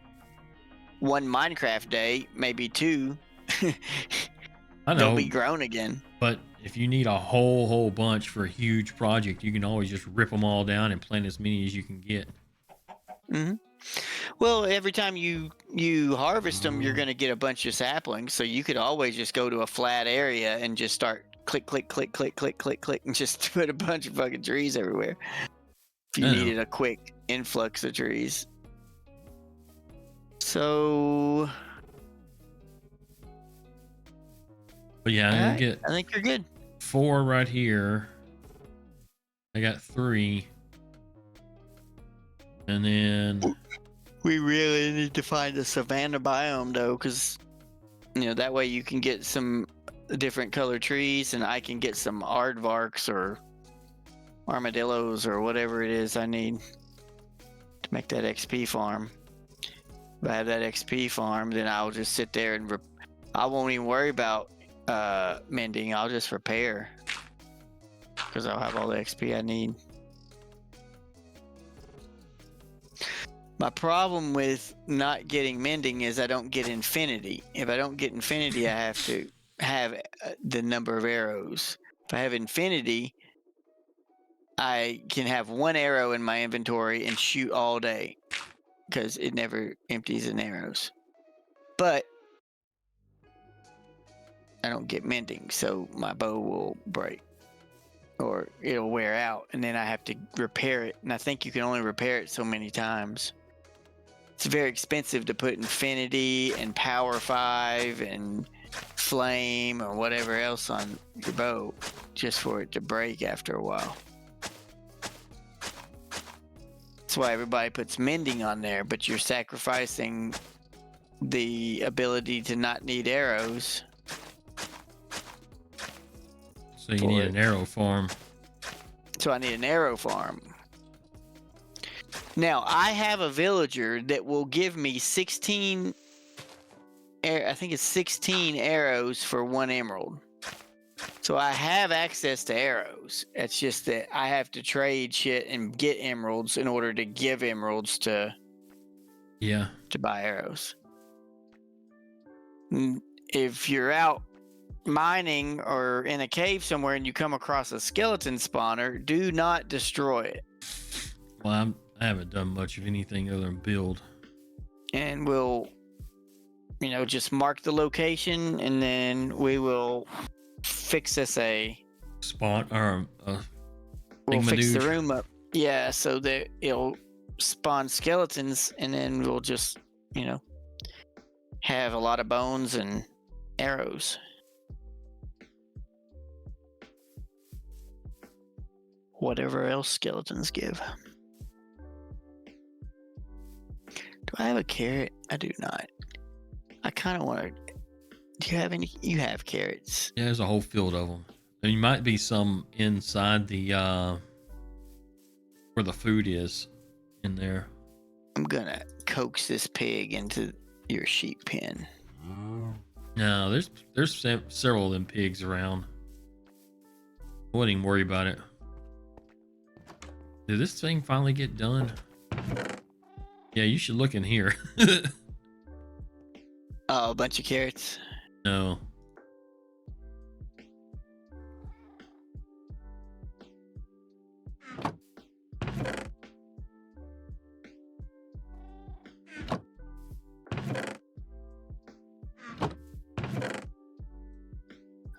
S2: one Minecraft day, maybe 2,
S1: I know,
S2: they'll be grown again.
S1: But if you need a whole bunch for a huge project, you can always just rip them all down and plant as many as you can get.
S2: Mm-hmm. Well, every time you harvest them, you're going to get a bunch of saplings. So you could always just go to a flat area and just start click, click, click, click, click, click, click, and just put a bunch of fucking trees everywhere. If you needed a quick influx of trees. So...
S1: But yeah,
S2: I think you're good.
S1: 4 right here. I got 3. And then...
S2: We really need to find a savanna biome, though, because, that way you can get some different color trees, and I can get some aardvarks or armadillos or whatever it is I need to make that XP farm. If I have that XP farm, then I'll just sit there and I won't even worry about mending. I'll just repair because I'll have all the XP I need. My problem with not getting mending is I don't get infinity. If I don't get infinity, I have to have the number of arrows. If I have infinity, I can have 1 arrow in my inventory and shoot all day because it never empties in arrows. But I don't get mending, so my bow will break or it'll wear out, and then I have to repair it. And I think you can only repair it so many times. It's very expensive to put infinity and power 5 and flame or whatever else on your bow just for it to break after a while. That's why everybody puts mending on there, but you're sacrificing the ability to not need arrows.
S1: So you need an arrow farm.
S2: So I need an arrow farm. Now I have a villager that will give me 16. I think it's 16 arrows for 1 emerald. So I have access to arrows. It's just that I have to trade shit and get emeralds in order to give emeralds to buy arrows. If you're out mining or in a cave somewhere and you come across a skeleton spawner, do not destroy it.
S1: Well, I haven't done much of anything other than build.
S2: And we'll, just mark the location, and then we will fix us a
S1: spawn or
S2: we'll fix the room up. Yeah, so that it'll spawn skeletons, and then we'll just, have a lot of bones and arrows. Whatever else skeletons give. Do I have a carrot? I do not. I kind of want to. Do you have any? You have carrots.
S1: Yeah, there's a whole field of them. There might be some inside the where the food is in there.
S2: I'm gonna coax this pig into your sheep pen.
S1: No, there's several of them pigs around. I wouldn't even worry about it. Did this thing finally get done? Yeah, you should look in here.
S2: Oh, a bunch of carrots.
S1: No.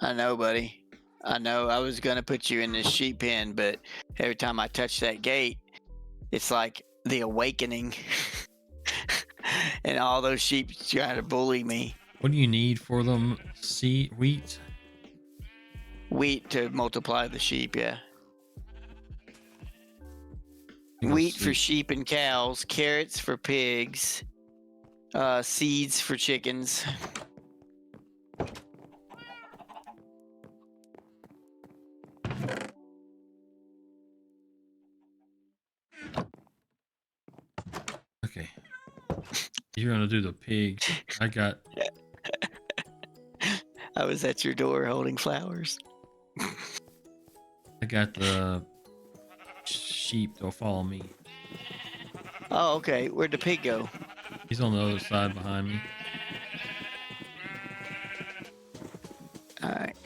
S2: I know, buddy. I know. I was gonna put you in this sheep pen, but every time I touch that gate, it's like the awakening. And all those sheep try to bully me.
S1: What do you need for them? Wheat?
S2: Wheat to multiply the sheep, yeah. Wheat for sheep and cows, carrots for pigs, seeds for chickens.
S1: Okay. You're gonna do the pigs. I got.
S2: I was at your door holding flowers.
S1: I got the sheep. They'll follow me.
S2: Oh, okay. Where'd the pig go?
S1: He's on the other side behind me.
S2: All right.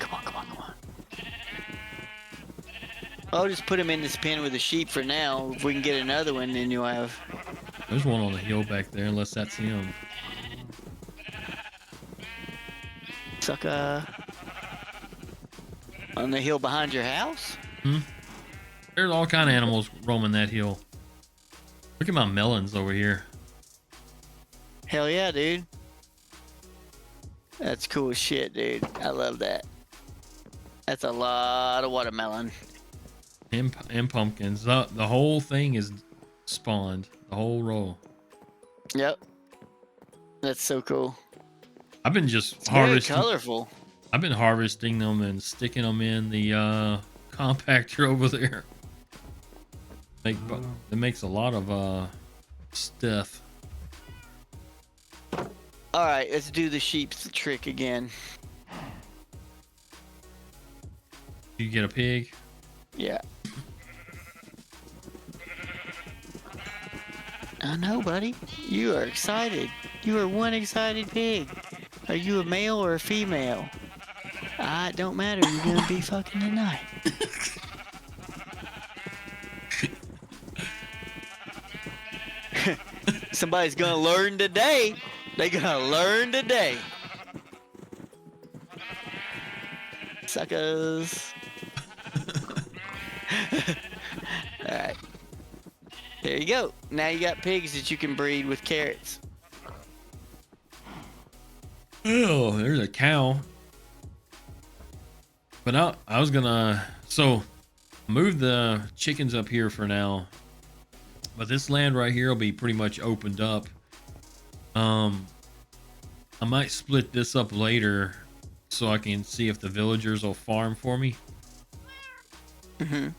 S2: Come on. I'll just put him in this pen with the sheep for now. If we can get another one, then you'll have.
S1: There's one on the hill back there, unless that's him.
S2: Sucker. On the hill behind your house?
S1: There's all kind of animals roaming that hill. Look at my melons over here.
S2: Hell yeah, dude. That's cool as shit, dude. I love that. That's a lot of watermelon.
S1: And pumpkins. The whole thing is spawned. The whole row.
S2: Yep. That's so cool.
S1: I've been just
S2: it's
S1: harvesting.
S2: Very colorful.
S1: I've been harvesting them and sticking them in the compactor over there. It makes a lot of stuff.
S2: All right, let's do the sheep's trick again.
S1: You get a pig?
S2: Yeah. I know, buddy. You are excited. You are one excited pig. Are you a male or a female? It don't matter. You're gonna be fucking tonight. Somebody's gonna learn today. They're gonna learn today. Suckers. Alright. There you go. Now you got pigs that you can breed with carrots.
S1: Oh, there's a cow. But I was gonna move the chickens up here for now, But this land right here will be pretty much opened up. I might split this up later so I can see if the villagers will farm for me. And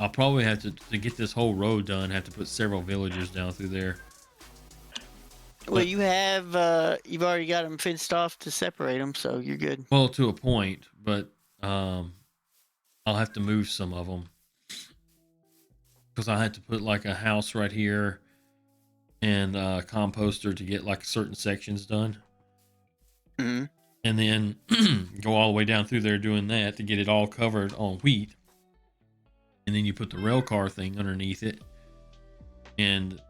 S1: I'll probably have to get this whole road done, have to put several villagers down through there.
S2: Well, you have you've already got them fenced off to separate them, so you're good.
S1: Well, to a point, but I'll have to move some of them because I had to put like a house right here and a composter to get like certain sections done.
S2: Mm-hmm.
S1: And then go all the way down through there doing that to get it all covered on wheat. And then you put the rail car thing underneath it and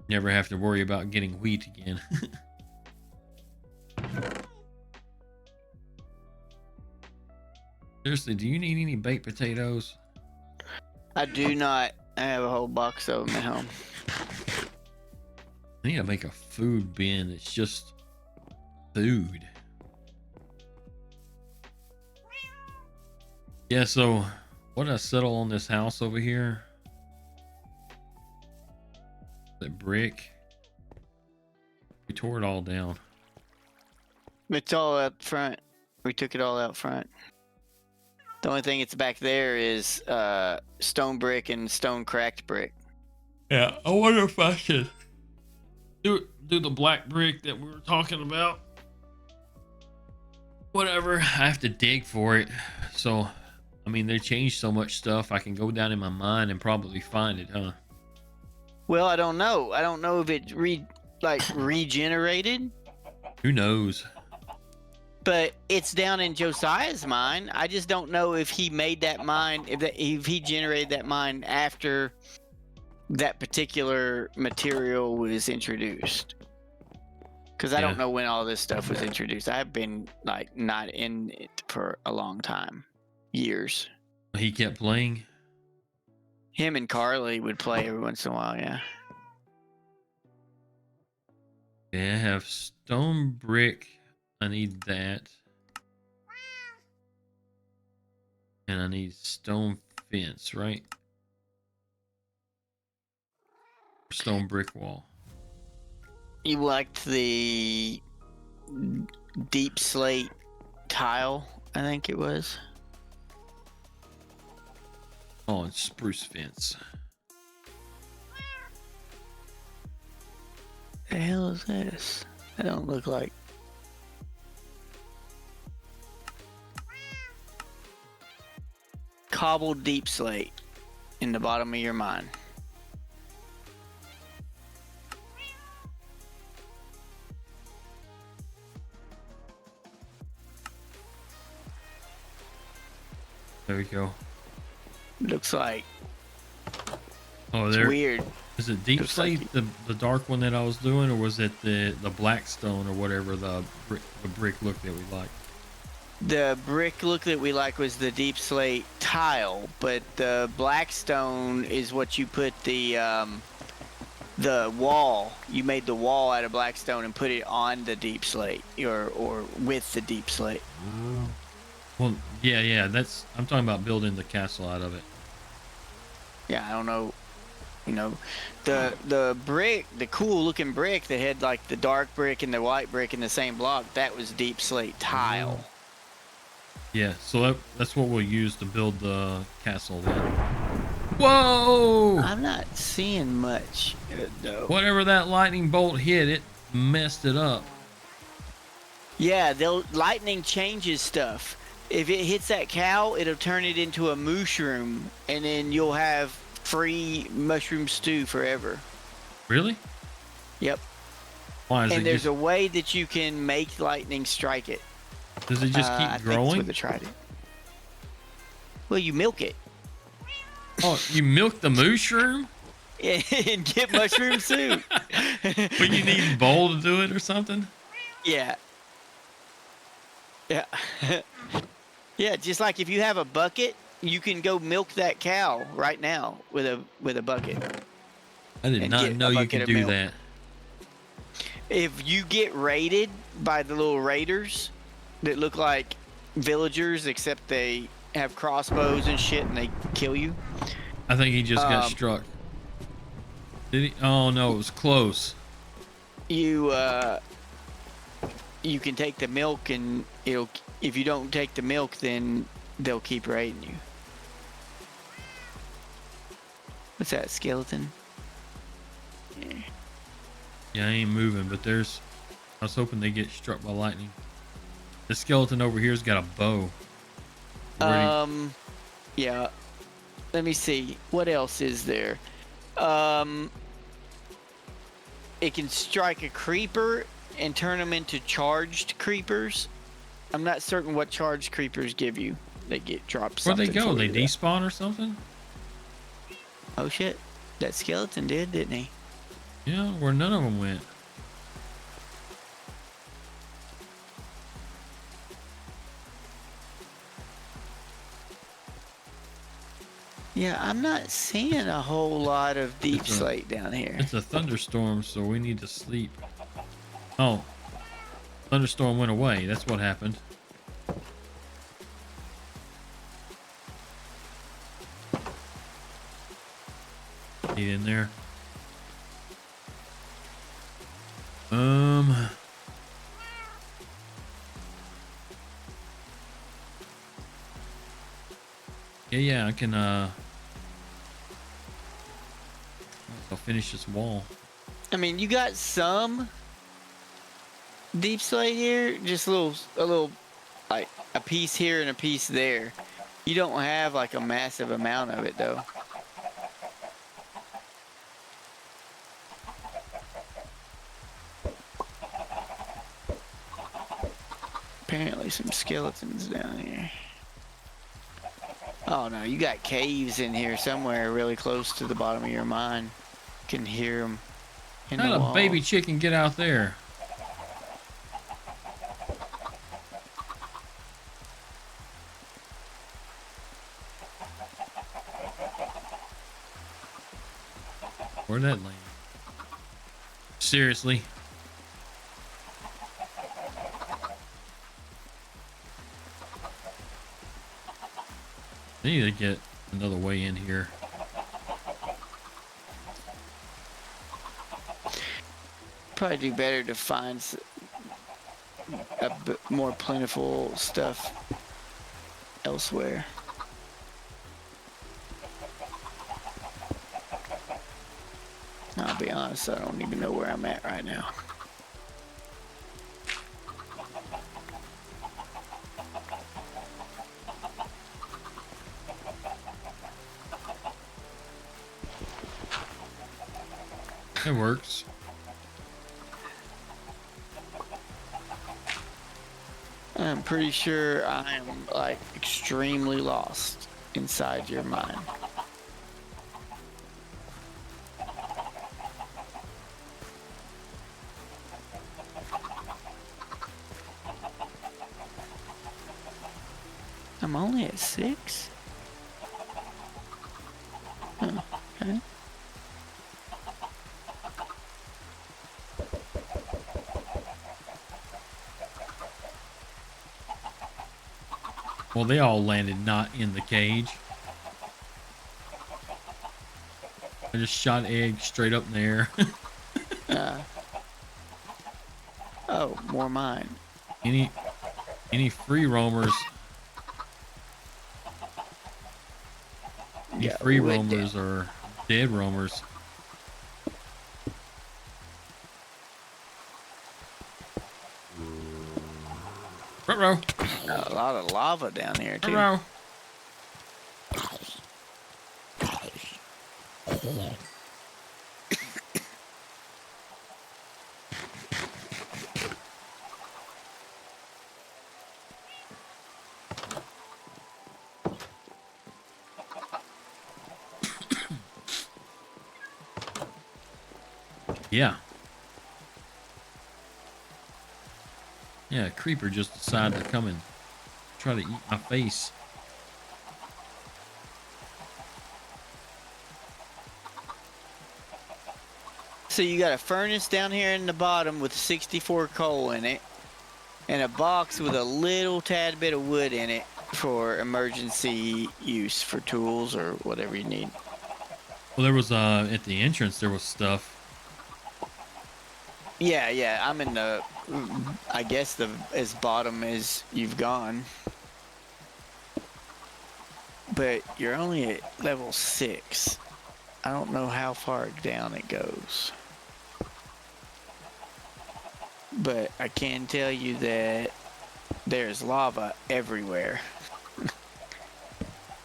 S1: never have to worry about getting wheat again. Seriously, do you need any baked potatoes?
S2: I do not. I have a whole box of them at home.
S1: I need to make a food bin that's just food. Yeah, so what did I settle on this house over here? That brick. We tore it all down.
S2: It's all out front. We took it all out front. The only thing that's back there is stone brick and stone cracked brick.
S1: Yeah, I wonder if I should do the black brick that we were talking about. Whatever, I have to dig for it. So, I mean, they changed so much stuff. I can go down in my mind and probably find it, huh?
S2: Well, I don't know. I don't know if it regenerated.
S1: Who knows?
S2: But it's down in Josiah's mine. I just don't know if he made that mine, if he generated that mine after that particular material was introduced. Because I don't know when all this stuff was introduced. I've been like not in it for a long time, years.
S1: He kept playing.
S2: Him and Carly would play every once in a while, yeah.
S1: Yeah, I have stone brick. I need that. And I need stone fence, right? Stone brick wall.
S2: You liked the deep slate tile, I think it was.
S1: Oh, and spruce fence.
S2: The hell is this? That don't look like. Cobbled deep slate in the bottom of your mine.
S1: There we go.
S2: Looks like.
S1: Oh,
S2: It's
S1: there.
S2: weird.
S1: Is it deep slate,
S2: like
S1: the dark one that I was doing, or was it the black stone or whatever the brick look that we like?
S2: The brick look that we like was the deep slate tile, but the black stone is what you put the wall. You made the wall out of black stone and put it on the deep slate, or with the deep slate.
S1: Well, yeah. I'm talking about building the castle out of it.
S2: Yeah, I don't know. You know, the brick, the cool looking brick that had like the dark brick and the white brick in the same block, that was deep slate tile.
S1: Yeah, so that's what we'll use to build the castle then. Whoa!
S2: I'm not seeing much though.
S1: Whatever that lightning bolt hit, it messed it up.
S2: Yeah, lightning changes stuff. If it hits that cow, it'll turn it into a mushroom, and then you'll have free mushroom stew forever.
S1: Really?
S2: Yep.
S1: Why is
S2: and
S1: it
S2: there's a way that you can make lightning strike it.
S1: Does it just keep
S2: I
S1: growing?
S2: think that's where they tried it. Well, you milk it.
S1: Oh, you milk the mushroom?
S2: And get mushroom soup.
S1: But you need bowl to do it or something?
S2: Yeah. Yeah. Yeah, just like if you have a bucket, you can go milk that cow right now with a bucket.
S1: I did not know you could do that.
S2: If you get raided by the little raiders that look like villagers, except they have crossbows and shit and they kill you,
S1: I think he just got
S2: Um,
S1: struck. Did he? Oh no, it was close.
S2: you you can take the milk and it'll. If you don't take the milk, then they'll keep raiding you. What's that, skeleton?
S1: Yeah, I ain't moving, but there's. I was hoping they get struck by lightning. The skeleton over here's got a bow.
S2: Yeah. Let me see. What else is there? It can strike a creeper and turn them into charged creepers. I'm not certain what charged creepers give you. They get dropped.
S1: Where'd they
S2: something
S1: go?
S2: for
S1: They
S2: you there.
S1: despawn or something?
S2: Oh shit! That skeleton didn't he?
S1: Yeah, where none of them went.
S2: Yeah, I'm not seeing a whole lot of deep slate down here.
S1: It's a thunderstorm, so we need to sleep. Oh, thunderstorm went away. That's what happened. Get in there. Yeah, I can I'll finish this wall.
S2: I mean, you got some deep slate here, just a little, like a piece here and a piece there. You don't have like a massive amount of it though. Apparently some skeletons down here. Oh no, you got caves in here somewhere really close to the bottom of your mine. You can hear them in the
S1: How did
S2: wall.
S1: a baby chicken get out there? Where'd that land? Seriously? I need to get another way in here.
S2: Probably do better to find a bit more plentiful stuff elsewhere. I'll be honest, I don't even know where I'm at right now.
S1: It works.
S2: I'm pretty sure I am like extremely lost inside your mind. I'm only at 6? Oh, okay.
S1: Well, they all landed not in the cage. I just shot eggs straight up in the air.
S2: Oh, more mine.
S1: Any free roamers? Any
S2: Yeah,
S1: free
S2: wood
S1: roamers
S2: down.
S1: or dead roamers? Ruh-roh.
S2: A lot of lava down here too.
S1: Ruh-roh. Yeah. Yeah, a creeper just decided to come and try to eat my face.
S2: So you got a furnace down here in the bottom with 64 coal in it, and a box with a little tad bit of wood in it for emergency use for tools or whatever you need.
S1: Well, there was at the entrance there was stuff.
S2: Yeah, yeah. I'm in the, I guess the as bottom as you've gone, but you're only at level 6. I don't know how far down it goes, but I can tell you that there's lava everywhere.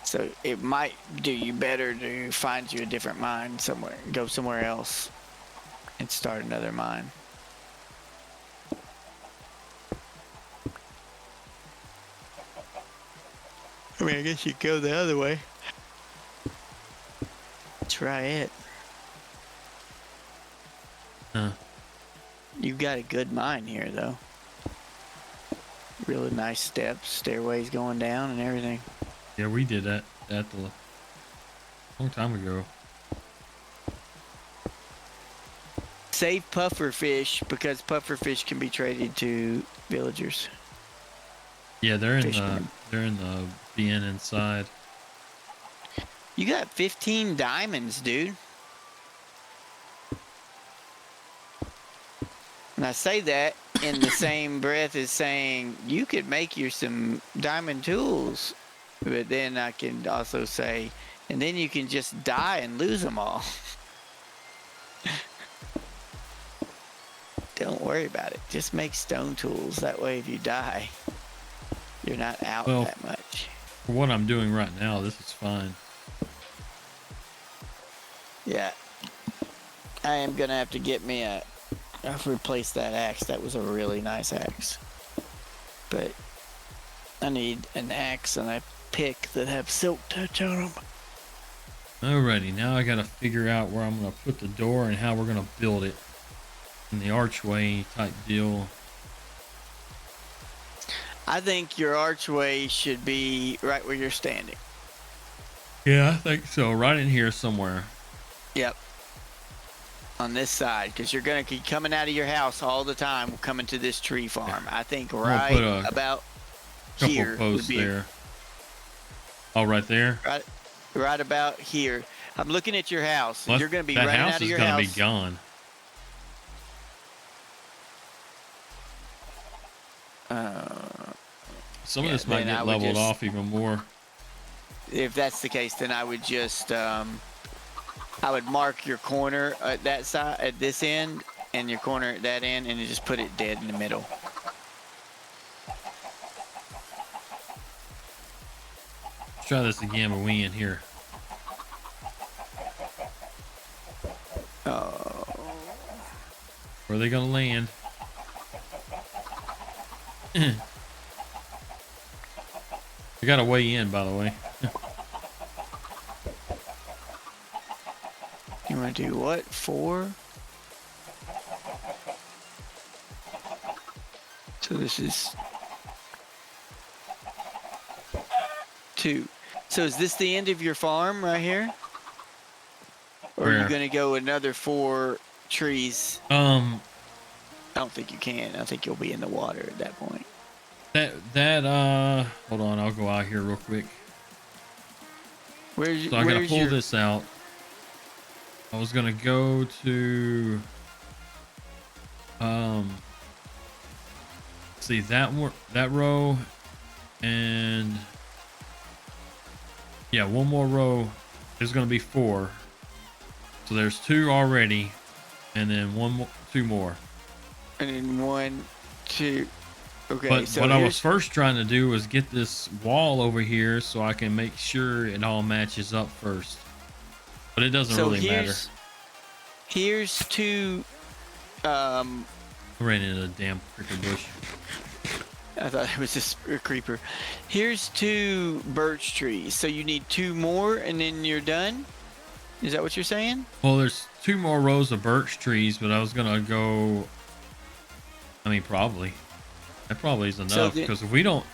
S2: So it might do you better to find you a different mine somewhere, go somewhere else and start another mine. I mean, I guess you go the other way. Try it.
S1: Huh.
S2: You've got a good mine here, though. Really nice steps, stairways going down, and everything.
S1: Yeah, we did that a long time ago.
S2: Save pufferfish because pufferfish can be traded to villagers.
S1: Yeah, they're in
S2: Fishermen.
S1: the bin inside.
S2: You got 15 diamonds, dude. And I say that in the same breath as saying you could make you some diamond tools. But then I can also say, and then you can just die and lose them all. Don't worry about it. Just make stone tools. That way, if you die, you're not out
S1: Well,
S2: that much.
S1: for what I'm doing right now, this is fine.
S2: Yeah. I am going to have to get me a... I've replaced that axe. That was a really nice axe. But I need an axe and a pick that have silk touch on them.
S1: Alrighty, now I gotta figure out where I'm gonna put the door and how we're gonna build it. In the archway type deal.
S2: I think your archway should be right where you're standing.
S1: Yeah, I think so. Right in here somewhere.
S2: Yep. On this side, because you're going to keep coming out of your house all the time, coming to this tree farm. I think right about here
S1: posts there. Oh, right there.
S2: Right about here. I'm looking at your house.
S1: Well,
S2: you're going to be running out of your house.
S1: That house is going to be gone. Some of this might get leveled off even more.
S2: If that's the case, then I would just I would mark your corner at that side, at this end, and your corner at that end, and just put it dead in the middle.
S1: Let's try this again, but we in here.
S2: Oh.
S1: Where are they gonna land? I got a way in, by the way.
S2: You want to do what? 4? So this is 2. So is this the end of your farm right here? Or are you going to go another 4 trees? I don't think you can. I think you'll be in the water at that point.
S1: Hold on, I'll go out here real quick.
S2: So
S1: I gotta pull this out. I was gonna go to see that row, and yeah, one more row. There's gonna be 4. So there's 2 already, and then 2 more.
S2: And then 1, 2. Okay.
S1: But
S2: so
S1: what I was first trying to do was get this wall over here so I can make sure it all matches up first. But it doesn't really matter.
S2: Here's 2.
S1: I ran into a damn creeper bush.
S2: I thought it was just a creeper. Here's 2 birch trees. So you need 2 more and then you're done? Is that what you're saying?
S1: Well, there's 2 more rows of birch trees, but I was gonna go. I mean, probably. That probably is enough, because if we don't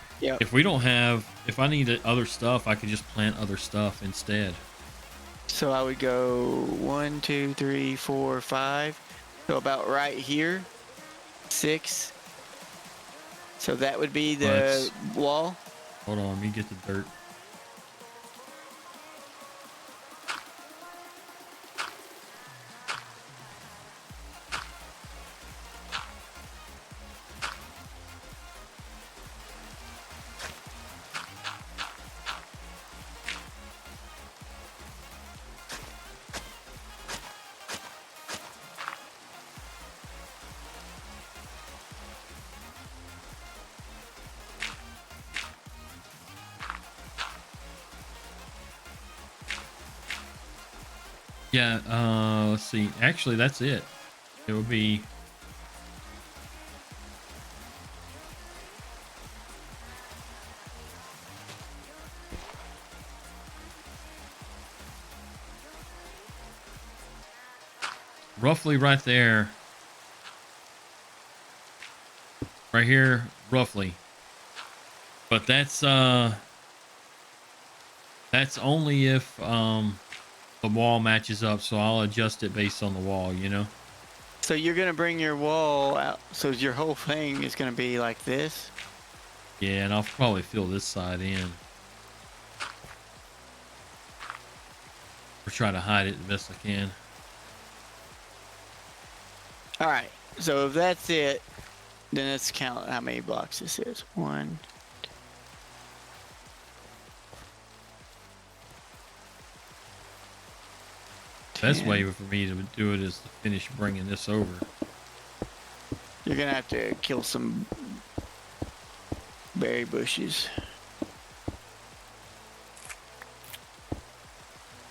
S1: have, if I need other stuff, I could just plant other stuff instead.
S2: So I would go 1, 2, 3, 4, 5. So about right here, 6. So that would be the wall.
S1: Hold on, let me get the dirt. Yeah, let's see. Actually, that's it. It would be roughly right there. Right here, roughly. But that's only if the wall matches up, so I'll adjust it based on the wall, you know?
S2: So you're gonna bring your wall out. So your whole thing is gonna be like this.
S1: Yeah, and I'll probably fill this side in. Or try to hide it the best I can.
S2: All right. So if that's it, then let's count how many blocks this is. One.
S1: Best
S2: 10.
S1: way for me to do it is to finish bringing this over.
S2: You're gonna have to kill some berry bushes.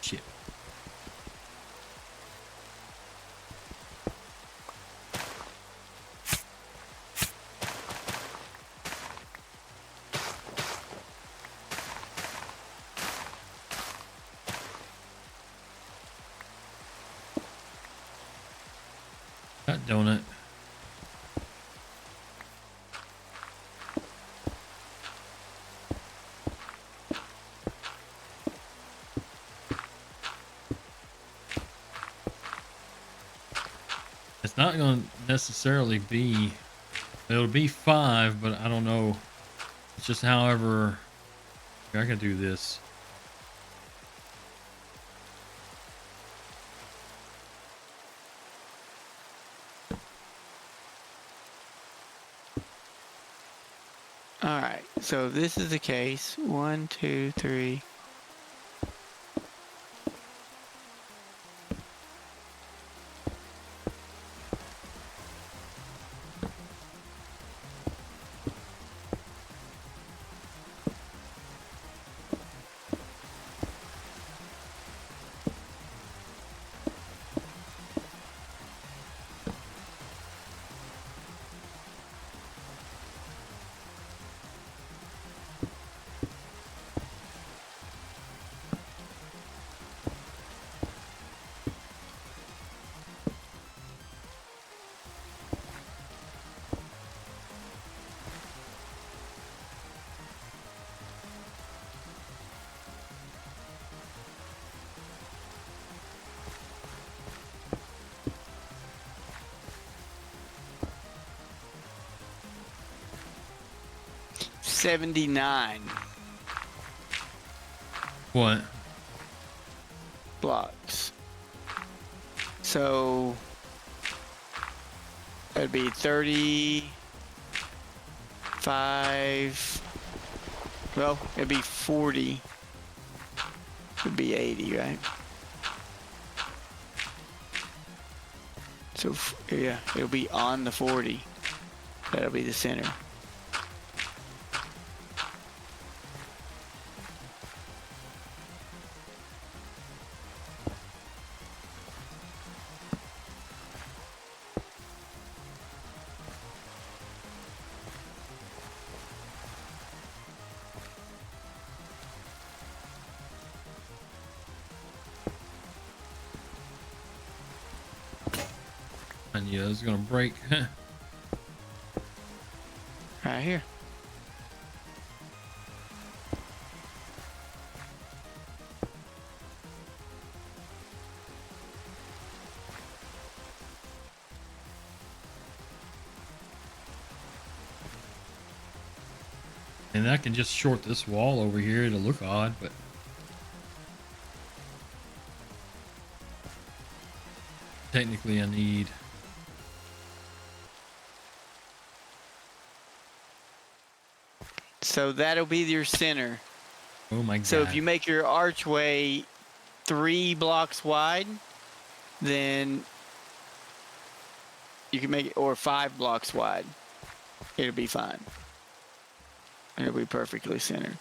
S1: Shit. God donut. It's not going to necessarily be, it'll be 5, but I don't know. It's just however, I can do this.
S2: All right. So if this is the case, 1, 2, 3. $79
S1: What?
S2: blocks. So that'd be 35. Well, it'd be 40. It'd be 80, right? So yeah, it'll be on the 40. That'll be the center.
S1: And yeah, it's going to break.
S2: Right here.
S1: And I can just short this wall over here to look odd, but technically I need.
S2: So that'll be your center.
S1: Oh my god.
S2: So if you make your archway 3 blocks wide, then you can make it, or 5 blocks wide. It'll be fine. It'll be perfectly centered.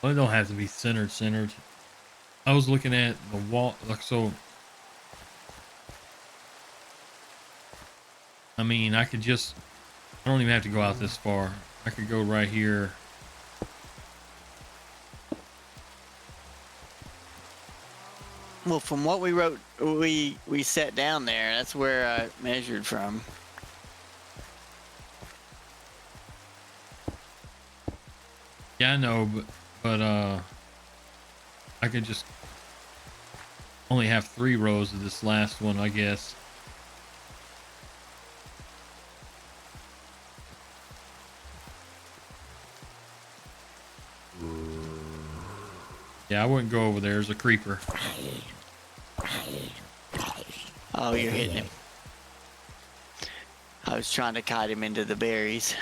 S1: Well, it don't have to be centered. I was looking at the wall, like, so I mean, I could just, I don't even have to go out this far. I could go right here.
S2: Well, from what we wrote, we set down there. That's where I measured from.
S1: Yeah, I know, but I could just only have 3 rows of this last one, I guess. Yeah, I wouldn't go over there. There's a creeper.
S2: Oh, you're hitting him. I was trying to kite him into the berries.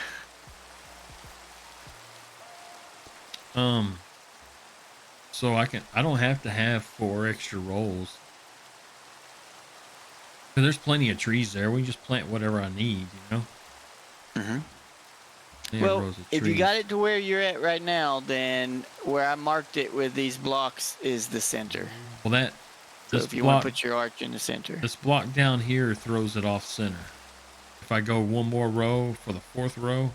S1: So I don't have to have 4 extra rolls. 'Cause there's plenty of trees there. We can just plant whatever I need, you know?
S2: Mm-hmm.
S1: Yeah,
S2: Well,
S1: rows of
S2: if you
S1: trees.
S2: got it to where you're at right now, then where I marked it with these blocks is the center.
S1: Well,
S2: So
S1: this
S2: if you
S1: block,
S2: want to put your arch in the center.
S1: this block down here throws it off center. If I go 1 more row for the 4th row,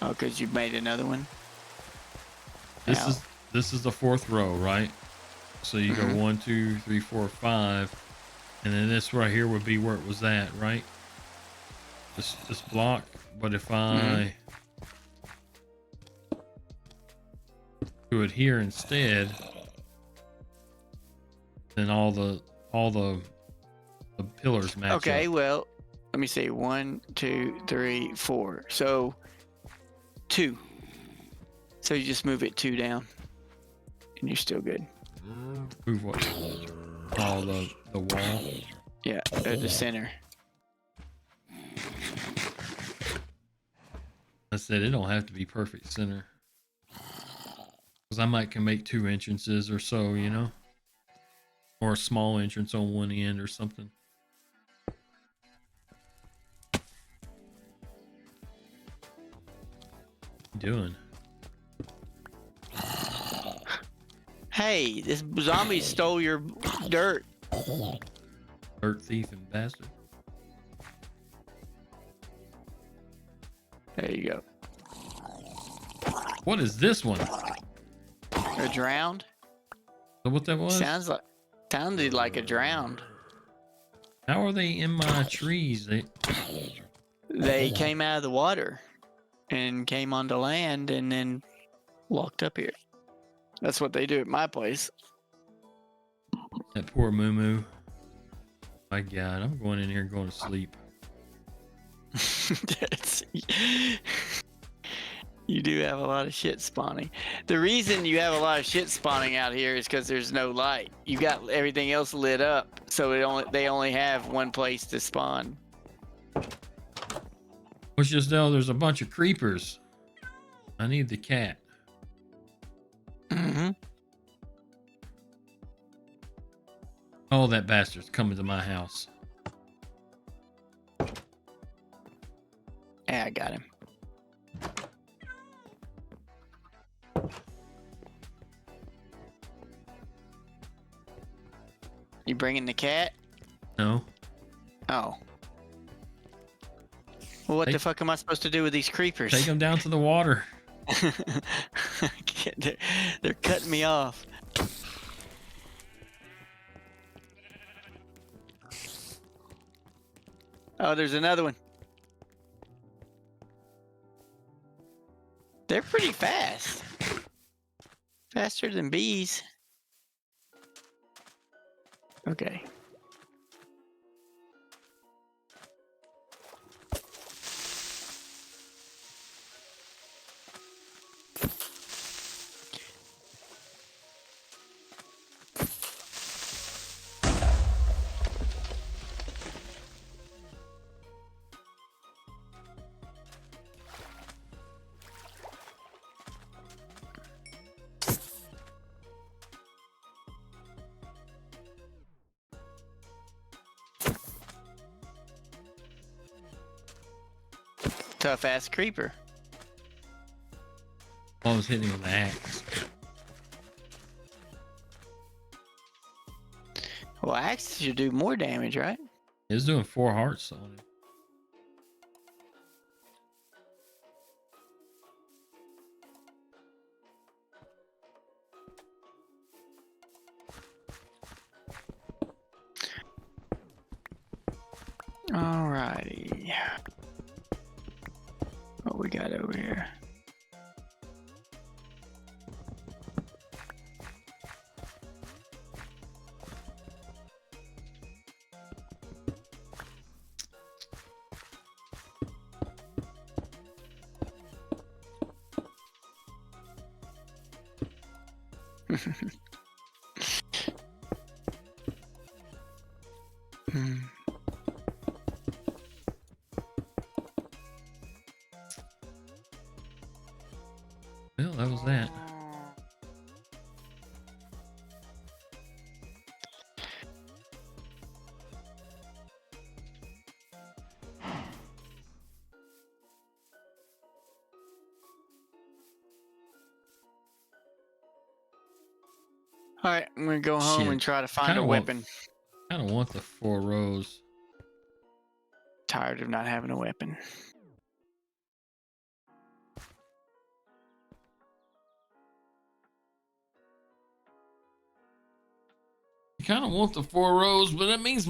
S2: Oh, because you've made another one?
S1: this
S2: Ow.
S1: is this is the 4th row, right? So you go
S2: Mhm.
S1: 1, 2, 3, 4, 5, and then this right here would be where it was at, right? This block. But if I do it here instead, then the pillars match
S2: Okay,
S1: up.
S2: well, let me see. 1, 2, 3, 4. So 2. So you just move it 2 down, and you're still good.
S1: Move what? Oh, the wall.
S2: Yeah, the center.
S1: I said it don't have to be perfect center, because I might can make 2 entrances or so, you know, or a small entrance on one end or something. Doing.
S2: Hey, this zombie stole your dirt.
S1: Dirt thief and bastard.
S2: There you go.
S1: What is this one?
S2: They're drowned.
S1: So what that was?
S2: Sounded like a drowned.
S1: How are they in my trees?
S2: They came out of the water and came onto land and then walked up here. That's what they do at my place.
S1: That poor Moo Moo. My God, I'm going in here and going to sleep.
S2: You do have a lot of shit spawning. The reason you have a lot of shit spawning out here is because there's no light. You got everything else lit up, so they only have one place to spawn.
S1: Which just though there's a bunch of creepers. I need the cat.
S2: Mm-hmm.
S1: Oh, that bastard's coming to my house.
S2: Yeah, I got him. You bringing the cat?
S1: No.
S2: Oh. Well, what the fuck am I supposed to do with these creepers?
S1: Take them down to the water.
S2: They're cutting me off. Oh, there's another one. They're pretty fast. Faster than bees. Okay. Tough ass creeper.
S1: I was hitting with the axe.
S2: Well, axe should do more damage, right?
S1: It was doing 4 hearts on him.
S2: Alrighty. What we got over here? Hmm.
S1: Well, that was that.
S2: Alright, I'm gonna go home
S1: Shit.
S2: and try to find
S1: Kinda
S2: a weapon.
S1: Kind of want the 4 rows.
S2: Tired of not having a weapon.
S1: I kind of want the 4 rows, but that means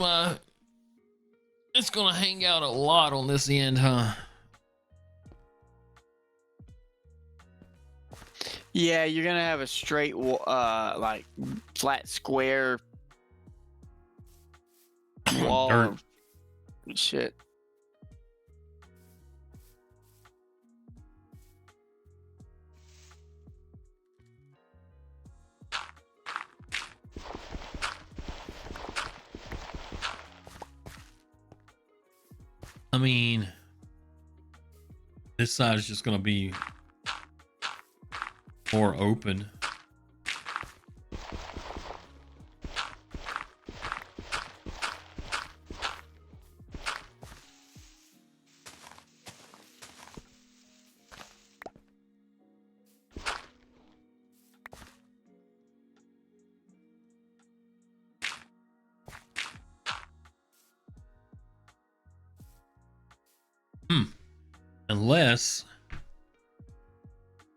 S1: it's gonna hang out a lot on this end, huh?
S2: Yeah, you're gonna have a straight, like flat square wall
S1: Dirt.
S2: of shit.
S1: I mean, this side is just gonna be more open. Unless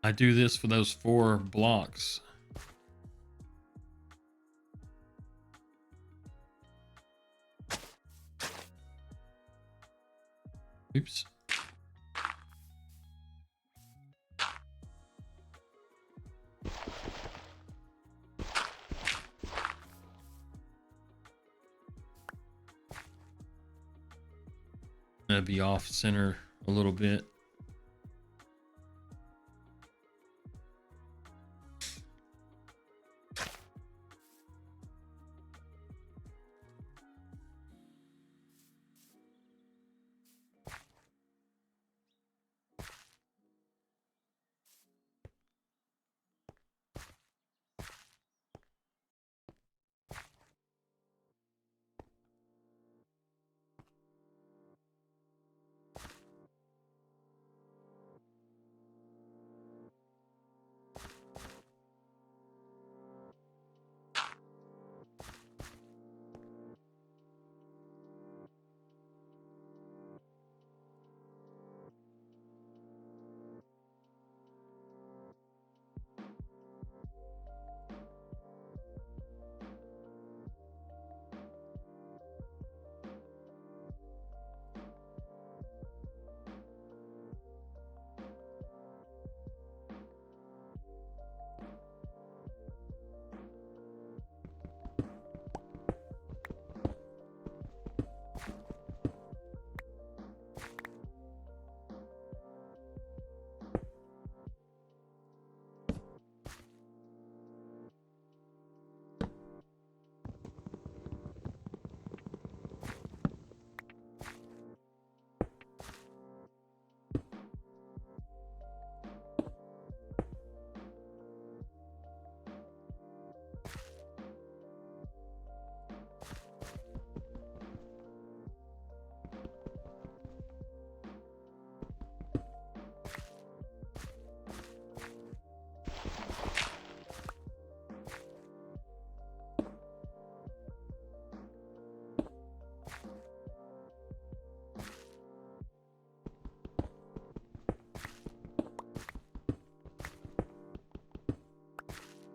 S1: I do this for those 4 blocks. Oops. That'd be off center a little bit.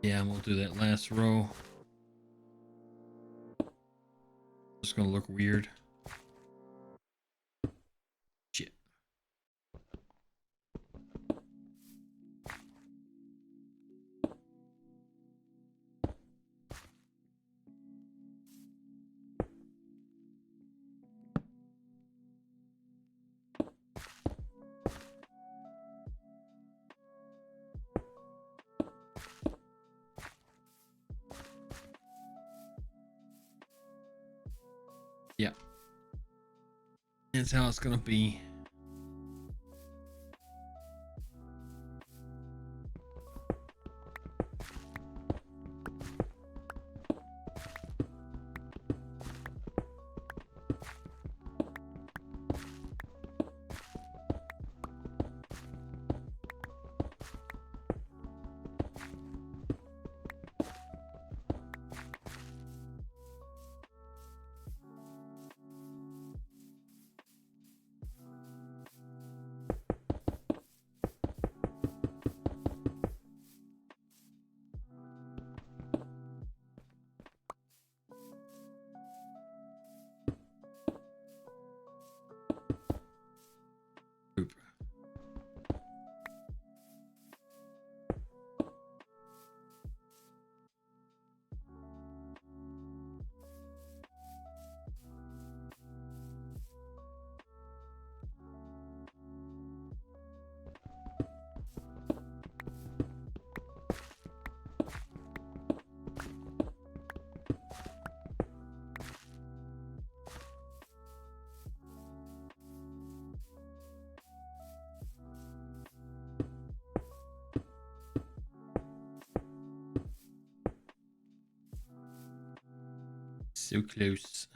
S1: Yeah, I'm gonna do that last row. It's gonna look weird. Shit. Yeah. That's how it's gonna be. Oop. So close.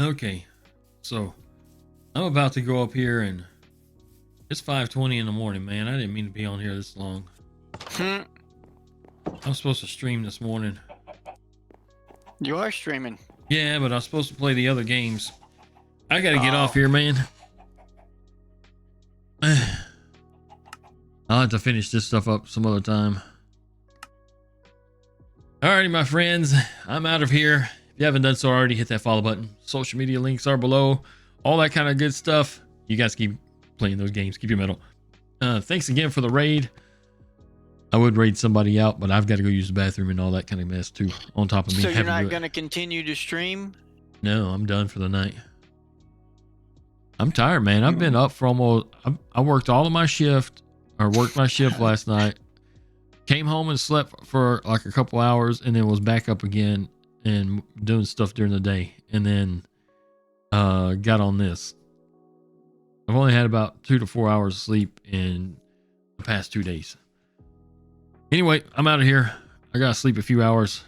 S1: Okay, so I'm about to go up here and it's 5:20 in the morning, man. I didn't mean to be on here this long. I'm supposed to stream this morning.
S2: You are streaming.
S1: Yeah, but I was supposed to play the other games. I gotta get off here, man. I'll have to finish this stuff up some other time. Alrighty, my friends, I'm out of here. If you haven't done so already, hit that follow button. Social media links are below. All that kind of good stuff. You guys keep playing those games. Keep your medal. Thanks again for the raid. I would raid somebody out, but I've got to go use the bathroom and all that kind of mess too. On top of me.
S2: So you're
S1: having to
S2: not
S1: do it.
S2: going to continue to stream?
S1: No, I'm done for the night. I'm tired, man. I've been up for almost. I worked all of my shift, or worked my shift last night. Came home and slept for like a couple hours, and then was back up again and doing stuff during the day, and then got on this. I've only had about 2 to 4 hours of sleep in the past 2 days. Anyway, I'm out of here. I gotta sleep a few hours.